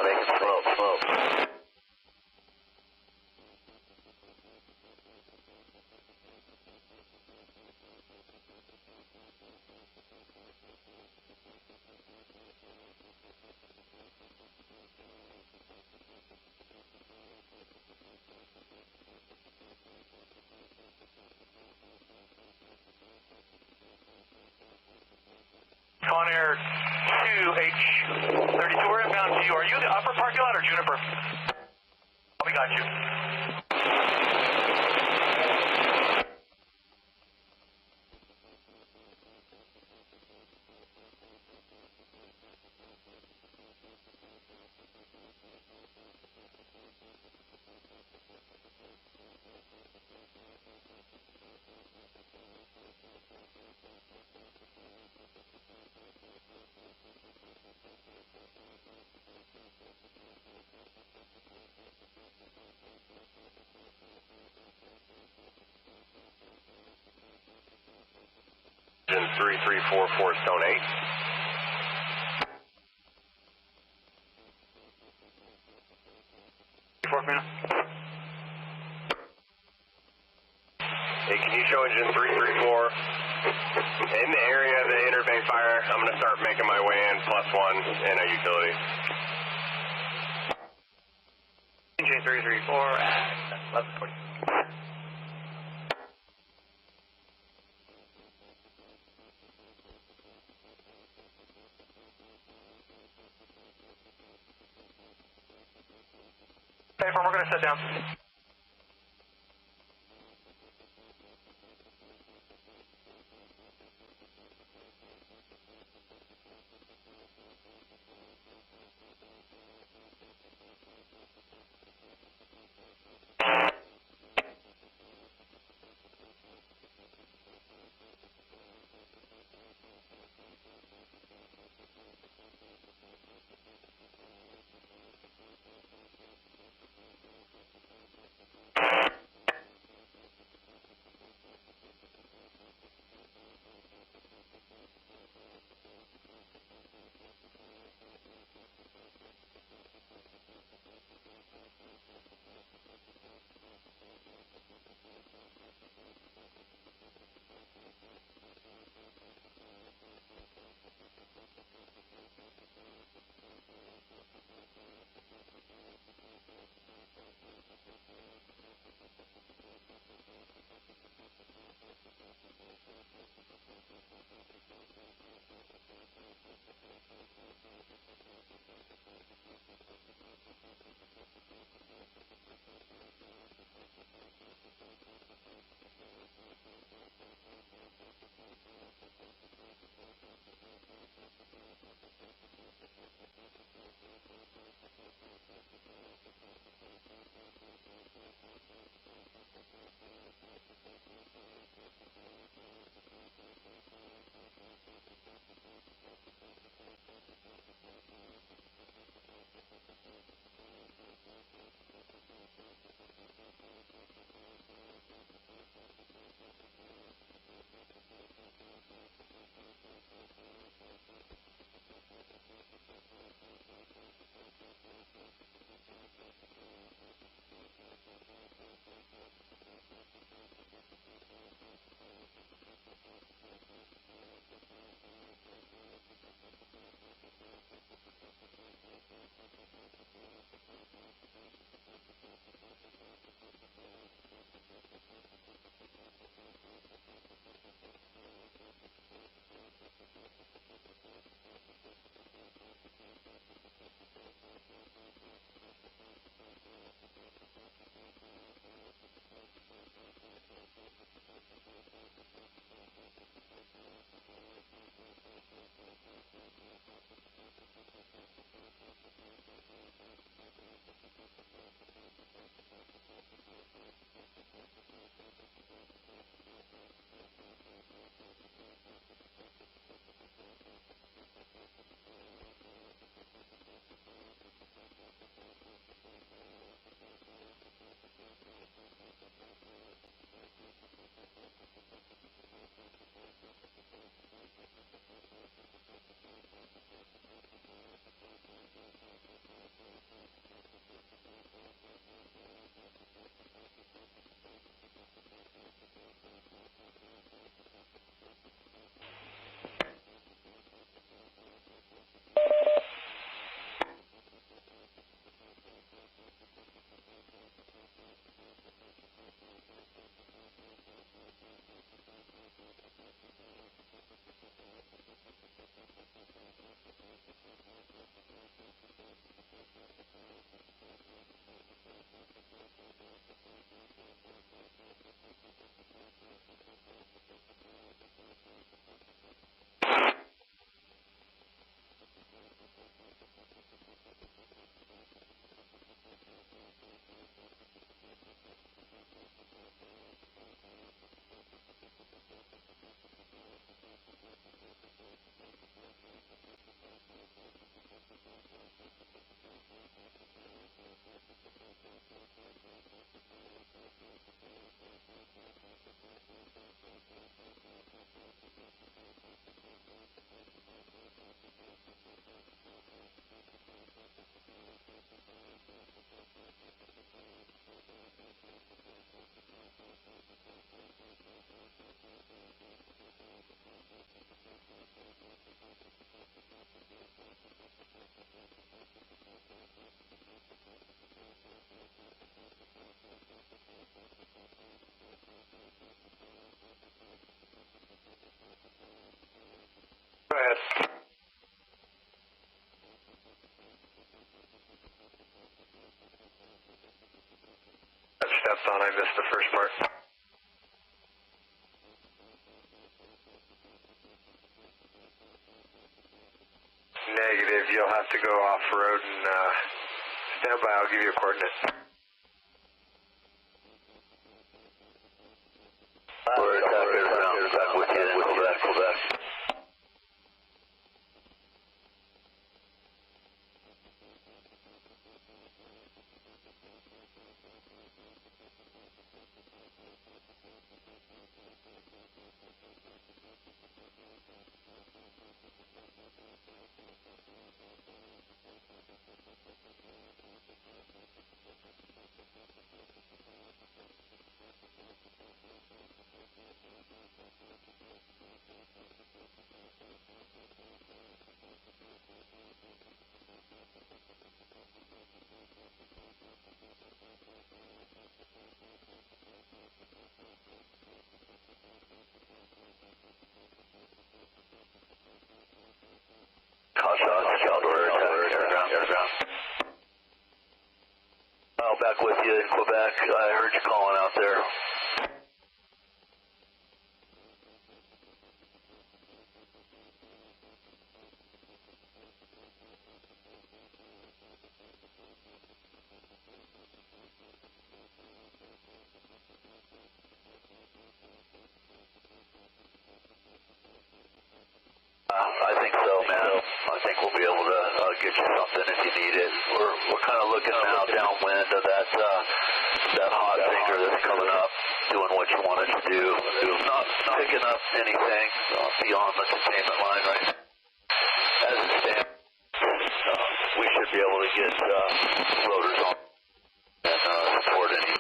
making smoke. Conair 2H32, we're inbound to you. Are you the upper parking lot or Juniper? We got you. Engine 3344 Stone 8. Hey, can you show engine 334 in the area of the interbank fire? I'm going to start making my way in, +1 in a utility. Engine 334 at 11:40. Okay, we're going to set down. the first part. Negative, you'll have to go off-road and stand by, I'll give you a coordinate. We're attacking around, back with you, Quebec. Caldor, airground. Oh, back with you in Quebec. I heard you calling out there. I think so, man. I think we'll be able to get you something if you need it. We're kind of looking now downwind of that hot sinker that's coming up, doing what you want it to do. Not picking up anything beyond the containment line right now. As it stands, we should be able to get rotors on and support any.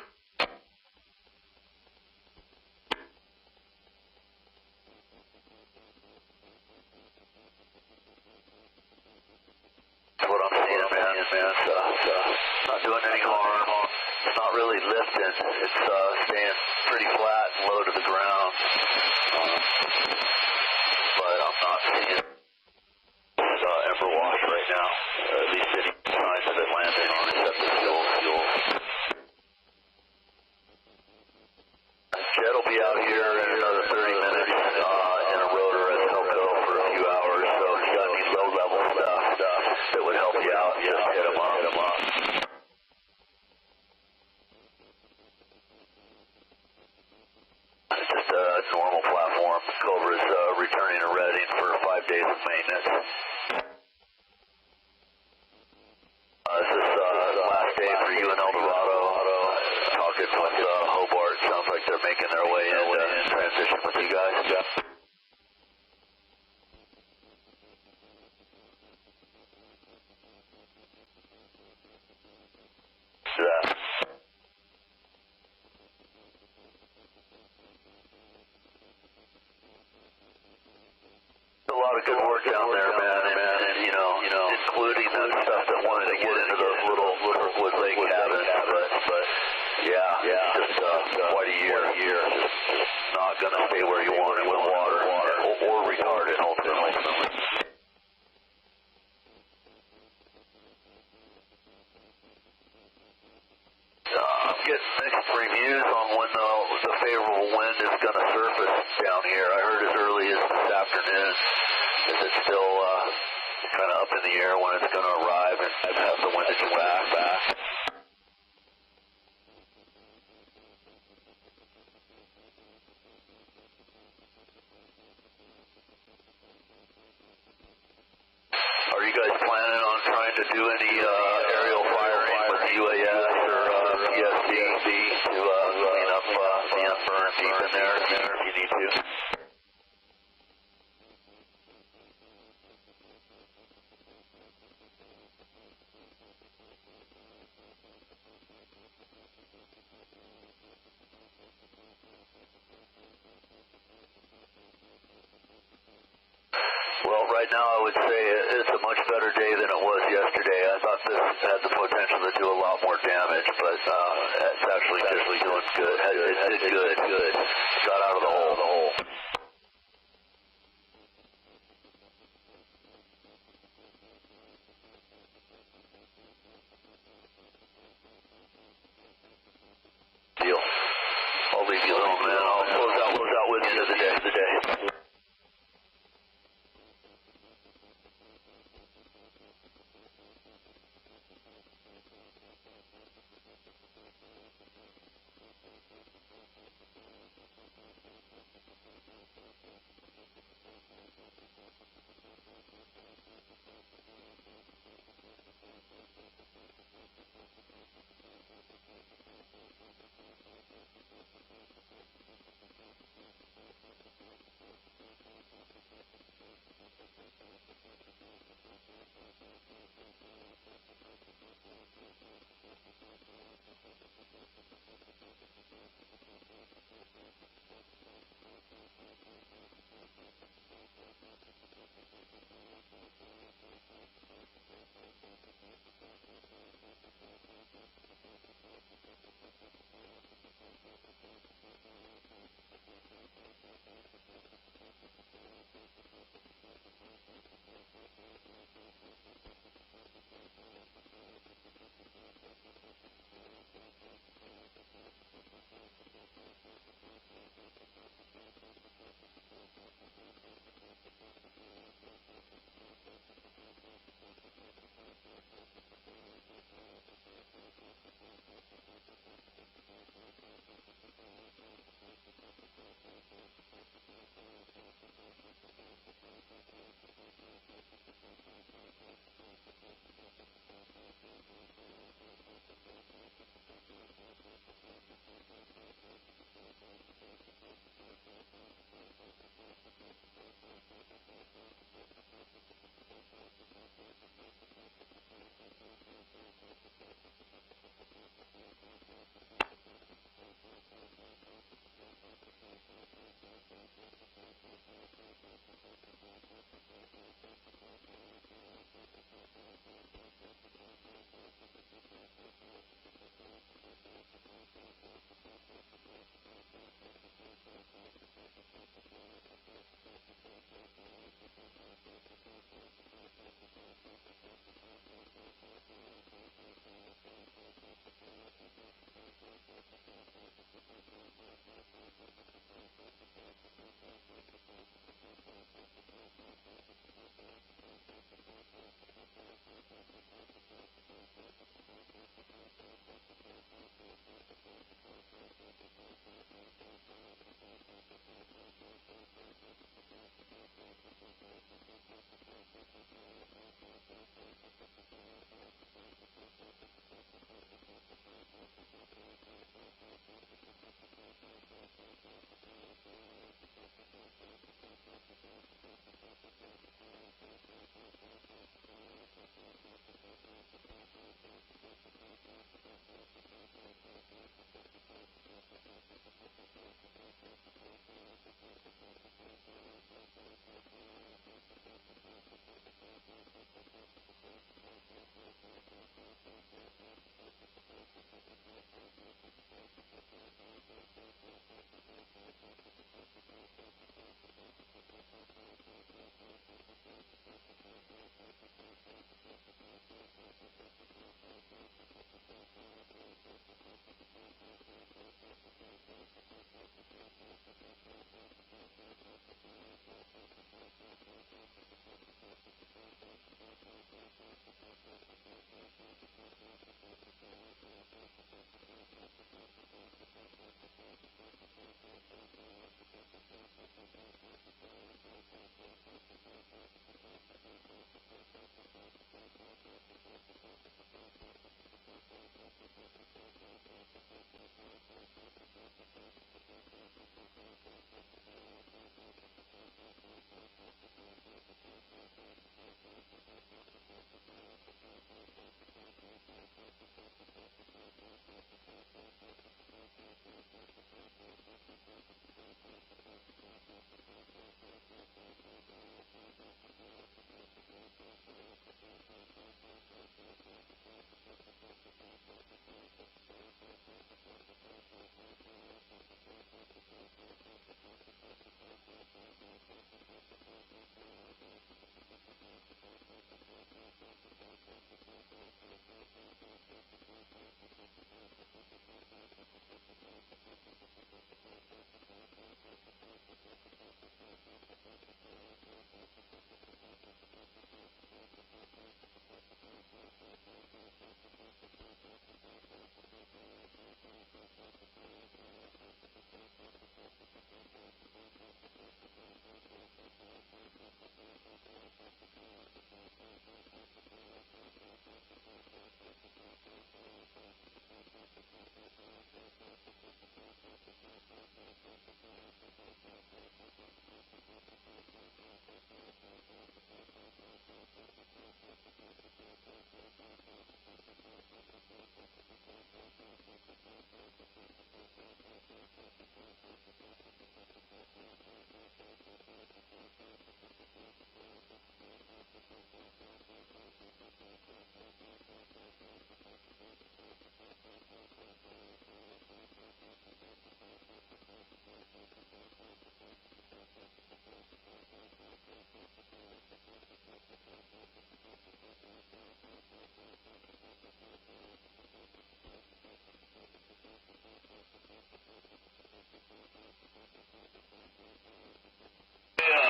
What I'm seeing, man. It's not doing any harm. It's not really lifting. It's staying pretty flat and low to the ground. But I'm not seeing ember wash right now. At least any signs of it landing on receptive fuel. Jet will be out here in another 30 minutes in a rotor at Elko for a few hours. So if you got any low-level stuff that would help you out, just hit them up. It's just a normal platform. Cobra's returning to Reading for 5 days of maintenance. This is the last day for you and Dorado. Talking with Hobart. Sounds like they're making their way in transition with you guys. A lot of good work down there, man, and you know, including that stuff that wanted to get into those little Wood Lake cabins, but yeah, just quite a year, just not gonna stay where you want it with water, or retarded ultimately. I'm getting mixed reviews on when the favorable wind is going to surface down here. I heard as early as this afternoon. Is it still kind of up in the air when it's going to arrive and have the wind to come back? Are you guys planning on trying to do any aerial firing with UAS or PSC to clean up the unburned deep in there if you need to? Well, right now I would say it's a much better day than it was yesterday. I thought this had the potential to do a lot more damage, but it's actually doing good. It did good. Got out of the hole. Deal.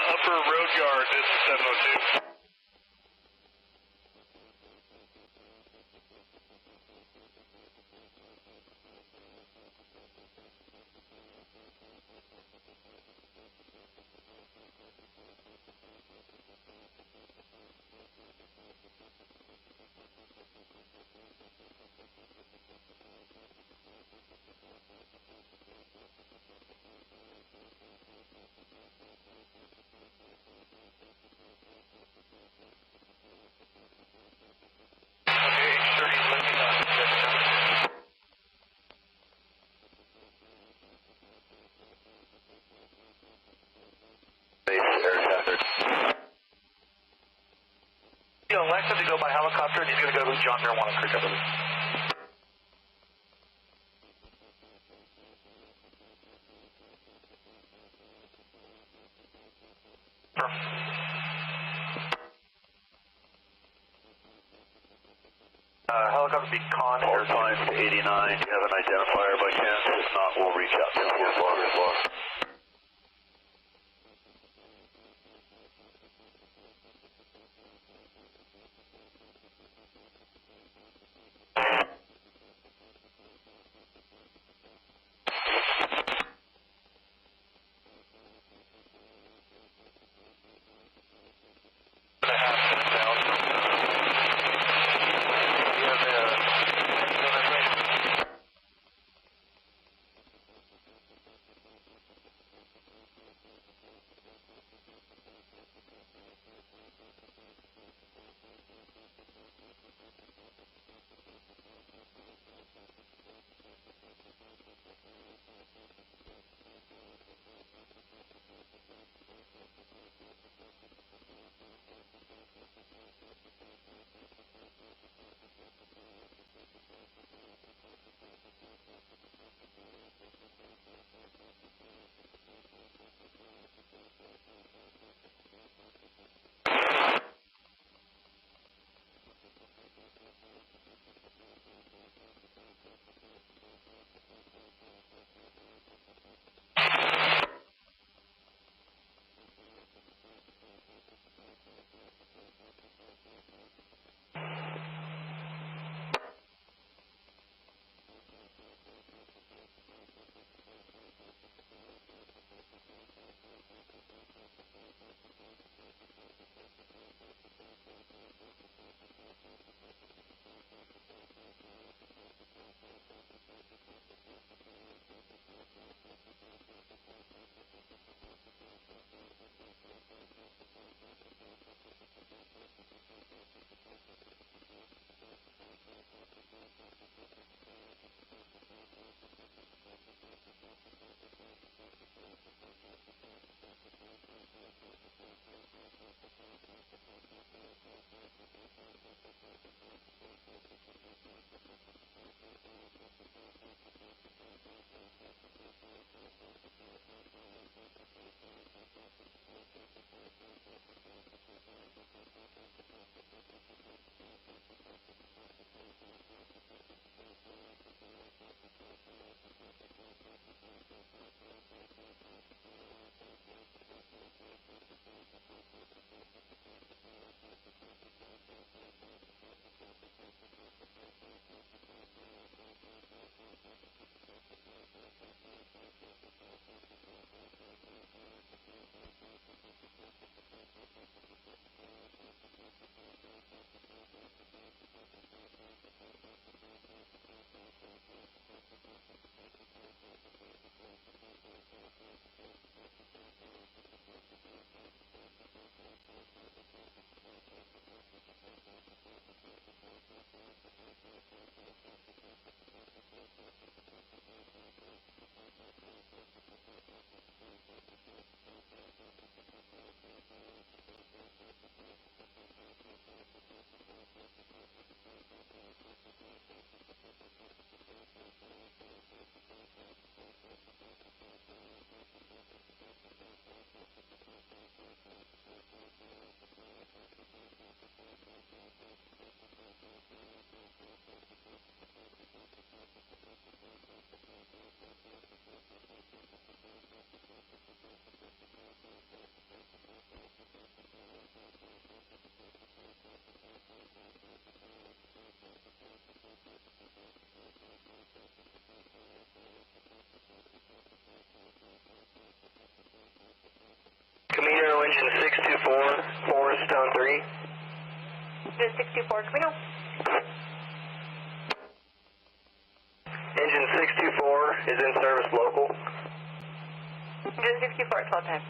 Upper Road Yard, this is 702. Elected to go by helicopter, and he's going to go to John Marijuana Creek, I believe. Helicopter beat Con. All times to 89. Do you have an identifier by chance? If not, we'll reach out to him. Stone 3. Engine 624, can we know? Engine 624 is in service local. Engine 624, 12 time.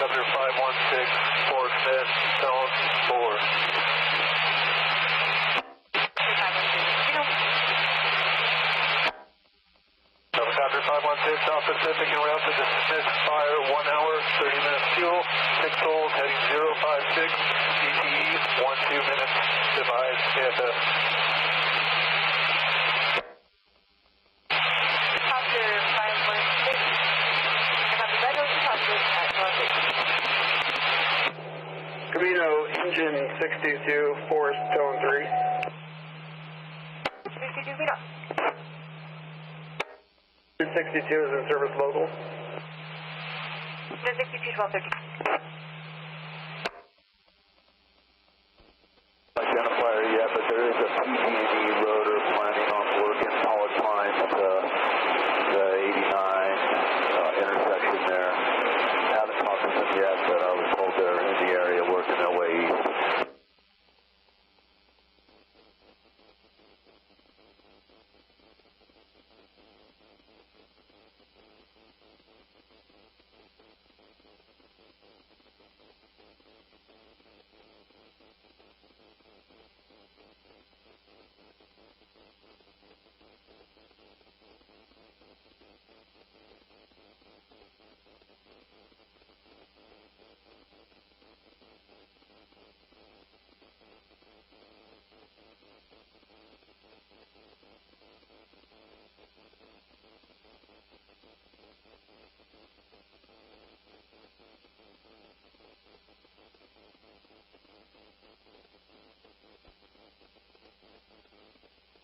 Helicopter 516, Fort Smith, Zone 4. Helicopter 516, South Pacific en route to dismiss fire, 1 hour, 30 minutes fuel, 6 souls, heading 056, ETE, 12 minutes, device, KFS. Camino, engine 622, Forest, Tone 3. 622, we know. 622 is in service local. Engine 62, 1230. Identifier yet, but there is a PG&E rotor planning on working powered lines to the 89 intersection there. Haven't talked to them yet, but I was told they're in the area working their way east.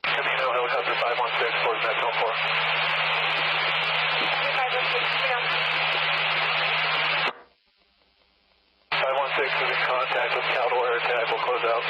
Helicopter 516, Fort Smith, Zone 4. 516 is in contact with Caldor air tag. We'll close out.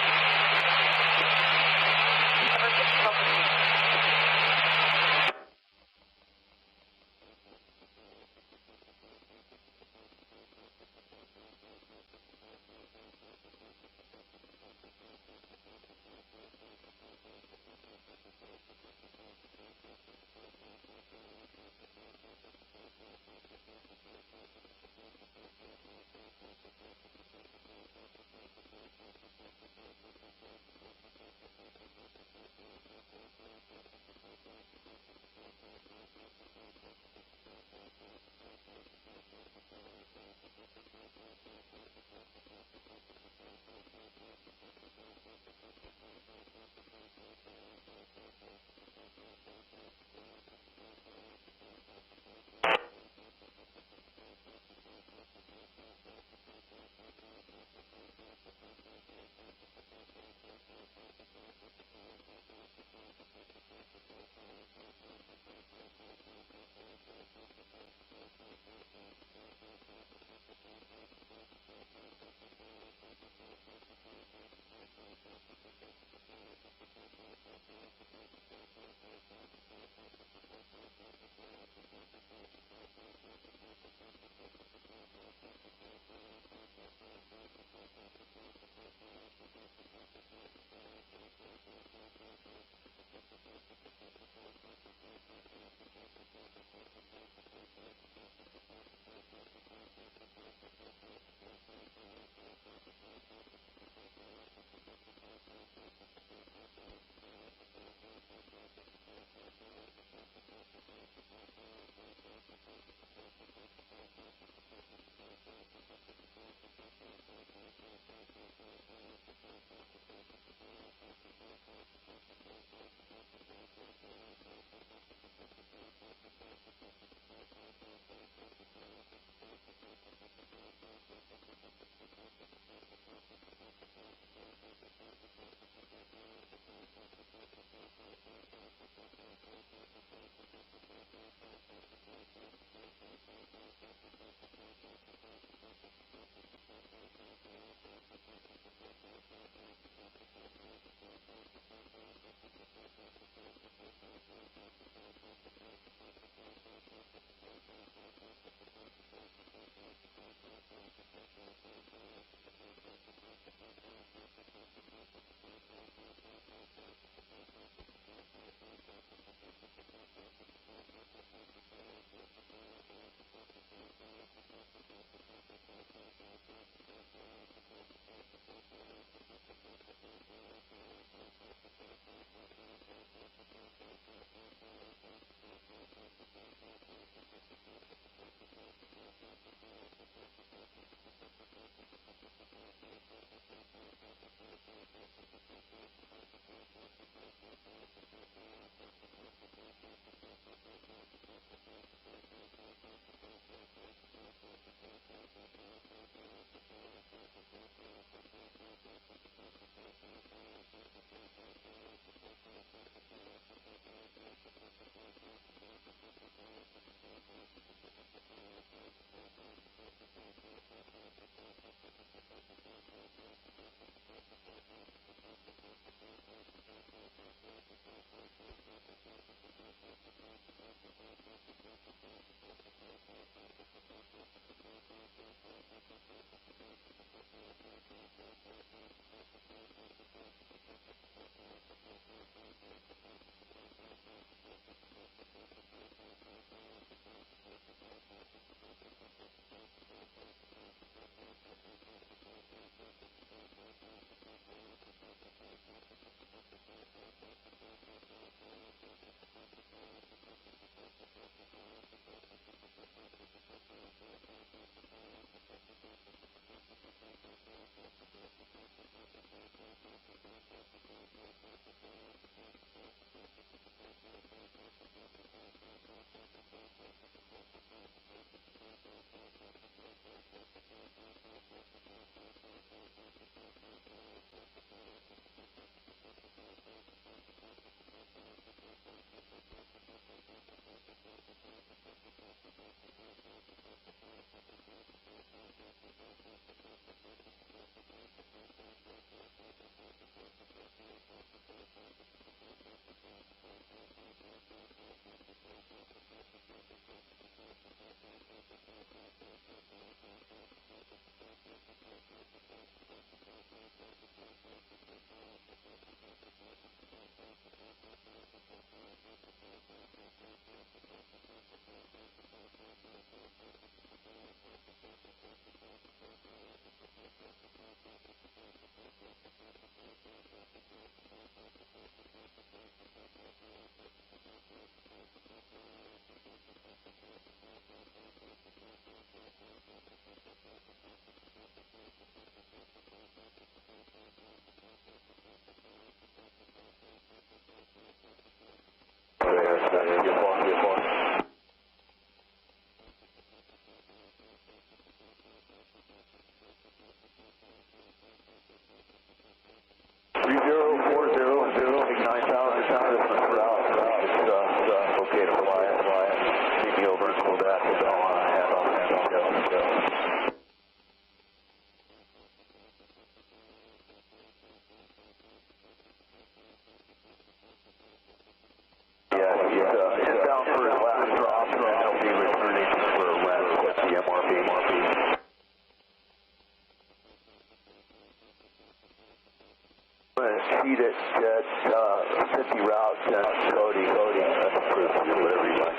Heat it at 50 routes and Cody, that's approved for delivery line.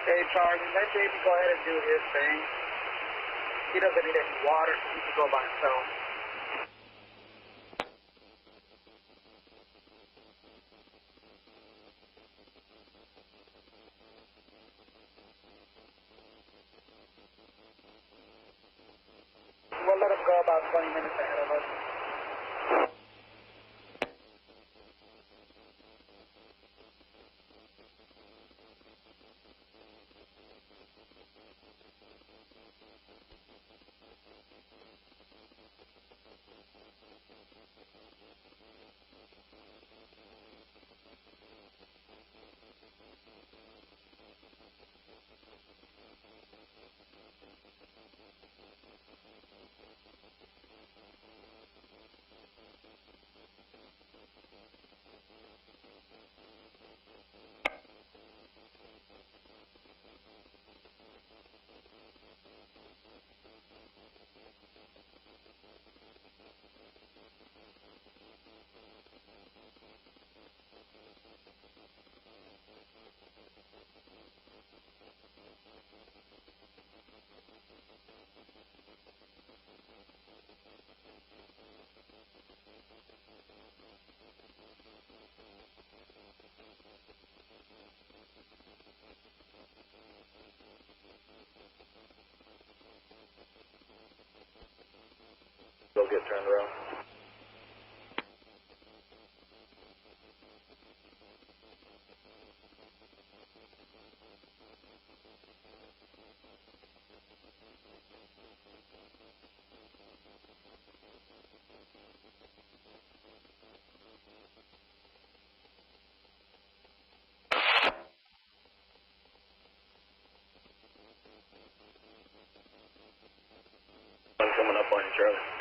Hey, Charlie, let Davey go ahead and do his thing. He doesn't need any water, so he can go by himself. We'll let him go about 20 minutes ahead of us. get turned around. I'm coming up on you, Charlie.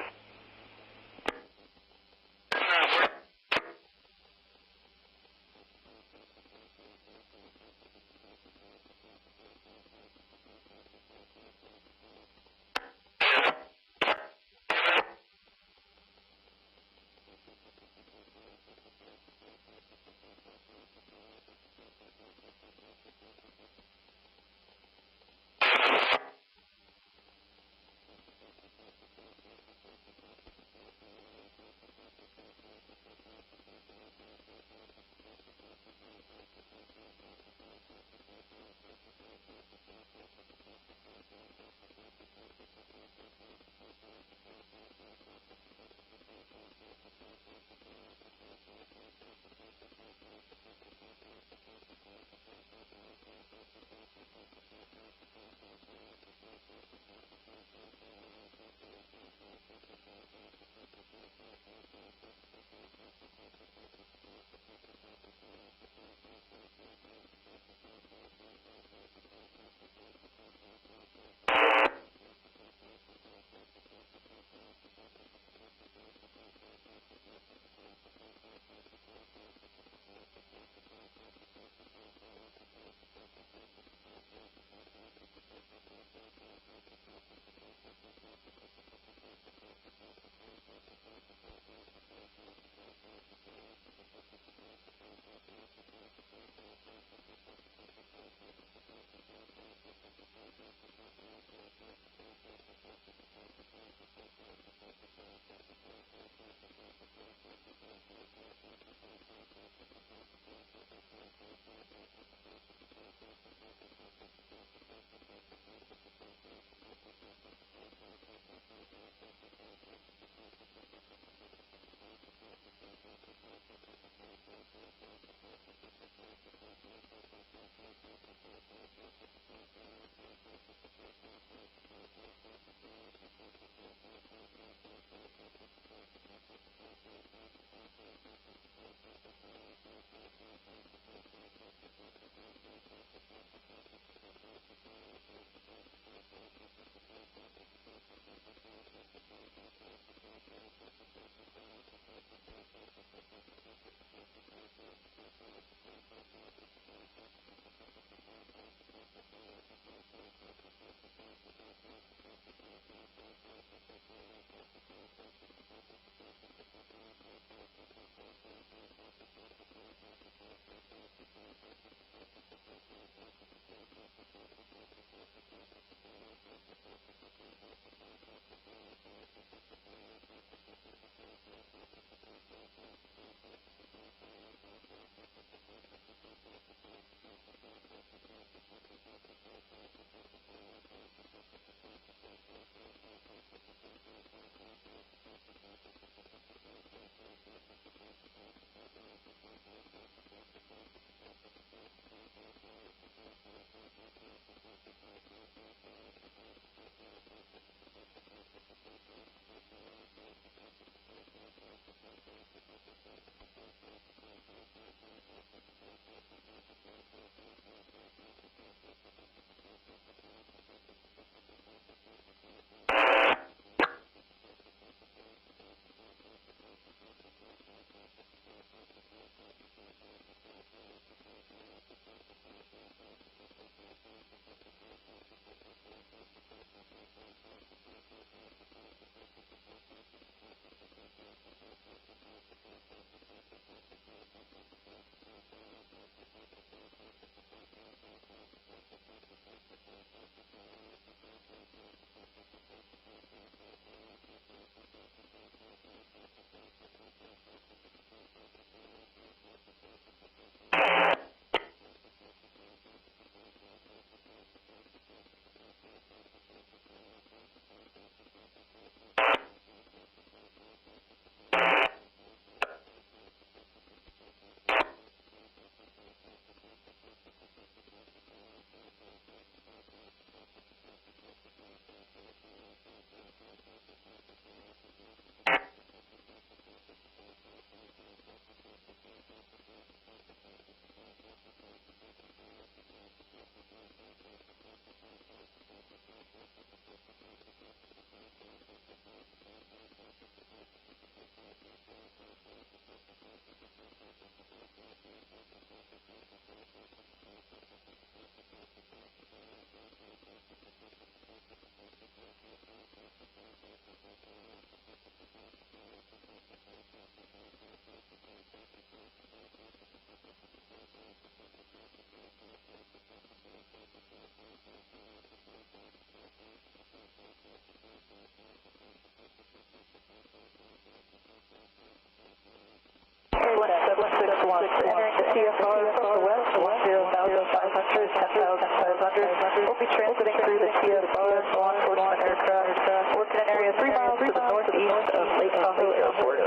entering the CFR from the west, 10,500, 10,500. We'll be transiting through the CFR law enforcement aircraft, working in area 3 miles to the northeast of Lake Tahoe Airport.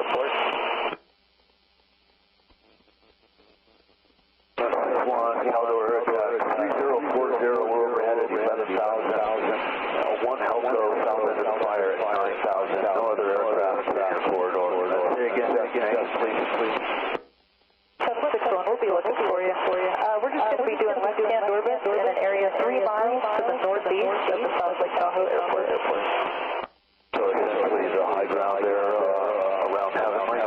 Caldor aircraft 3040, we're overhead at 11,000. One Helco south end of the fire at 9,000. No other aircraft in your corridor. Say again, please. 761, we'll be looking for you. We're just going to be doing left-hand orbit in an area 3 miles to the northeast of the South Lake Tahoe Airport. So essentially the high ground there around Heavenly.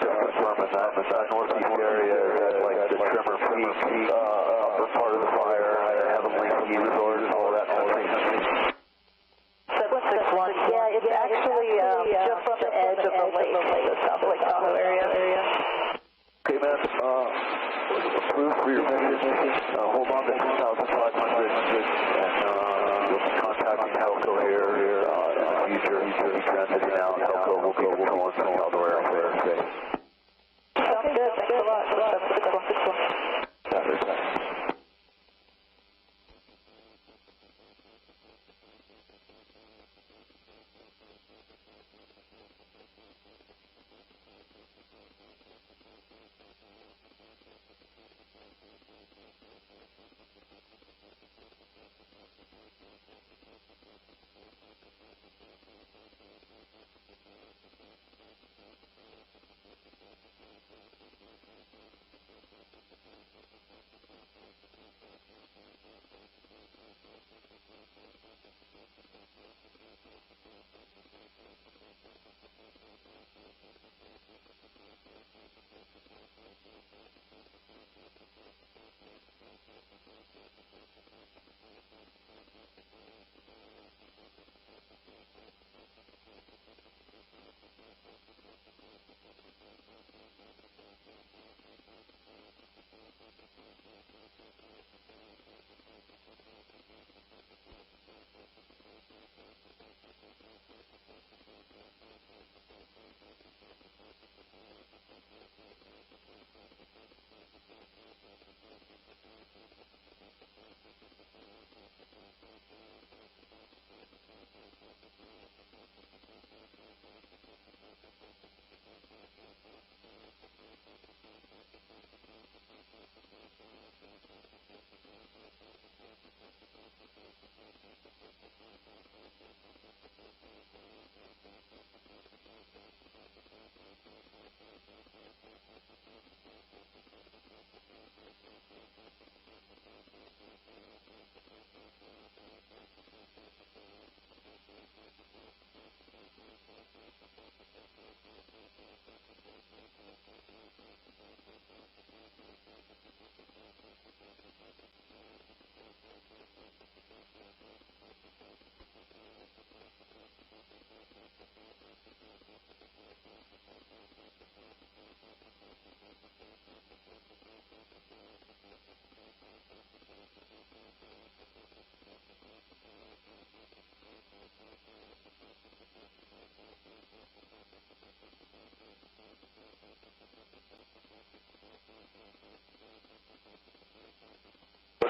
Confirming that northeast area is like the Trimmer Peak, upper part of the fire, Heavenly Ski Resort, all that kind of thing. 761, yeah, it's actually just on the edge of the lake, the South Lake Tahoe area. Okay, man, approved for your mission. Hold on to 2,500, and you'll be contacting Helco here in the future. You'll be transiting out. Helco will be on Caldor Airport. Sounds good, thanks a lot. 761.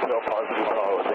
No positive policy.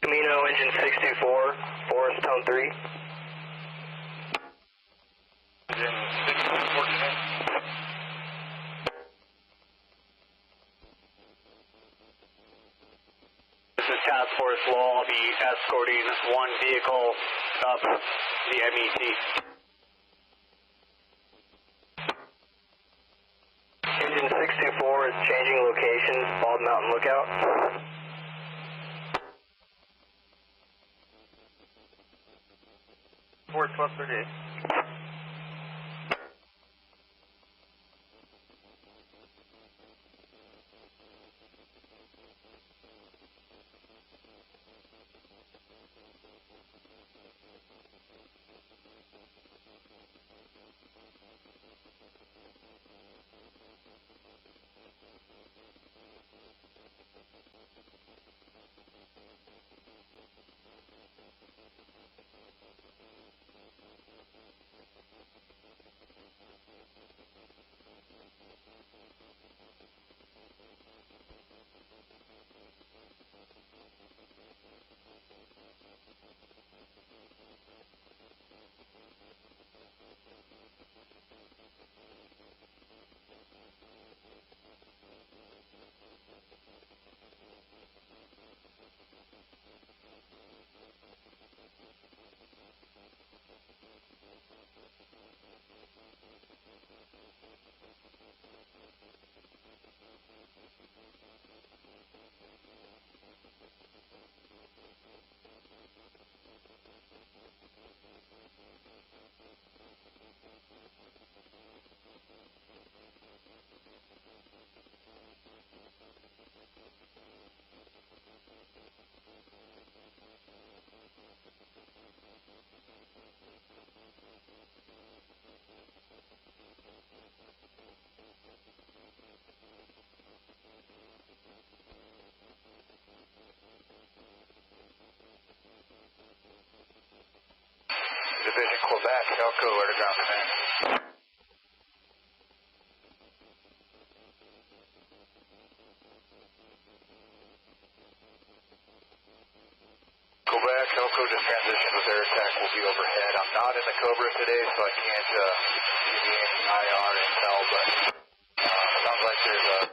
Camino, engine 624, Forest Town 3. Engine 624, This is Task Force Law. I'll be escorting one vehicle up the MET. Engine 624 is changing location, Bald Mountain Lookout. Forward 1238. Division Quebec, Elko, where to ground command. Quebec, Elko just transitioned with air attack, will be overhead. I'm not in the Cobra today, so I can't give you any IR intel, but sounds like there's a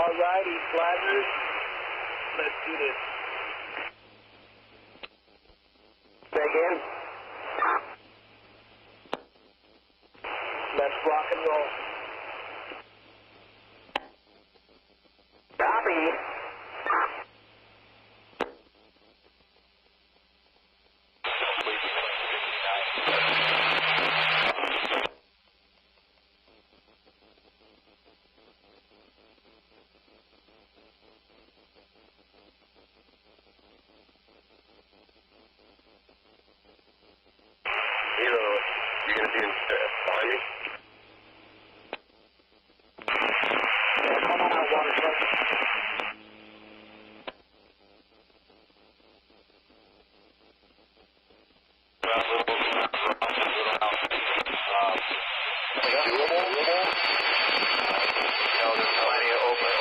Alrighty, flaggers, let's do this. Say again. Let's rock and roll. Copy. You're going to be in behind me? Come on out, water truck. There's plenty of open.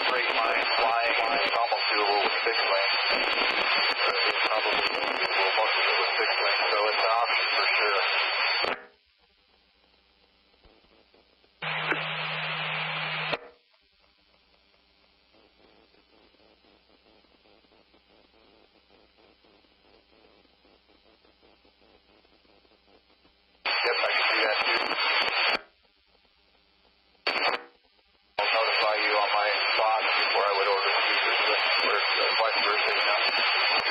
Straight line, flying, it's almost doable with 6 lanes. It's probably doable, most of it with 6 lanes, so it's an option for sure. Yep, I can see that too. I'll notify you on my spot before I would order speakers, or vice versa, you know.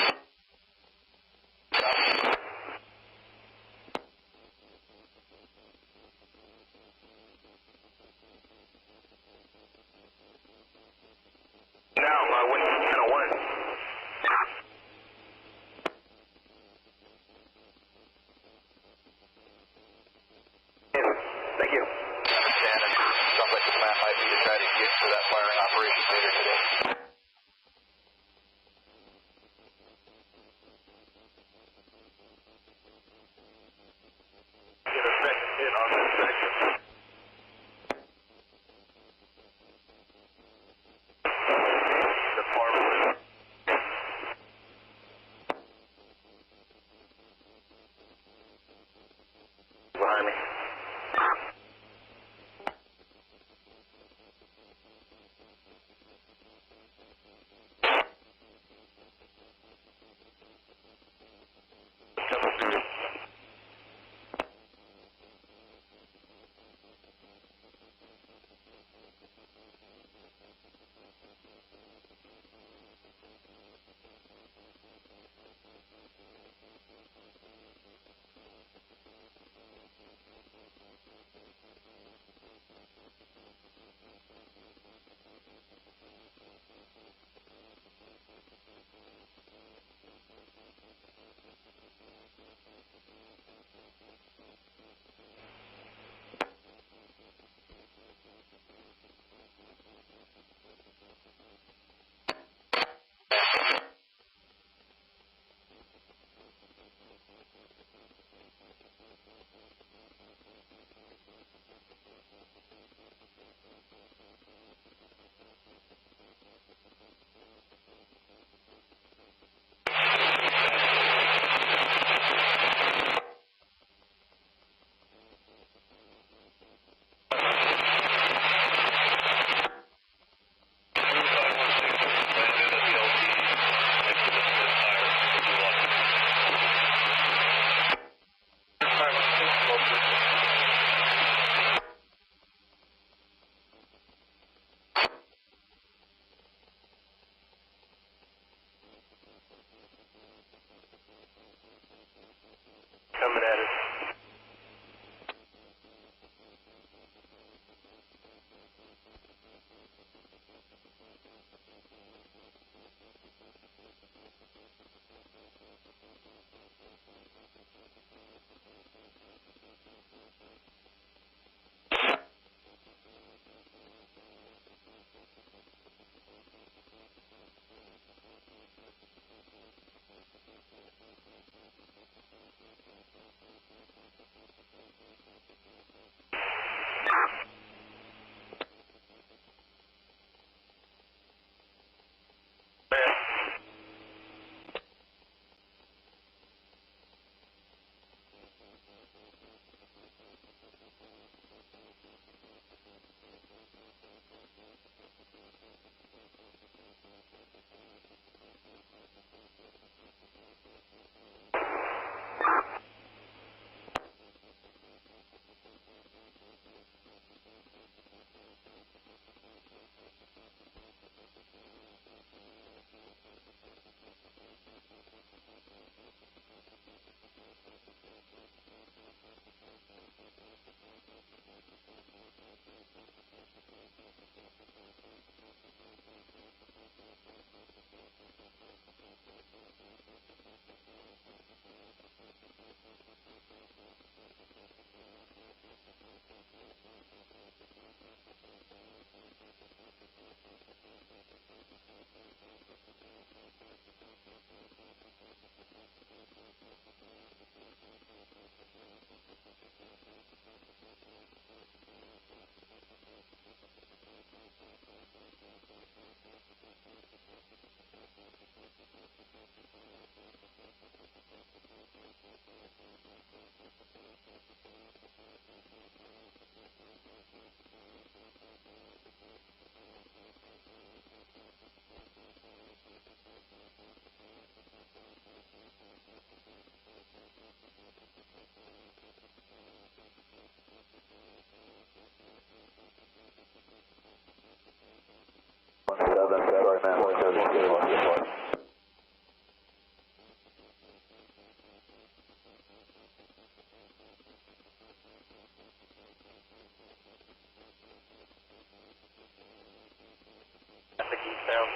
Traffic eastbound.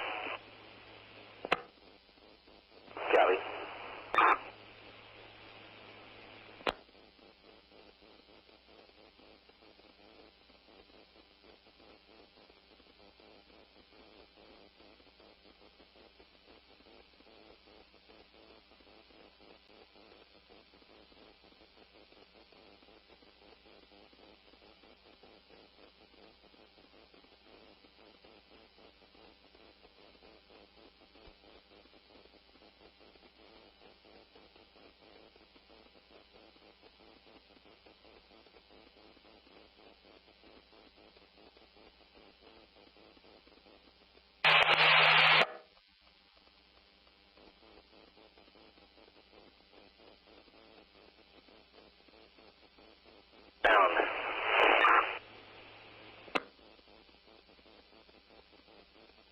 Copy. Down.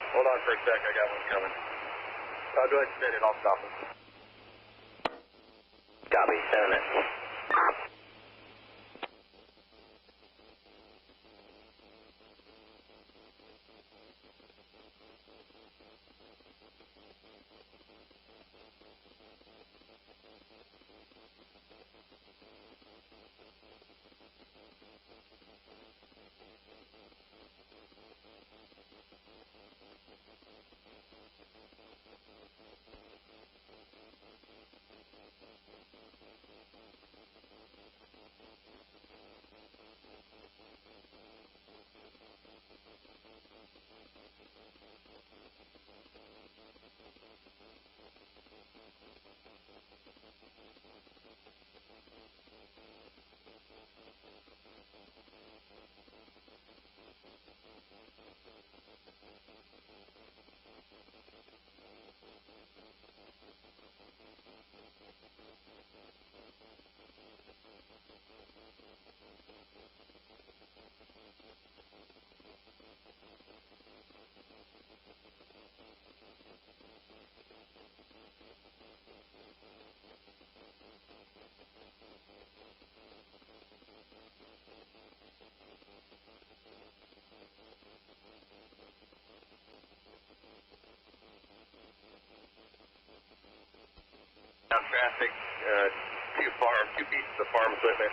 Hold on for a sec, I got one coming. I'll go ahead and send it, I'll stop him. Copy, send it. Down traffic, two pieces of farm equipment.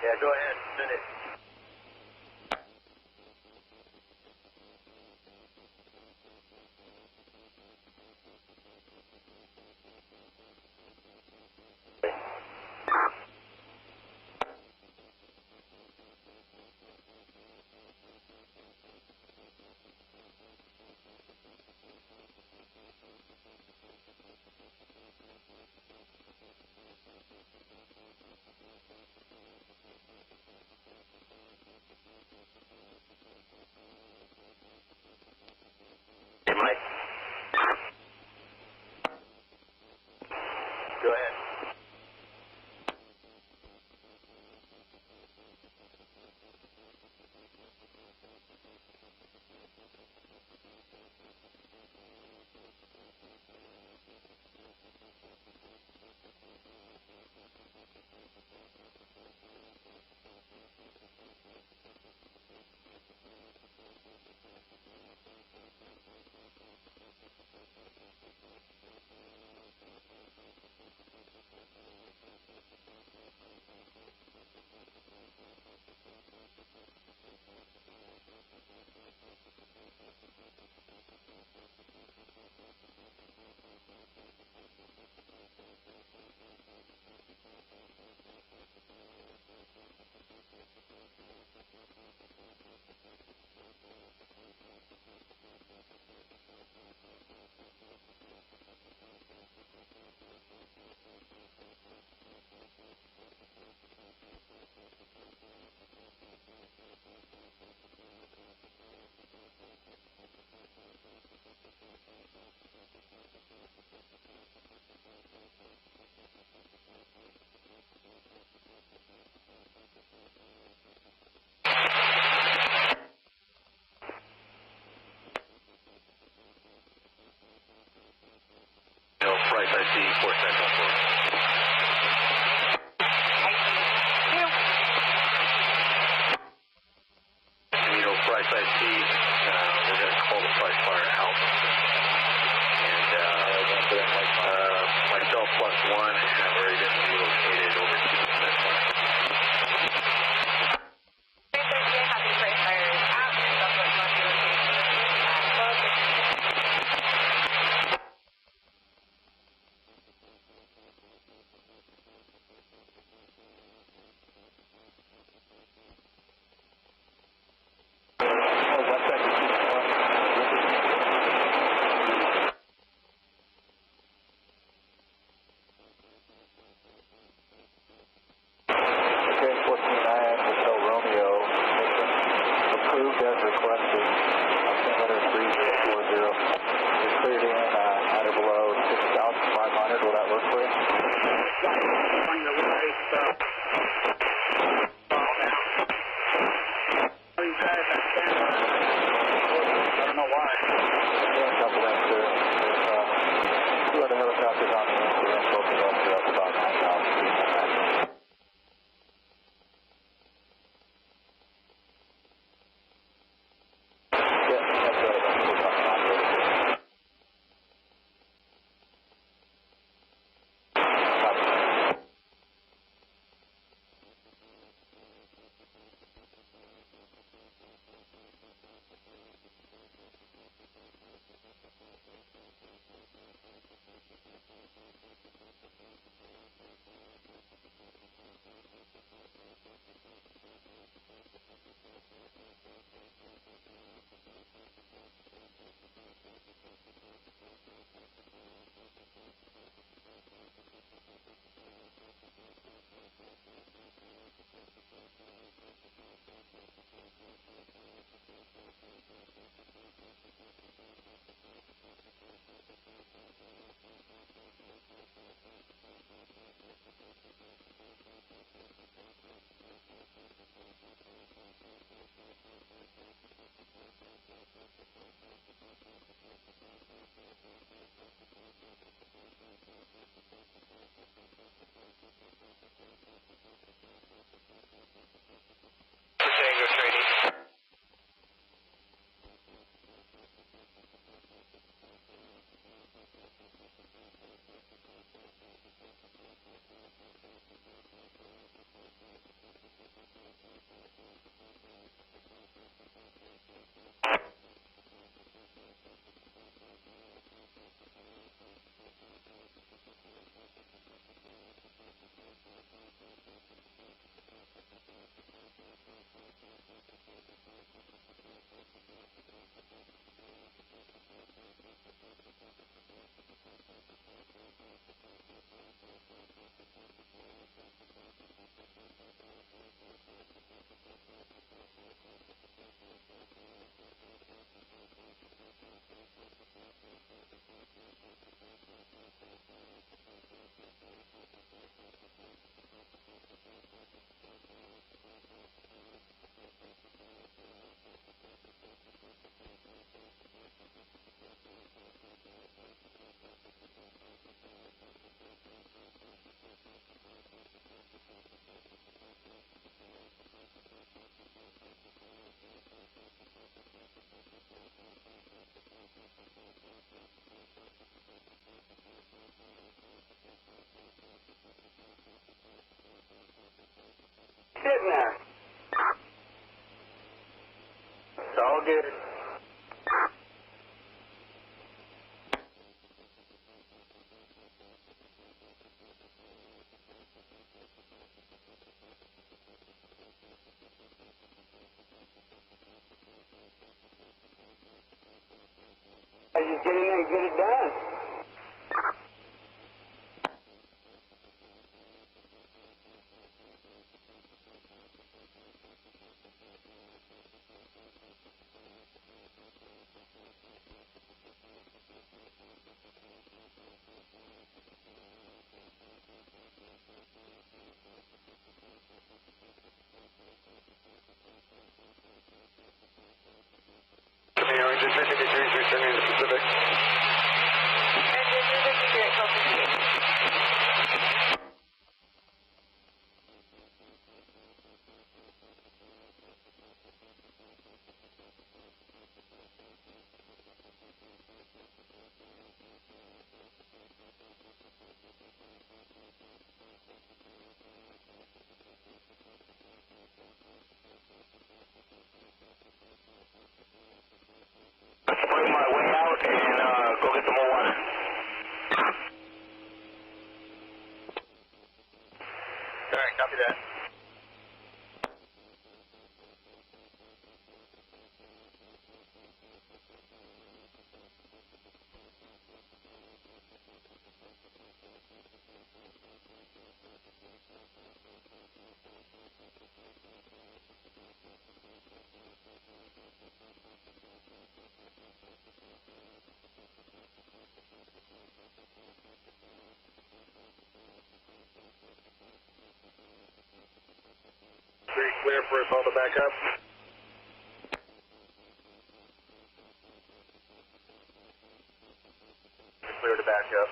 Yeah, go ahead, send it. Price I see 4 Central 4. Price I see, we're going to call the firefighter out. And myself plus 1 have already been relocated over to the center. Sitting there. It's all good. I just get in there and get it done. Engine 50 degrees, returning to Pacific. Engine 253 at Caldor. Bring my way out and go get some more water. Alright, copy that. Pretty clear for us all to back up. Clear to back up.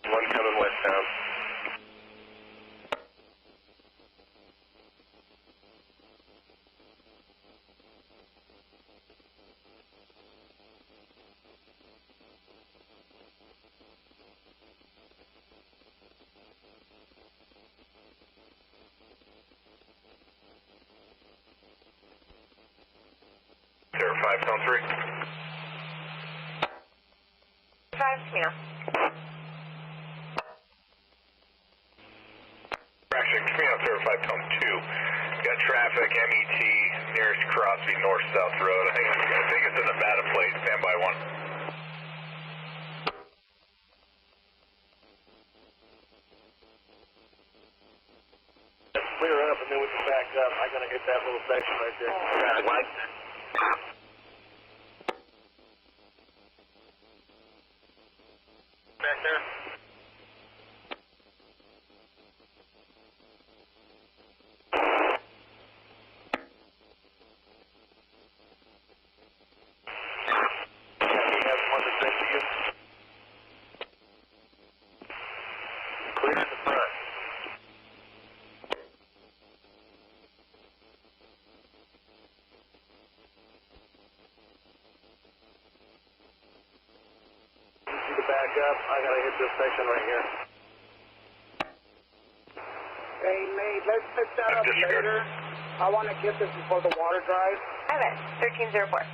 One coming westbound. Sierra 5, zone 3. 5, yeah. traffic, MET, nearest Crosby, north-south road. I think it's a Nevada plate, standby 1. Clear up, and then we can back up. I'm going to hit that little section right there. Traffic light. Back there. We have one to send to you. Clear in the front. Back up. I gotta hit this section right here. Hey, Nate, let's pick that up later. I want to get this before the water dries. Okay, 1304.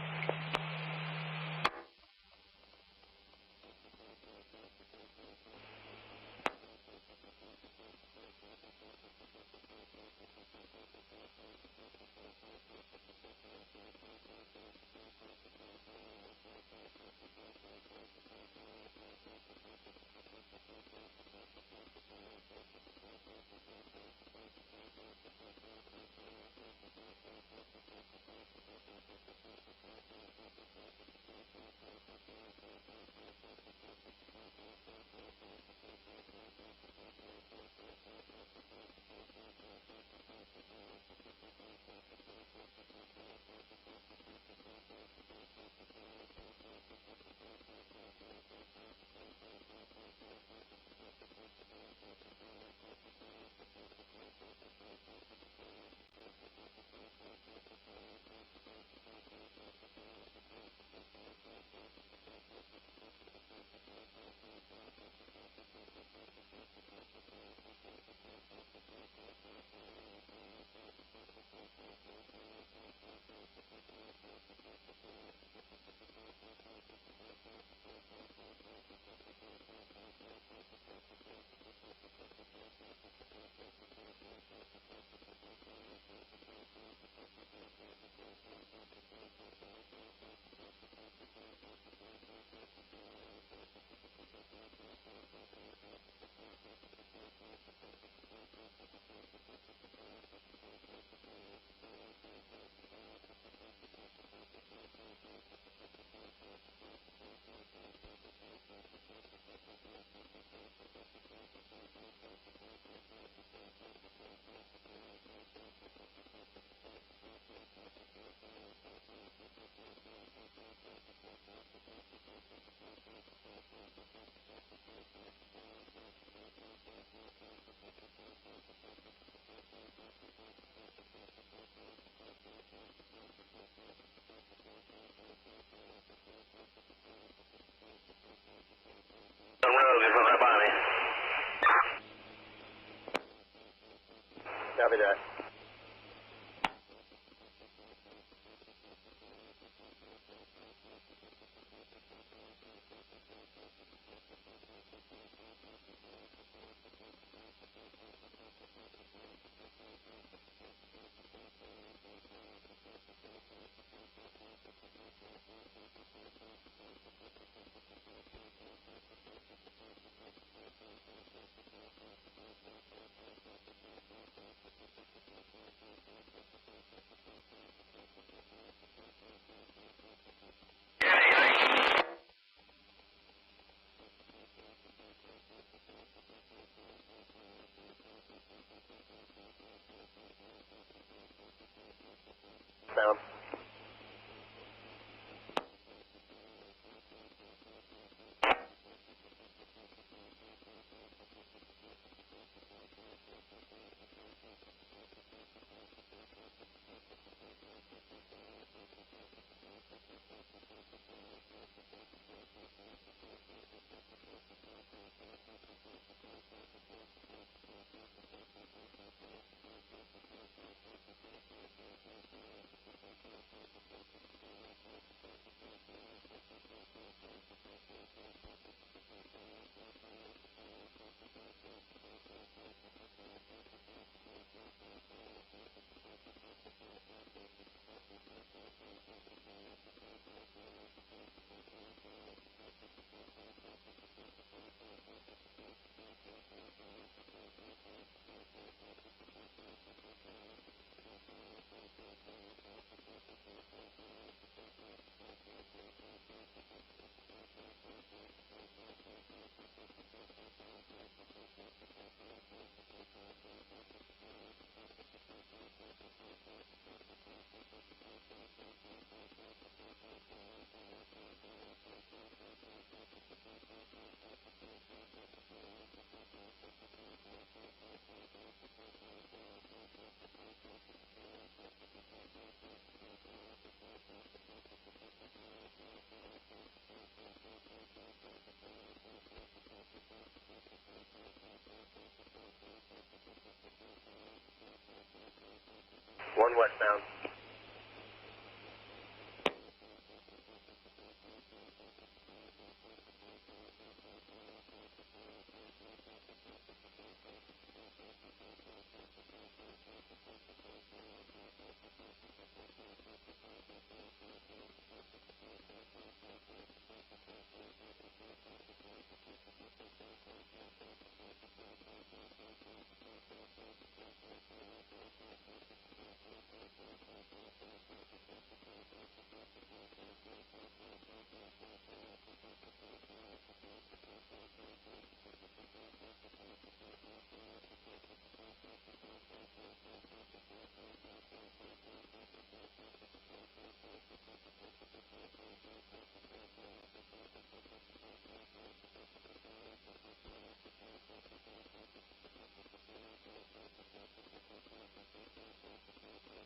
One westbound.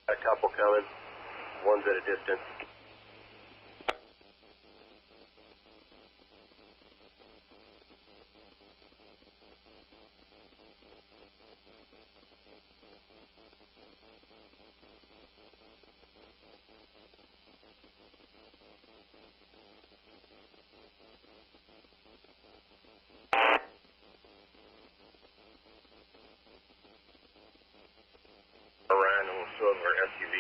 A couple coming. One's at a distance. Around and we'll show them our SUV.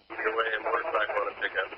Either way, a motorcycle and a pickup.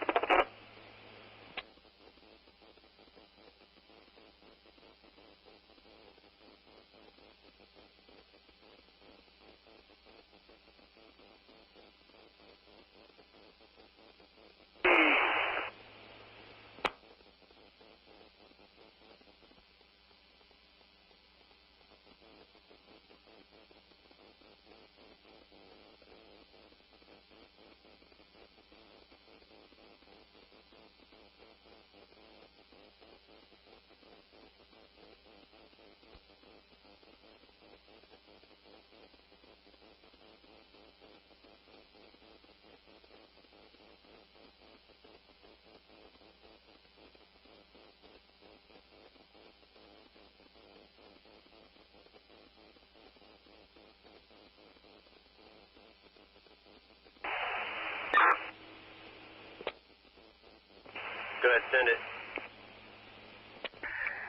Go ahead, send it.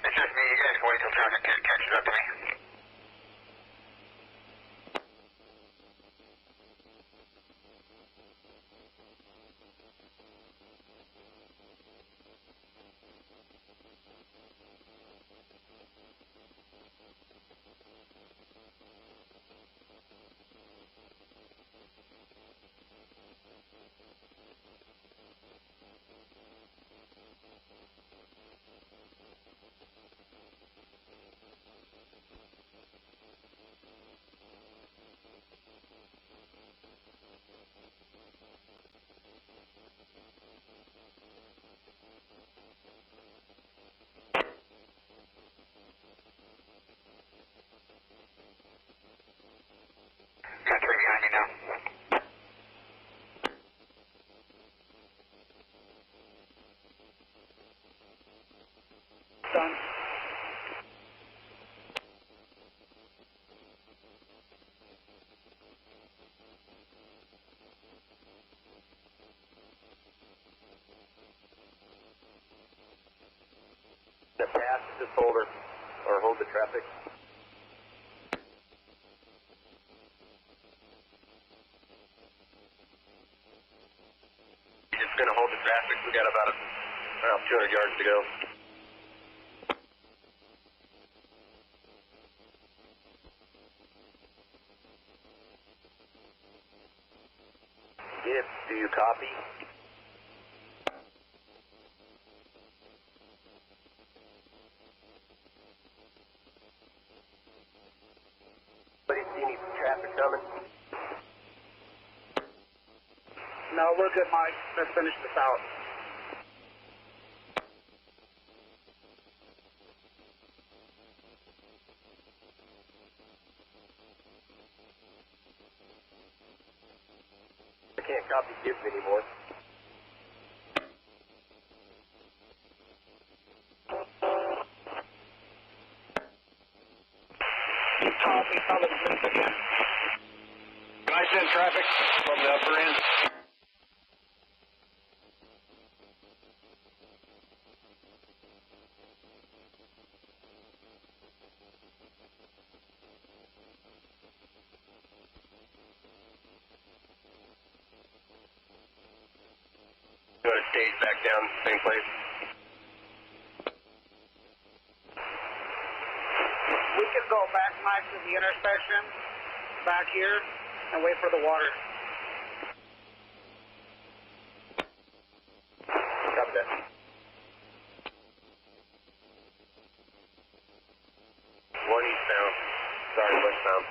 It's just me. You guys can wait till traffic catches up to me. Got 3 behind you now. Done. The pass, just hold her, or hold the traffic. It's going to hold the traffic. We got about 200 yards to go. If, do you copy? Anybody see any traffic coming? No, we're good, Mike. Let's finish this out. I can't copy Gibbs anymore. Copy, solid blitz again. Can I send traffic from the upper end? Go to stage back down, same place. We can go back, Mike, to the intersection, back here, and wait for the water. Copy that. One eastbound. Sorry, westbound.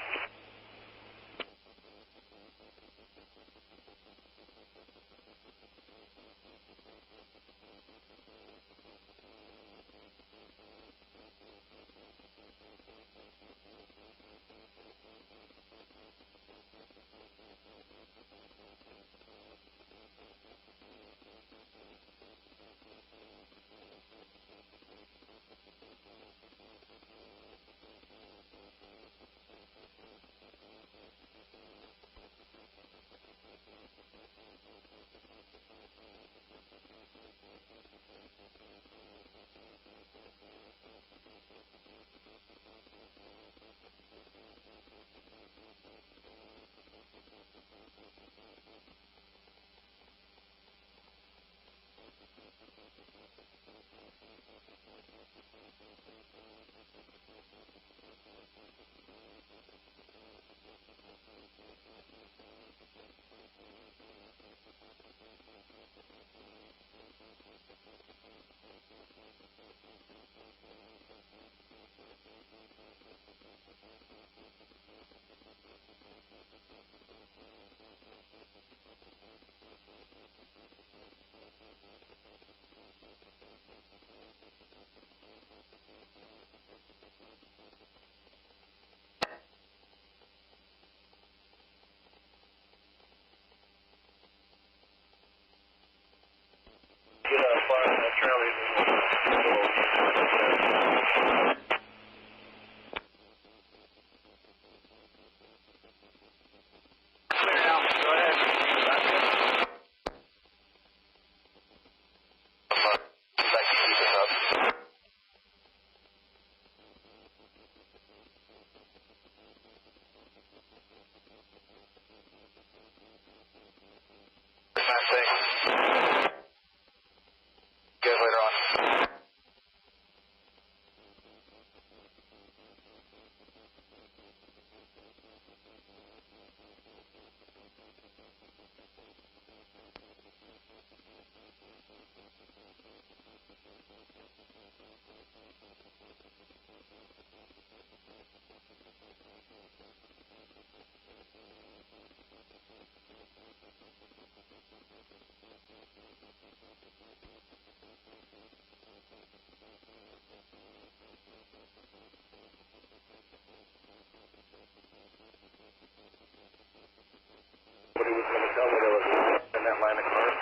was going to tell me there was in that line of cars.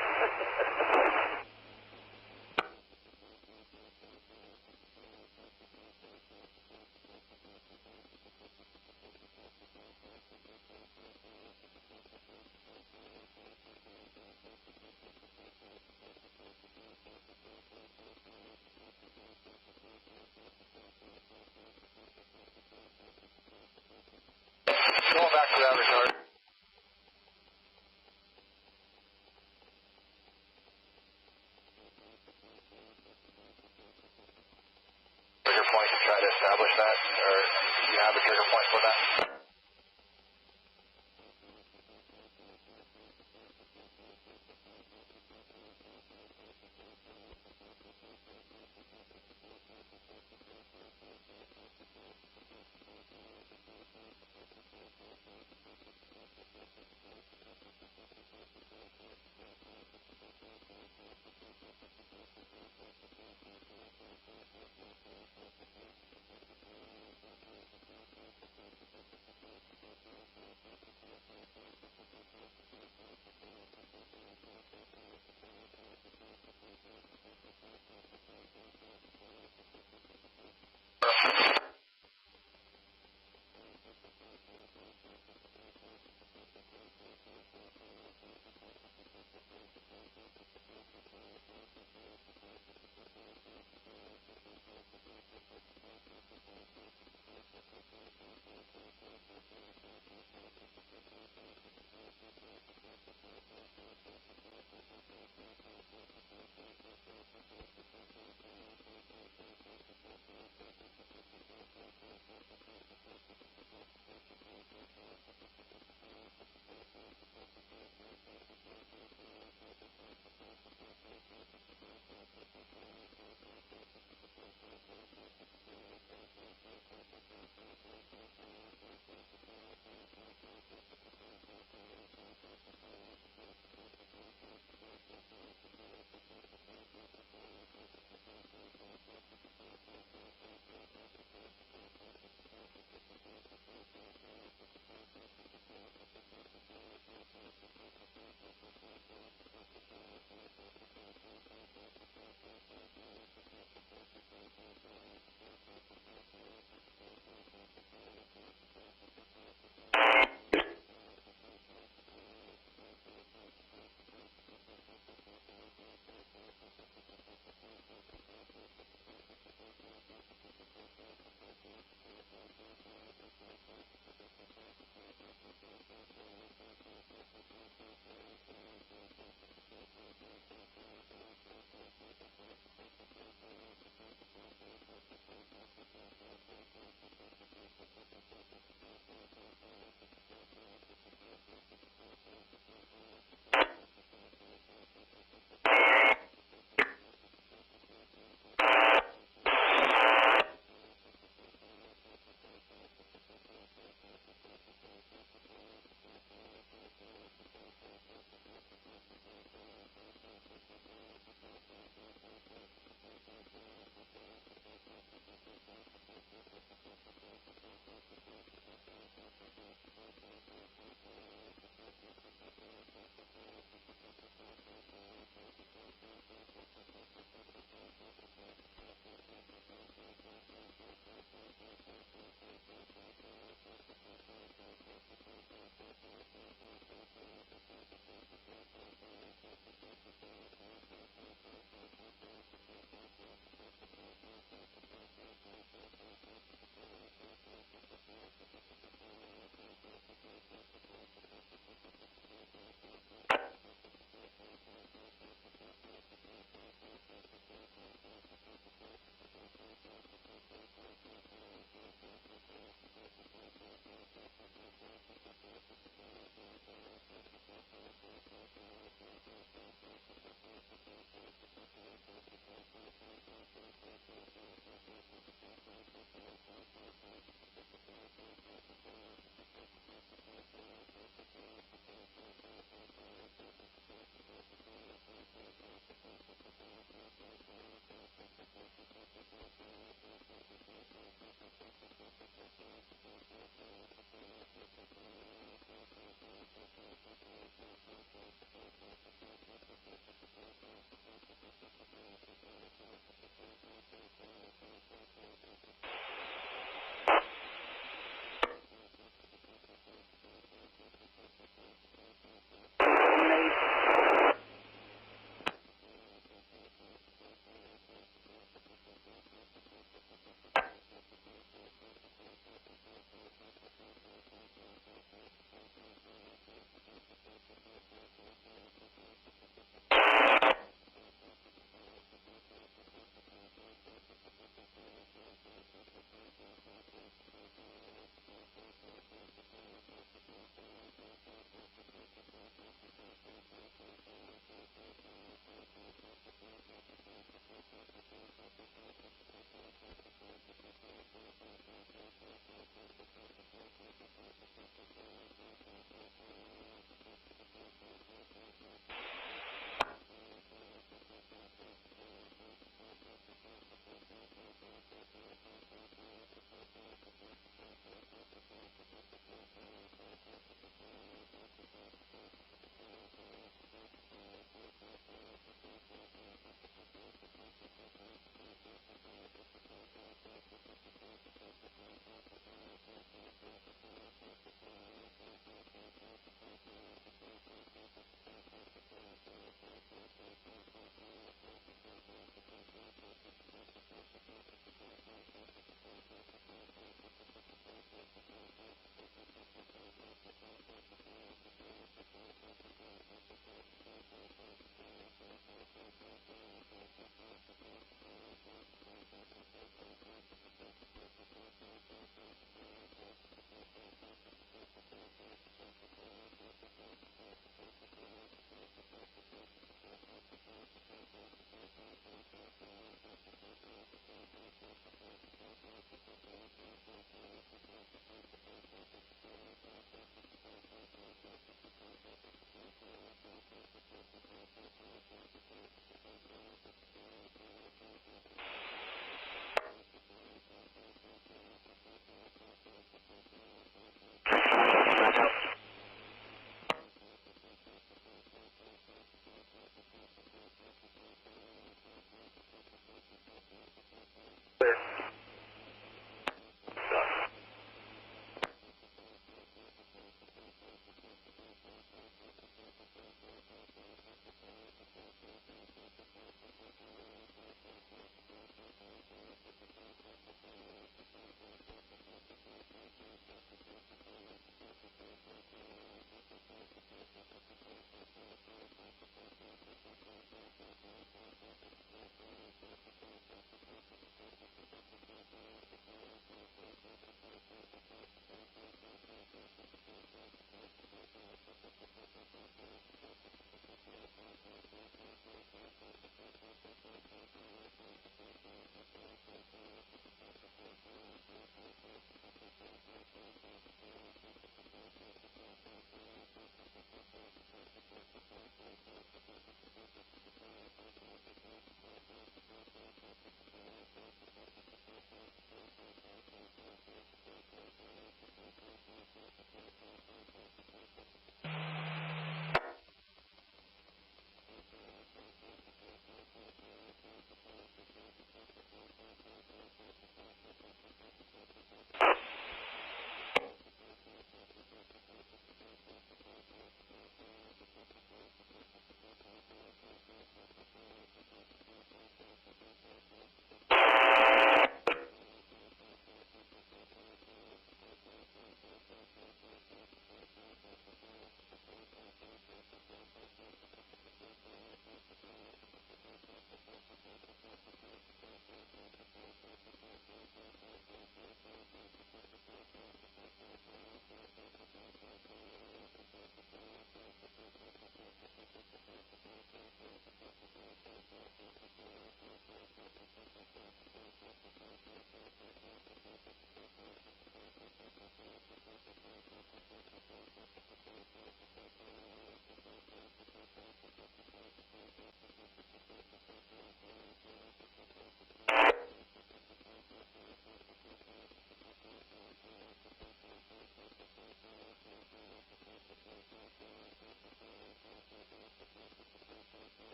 Going back to the other car. Trigger point to try to establish that, or do you have a trigger point for that?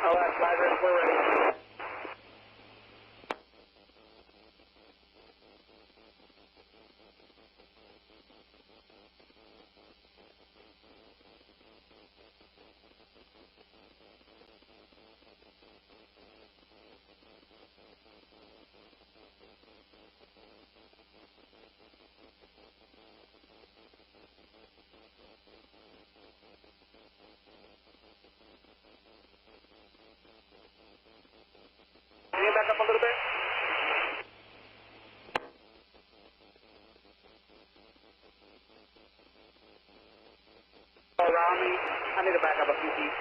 All right, flaggers, we're ready. Can you back up a little bit? Around me. I need to back up a few feet.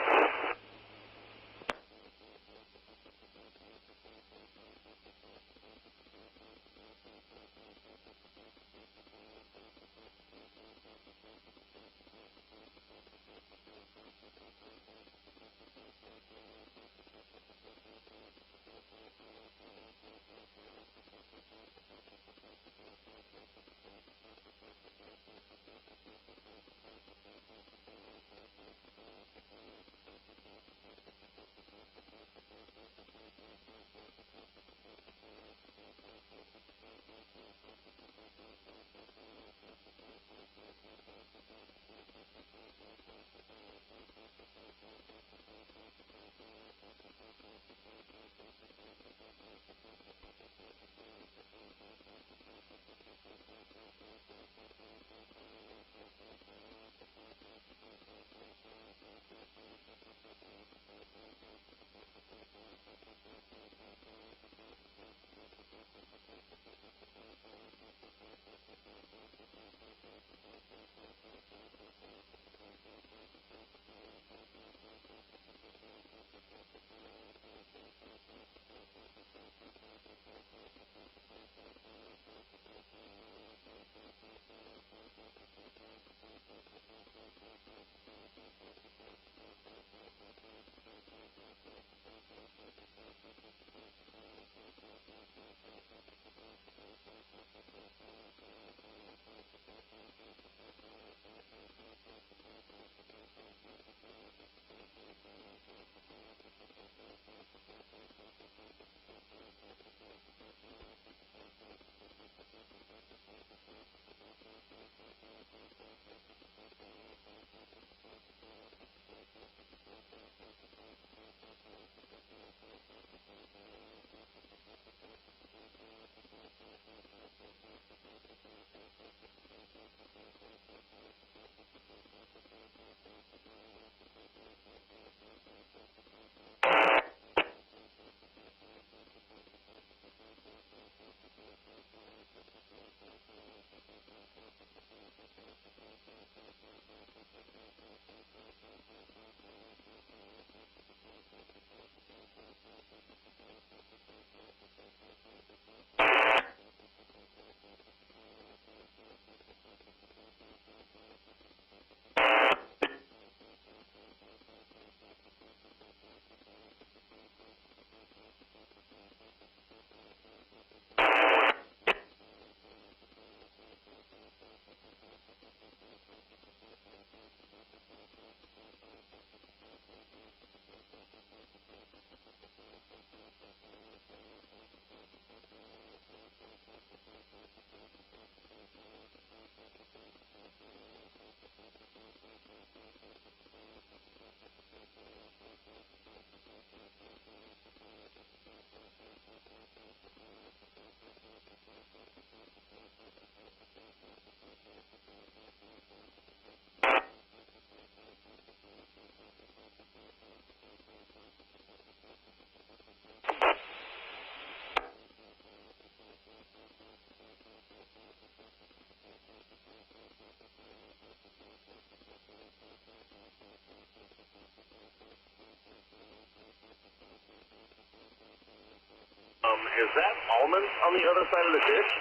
Is that almonds on the other side of the ditch?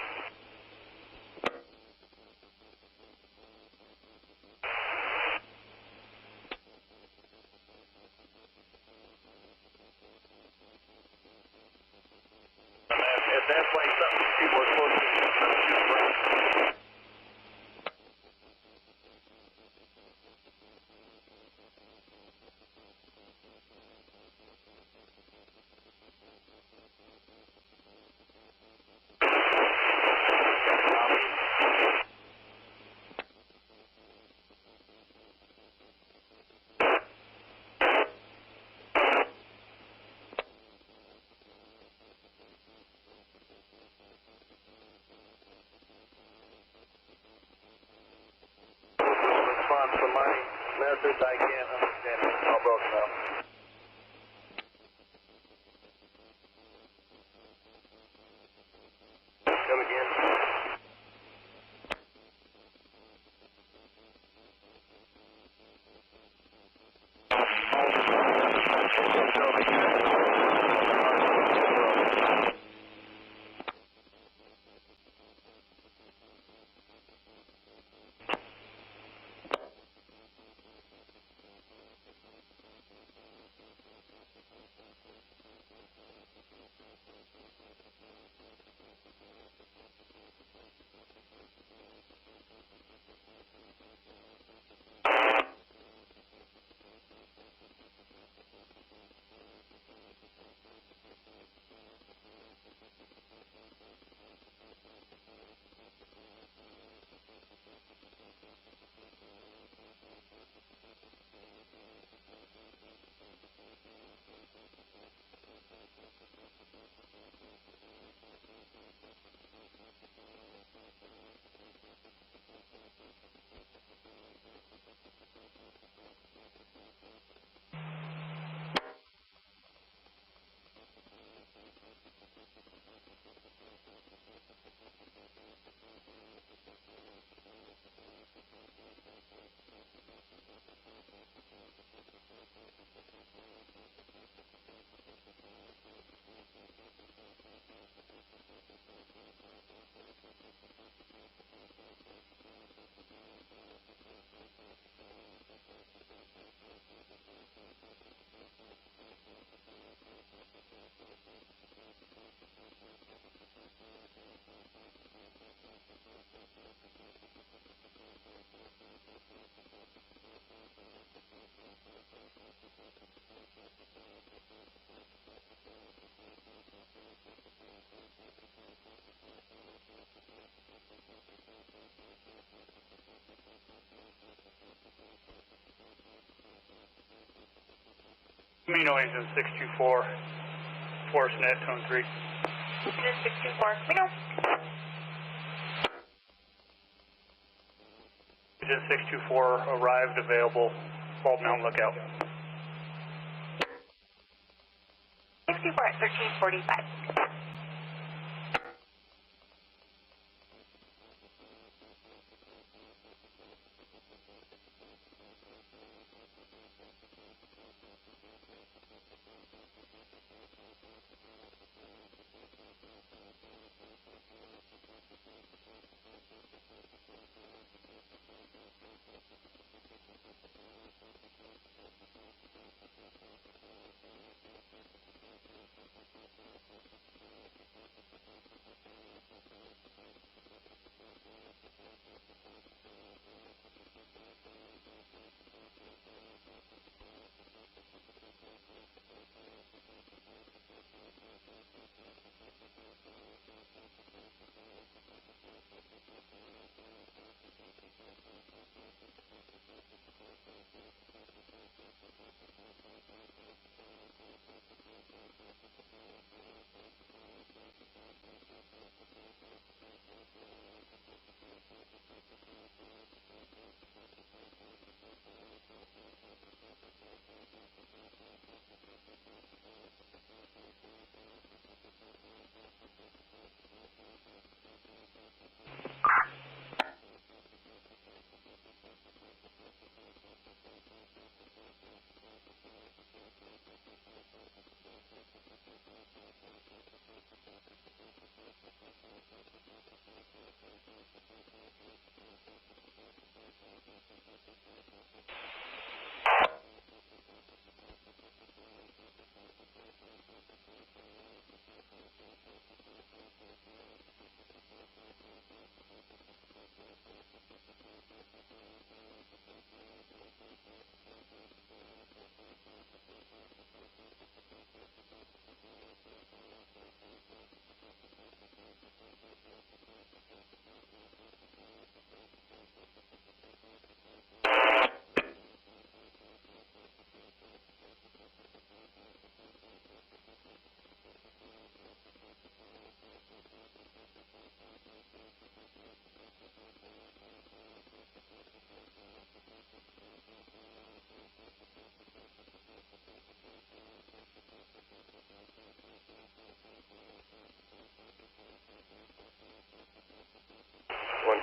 If that's like something people are supposed to shoot from. From my message, I can't understand it. It's all broken up. Come again. Camino engine 624, force net tone 3. Engine 624, Camino. Engine 624 arrived, available, Bald Mountain lookout. 624 at 1345.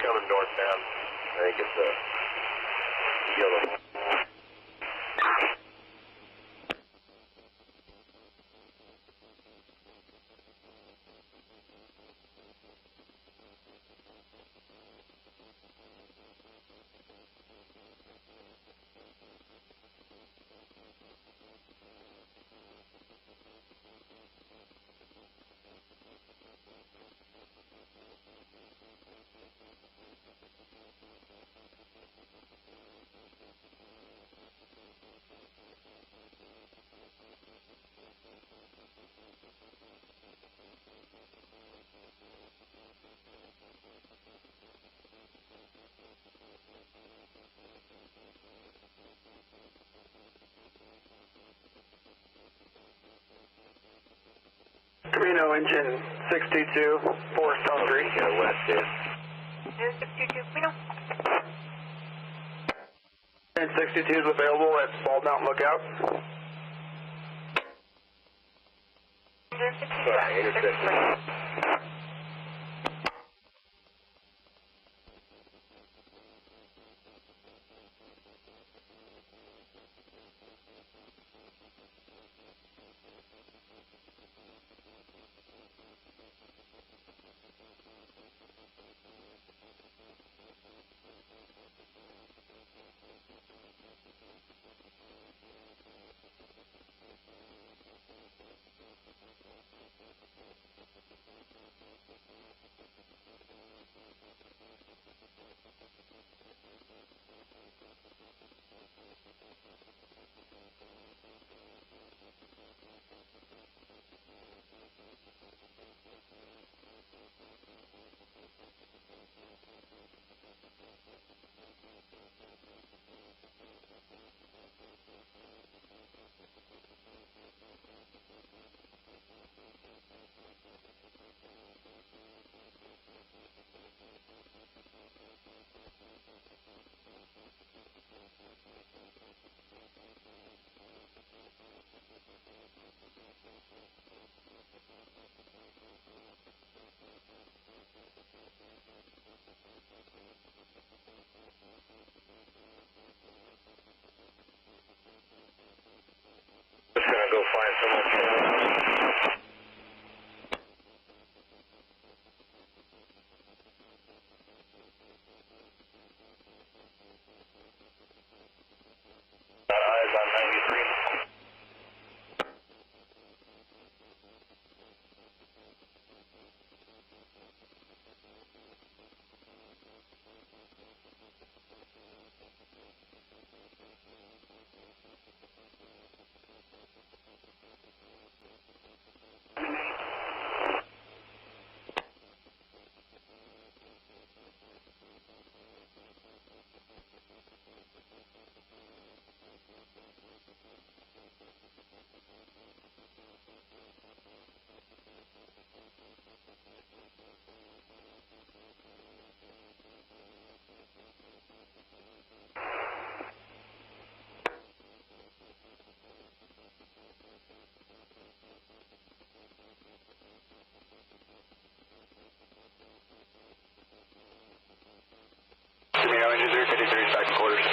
coming northbound. I think it's a yellow. Camino engine 622, 4 Stone 3. Yeah, west is. 622, Camino. And 62 is available at Bald Mountain Lookout. Sorry, intersection. Just gonna go find someone. Eyes on 93. Camino engine 053 back to quarters.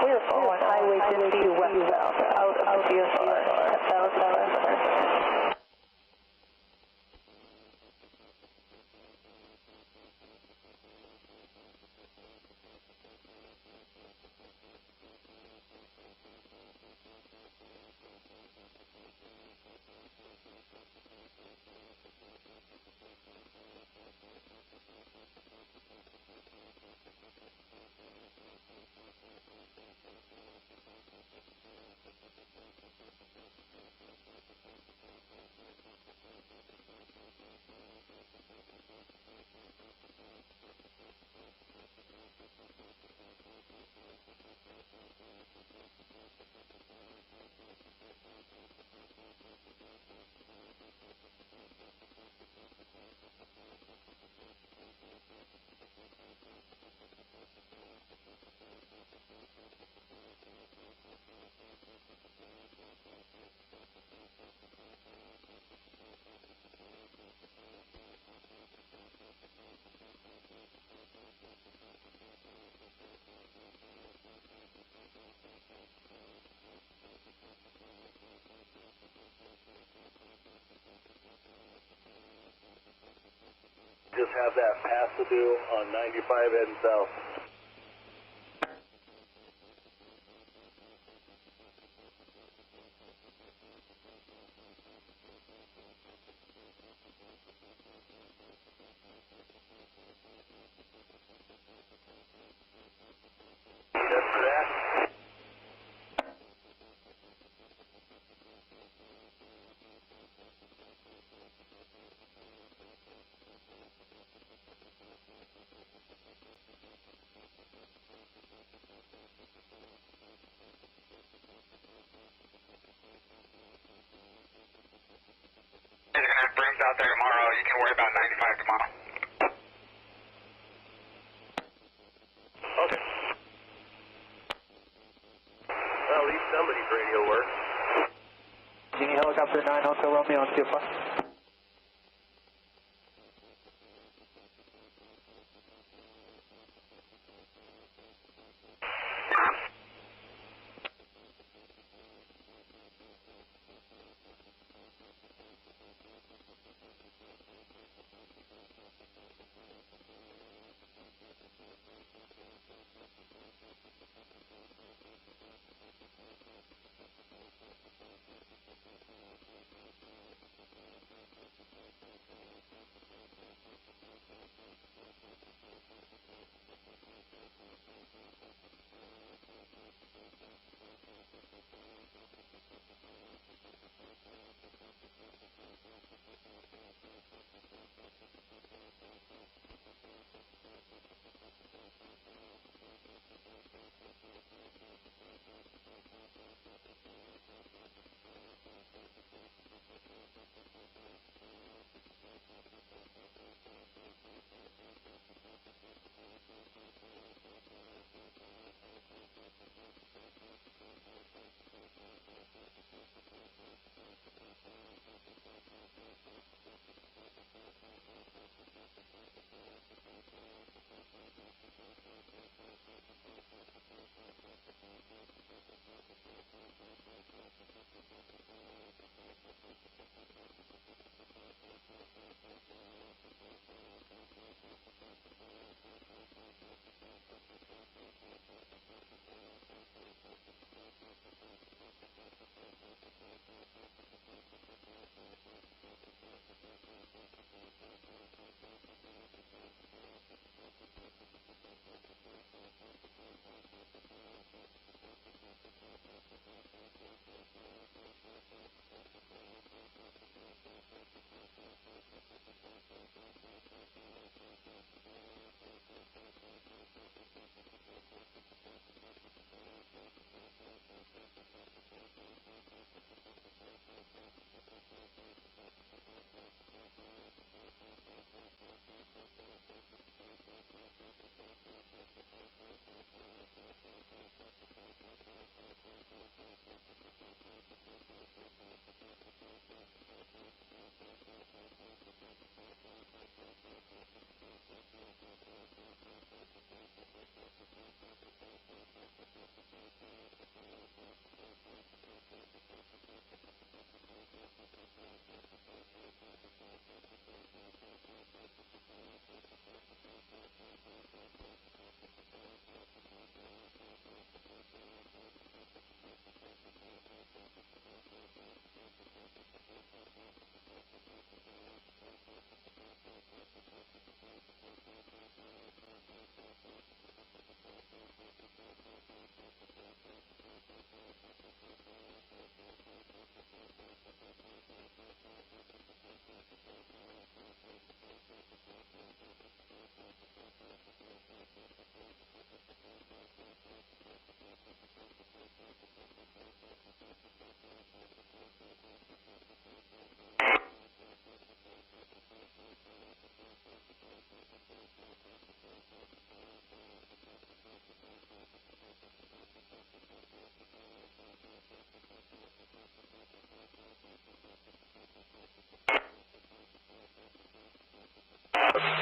We were following Highway 50 westbound out of CSR at 1,500. Just have that pass to do on 95 heading south. You're going to have brooms out there tomorrow. You can worry about 95 tomorrow. Okay. Well, at least somebody's radio works. Genie Helicopter 9, Hotel Romeo on CFI.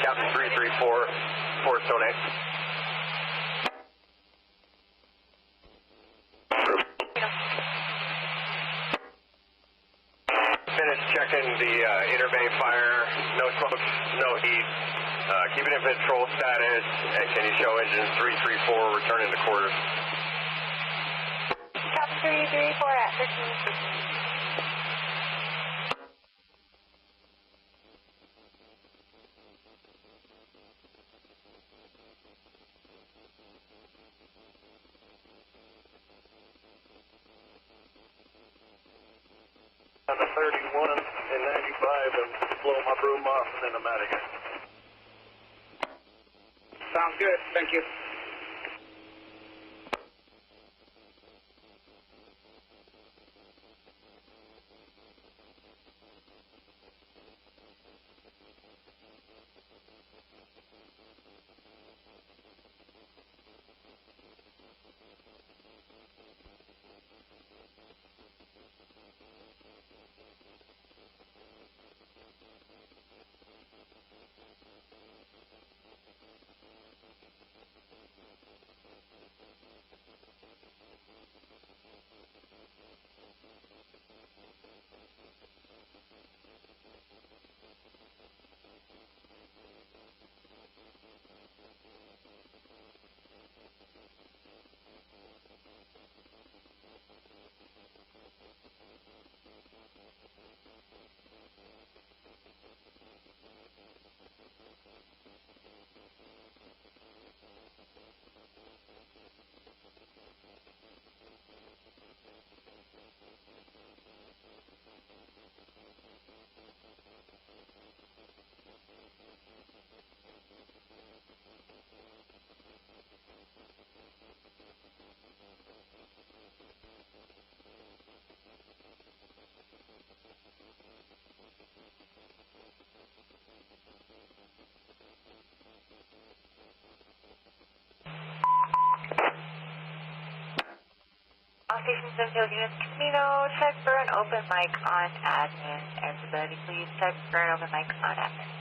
Captain 334, Fort Sonate. Finished checking the interbay fire, no No heat. Keeping in patrol status. And can you show engine 334 returning to quarters? Top 334 at 1350. On the 31 and 95 and blow my broom off and then I'm out again. Sounds good. Thank you. All stations and field units, Camino, check for an open mic on admin. Everybody, please check for an open mic on admin.